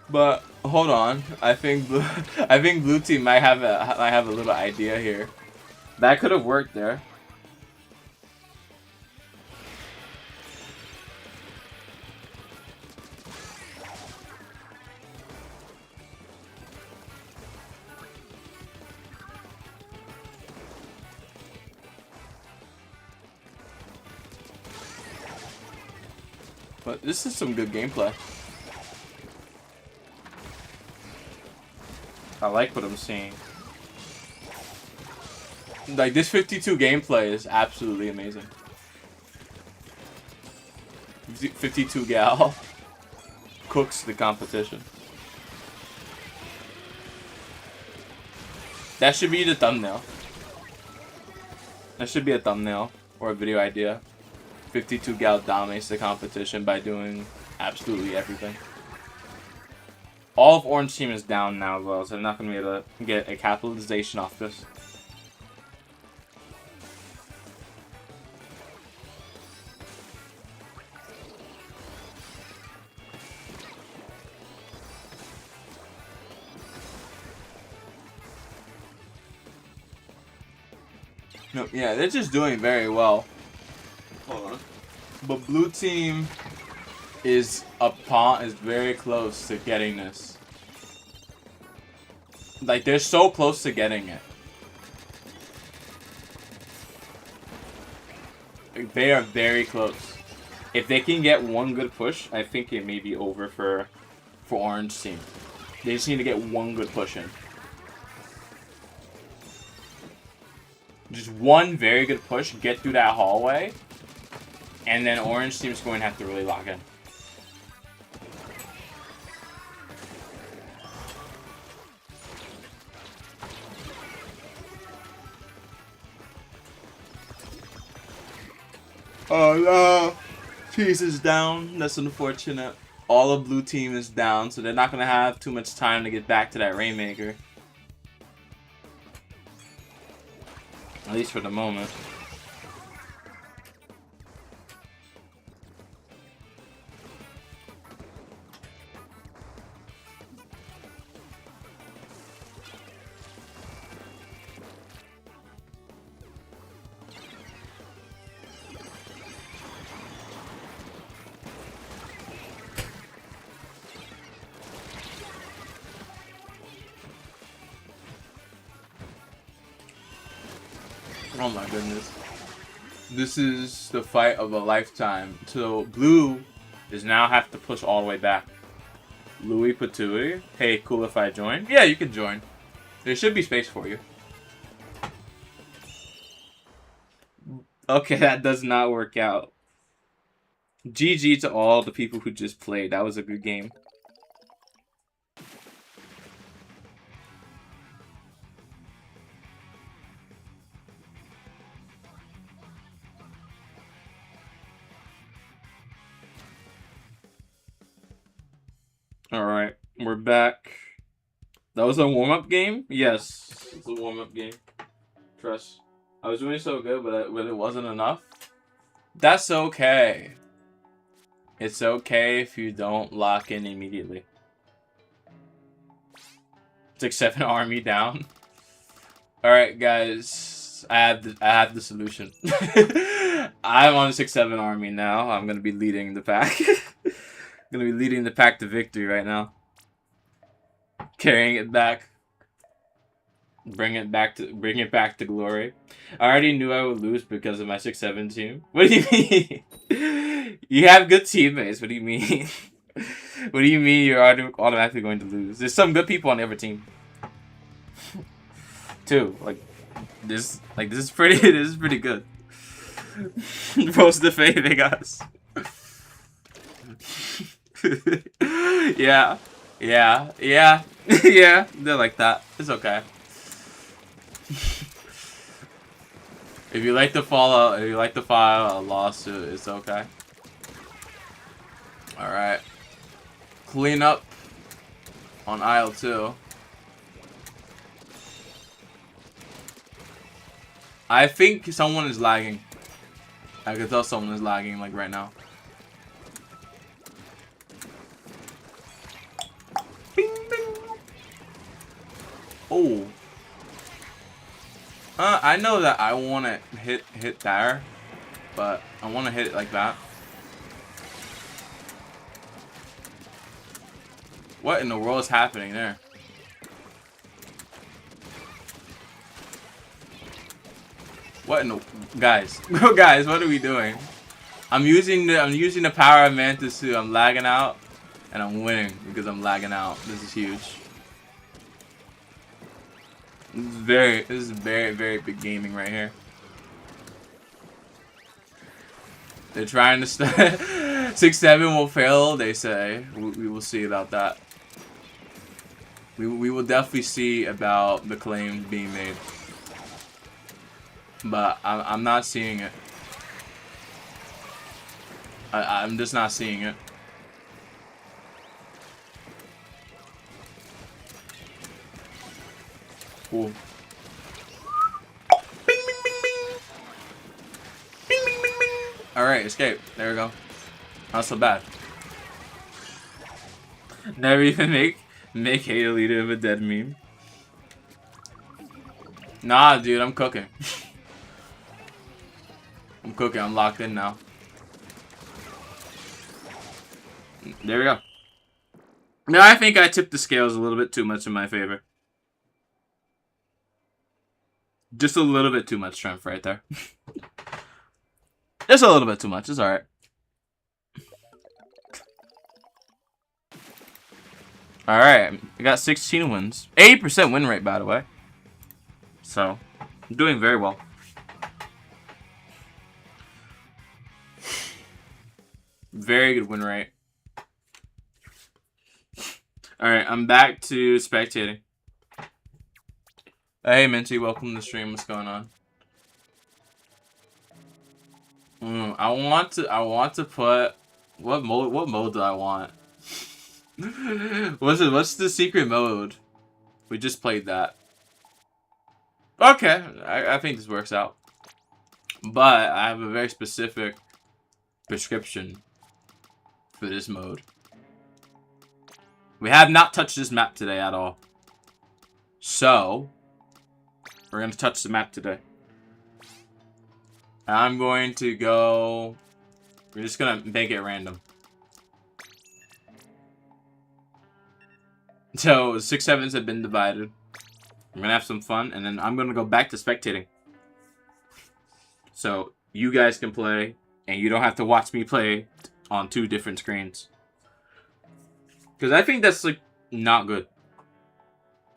S2: But hold on, I think blue team might have a little idea here. That could have worked there. But this is some good gameplay. I like what I'm seeing. Like, this 52 gameplay is absolutely amazing. 52 gal cooks the competition. That should be the thumbnail. That should be a thumbnail or a video idea. 52 gal dominates the competition by doing absolutely everything. All of orange team is down now as well, so they're not going to be able to get a capitalization off this. No, yeah, they're just doing very well. Hold on. But blue team is very close to getting this. Like, they're so close to getting it. Like, they are very close. If they can get one good push, I think it may be over for orange team. They just need to get one good push in. Just one very good push, get through that hallway, and then orange team's going to have to really lock in. Oh no! Cheese is down. That's unfortunate. All of blue team is down, so they're not going to have too much time to get back to that Rainmaker. At least for the moment. Oh my goodness. This is the fight of a lifetime. So blue does now have to push all the way back. Louis Patui. Hey, cool if I join? Yeah, you can join. There should be space for you. Okay, that does not work out. GG to all the people who just played. That was a good game. Alright, we're back. That was a warm-up game? Yes, it's a warm-up game. Trust. I was doing so good, but it wasn't enough. That's okay. It's okay if you don't lock in immediately. 6-7 army down. Alright, guys. I have the solution. I'm on a 6-7 army now. I'm gonna be leading the pack. Gonna be leading the pack to victory right now. Carrying it back. Bring it back to glory. I already knew I would lose because of my 6-7 team. What do you mean? You have good teammates. What do you mean? What do you mean you're automatically going to lose? There's some good people on every team. Too. This is pretty good. Post the faving us. Yeah. Yeah. They're like that. It's okay. If you like to file a lawsuit, it's okay. Alright. Clean up on aisle 2. I think someone is lagging. I can tell someone is lagging like right now. Bing, bing. Oh. I know that I want to hit there, but I want to hit it like that. What in the world is happening there? What in the guys? Guys, what are we doing? I'm using the power of Mantis Suit. I'm lagging out, and I'm winning because I'm lagging out. This is huge. This is very big gaming right here. They're trying to 6-7 will fail, they say. We will see about that. We will definitely see about the claims being made. But I'm not seeing it. I'm just not seeing it. Cool. Bing, bing, bing, bing. Bing, bing, bing, bing. Alright, escape. There we go. Not so bad. Never even make hate a leader of a dead meme. Nah, dude, I'm cooking. I'm cooking. I'm locked in now. There we go. Now I think I tipped the scales a little bit too much in my favor. Just a little bit too much strength right there. Just a little bit too much. It's alright. Alright. I got 16 wins. 80% win rate, by the way. So, I'm doing very well. Very good win rate. Alright, I'm back to spectating. Hey Minty, welcome to the stream. What's going on? I want to put what mode do I want? What's the secret mode? We just played that. Okay, I think this works out. But I have a very specific prescription for this mode. We have not touched this map today at all. So we're going to touch the map today. I'm going to go... We're just going to make it random. So, 6-7s have been divided. We're going to have some fun, and then I'm going to go back to spectating. So, you guys can play, and you don't have to watch me play on 2 different screens. Because I think that's, like, not good.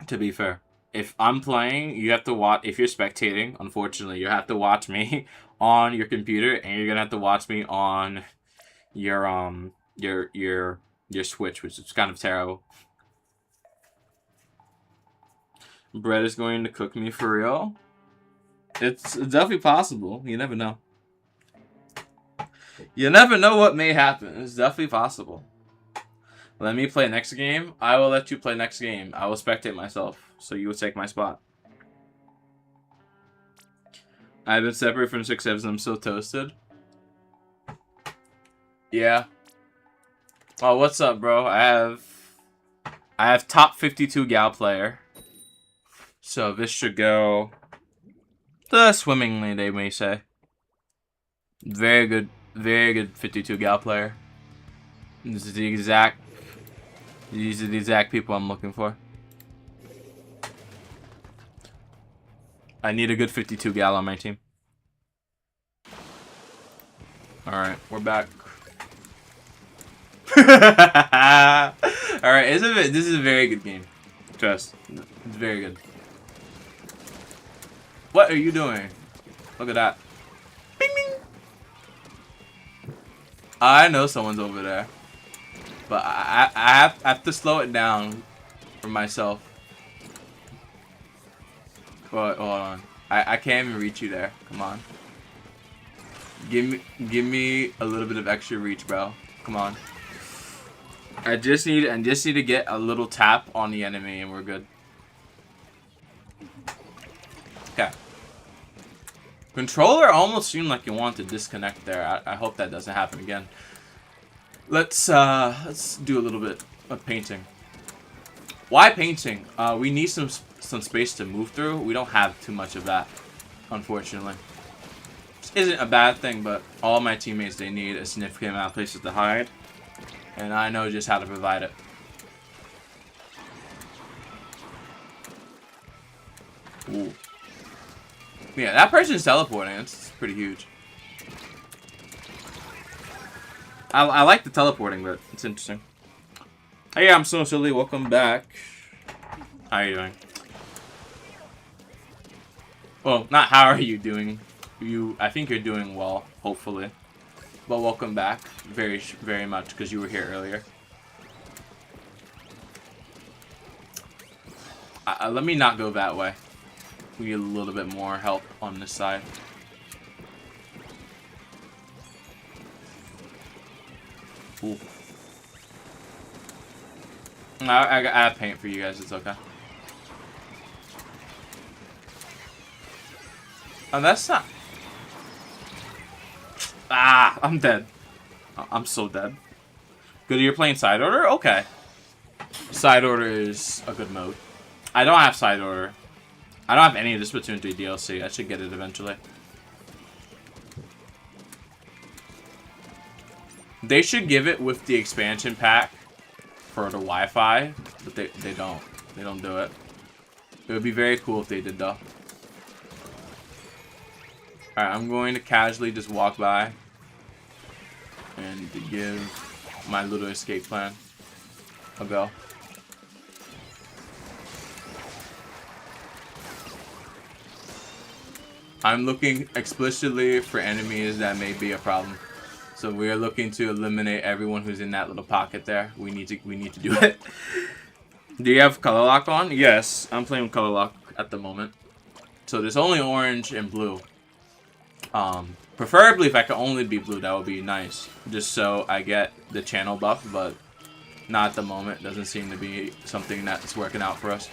S2: To be fair. If I'm playing, you have to watch... If you're spectating, unfortunately, you have to watch me on your computer, and you're gonna have to watch me on your Switch, which is kind of terrible. Brett is going to cook me for real. It's definitely possible. You never know. You never know what may happen. It's definitely possible. Let me play next game. I will let you play next game. I will spectate myself, so you will take my spot. I've been separated from 6 episodes. I'm so toasted. Yeah. Oh, what's up, bro? I have top 52 gal player. So this should go swimmingly, they may say. Very good 52 gal player. These are the exact people I'm looking for. I need a good 52 gal on my team. Alright, we're back. Alright, this is a very good game. Trust. It's very good. What are you doing? Look at that. Bing, bing. I know someone's over there. But I have to slow it down for myself. Hold on. I can't even reach you there. Come on. Give me a little bit of extra reach, bro. Come on. I just need to get a little tap on the enemy and we're good. Okay. Controller almost seemed like you want to disconnect there. I hope that doesn't happen again. Let's do a little bit of painting. Why painting? We need some space to move through. We don't have too much of that, unfortunately. This isn't a bad thing, but all my teammates, they need a significant amount of places to hide. And I know just how to provide it. Ooh. Yeah, that person's teleporting. It's pretty huge. I like the teleporting, but it's interesting. Hey, I'm so silly. Welcome back. How are you doing? Well, not how are you doing. I think you're doing well, hopefully. But welcome back, very much, because you were here earlier. Let me not go that way. We need a little bit more help on this side. Ooh. I have paint for you guys. It's okay. Oh, that's not. Ah, I'm dead. I'm so dead. Good, you're playing side order? Okay. Side order is a good mode. I don't have side order. I don't have any of this Splatoon 3 DLC. I should get it eventually. They should give it with the expansion pack for the Wi-Fi, but they don't. They don't do it. It would be very cool if they did though. Alright, I'm going to casually just walk by and to give my little escape plan a go. I'm looking explicitly for enemies that may be a problem. So we are looking to eliminate everyone who's in that little pocket there. We need to do it. Do you have color lock on? Yes, I'm playing with color lock at the moment. So there's only orange and blue. Preferably if I could only be blue, that would be nice. Just so I get the channel buff, but not at the moment. Doesn't seem to be something that's working out for us.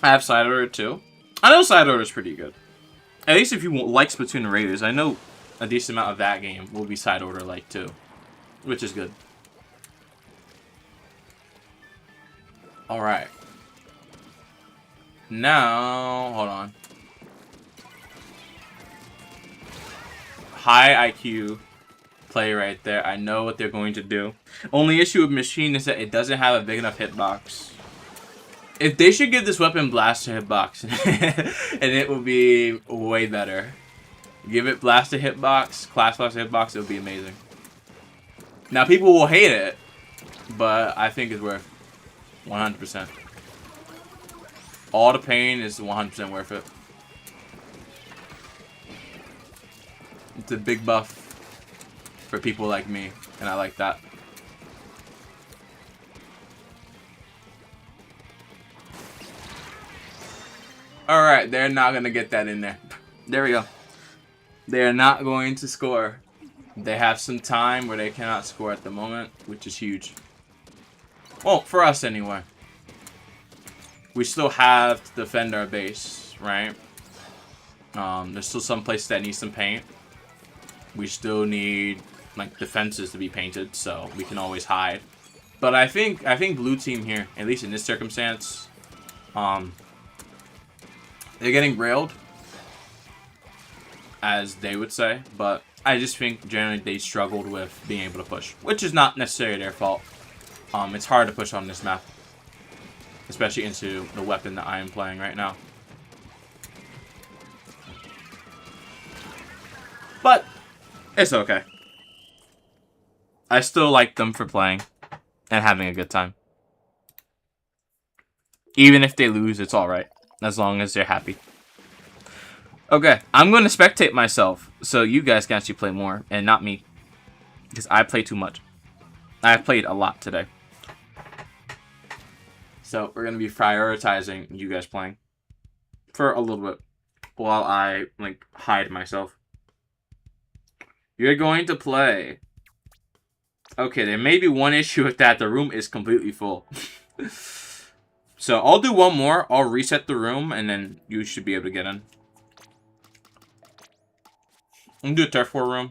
S2: I have side order too. I know side order is pretty good. At least if you like Splatoon Raiders, I know a decent amount of that game will be side order like too, which is good. All right. Now, hold on. High IQ play right there. I know what they're going to do. Only issue with Machine is that it doesn't have a big enough hitbox. If they should give this weapon blaster hitbox, and it will be way better. Give it blaster hitbox, class blaster hitbox, it would be amazing. Now people will hate it, but I think it's worth 100%. All the pain is 100% worth it. It's a big buff for people like me, and I like that. Alright, they're not going to get that in there. There we go. They're not going to score. They have some time where they cannot score at the moment, which is huge. Well, for us anyway. We still have to defend our base, right? There's still some places that need some paint. We still need like defenses to be painted, so we can always hide. But I think blue team here, at least in this circumstance, they're getting railed, as they would say, but I just think generally they struggled with being able to push, which is not necessarily their fault. It's hard to push on this map, especially into the weapon that I am playing right now. But it's okay. I still like them for playing and having a good time. Even if they lose, it's alright, as long as they're happy. Okay, I'm going to spectate myself, so you guys can actually play more, and not me. Because I play too much. I've played a lot today. So, we're going to be prioritizing you guys playing. For a little bit. While I, like, hide myself. You're going to play. Okay, there may be one issue with that. The room is completely full. So, I'll do one more. I'll reset the room, and then you should be able to get in. I'm gonna do a turf war room.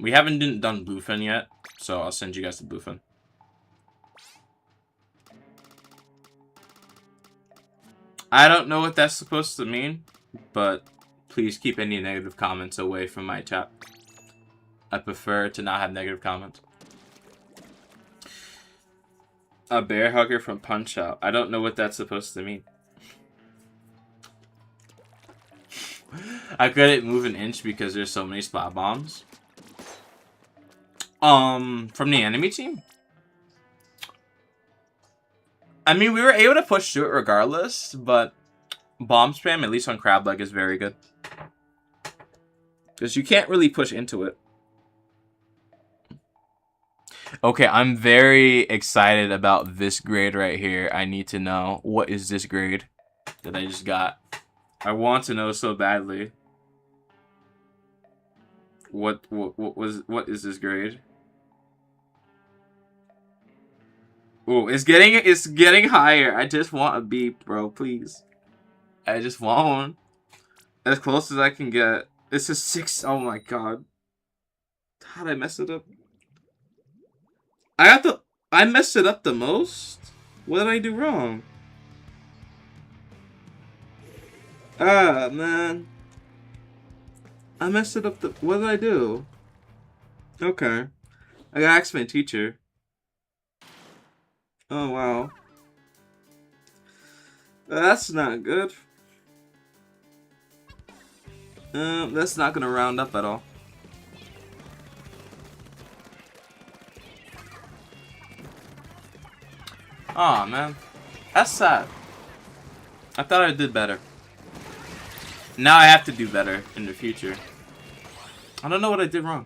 S2: We haven't done bluefin yet, so I'll send you guys to bluefin. I don't know what that's supposed to mean, but please keep any negative comments away from my chat. I prefer to not have negative comments. A bear hugger from Punch Out. I don't know what that's supposed to mean. I couldn't move an inch because there's so many splat bombs. From the enemy team? I mean, we were able to push through it regardless, but bomb spam, at least on crab leg, is very good. Because you can't really push into it. Okay, I'm very excited about this grade right here. I need to know, what is this grade that I just got? I want to know so badly. What is this grade? Oh, it's getting higher. I just want a beep, bro, please. I just want one. As close as I can get. This is 6. Oh my god. How did I mess it up? I messed it up the most? What did I do wrong? Ah, man. I messed it up what did I do? Okay. I gotta ask my teacher. Oh, wow. That's not good. That's not gonna round up at all. Aw, man. That's sad. I thought I did better. Now I have to do better in the future. I don't know what I did wrong.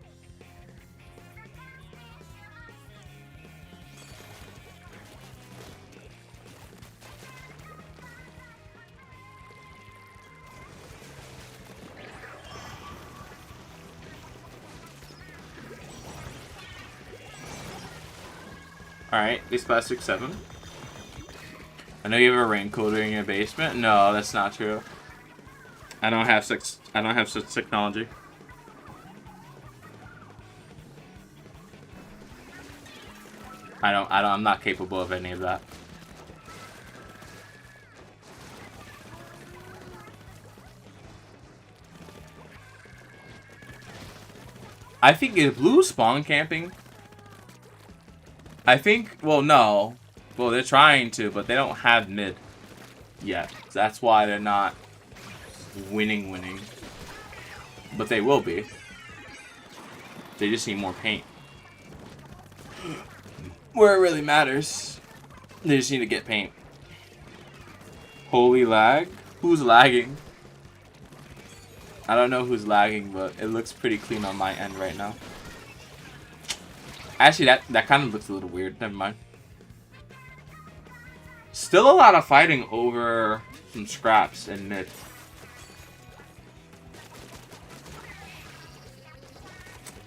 S2: Alright, they spot 6-7. I know you have a raincoater in your basement. No, that's not true. I don't have such technology. I'm not capable of any of that. I think is blue spawn camping. I think, well, no. Well, they're trying to, but they don't have mid yet. That's why they're not winning. But they will be. They just need more paint. Where it really matters. They just need to get paint. Holy lag? Who's lagging? I don't know who's lagging, but it looks pretty clean on my end right now. Actually, that kind of looks a little weird. Never mind. Still a lot of fighting over some scraps in mid.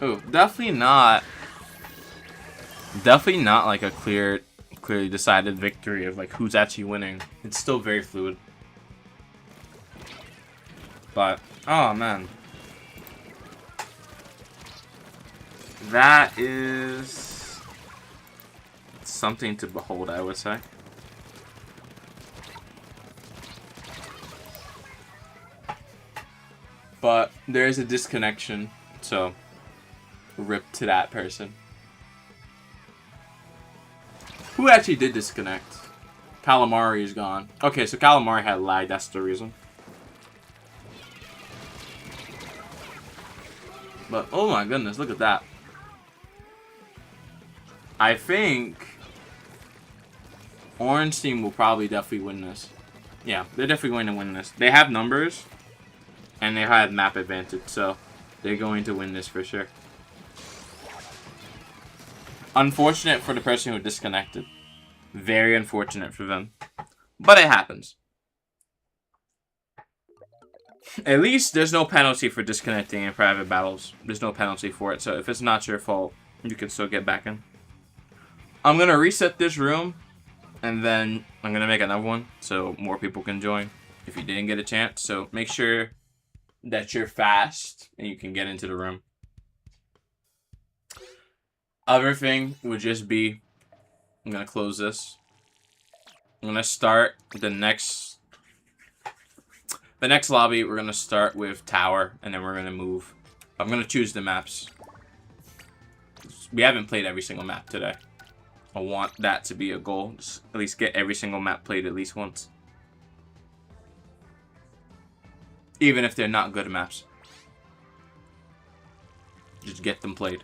S2: Oh, definitely not like a clearly decided victory of like who's actually winning. It's still very fluid. But oh man. That is something to behold, I would say. But there is a disconnection, so rip to that person. Who actually did disconnect? Calamari is gone. Okay, so Calamari had lag, that's the reason. But oh my goodness, look at that. I think Orange team will probably definitely win this. Yeah, they're definitely going to win this. They have numbers, and they have map advantage, so they're going to win this for sure. Unfortunate for the person who disconnected. Very unfortunate for them. But it happens. At least there's no penalty for disconnecting in private battles. There's no penalty for it, so if it's not your fault, you can still get back in. I'm going to reset this room, and then I'm going to make another one so more people can join if you didn't get a chance. So make sure that you're fast and you can get into the room. Other thing would just be, I'm going to close this. I'm going to start the next lobby. We're going to start with tower, and then we're going to move. I'm going to choose the maps. We haven't played every single map today. I want that to be a goal. Just at least get every single map played at least once. Even if they're not good maps. Just get them played.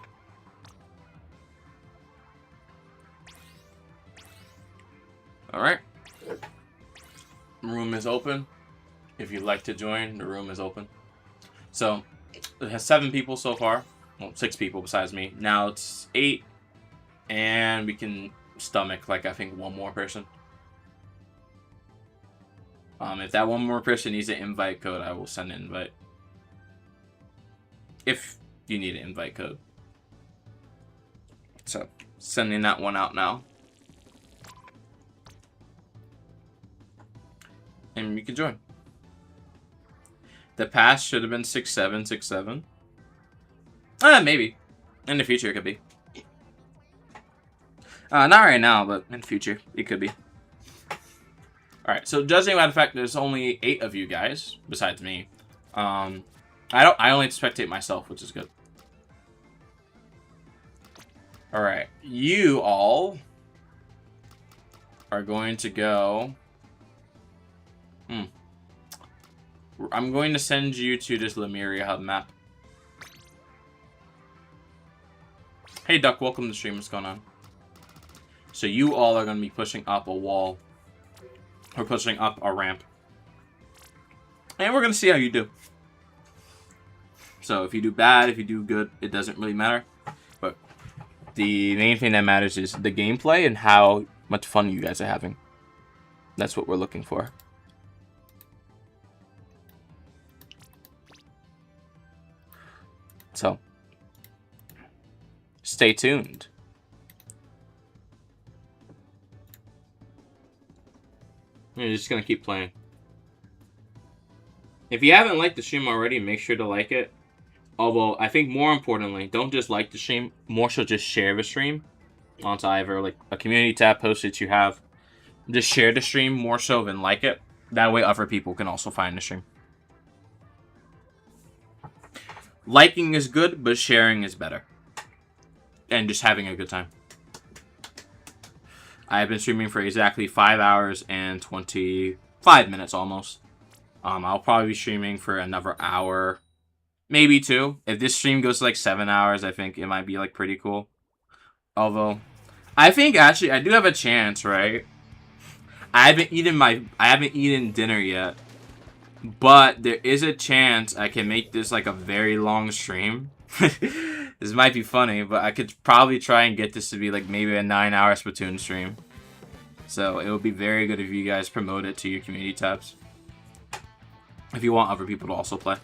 S2: Alright. Room is open. If you'd like to join, the room is open. So, it has 7 people so far. Well, 6 people besides me. Now it's 8. And we can stomach, like, I think 1 more person. If that 1 more person needs an invite code, I will send an invite. If you need an invite code. So, sending that one out now. And you can join. The pass should have been 6767. Maybe. In the future, it could be. Not right now, but in the future, it could be. Alright, so judging by the fact there's only 8 of you guys, besides me, I only spectate myself, which is good. Alright, you all are going to go... I'm going to send you to this Lemuria hub map. Hey Duck, welcome to the stream, what's going on? So you all are going to be pushing up a wall. Or pushing up a ramp. And we're going to see how you do. So if you do bad, if you do good, it doesn't really matter. But the main thing that matters is the gameplay and how much fun you guys are having. That's what we're looking for. So, stay tuned. You're just going to keep playing. If you haven't liked the stream already, make sure to like it. Although, I think more importantly, don't just like the stream. More so just share the stream. Onto either like a community tab post that you have. Just share the stream more so than like it. That way other people can also find the stream. Liking is good, but sharing is better. And just having a good time. I have been streaming for exactly 5 hours and 25 minutes almost. I'll probably be streaming for another hour, maybe 2. If this stream goes to like 7 hours, I think it might be like pretty cool. Although, I think actually I do have a chance, right? I haven't eaten dinner yet. But there is a chance I can make this like a very long stream. This might be funny, but I could probably try and get this to be like maybe a 9-hour Splatoon stream. So it would be very good if you guys promote it to your community tabs. If you want other people to also play.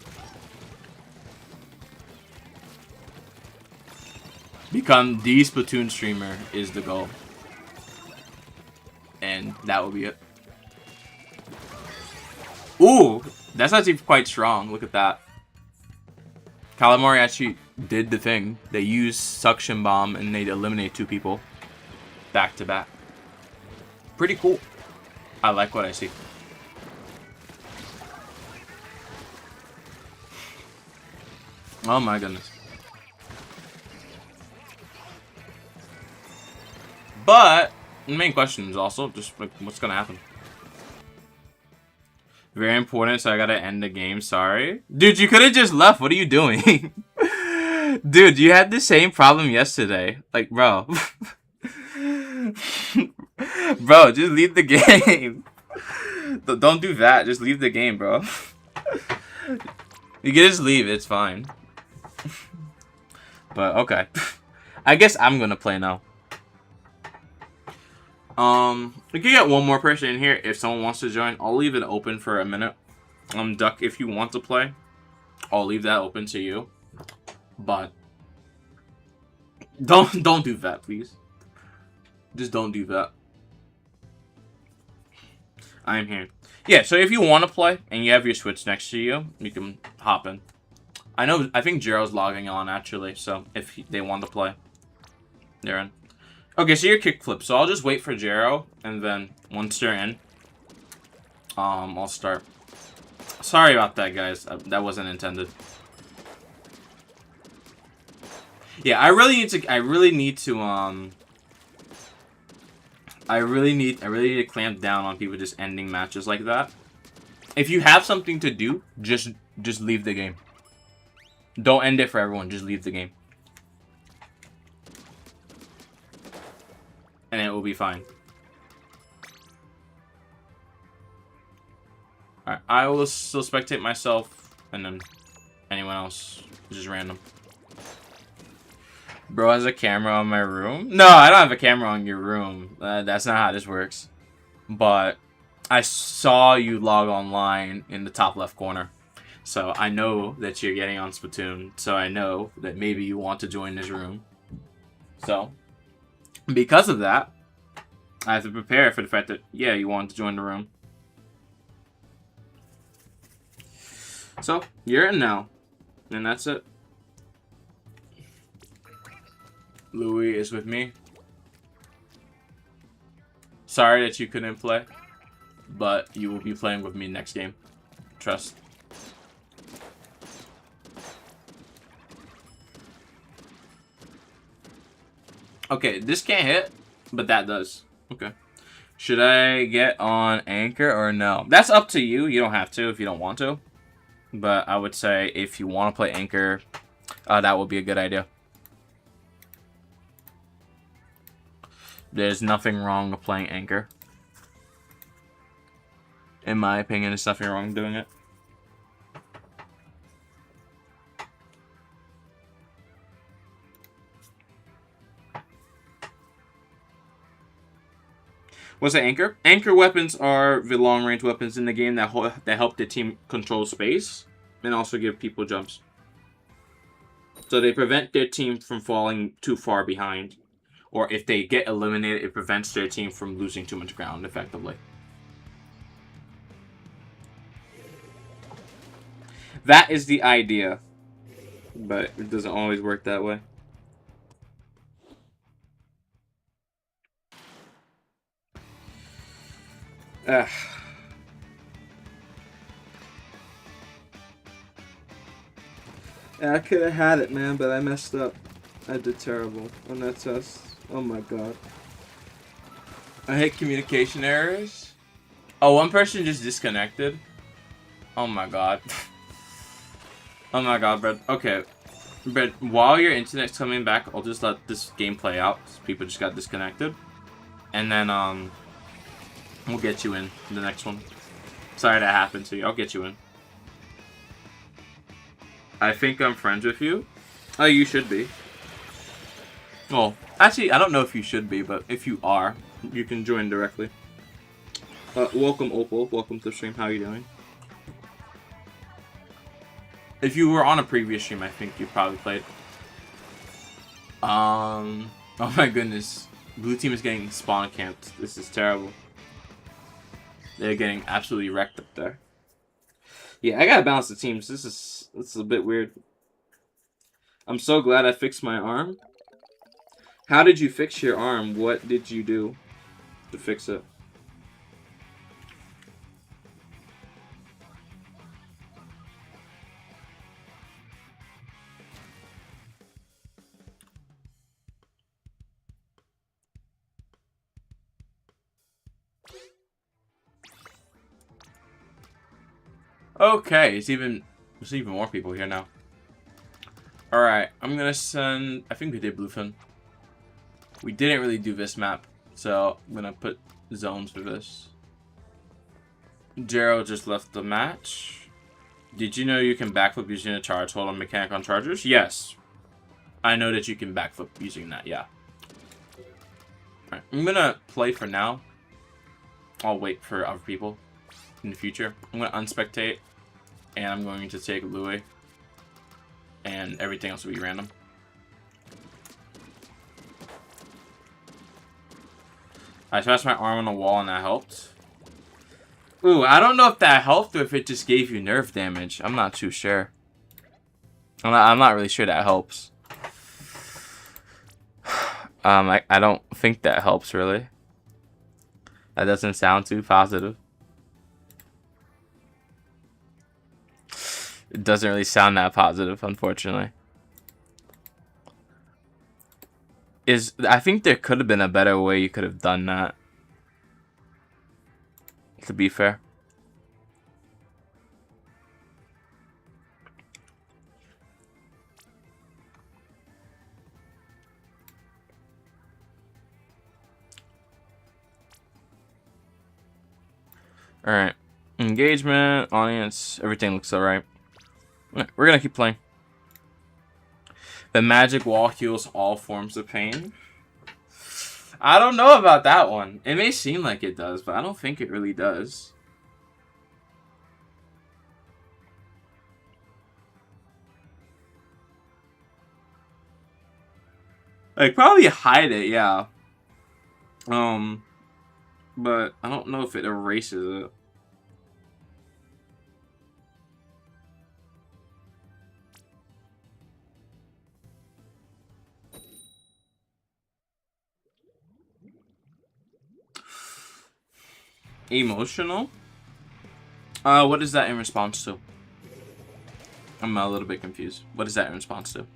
S2: Become the Splatoon streamer is the goal. And that will be it. Ooh, that's actually quite strong. Look at that. Calamari actually did the thing. They used suction bomb and they eliminate 2 people back to back. Pretty cool. I like what I see. Oh my goodness. But the main question is also just like what's gonna happen. Very important, so I gotta end the game, sorry. Dude, you could've just left, what are you doing? Dude, you had the same problem yesterday. Like, bro. Bro, just leave the game. Don't do that, just leave the game, bro. You can just leave, it's fine. But, okay. I guess I'm gonna play now. We can get one more person in here if someone wants to join. I'll leave it open for a minute. Duck, if you want to play, I'll leave that open to you. But don't do that, please. Just don't do that. I'm here. Yeah, so if you want to play and you have your Switch next to you, you can hop in. I think Jero's logging on actually, so if they want to play, they're in. Okay, so you're kickflip, so I'll just wait for Jero, and then once you're in, I'll start. Sorry about that, guys. That wasn't intended. Yeah, I really need to clamp down on people just ending matches like that. If you have something to do, just leave the game. Don't end it for everyone, just leave the game. And it will be fine. Alright, I will still spectate myself, and then anyone else, just random. Bro has a camera on my room? No, I don't have a camera on your room. That's not how this works. But I saw you log online in the top left corner. So I know that you're getting on Splatoon. So I know that maybe you want to join this room. So because of that, I have to prepare for the fact that, yeah, you want to join the room. So, you're in now. And that's it. Louis is with me. Sorry that you couldn't play. But you will be playing with me next game. Trust. Okay, this can't hit, but that does. Okay. Should I get on Anchor or no? That's up to you. You don't have to if you don't want to. But I would say if you want to play Anchor, that would be a good idea. There's nothing wrong with playing Anchor. In my opinion, there's nothing wrong with doing it. What's the Anchor? Anchor weapons are the long-range weapons in the game that help the team control space and also give people jumps. So they prevent their team from falling too far behind. Or if they get eliminated, it prevents their team from losing too much ground effectively. That is the idea. But it doesn't always work that way. Ugh. I could have had it, man, but I messed up. I did terrible on that test. Oh my god. I hate communication errors. Oh, one person just disconnected. Oh my god. Oh my god, bro. Okay. But while your internet's coming back, I'll just let this game play out. People just got disconnected. And then, we'll get you in the next one. Sorry that happened to you. I'll get you in. I think I'm friends with you. Oh, you should be. Well, actually, I don't know if you should be, but if you are, you can join directly. Welcome, Opal. Welcome to the stream. How are you doing? If you were on a previous stream, I think you probably played. Oh my goodness. Blue team is getting spawn camped. This is terrible. They're getting absolutely wrecked up there. Yeah, I gotta balance the teams. This is a bit weird. I'm so glad I fixed my arm. How did you fix your arm? What did you do to fix it? Okay, there's even more people here now. Alright, I'm gonna send... I think we did Bluefin. We didn't really do this map, so I'm gonna put zones for this. Jero just left the match. Did you know you can backflip using a charge hold on mechanic on chargers? Yes. I know that you can backflip using that, yeah. Alright, I'm gonna play for now. I'll wait for other people in the future. I'm gonna unspectate, and I'm going to take Louis, and everything else will be random. I smashed my arm on the wall and that helped. Ooh, I don't know if that helped or if it just gave you nerve damage. I'm not too sure. I'm not really sure that helps. I don't think that helps really. That doesn't sound too positive. It doesn't really sound that positive, unfortunately. I think there could have been a better way you could have done that. To be fair. Alright. Engagement, audience, everything looks alright. We're gonna keep playing. The magic wall heals all forms of pain. I don't know about that one. It may seem like it does, but I don't think it really does. Like, probably hide it, yeah. But I don't know if it erases it. Emotional? What is that in response to? I'm a little bit confused. What is that in response to?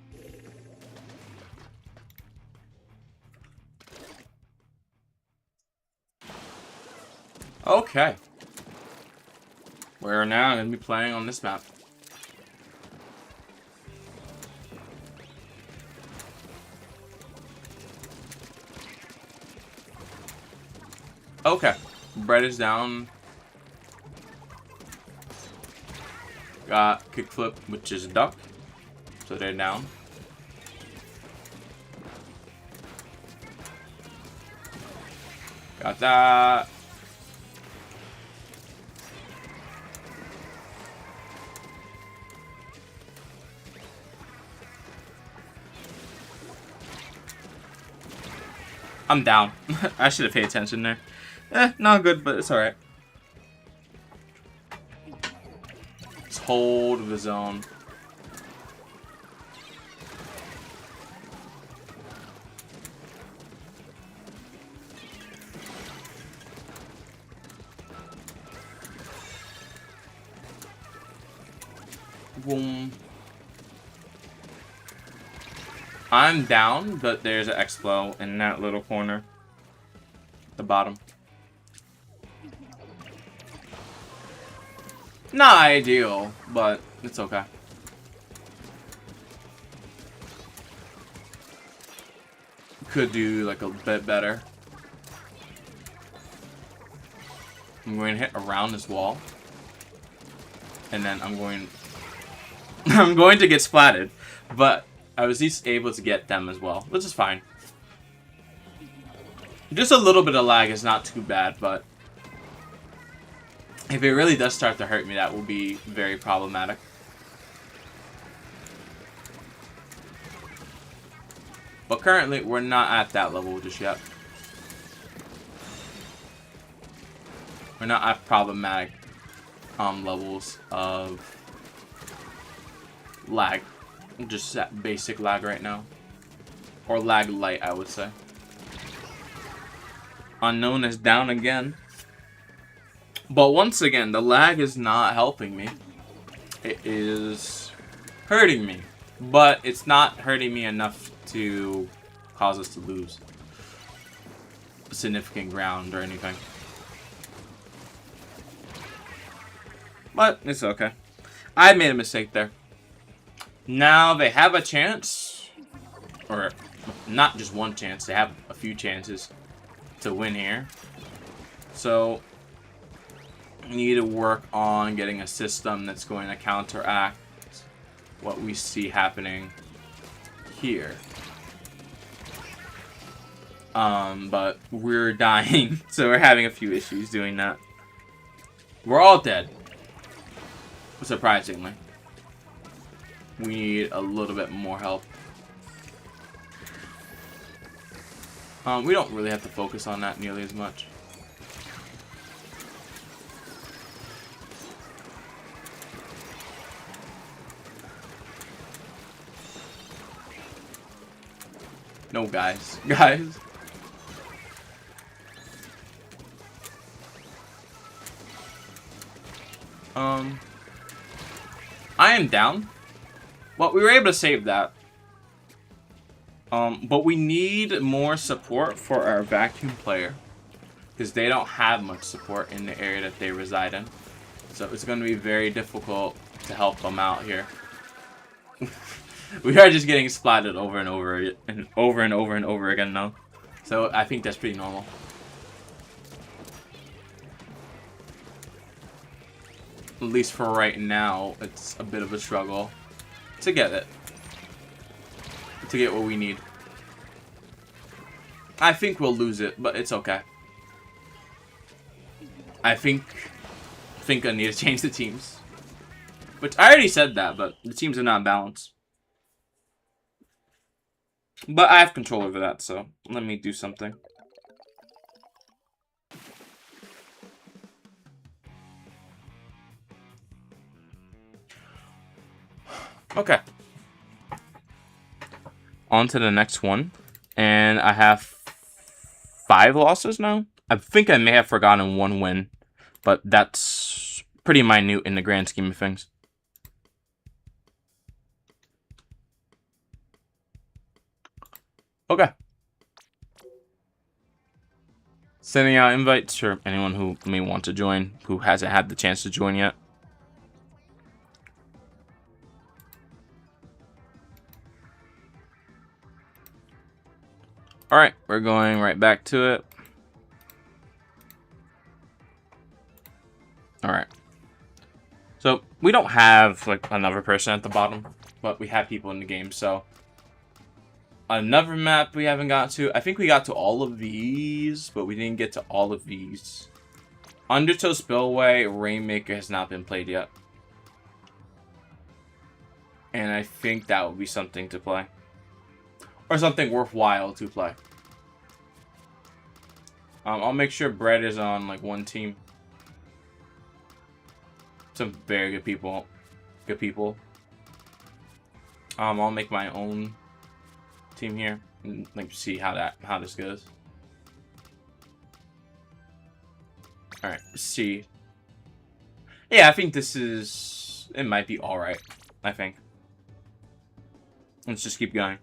S2: Okay. We're now going to be playing on this map. Okay. Bread is down. Got kickflip, which is duck. So they're down. Got that. I'm down. I should have paid attention there. Not good, but it's alright. Let's hold the zone. Boom. I'm down, but there's an Explo in that little corner. At the bottom. Not ideal, but it's okay. Could do like a bit better. I'm going to hit around this wall. And then I'm going... I'm going to get splatted, but I was at least able to get them as well, which is fine. Just a little bit of lag is not too bad, but if it really does start to hurt me, that will be very problematic. But currently, we're not at that level just yet. We're not at problematic levels of lag. Just that basic lag right now. Or lag light, I would say. Unknown is down again. But once again, the lag is not helping me. It is hurting me. But it's not hurting me enough to cause us to lose significant ground or anything. But it's okay. I made a mistake there. Now they have a chance, or not just one chance, they have a few chances to win here. So we need to work on getting a system that's going to counteract what we see happening here. But we're dying, so we're having a few issues doing that. We're all dead, surprisingly. We need a little bit more help. We don't really have to focus on that nearly as much. No, guys. Guys. I am down. Well, we were able to save that. But we need more support for our vacuum player. Because they don't have much support in the area that they reside in. So it's going to be very difficult to help them out here. We are just getting splatted over and over and over and over and over again now. So I think that's pretty normal. At least for right now, it's a bit of a struggle to get it. To get what we need. I think we'll lose it, but it's okay. I think I need to change the teams. Which I already said that, but the teams are not balanced. But I have control over that, so let me do something. Okay. On to the next one. And I have 5 losses now. I think I may have forgotten 1 win. But that's pretty minute in the grand scheme of things. Okay. Sending out invites for anyone who may want to join, who hasn't had the chance to join yet. Alright, we're going right back to it. Alright. So, we don't have, like, another person at the bottom, but we have people in the game, so... Another map we haven't got to. I think we got to all of these, but we didn't get to all of these. Undertow Spillway, Rainmaker has not been played yet. And I think that would be something to play. Or something worthwhile to play. I'll make sure Brett is on, like, one team. Some very good people. Good people. I'll make my own team here and like see how this goes. All right, see. Yeah, I think it might be all right. I think. Let's just keep going.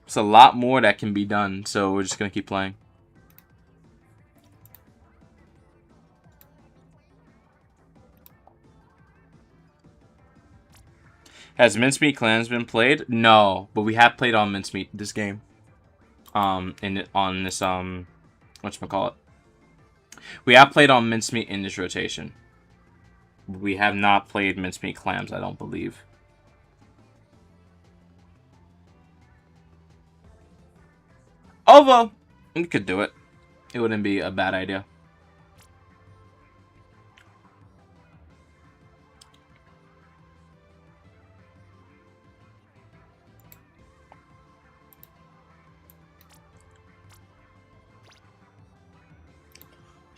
S2: It's a lot more that can be done, so we're just gonna keep playing. Has Mincemeat Clans been played? No, but we have played on Mincemeat this game. On this whatchamacallit. We have played on mincemeat in this rotation. We have not played mincemeat clams, I don't believe. Although, we could do it. It wouldn't be a bad idea.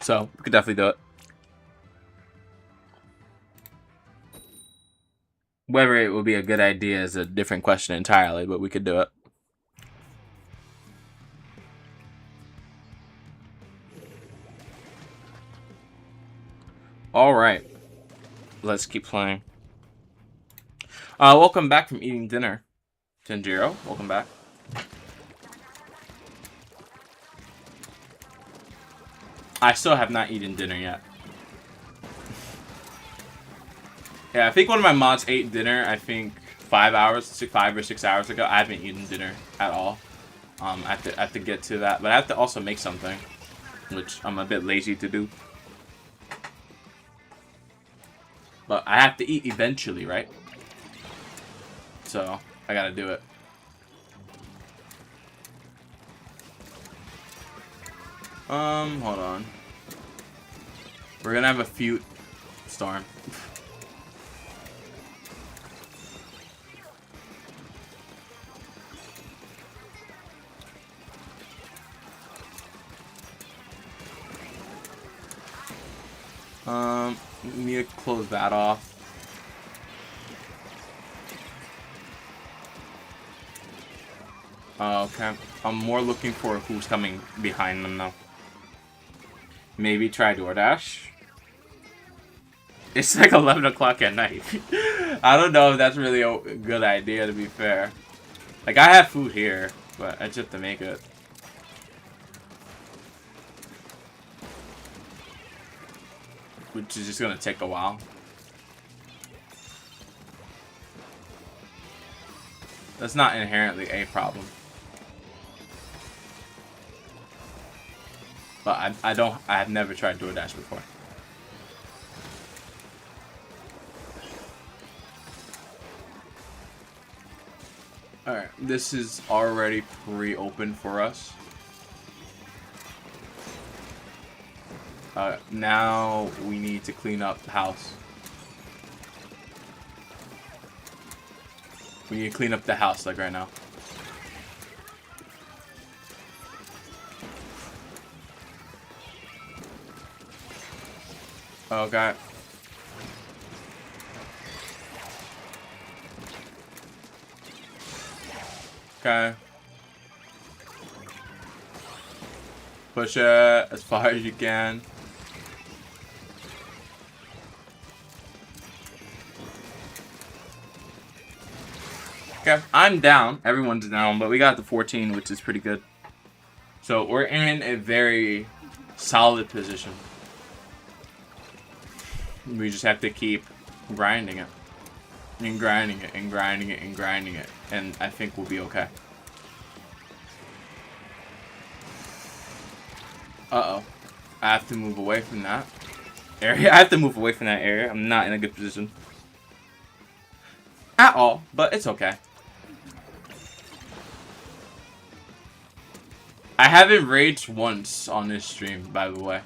S2: So, we could definitely do it. Whether it would be a good idea is a different question entirely, but we could do it. Alright. Let's keep playing. Welcome back from eating dinner. Tanjiro, welcome back. I still have not eaten dinner yet. Yeah, I think one of my mods ate dinner, I think 5 or 6 hours ago. I haven't eaten dinner at all. I have to get to that. But I have to also make something, which I'm a bit lazy to do. But I have to eat eventually, right? So, I gotta do it. Hold on. We're gonna have a feud, Storm. Need to close that off. Okay. I'm more looking for who's coming behind them now. Maybe try DoorDash. It's like 11 o'clock at night. I don't know if that's really a good idea, to be fair. Like, I have food here, but I just have to make it. Which is just gonna take a while. That's not inherently a problem. But I have never tried DoorDash before. Alright, this is already pre-open for us. Now we need to clean up the house. We need to clean up the house, like right now. Okay. Okay. Push it as far as you can. Okay, I'm down. Everyone's down, but we got the 14, which is pretty good. So we're in a very solid position. We just have to keep grinding it. And grinding it, and grinding it, and grinding it. And I think we'll be okay. Uh-oh. I have to move away from that area. I have to move away from that area. I'm not in a good position. At all, but it's okay. I haven't raged once on this stream, by the way.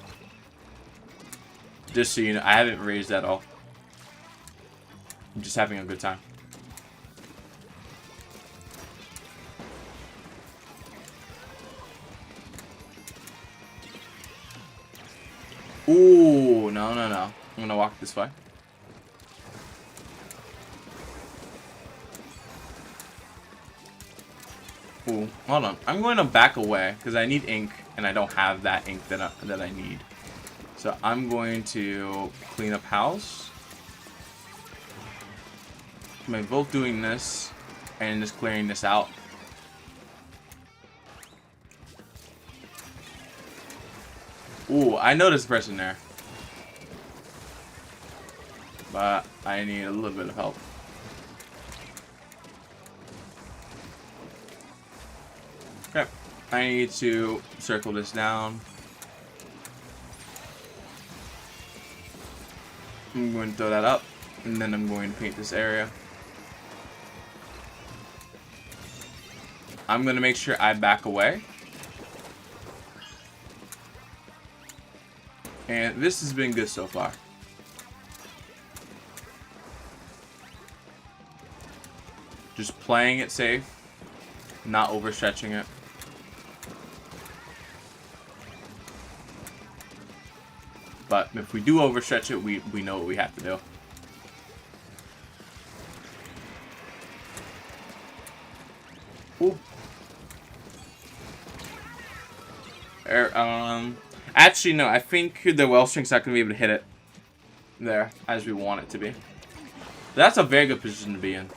S2: Just so you know, I haven't raged at all. I'm just having a good time. Ooh, no, no, no. I'm gonna walk this way. Ooh, hold on. I'm going to back away because I need ink, and I don't have that ink that I need. So I'm going to clean up house. I'm both doing this and just clearing this out. Ooh, I know this person there. But I need a little bit of help. Okay. I need to circle this down. I'm going to throw that up, and then I'm going to paint this area. I'm going to make sure I back away. And this has been good so far. Just playing it safe, not overstretching it. But if we do overstretch it, we know what we have to do. Ooh. Actually, no. I think the Wellstring's not going to be able to hit it there as we want it to be. That's a very good position to be in.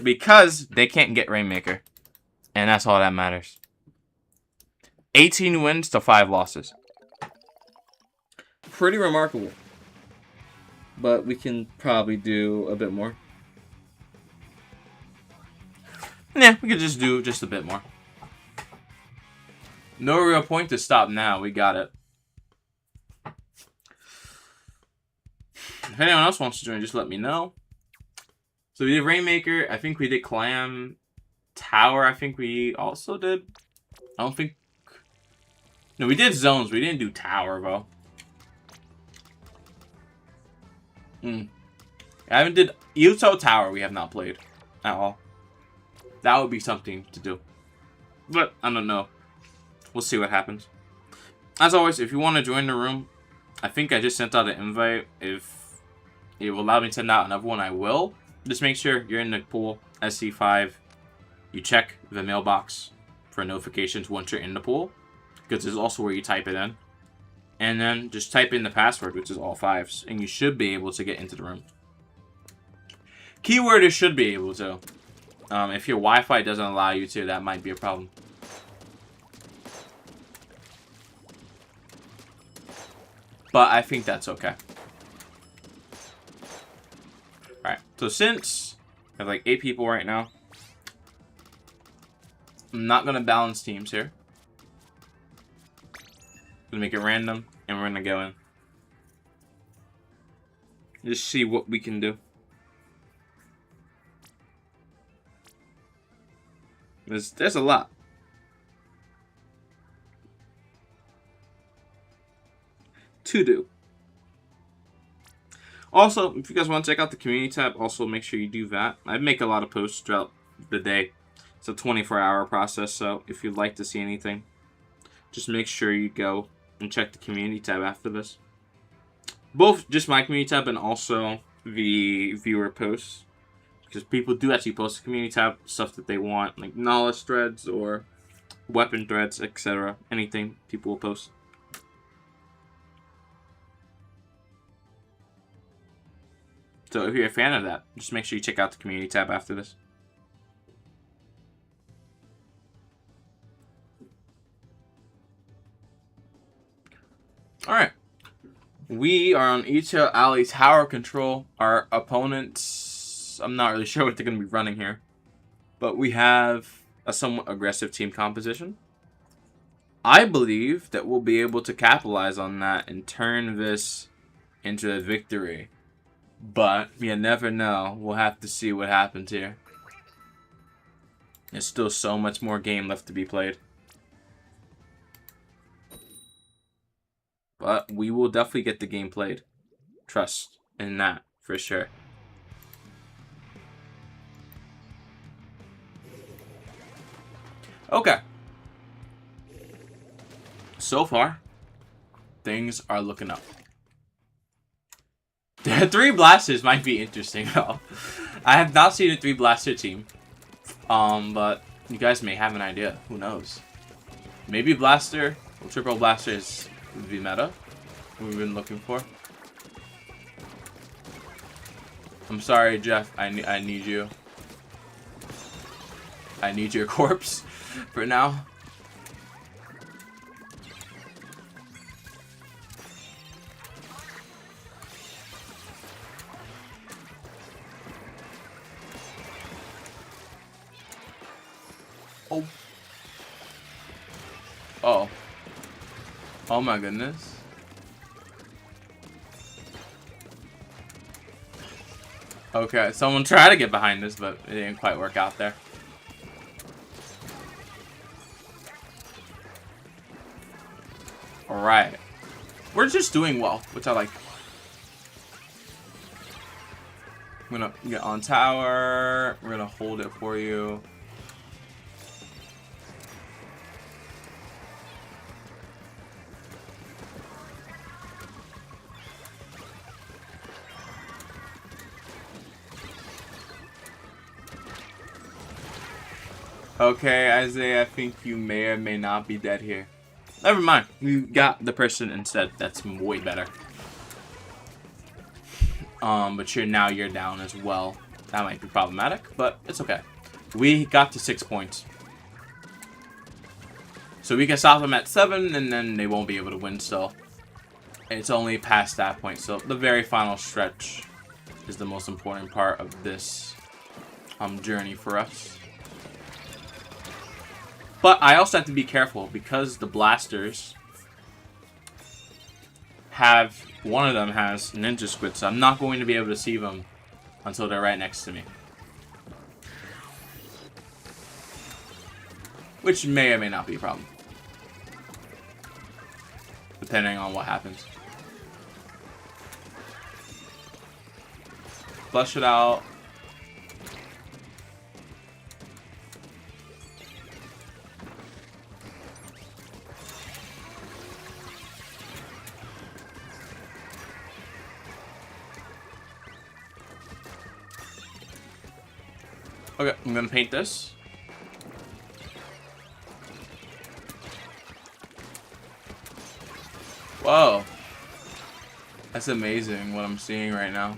S2: Because they can't get Rainmaker. And that's all that matters. 18 wins to 5 losses. Pretty remarkable. But we can probably do a bit more. Yeah, we could just do just a bit more. No real point to stop now. We got it. If anyone else wants to join, just let me know. So we did Rainmaker. I think we did Clam. Tower, I think we also did. I don't think... No, we did Zones. We didn't do Tower, though. I haven't did... Yuto Tower we have not played at all. That would be something to do. But, I don't know. We'll see what happens. As always, if you want to join the room, I think I just sent out an invite. If it will allow me to send out another one, I will. Just make sure you're in the pool, SC5. You check the mailbox for notifications once you're in the pool. Because it's also where you type it in. And then just type in the password, which is all 5s. And you should be able to get into the room. Keyword is should be able to. If your Wi-Fi doesn't allow you to, that might be a problem. But I think that's okay. Alright, so since I have like 8 people right now, I'm not going to balance teams here. I'm going to make it random, and we're going to go in. Just see what we can do. There's a lot. To do. Also, if you guys want to check out the community tab, also make sure you do that. I make a lot of posts throughout the day. It's a 24-hour process, so if you'd like to see anything, just make sure you go and check the community tab after this. Both just my community tab and also the viewer posts. Because people do actually post the community tab stuff that they want, like knowledge threads or weapon threads, etc. Anything people will post. So if you're a fan of that, just make sure you check out the community tab after this. Alright. We are on Icha Alley Tower Control. Our opponents, I'm not really sure what they're going to be running here. But we have a somewhat aggressive team composition. I believe that we'll be able to capitalize on that and turn this into a victory. But you never know. We'll have to see what happens here. There's still so much more game left to be played. But we will definitely get the game played. Trust in that, for sure. Okay. So far, things are looking up. The 3 blasters might be interesting though. I have not seen a 3 blaster team. But you guys may have an idea. Who knows? Maybe blaster or triple blaster is the meta we've been looking for. I'm sorry, Jeff. I need you. I need your corpse for now. Oh. Uh-oh. Oh my goodness. Okay, someone tried to get behind this, but it didn't quite work out there. Alright. We're just doing well, which I like. I'm gonna get on tower. We're gonna hold it for you. Okay, Isaiah, I think you may or may not be dead here. Never mind. We got the person instead. That's way better. But you're down as well. That might be problematic, but it's okay. We got to 6 points. So we can stop them at 7, and then they won't be able to win still. It's only past that point. So the very final stretch is the most important part of this journey for us. But I also have to be careful because the blasters have, one of them has ninja squid, so I'm not going to be able to see them until they're right next to me. Which may or may not be a problem. Depending on what happens. Flush it out. Okay, I'm gonna paint this. Whoa. That's amazing what I'm seeing right now.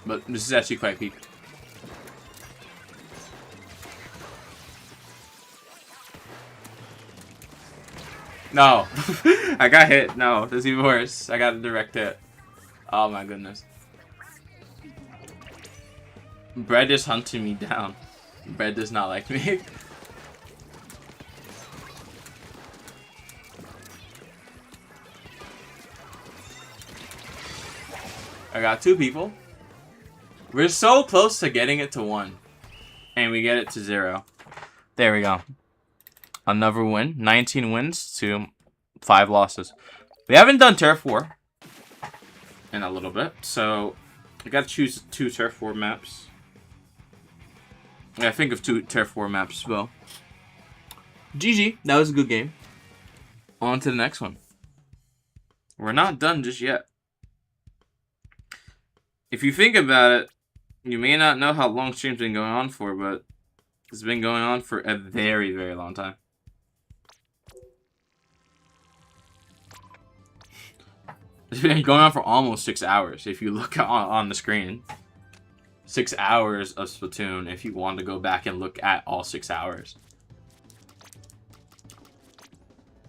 S2: But this is actually quite peak. No. I got hit. No, that's even worse. I got a direct hit. Oh my goodness. Bread is hunting me down. Bread does not like me. I got 2 people. We're so close to getting it to 1. And we get it to 0. There we go. Another win. 19 wins to 5 losses. We haven't done Turf War in a little bit, so I gotta choose 2 Turf War maps. I think of 2 Turf War maps as well. GG. That was a good game. On to the next one. We're not done just yet. If you think about it, you may not know how long stream's been going on for, but it's been going on for a very, very long time. It's been going on for almost 6 hours if you look on the screen. 6 hours of Splatoon if you want to go back and look at all 6 hours.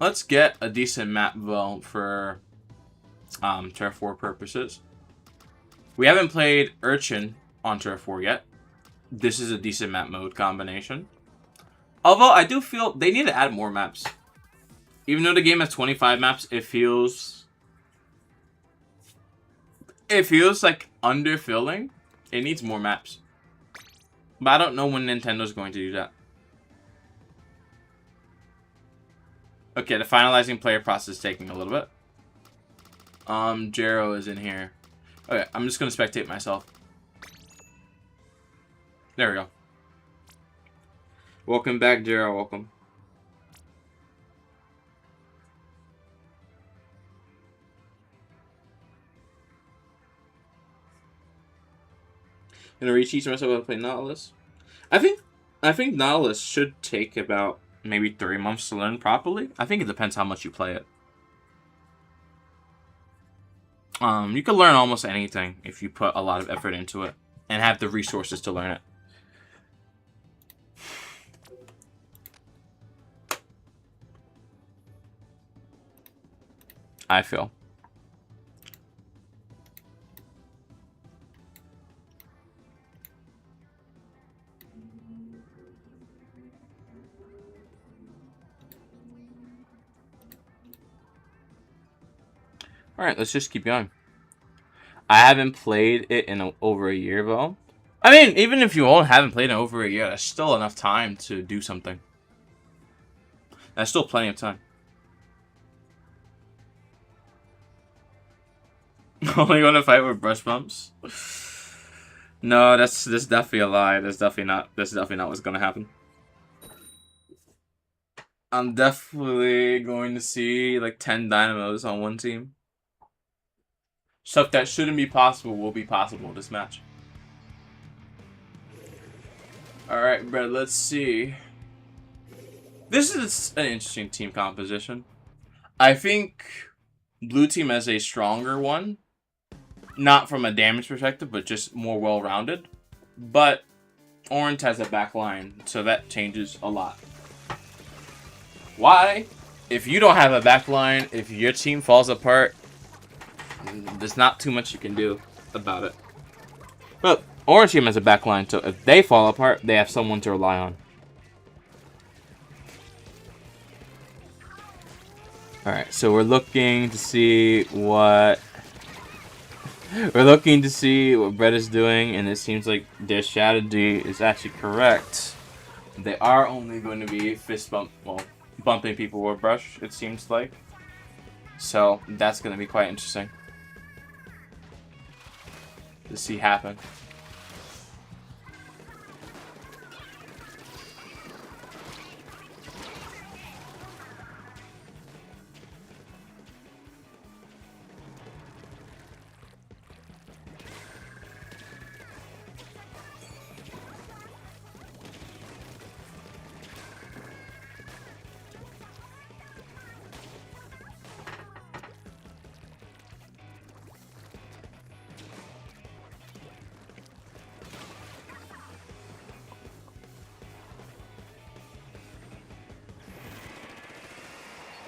S2: Let's get a decent map build for Turf War purposes. We haven't played Urchin on Turf War yet. This is a decent map mode combination. Although I do feel they need to add more maps. Even though the game has 25 maps, it feels like underfilling. It needs more maps. But I don't know when Nintendo's going to do that. Okay, the finalizing player process is taking a little bit. Jero is in here. Okay, I'm just gonna spectate myself. There we go. Welcome back, Jero. Welcome. Gonna re-teach myself how to play Nautilus. I think Nautilus should take about maybe 3 months to learn properly. I think it depends how much you play it. You can learn almost anything if you put a lot of effort into it and have the resources to learn it. I feel. Alright, let's just keep going. I haven't played it in over a year, though. I mean, even if you all haven't played it over a year, that's still enough time to do something. That's still plenty of time. Only gonna fight with brush bumps? No, that's definitely a lie. That's definitely not what's gonna happen. I'm definitely going to see like 10 dynamos on one team. Stuff that shouldn't be possible will be possible this match. Alright, bro, let's see. This is an interesting team composition. I think blue team has a stronger one. Not from a damage perspective, but just more well-rounded. But orange has a back line, so that changes a lot. Why? If you don't have a back line, if your team falls apart, there's not too much you can do about it. But orange team has a back line, so if they fall apart, they have someone to rely on. Alright, so we're looking to see what Brett is doing, and it seems like their strategy is actually correct. They are only going to be bumping people with brush, it seems like. So that's going to be quite interesting to see happen.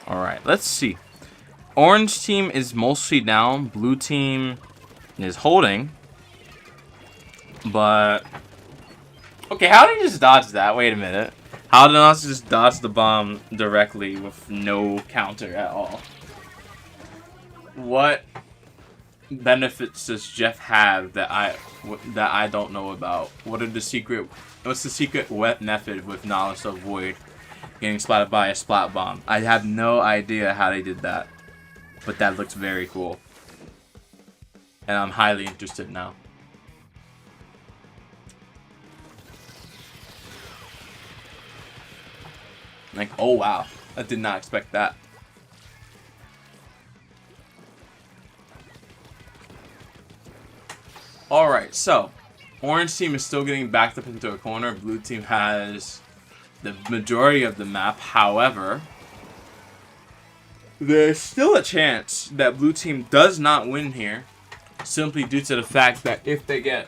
S2: Alright, let's see. Orange team is mostly down. Blue team is holding. But... okay, how did he just dodge that? Wait a minute. How did I just dodge the bomb directly with no counter at all? What benefits does Jeff have that I don't know about? What's the secret wet method with knowledge of void? Getting splatted by a splat bomb. I have no idea how they did that. But that looks very cool. And I'm highly interested now. Like, oh wow. I did not expect that. Alright, so. Orange team is still getting backed up into a corner. Blue team has the majority of the map. However, there's still a chance that blue team does not win here, simply due to the fact that if they get,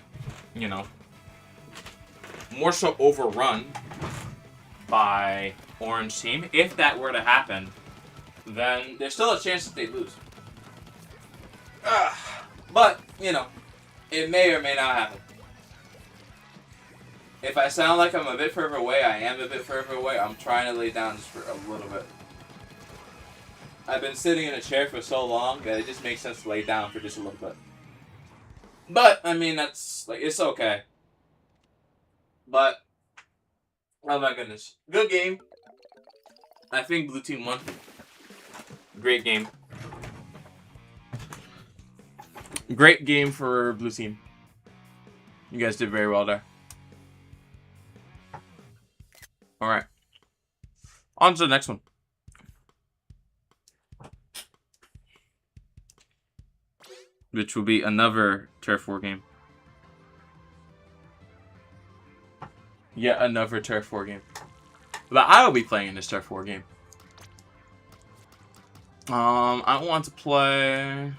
S2: you know, more so overrun by orange team, if that were to happen, then there's still a chance that they lose. But, you know, it may or may not happen. If I sound like I'm a bit further away, I am a bit further away. I'm trying to lay down just for a little bit. I've been sitting in a chair for so long that it just makes sense to lay down for just a little bit. But, I mean, that's, like, it's okay. But, oh my goodness. Good game. I think blue team won. Great game. Great game for blue team. You guys did very well there. Alright. On to the next one. Which will be another Turf War game. Yet another Turf War game. But I will be playing in this Turf War game. I want to play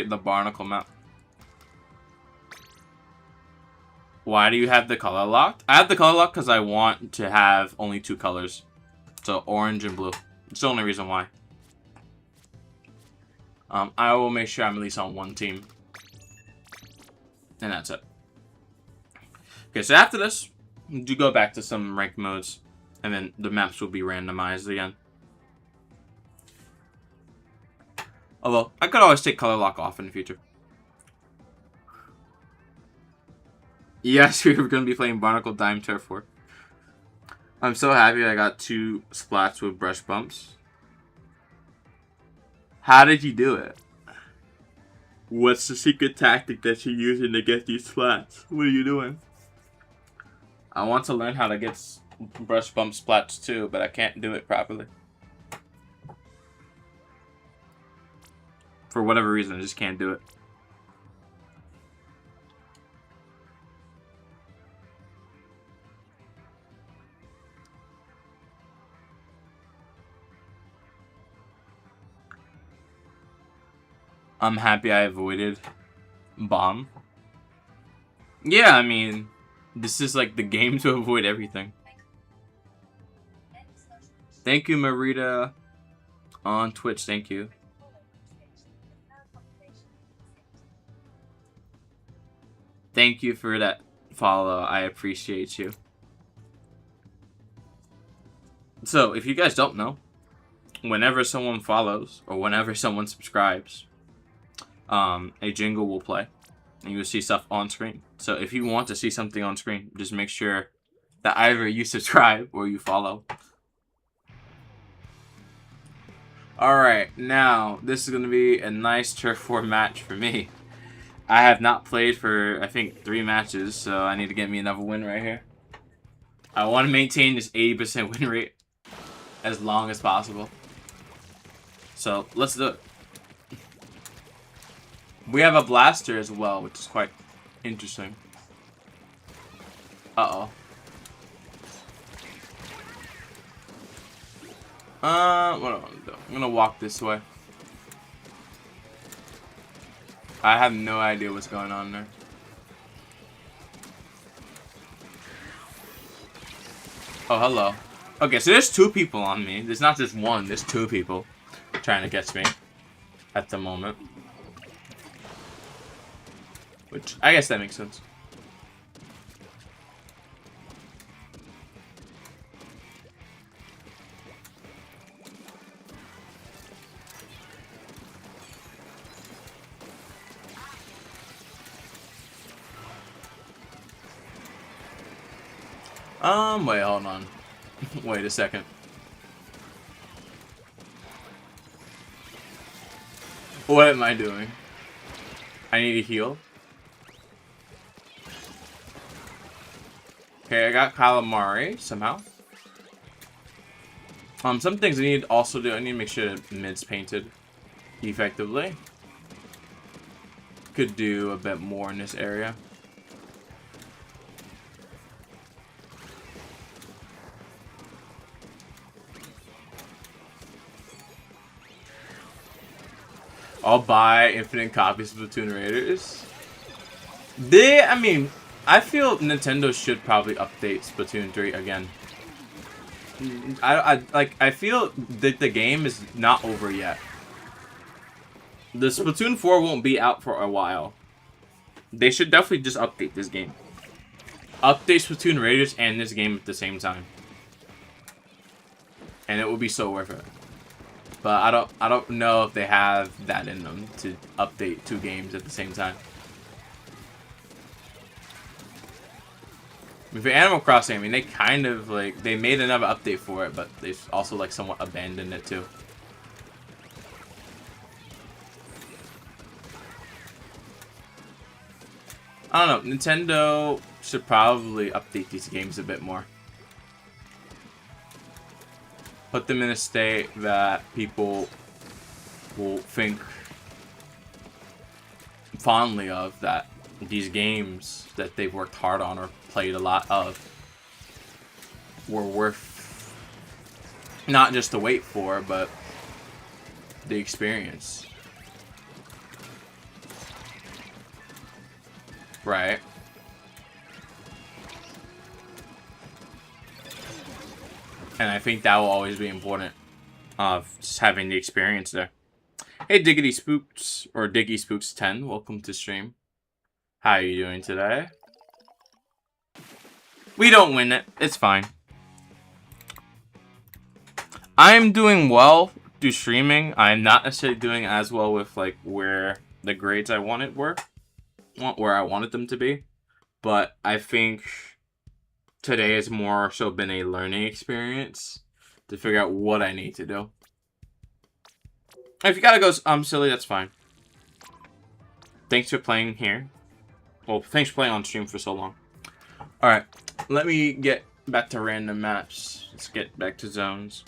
S2: the Barnacle map. Why do you have the color locked? I have the color locked because I want to have only two colors. So orange and blue. It's the only reason why. I will make sure I'm at least on one team. And that's it. Okay, so after this, do go back to some ranked modes. And then the maps will be randomized again. Although, I could always take color lock off in the future. Yes, we were going to be playing Barnacle Dime Turf War. I'm so happy I got 2 splats with brush bumps. How did you do it? What's the secret tactic that you're using to get these splats? What are you doing? I want to learn how to get brush bump splats too, but I can't do it properly. For whatever reason, I just can't do it. I'm happy I avoided bomb. Yeah, I mean, this is like the game to avoid everything. Thank you, Marita, on Twitch. Thank you. Thank you for that follow. I appreciate you. So, if you guys don't know, whenever someone follows or whenever someone subscribes, a jingle will play and you'll see stuff on screen. So if you want to see something on screen, just make sure that either you subscribe or you follow. Alright, now this is going to be a nice turf war match for me. I have not played for, I think, 3 matches, so I need to get me another win right here. I want to maintain this 80% win rate as long as possible. So let's do it. We have a blaster as well, which is quite interesting. Uh-oh. What do I want to do? I'm gonna walk this way. I have no idea what's going on there. Oh, hello. Okay, so there's 2 people on me. There's not just one, there's 2 people trying to catch me at the moment. Which, I guess that makes sense. Wait, hold on. Wait a second. What am I doing? I need to heal. Okay, I got calamari somehow. Some things I need to also do. I need to make sure the mid's painted effectively. Could do a bit more in this area. I'll buy infinite copies of Splatoon Raiders. I mean, I feel Nintendo should probably update Splatoon 3 again. I feel that the game is not over yet. The Splatoon 4 won't be out for a while. They should definitely just update this game. Update Splatoon Raiders and this game at the same time. And it will be so worth it. But I don't know if they have that in them to update 2 games at the same time. For Animal Crossing, I mean, they kind of, like, they made another update for it, but they've also, like, somewhat abandoned it, too. I don't know, Nintendo should probably update these games a bit more. Put them in a state that people will think fondly of, that these games that they've worked hard on or played a lot of were worth not just the wait for, but the experience. Right. And I think that will always be important, of just having the experience there. Hey, Diggity Spooks, or Diggy Spooks 10, welcome to stream. How are you doing today? We don't win it. It's fine. I'm doing well. through streaming, I'm not necessarily doing as well with like where the grades I wanted were, where I wanted them to be. But I think today has more so been a learning experience to figure out what I need to do. If you gotta go silly, that's fine. Thanks for playing here. Well, thanks for playing on stream for so long. Alright, let me get back to random maps. Let's get back to zones.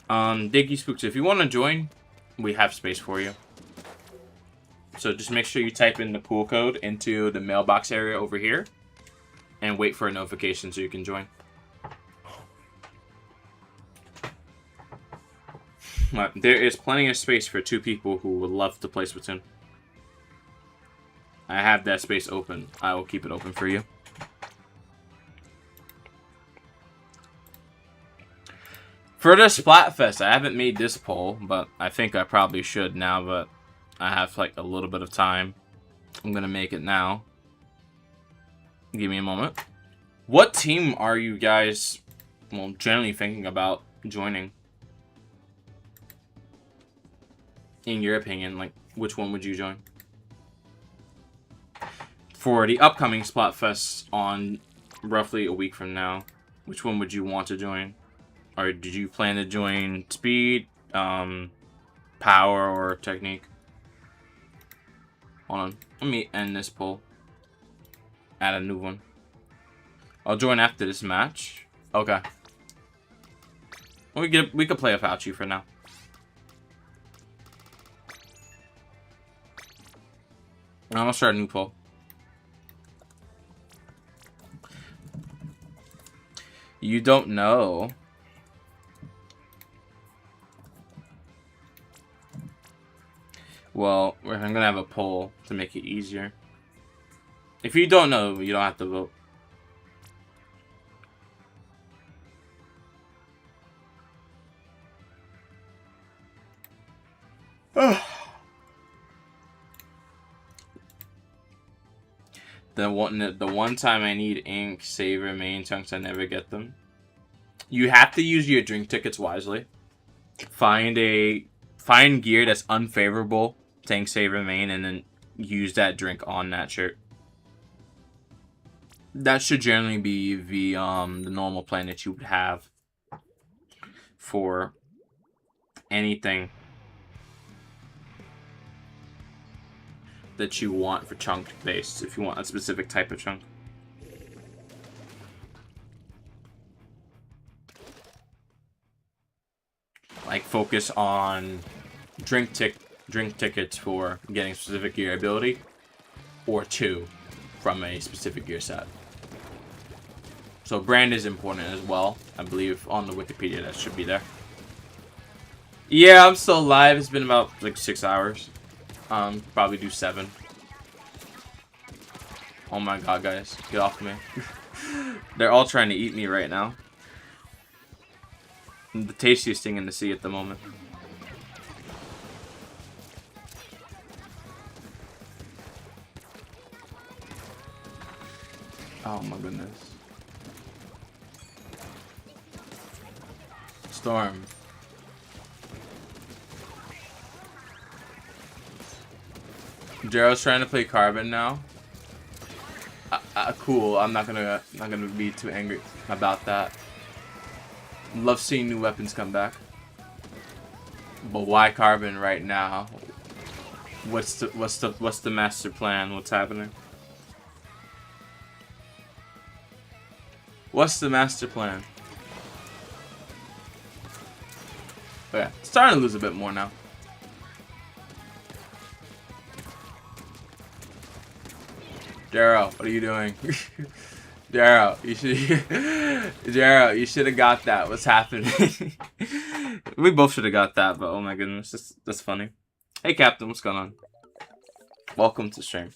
S2: Diggy Spooks, if you want to join, we have space for you. So just make sure you type in the pool code into the mailbox area over here. And wait for a notification so you can join. There is plenty of space for 2 people who would love to play Splatoon. I have that space open. I will keep it open for you. For the Splatfest, I haven't made this poll, but I think I probably should now, but I have like a little bit of time. I'm gonna make it now. Give me a moment. What team are you guys, well, generally thinking about joining? In your opinion, like, which one would you join? For the upcoming Splatfest on roughly a week from now, which one would you want to join? Or did you plan to join Speed, Power, or Technique? Hold on. Let me end this poll. Add a new one. I'll join after this match. Okay. We could play without you for now. I'm gonna start a new poll. You don't know. Well, I'm gonna have a poll to make it easier. If you don't know, you don't have to vote. The one time I need ink, saver, main chunks, I never get them. You have to use your drink tickets wisely. Find gear that's unfavorable, tank, saver, main, and then use that drink on that shirt. That should generally be the normal plan that you would have for anything that you want for chunk based, if you want a specific type of chunk. Like focus on drink tickets for getting specific gear ability, or 2 from a specific gear set. So brand is important as well. I believe on the Wikipedia that should be there. Yeah, I'm still live. It's been about like 6 hours. Probably do 7. Oh my god, guys. Get off me. They're all trying to eat me right now. I'm the tastiest thing in the sea at the moment. Oh my goodness. Storm. Jero's trying to play Carbon now. Cool. I'm not gonna be too angry about that. Love seeing new weapons come back. But why Carbon right now? What's the master plan? What's happening? What's the master plan? Oh yeah, starting to lose a bit more now. Darrow, what are you doing? Darrow, you should have got that. What's happening? We both should have got that, but oh my goodness, that's funny. Hey Captain, what's going on? Welcome to stream.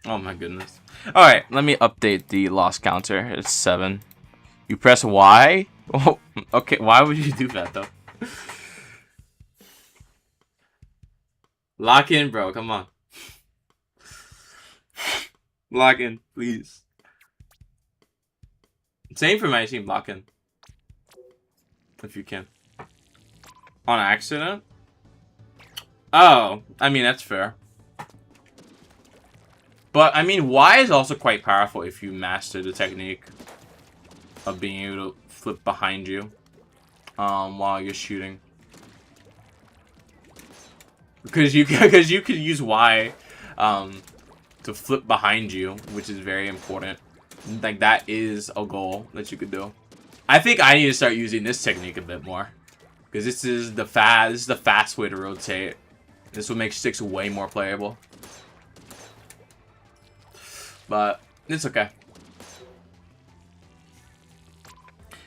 S2: Oh my goodness. Alright, let me update the loss counter. It's 7. You press Y? Oh, okay, why would you do that though? Lock in, bro, come on. Lock in, please. Same for my team, lock in. if you can. On accident? Oh, I mean, that's fair. But, I mean, Y is also quite powerful if you master the technique of being able to flip behind you while you're shooting. Because you could use Y to flip behind you, which is very important. Like, that is a goal that you could do. I think I need to start using this technique a bit more. Because this is the fast way to rotate. This will make sticks way more playable. But it's okay.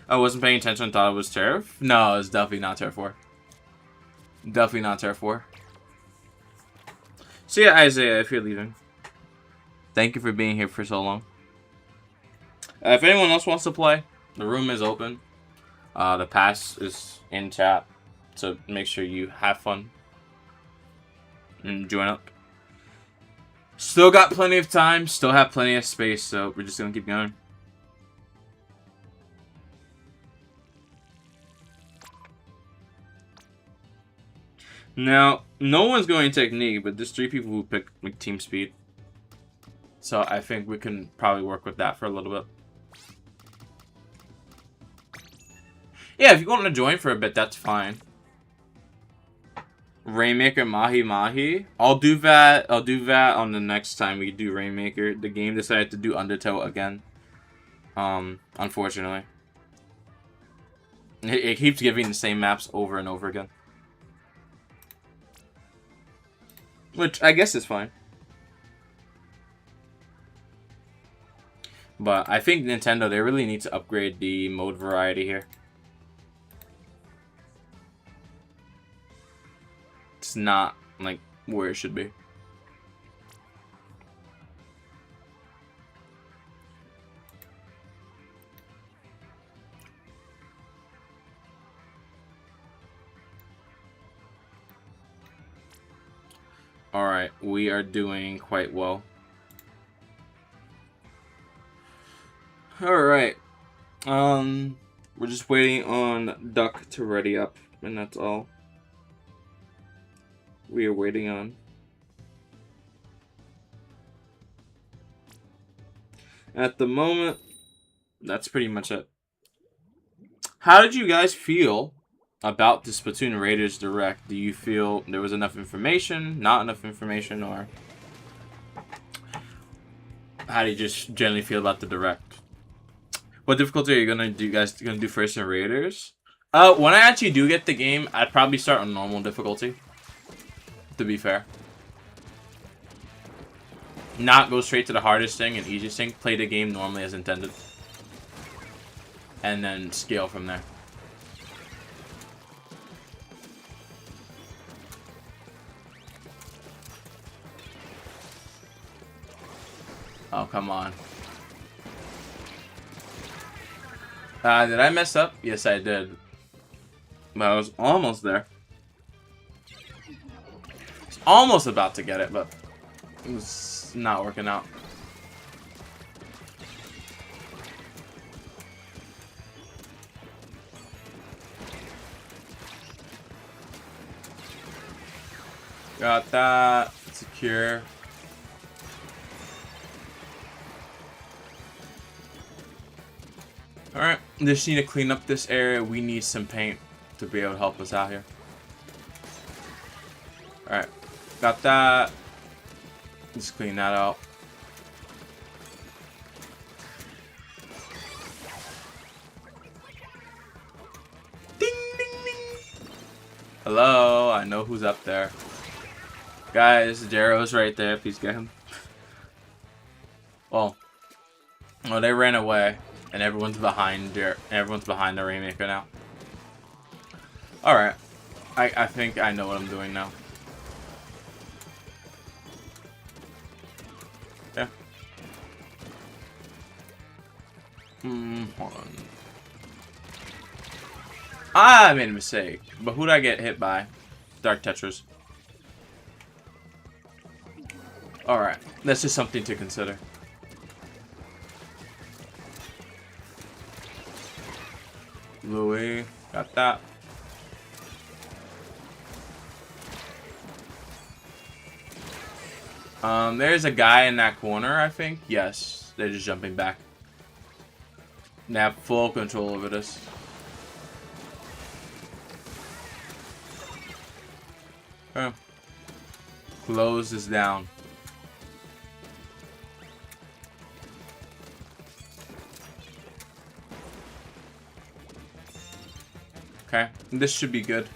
S2: I wasn't paying attention, thought it was Turf. No, it's definitely not Turf 4. Definitely not Turf 4. So yeah, Isaiah, if you're leaving, thank you for being here for so long. If anyone else wants to play, the room is open. The pass is in chat, so make sure you have fun and join up. Still got plenty of time, still have plenty of space, so we're just gonna keep going. Now, no one's going technique, but there's 3 people who pick like, team speed. So I think we can probably work with that for a little bit. Yeah, if you want to join for a bit, that's fine. Rainmaker Mahi Mahi. I'll do that on the next time we do Rainmaker. The game decided to do Undertow again. Unfortunately. It keeps giving the same maps over and over again. Which I guess is fine. But I think Nintendo, they really need to upgrade the mode variety here. It's not like where it should be. Alright, we are doing quite well. Alright. We're just waiting on Duck to ready up, and that's all we are waiting on. At the moment, that's pretty much it. How did you guys feel about the Splatoon Raiders Direct? Do you feel there was enough information, not enough information, or how do you just generally feel about the Direct? What difficulty are you gonna do? You guys gonna do first in Raiders? When I actually do get the game, I'd probably start on normal difficulty. To be fair, not go straight to the hardest thing and easiest thing. Play the game normally as intended, and then scale from there. Oh, come on. Did I mess up? Yes, I did. But I was almost there. I was almost about to get it, but it was not working out. Got that. Secure. Alright, just need to clean up this area. We need some paint to be able to help us out here. Alright, got that. Just clean that out. Ding, ding, ding. Hello, I know who's up there. Guys, Darrow's right there. Please get him. Oh, they ran away. And everyone's behind the Rainmaker now. Alright. I think I know what I'm doing now. Yeah. Hold on. I made a mistake. But who did I get hit by? Dark Tetras. Alright. That's just something to consider. Louis. Got that. There's a guy in that corner, I think. Yes, they're just jumping back. They have full control over this. Okay. Close this down. Okay, this should be good.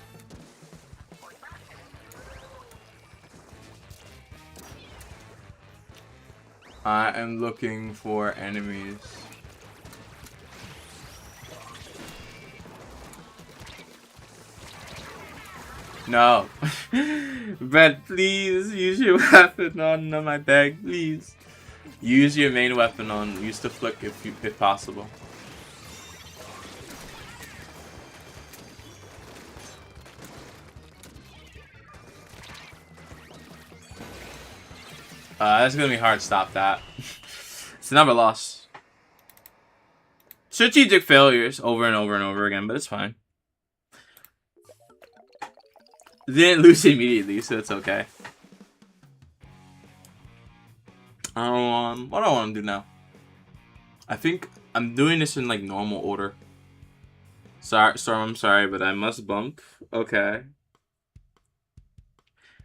S2: I am looking for enemies. No. But please use your weapon on my bag, please. Use your main weapon on. Use the flick if possible. That's gonna be hard to stop that. It's another loss. Strategic failures over and over and over again, but it's fine. Didn't lose immediately, so it's okay. What do I want to do now? I think I'm doing this in like normal order. Sorry, Storm, I'm sorry, but I must bump. Okay.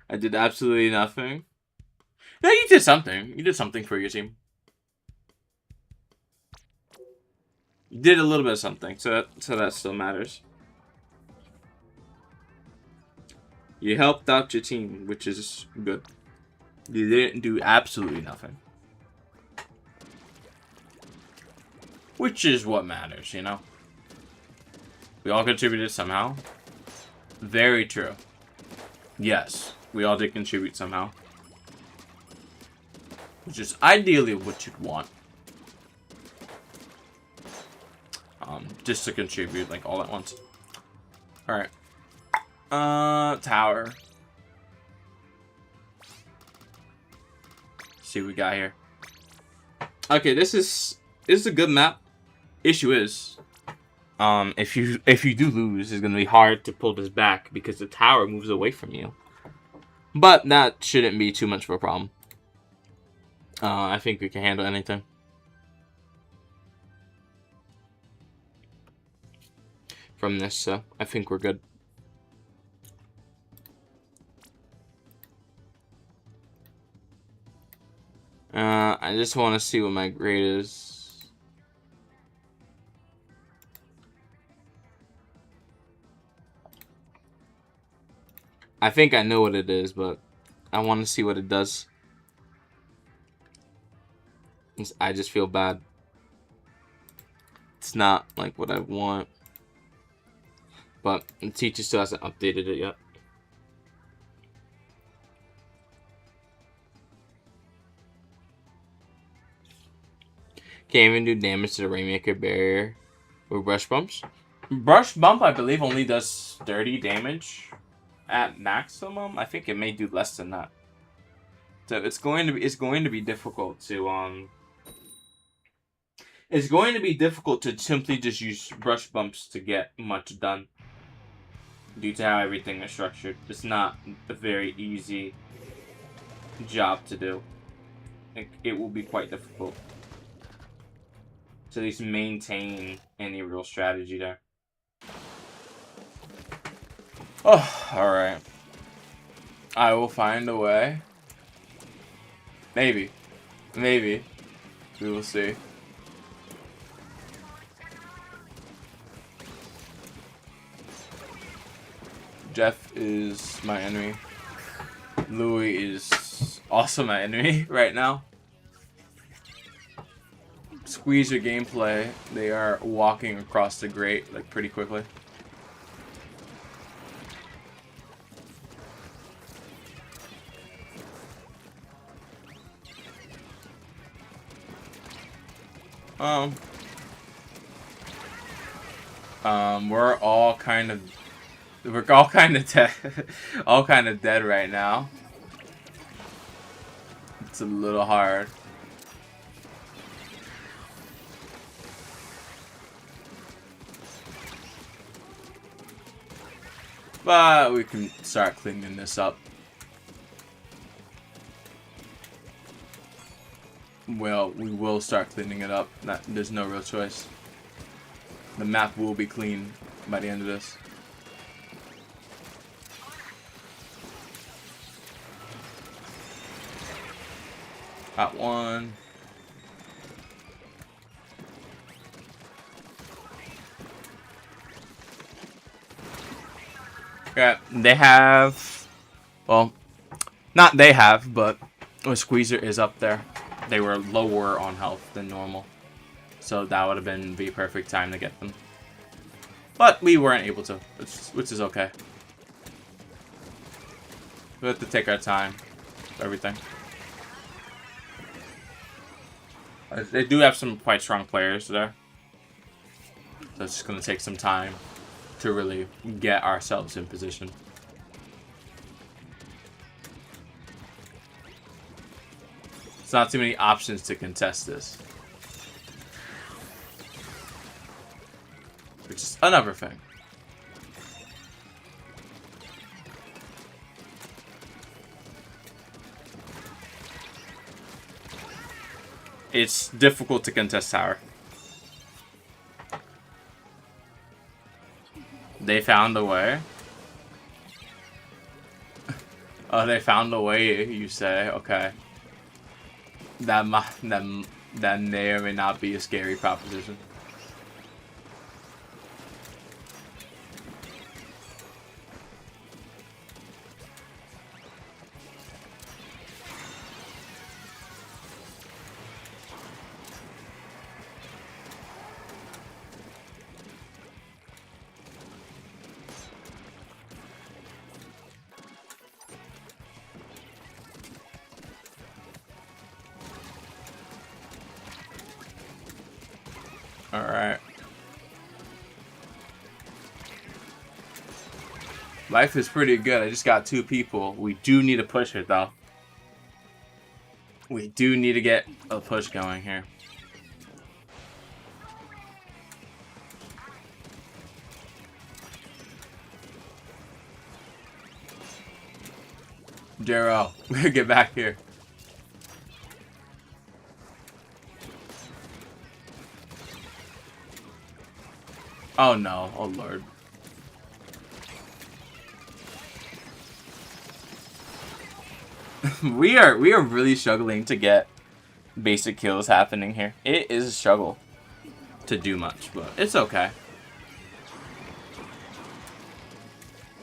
S2: I did absolutely nothing. Yeah, you did something. You did something for your team. You did a little bit of something, so that still matters. You helped out your team, which is good. You didn't do absolutely nothing. Which is what matters, you know? We all contributed somehow. Very true. Yes, we all did contribute somehow. Which is ideally what you'd want. Just to contribute, like, all at once. Alright. Tower. Let's see what we got here. Okay, this is a good map. Issue is, if you do lose, it's gonna be hard to pull this back because the tower moves away from you. But that shouldn't be too much of a problem. I think we can handle anything. From this, so I think we're good. I just want to see what my grade is. I think I know what it is, but I want to see what it does. I just feel bad. It's not like what I want. But the teacher still hasn't updated it yet. Can't even do damage to the Rainmaker barrier with brush bumps. Brush bump, I believe, only does 30 damage at maximum. I think it may do less than that. So it's going to be difficult to It's going to be difficult to simply just use brush bumps to get much done. Due to how everything is structured. It's not a very easy job to do. It will be quite difficult to at least maintain any real strategy there. Oh, alright. I will find a way. Maybe. Maybe. We will see. Jeff is my enemy. Louis is also my enemy right now. Squeeze your gameplay. They are walking across the grate like pretty quickly. We're all kind of dead. All kind of dead right now. It's a little hard. But we can start cleaning this up. Well, we will start cleaning it up. There's no real choice. The map will be clean by the end of this. Got one. Yeah, they have, well, not they have, but a Squeezer is up there. They were lower on health than normal, so that would have been the perfect time to get them. But we weren't able to, which is okay. We have to take our time for everything. They do have some quite strong players there, so it's just going to take some time to really get ourselves in position. It's not too many options to contest this, which is another thing. It's difficult to contest tower. They found a way. Oh, they found a way, you say? Okay. That may or may not be a scary proposition. Alright. Life is pretty good. I just got 2 people. We do need to push it, though. We do need to get a push going here. Darrow, get back here. Oh no, oh lord. we are really struggling to get basic kills happening here. It is a struggle to do much, but it's okay.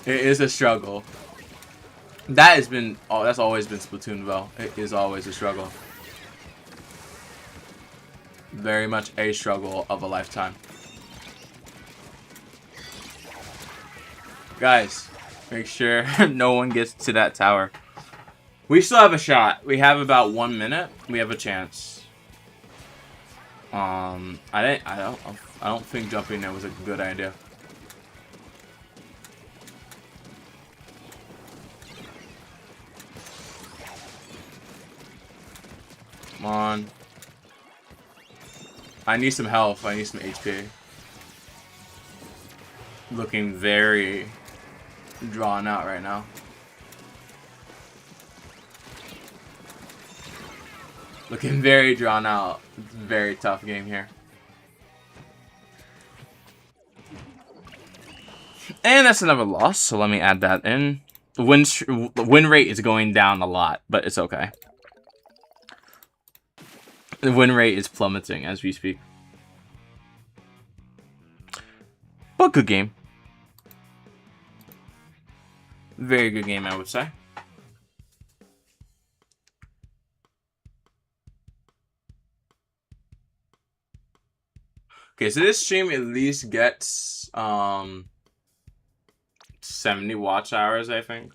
S2: It is a struggle. That has been, oh, that's always been Splatoon though. It is always a struggle. Very much a struggle of a lifetime. Guys, make sure no one gets to that tower. We still have a shot. We have about 1 minute. We have a chance. I don't think jumping there was a good idea. Come on. I need some health. I need some HP. Looking very drawn out right now. Looking very drawn out. It's a very tough game here. And that's another loss, so let me add that in. The win rate is going down a lot, but it's okay. The win rate is plummeting as we speak. But good game. Very good game, I would say. Okay, so this stream at least gets 70 watch hours, I think.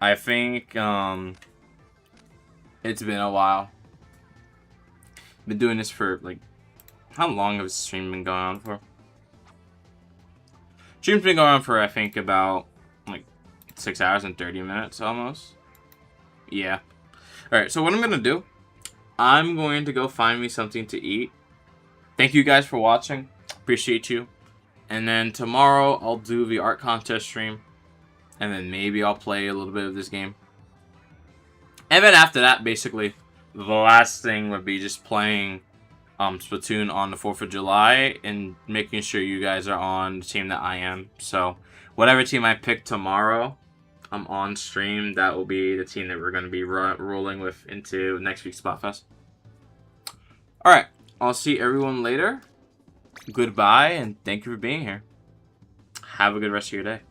S2: It's been a while. Been doing this for like, how long has the stream been going on for? Stream's been going on for, I think, about like 6 hours and 30 minutes almost. Yeah. Alright, so what I'm gonna do, I'm going to go find me something to eat. Thank you guys for watching. Appreciate you. And then tomorrow I'll do the art contest stream. And then maybe I'll play a little bit of this game. And then after that, basically, the last thing would be just playing Splatoon on the 4th of July and making sure you guys are on the team that I am. So whatever team I pick tomorrow, I'm on stream. That will be the team that we're going to be rolling with into next week's Splatfest. Alright, I'll see everyone later. Goodbye, and thank you for being here. Have a good rest of your day.